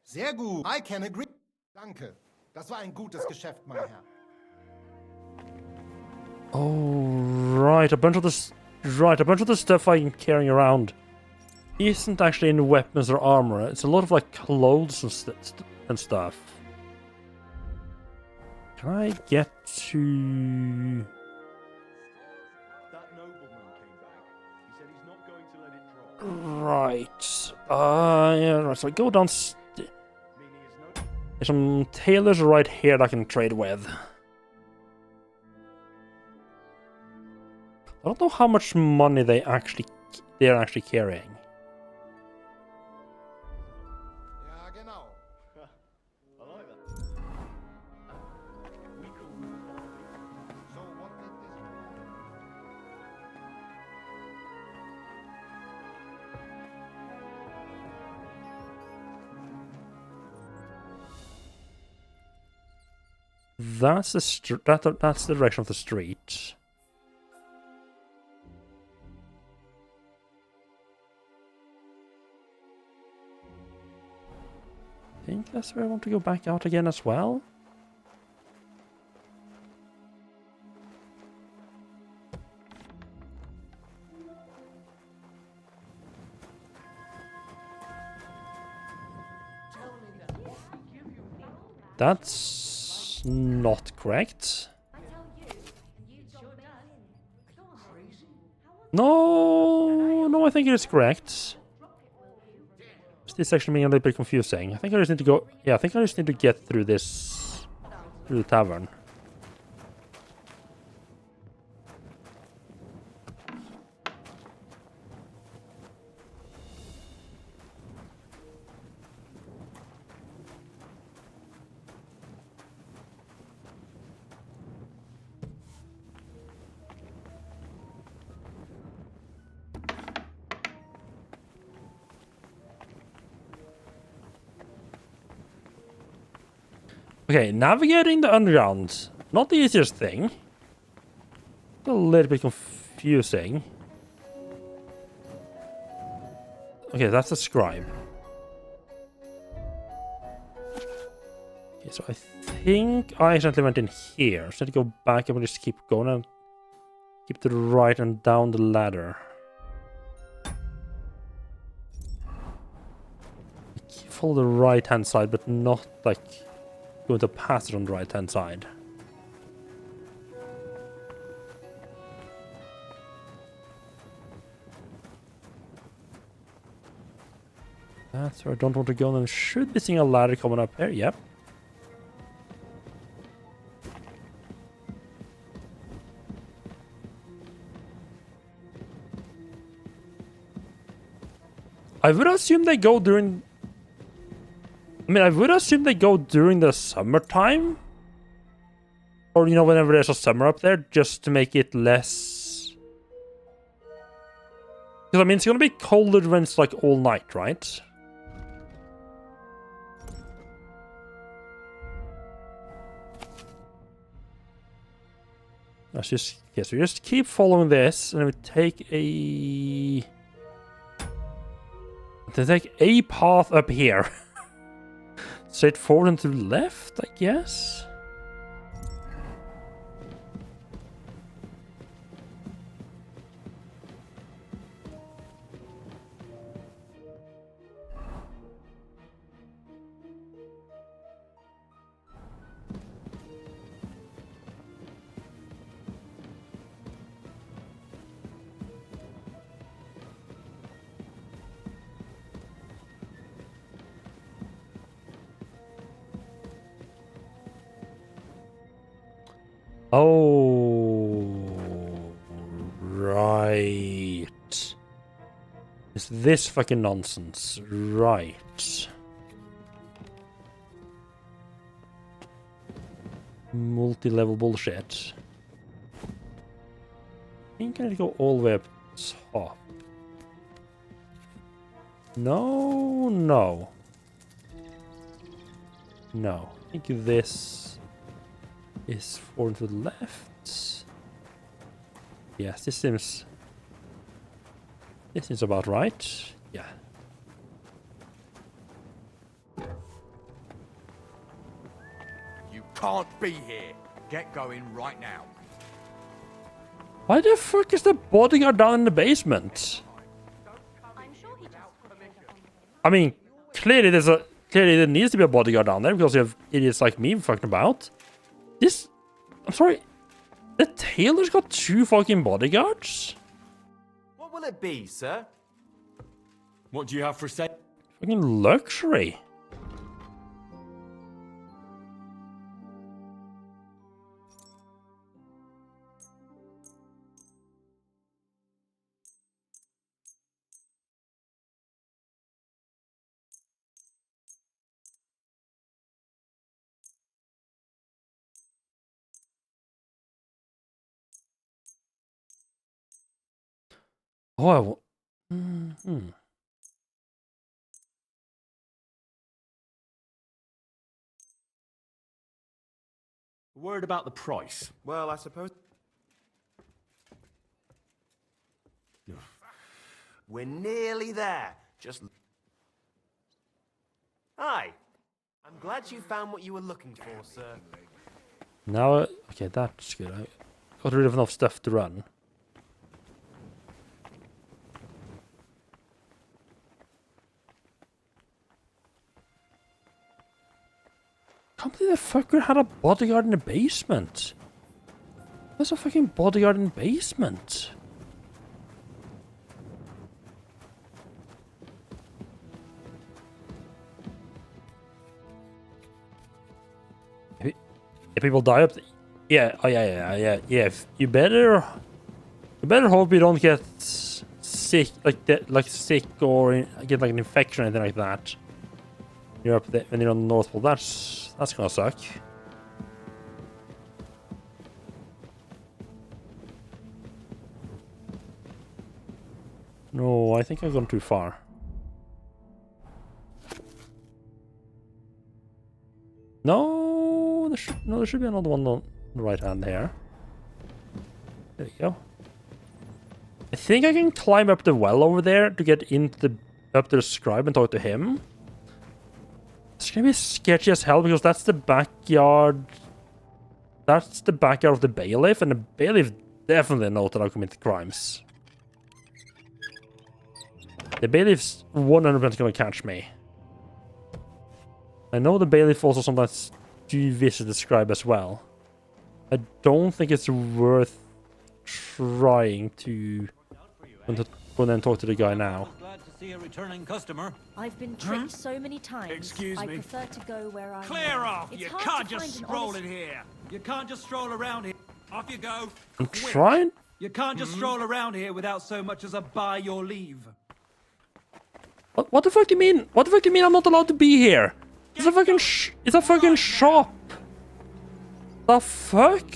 H: sehr gut. I can agree. Danke. Das war ein gutes Geschäft, mein Herr.
A: Oh, right. A bunch of the stuff I'm carrying around isn't actually in weapons or armor. It's a lot of like clothes and stuff. Can I get to?
C: That nobleman came back. He said he's not going to let it drop.
A: Right. Yeah, right. So I go down. There's some tailors right here that I can trade with. I don't know how much money they're actually carrying.
H: Ja, genau.
C: I like that.
H: So what did this...
A: That's that's the direction of the street. I think that's where I want to go back out again as well. That's not correct. No, I think it is correct. This actually being a little bit confusing. I think I just need to go... Yeah, I think I just need to get through this... through the tavern. Okay, navigating the underground. Not the easiest thing. A little bit confusing. Okay, that's a scribe. Okay, so I think I accidentally went in here. So I need to go back and just keep going and keep to the right and down the ladder. Follow the right hand side, but not like going to pass it on the right hand side. That's where I don't want to go, and should be seeing a ladder coming up here. Yep. I would assume they go during... I mean, I would assume they go during the summertime. Or, you know, whenever there's a summer up there, just to make it less... Because, I mean, it's going to be colder when it's, like, all night, right? Let's just... Okay, so just keep following this, and we take a... To take a path up here. Straight forward and to the left, I guess? Oh, right. Is this fucking nonsense? Right. Multi-level bullshit. I think I need to go all the way up top. No, no. No. I think this is forward to the left. Yes, this seems about right. Yeah.
F: You can't be here. Get going right now.
A: Why the fuck is the bodyguard down in the basement? I mean, clearly there needs to be a bodyguard down there because you have idiots like me fucking about. This, I'm sorry, the tailor's got 2 fucking bodyguards?
G: What will it be, sir?
C: What do you have for sale?
A: Fucking luxury. Oh, I will.
C: Word about the price.
G: Well, I suppose... We're nearly there. Just... Hi. I'm glad you found what you were looking for, sir.
A: Now, okay, that's good. I got rid of enough stuff to run. Can't believe the fucker had a bodyguard in the basement. There's a fucking bodyguard in the basement. If people die up, yeah, oh yeah. You better hope you don't get sick, like sick, or get like an infection or anything like that. You're up there when you're on the North Pole. That's gonna suck. No, I think I've gone too far. No, there should be another one on the right hand here. There you go. I think I can climb up the well over there to get up to the scribe and talk to him. It's gonna be sketchy as hell because that's the backyard. That's the backyard of the bailiff, and the bailiff definitely knows that I've committed crimes. The bailiff's 100% gonna catch me. I know the bailiff also sometimes do visit the scribe as well. I don't think it's worth trying to go and talk to the guy now.
O: Glad to see a returning customer.
R: I've been tricked so many times.
N: Excuse
R: I
N: me.
R: prefer to go where I
N: Clear
R: know.
N: off!
R: It's
N: You
R: hard
N: can't
R: to
N: just
R: find an
N: stroll
R: honest-
N: in here. You can't just stroll around here. Off you go.
A: I'm trying.
S: You can't just stroll around here without so much as a by your leave.
A: What the fuck do you mean? What the fuck do you mean I'm not allowed to be here? It's a fucking it's a fucking shop. The fuck?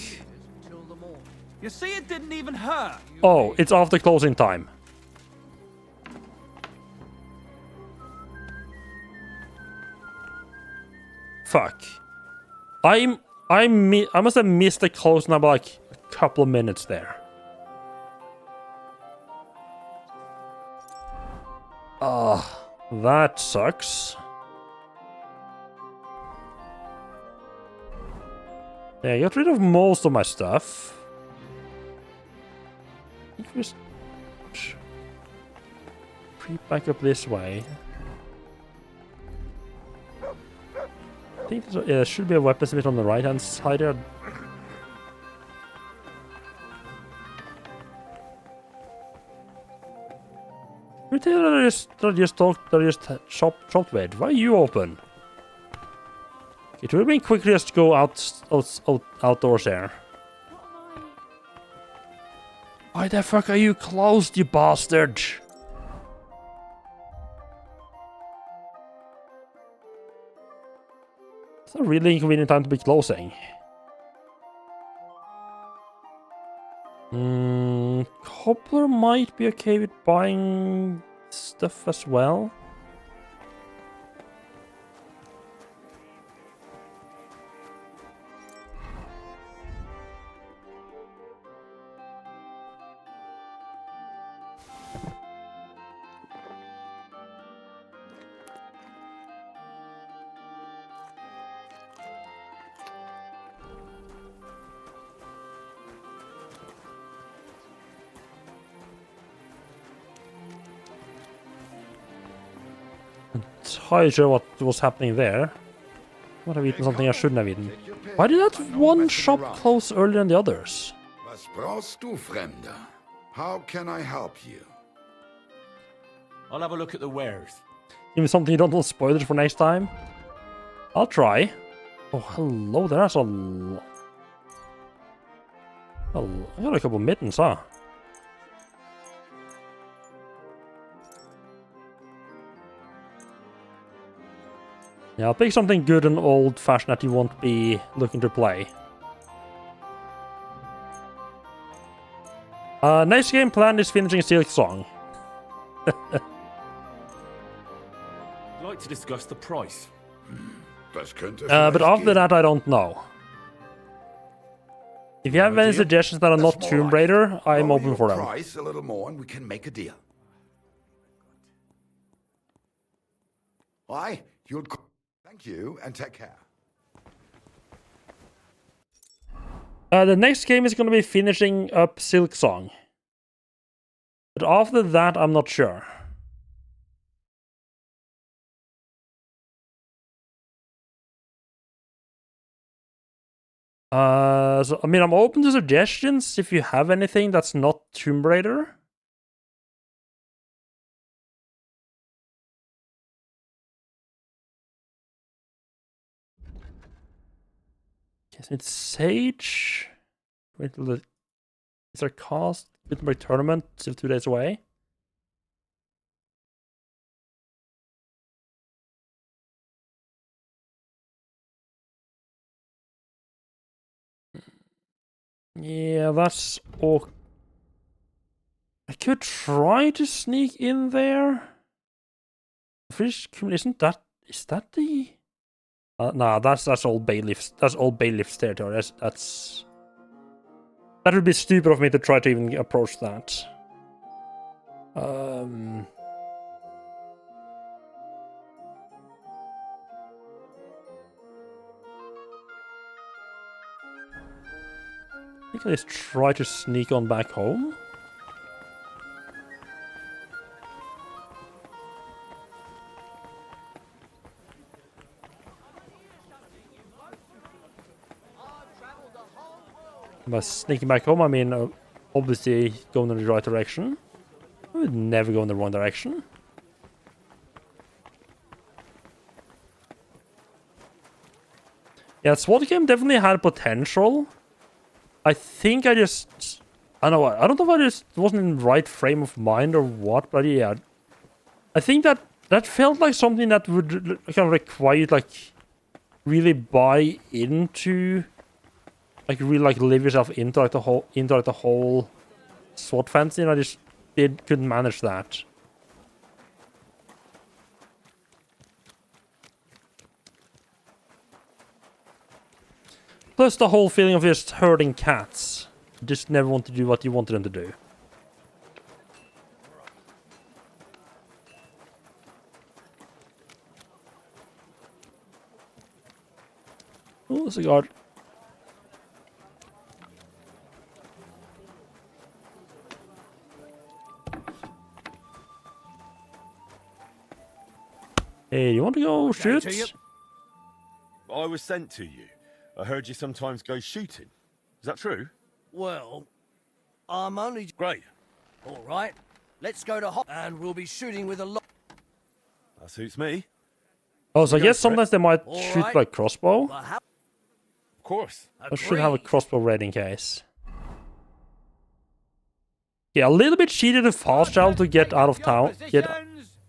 S: You see, it didn't even hurt.
A: Oh, it's after closing time. Fuck. I must have missed the closing by like a couple of minutes there. That sucks. Yeah, I got rid of most of my stuff. I think we just creep back up this way. I think there should be a weaponsmith on the right hand side there. Retailer that I just shopped with. Why are you open? It would have been quicker just to go outdoors there. Why the fuck are you closed, you bastard? It's a really inconvenient time to be closing. Cobbler might be okay with buying stuff as well. Entirely sure what was happening there. Might have eaten something I shouldn't have eaten. Why did that one shop close earlier than the others?
L: Was brauchst du, Fremder? How can I help you?
E: I'll have a look at the wares.
A: Give me something you don't want spoilers for next time. I'll try. Oh, hello, there's a lot. Oh, I got a couple mittens, huh? Yeah, I'll pick something good and old-fashioned that you won't be looking to play. Next game plan is finishing Silk Song.
E: I'd like to discuss the price.
L: Das könnte
A: But after that, I don't know. If you have any suggestions that are not Tomb Raider, I'm open for them.
L: Price a little more and we can make a deal. Why? You'll... Thank you and take care.
A: The next game is going to be finishing up Silk Song. But after that, I'm not sure. So I mean, I'm open to suggestions if you have anything that's not Tomb Raider. Guess it's Sage. Wait till the... Is there cost? Wittenberg tournament still 2 days away. Yeah, that's okay. I could try to sneak in there. Fish, isn't that... Is that the... nah, that's old bailiffs. That's old bailiffs territory. That's... That would be stupid of me to try to even approach that. I think I just try to sneak on back home. By sneaking back home, I mean obviously going in the right direction. I would never go in the wrong direction. Yeah, SWAT game definitely had potential. I think I just... I don't know. I don't know if I just wasn't in the right frame of mind or what, but yeah. I think that felt like something that would kind of require you to, like, really buy into... Like, really, like, live yourself into, like, the whole SWAT fancy, and I just couldn't manage that. Plus the whole feeling of just herding cats. You just never want to do what you wanted them to do. Oh, there's a guard. Hey, you want to go shoot?
C: I was sent to you. I heard you sometimes go shooting. Is that true?
P: Well, I'm only...
C: Great.
P: All right, let's go to and we'll be shooting with a lot.
C: That suits me.
A: Oh, so I guess
C: for
A: sometimes
C: it.
A: they might
P: All
A: shoot
P: right.
A: by crossbow.
C: Of course.
A: I should have a crossbow ready in case. Yeah, a little bit cheated and fast travel to get out of town. Get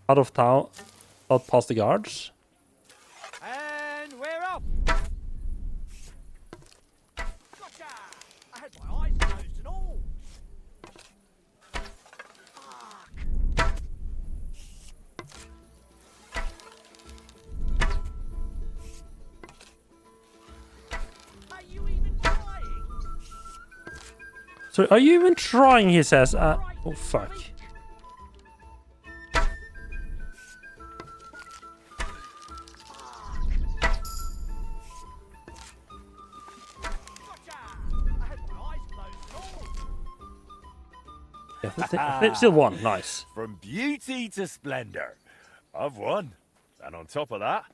A: out of town. Out past the guards.
G: And we're off.
P: Gotcha! I had my eyes closed and all. Fuck. Are you even trying?
A: So, are you even trying? He says. Oh fuck. Yeah, still won. Nice.
C: From beauty to splendor. I've won. And on top of that,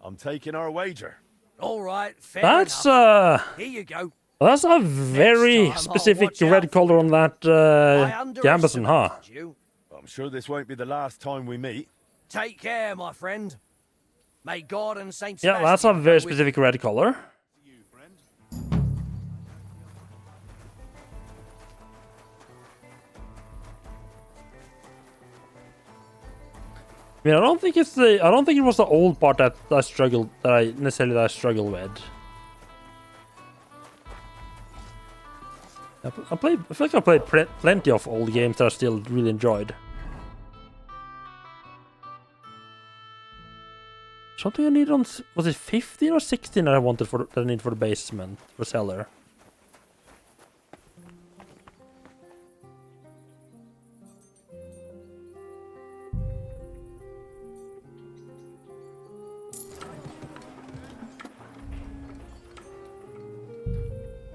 C: I'm taking our wager.
P: All right, fair
A: That's
P: enough. Here you go.
A: That's a very specific red color on that Gambison, huh?
C: I'm sure this won't be the last time we meet.
P: Take care, my friend. May God and Saint
A: Yeah, that's a
P: Sebastian
A: very
P: go with
A: specific red color. I mean, I don't think it was the old part that I struggled with. I feel like I played plenty of old games that I still really enjoyed. Something I need on... Was it 15 or 16 that I wanted that I need for the basement, for cellar?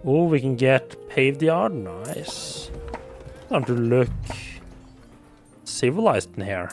A: Oh, we can get paved yard. Nice. Time to look civilized in here.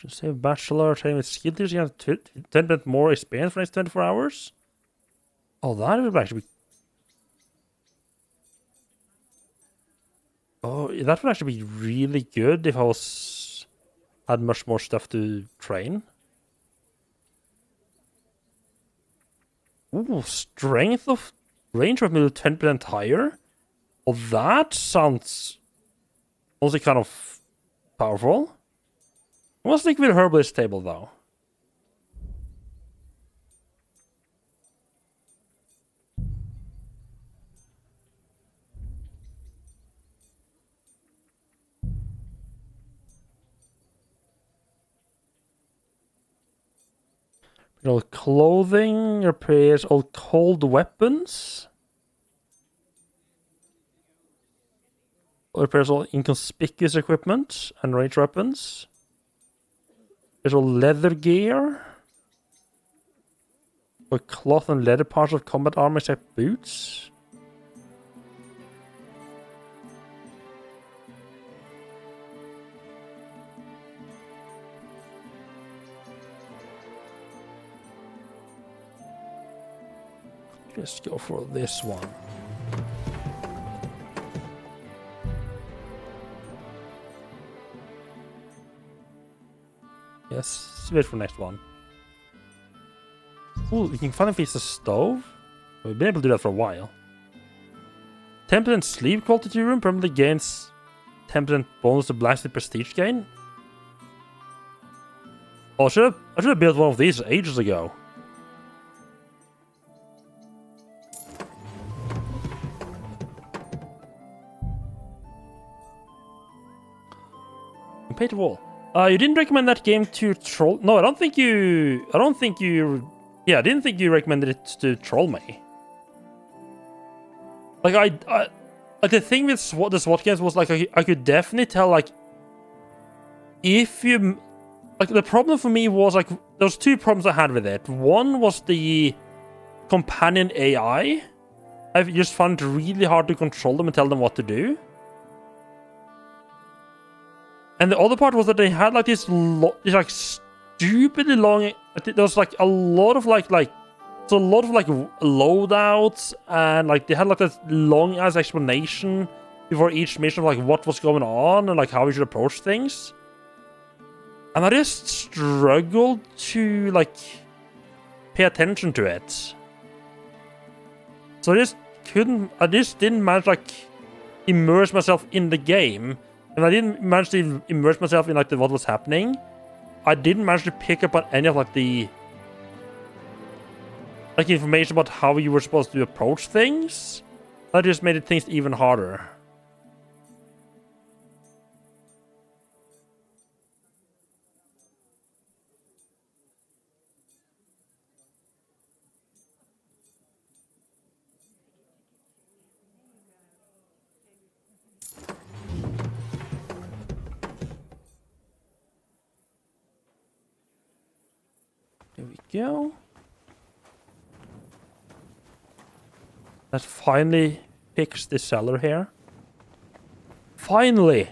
A: Save bachelor, training with skill tiers, you have 10% more experience for the next 24 hours. Oh, that would actually be... Oh, that would actually be really good if I had much more stuff to train. Ooh, strength of range of middle 10% higher. Well, that sounds also kind of powerful. I must stick with herbalist table though. Old clothing repairs all cold weapons. Repairs all inconspicuous equipment and range weapons. There's all leather gear. Or cloth and leather parts of combat armor except boots. Let's go for this one. Yes, wait for next one. Ooh, you can finally fix the stove. We've been able to do that for a while. 10% sleep quality room permanently gains 10% bonus to blacksmith prestige gain. Oh, I should have built one of these ages ago. Pay to wall. You didn't recommend that game to troll. No, I don't think you. Yeah, I didn't think you recommended it to troll me. Like like the thing with the SWAT games was like I could definitely tell like if you like the problem for me was like there's two problems I had with it. One was the companion AI. I've just found it really hard to control them and tell them what to do. And the other part was that they had like this like stupidly long. There was like a lot of like loadouts, and like they had like this long ass explanation before each mission of like what was going on and like how we should approach things. And I just struggled to like pay attention to it. So I just didn't manage to like immerse myself in the game. And I didn't manage to immerse myself in like what was happening. I didn't manage to pick up on any of like the information about how you were supposed to approach things. That just made things even harder. There we go. Let's finally fix the cellar here. Finally!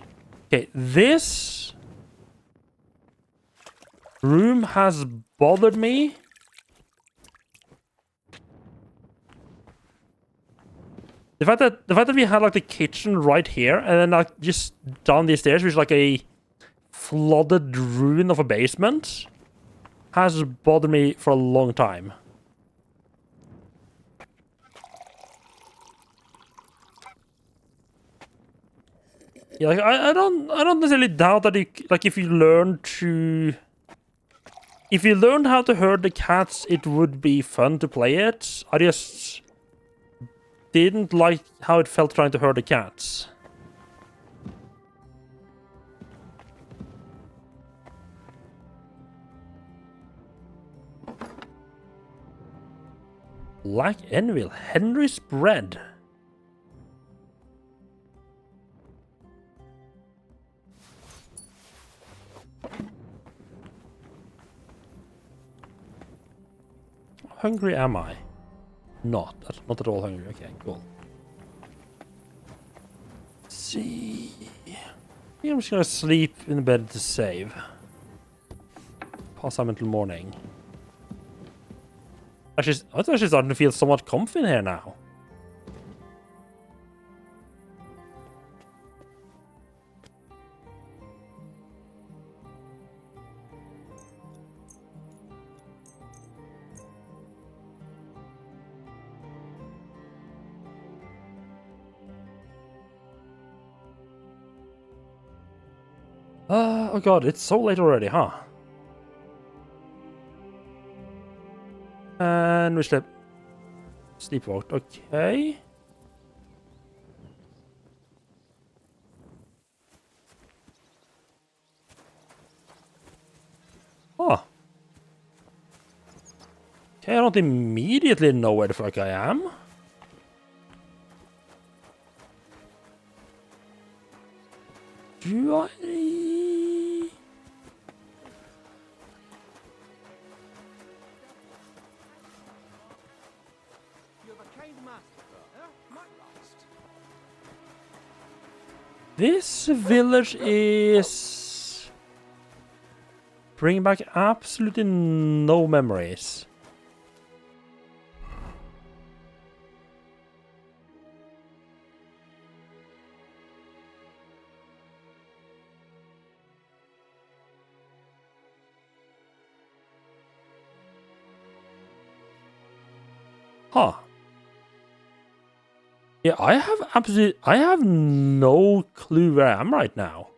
A: Okay, this room has bothered me. The fact that we had like the kitchen right here and then like just down these stairs, which is like a flooded ruin of a basement, has bothered me for a long time. Yeah, like I don't necessarily doubt that if you learned how to herd the cats, it would be fun to play it. I just didn't like how it felt trying to herd the cats. Black Envil, Henry's bread. How hungry am I? Not at all hungry. Okay, cool. Let's see. I think I'm just gonna sleep in bed to save. pass time until morning. Actually, I'm actually starting to feel somewhat comfy in here now. Oh god, it's so late already, huh? And we sleepwalked, okay. Oh. Okay, I don't immediately know where the fuck I am. Do I... This village is... bringing back absolutely no memories. Huh. Yeah, I have no clue where I am right now.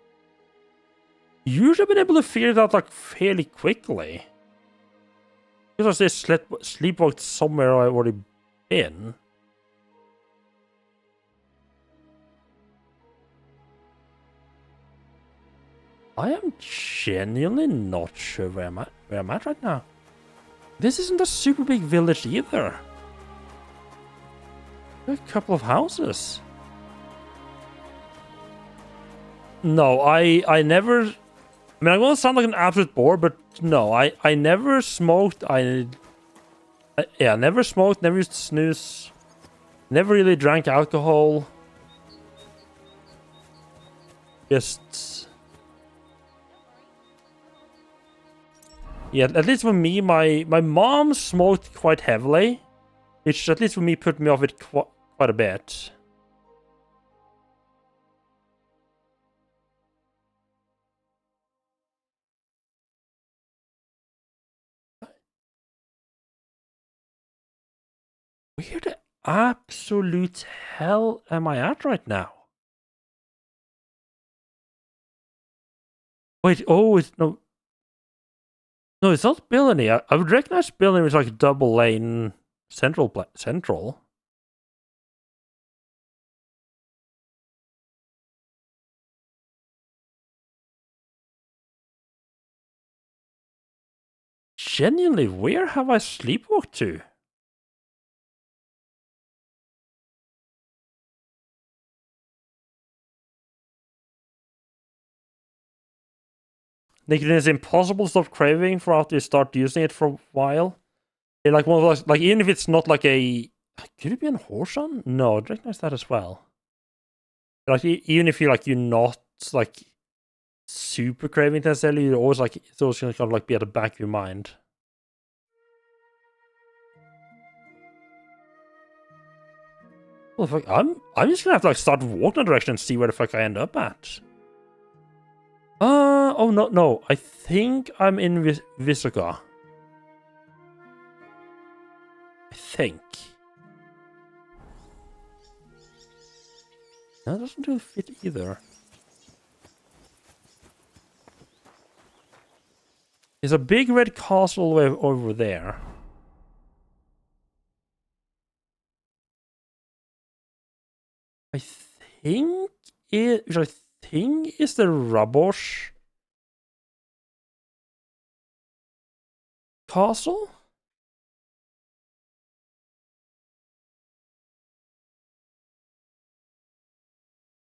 A: Usually I've been able to figure it out like fairly quickly. Because I say sleepwalked somewhere I've already been. I am genuinely not sure where I'm at right now. This isn't a super big village either. A couple of houses. No, I never... I mean, I'm gonna sound like an absolute bore, but no, I never smoked. Yeah, never smoked, never used snus. Never really drank alcohol. Just... Yeah, at least for me, my mom smoked quite heavily. Which, at least for me, put me off it quite a bit. Where the absolute hell am I at right now? Wait, oh, it's no. No, it's not Billany. I would recognize Billany as like double lane central. Genuinely, where have I sleepwalked to? Nicotine is impossible to stop craving for after you start using it for a while. Yeah, like one of those, like even if it's not like a, could it be an horse-on? No, I'd recognize that as well. Like even if you're not like super craving necessarily, you're always like it's always gonna kind of like be at the back of your mind. Well, fuck, I'm just gonna have to like start walking in a direction and see where the fuck I end up at. Oh no, I think I'm in Visoka. I think. That doesn't really fit either. There's a big red castle way over there. I think which I think is the Rabosh castle.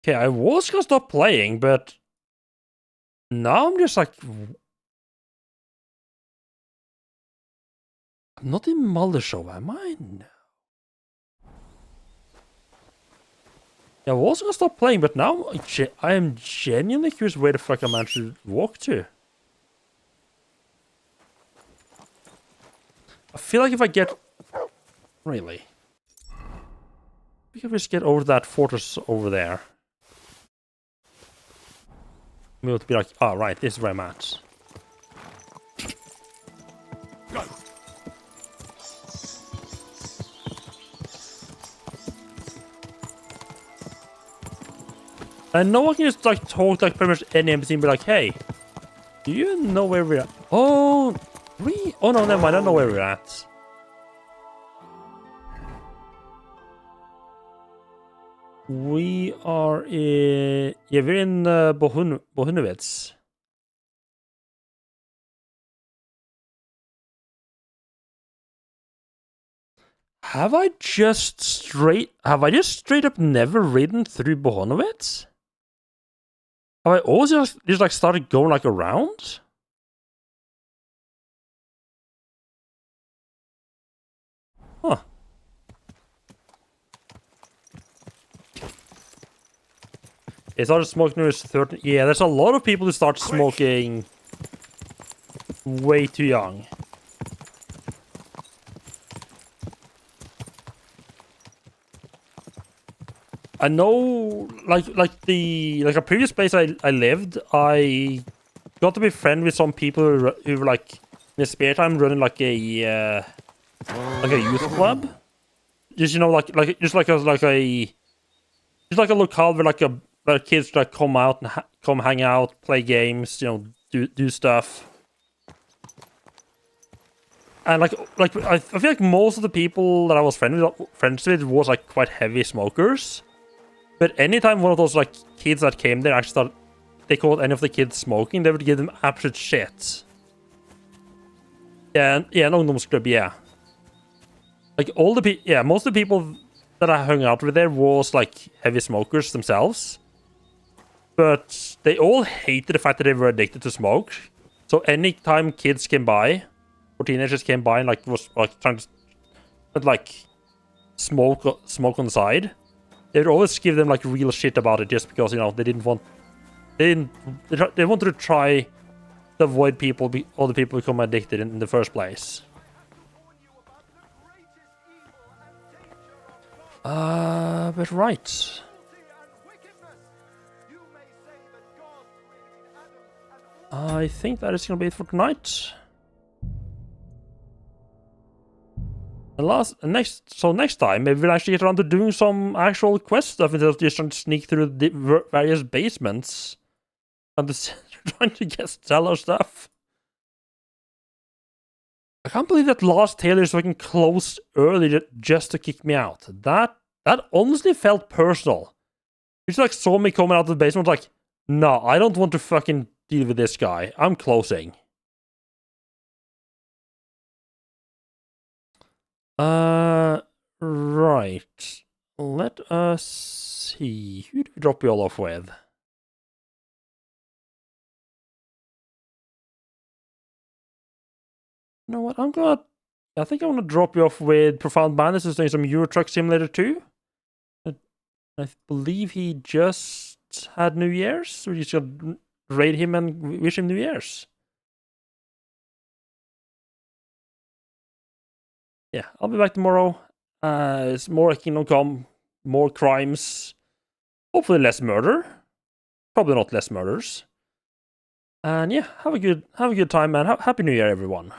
A: Okay, I was gonna stop playing, but now I'm just like, I'm not in Maldeshov, am I? No. Yeah, I was gonna stop playing, but now I am genuinely curious where the fuck I managed to walk to. I feel like if I get... Really? We can just get over that fortress over there. Maybe to be like, oh, right, this is where I'm at.
C: Go.
A: I know I can just like talk to like pretty much any NPC and be like, hey, do you know where we're at? Oh, oh no, never mind, I don't know where we're at. We are in... Yeah, we're in Bohunowitz. Have I just straight up never ridden through Bohunowitz? Have I always just like started going like around? Huh. It started smoking when I was 13. Yeah, there's a lot of people who start smoking way too young. I know, like a previous place I lived, I got to be friends with some people who were like in their spare time running like a youth club. Just just like a locale where where kids like come out and come hang out, play games, do stuff. And I feel like most of the people that I was friends with was like quite heavy smokers. But anytime one of those like kids that came there actually thought they caught any of the kids smoking, they would give them absolute shit. Yeah, an ungdomsklubb, yeah. Like most of the people that I hung out with there was like heavy smokers themselves. But they all hated the fact that they were addicted to smoke. So anytime kids came by, or teenagers came by and was trying to smoke on the side, they would always give them like real shit about it just because they wanted to try to avoid all the people become addicted in the first place. But right. I think that is gonna be it for tonight. Next time, maybe we'll actually get around to doing some actual quest stuff instead of just trying to sneak through the various basements and trying to sell our stuff. I can't believe that last tailor is fucking closed early just to kick me out. That honestly felt personal. He just saw me coming out of the basement, like, no, I don't want to fucking deal with this guy. I'm closing. Right. Let us see. Who do we drop you all off with? You know what? I think I'm gonna drop you off with Profound Bandits who's doing some Euro Truck Simulator 2. I believe he just had New Year's. So you should raid him and wish him New Year's. Yeah, I'll be back tomorrow. It's more Kingdom Come, more crimes, hopefully less murder. Probably not less murders. And yeah, have a good time, man. Happy New Year, everyone.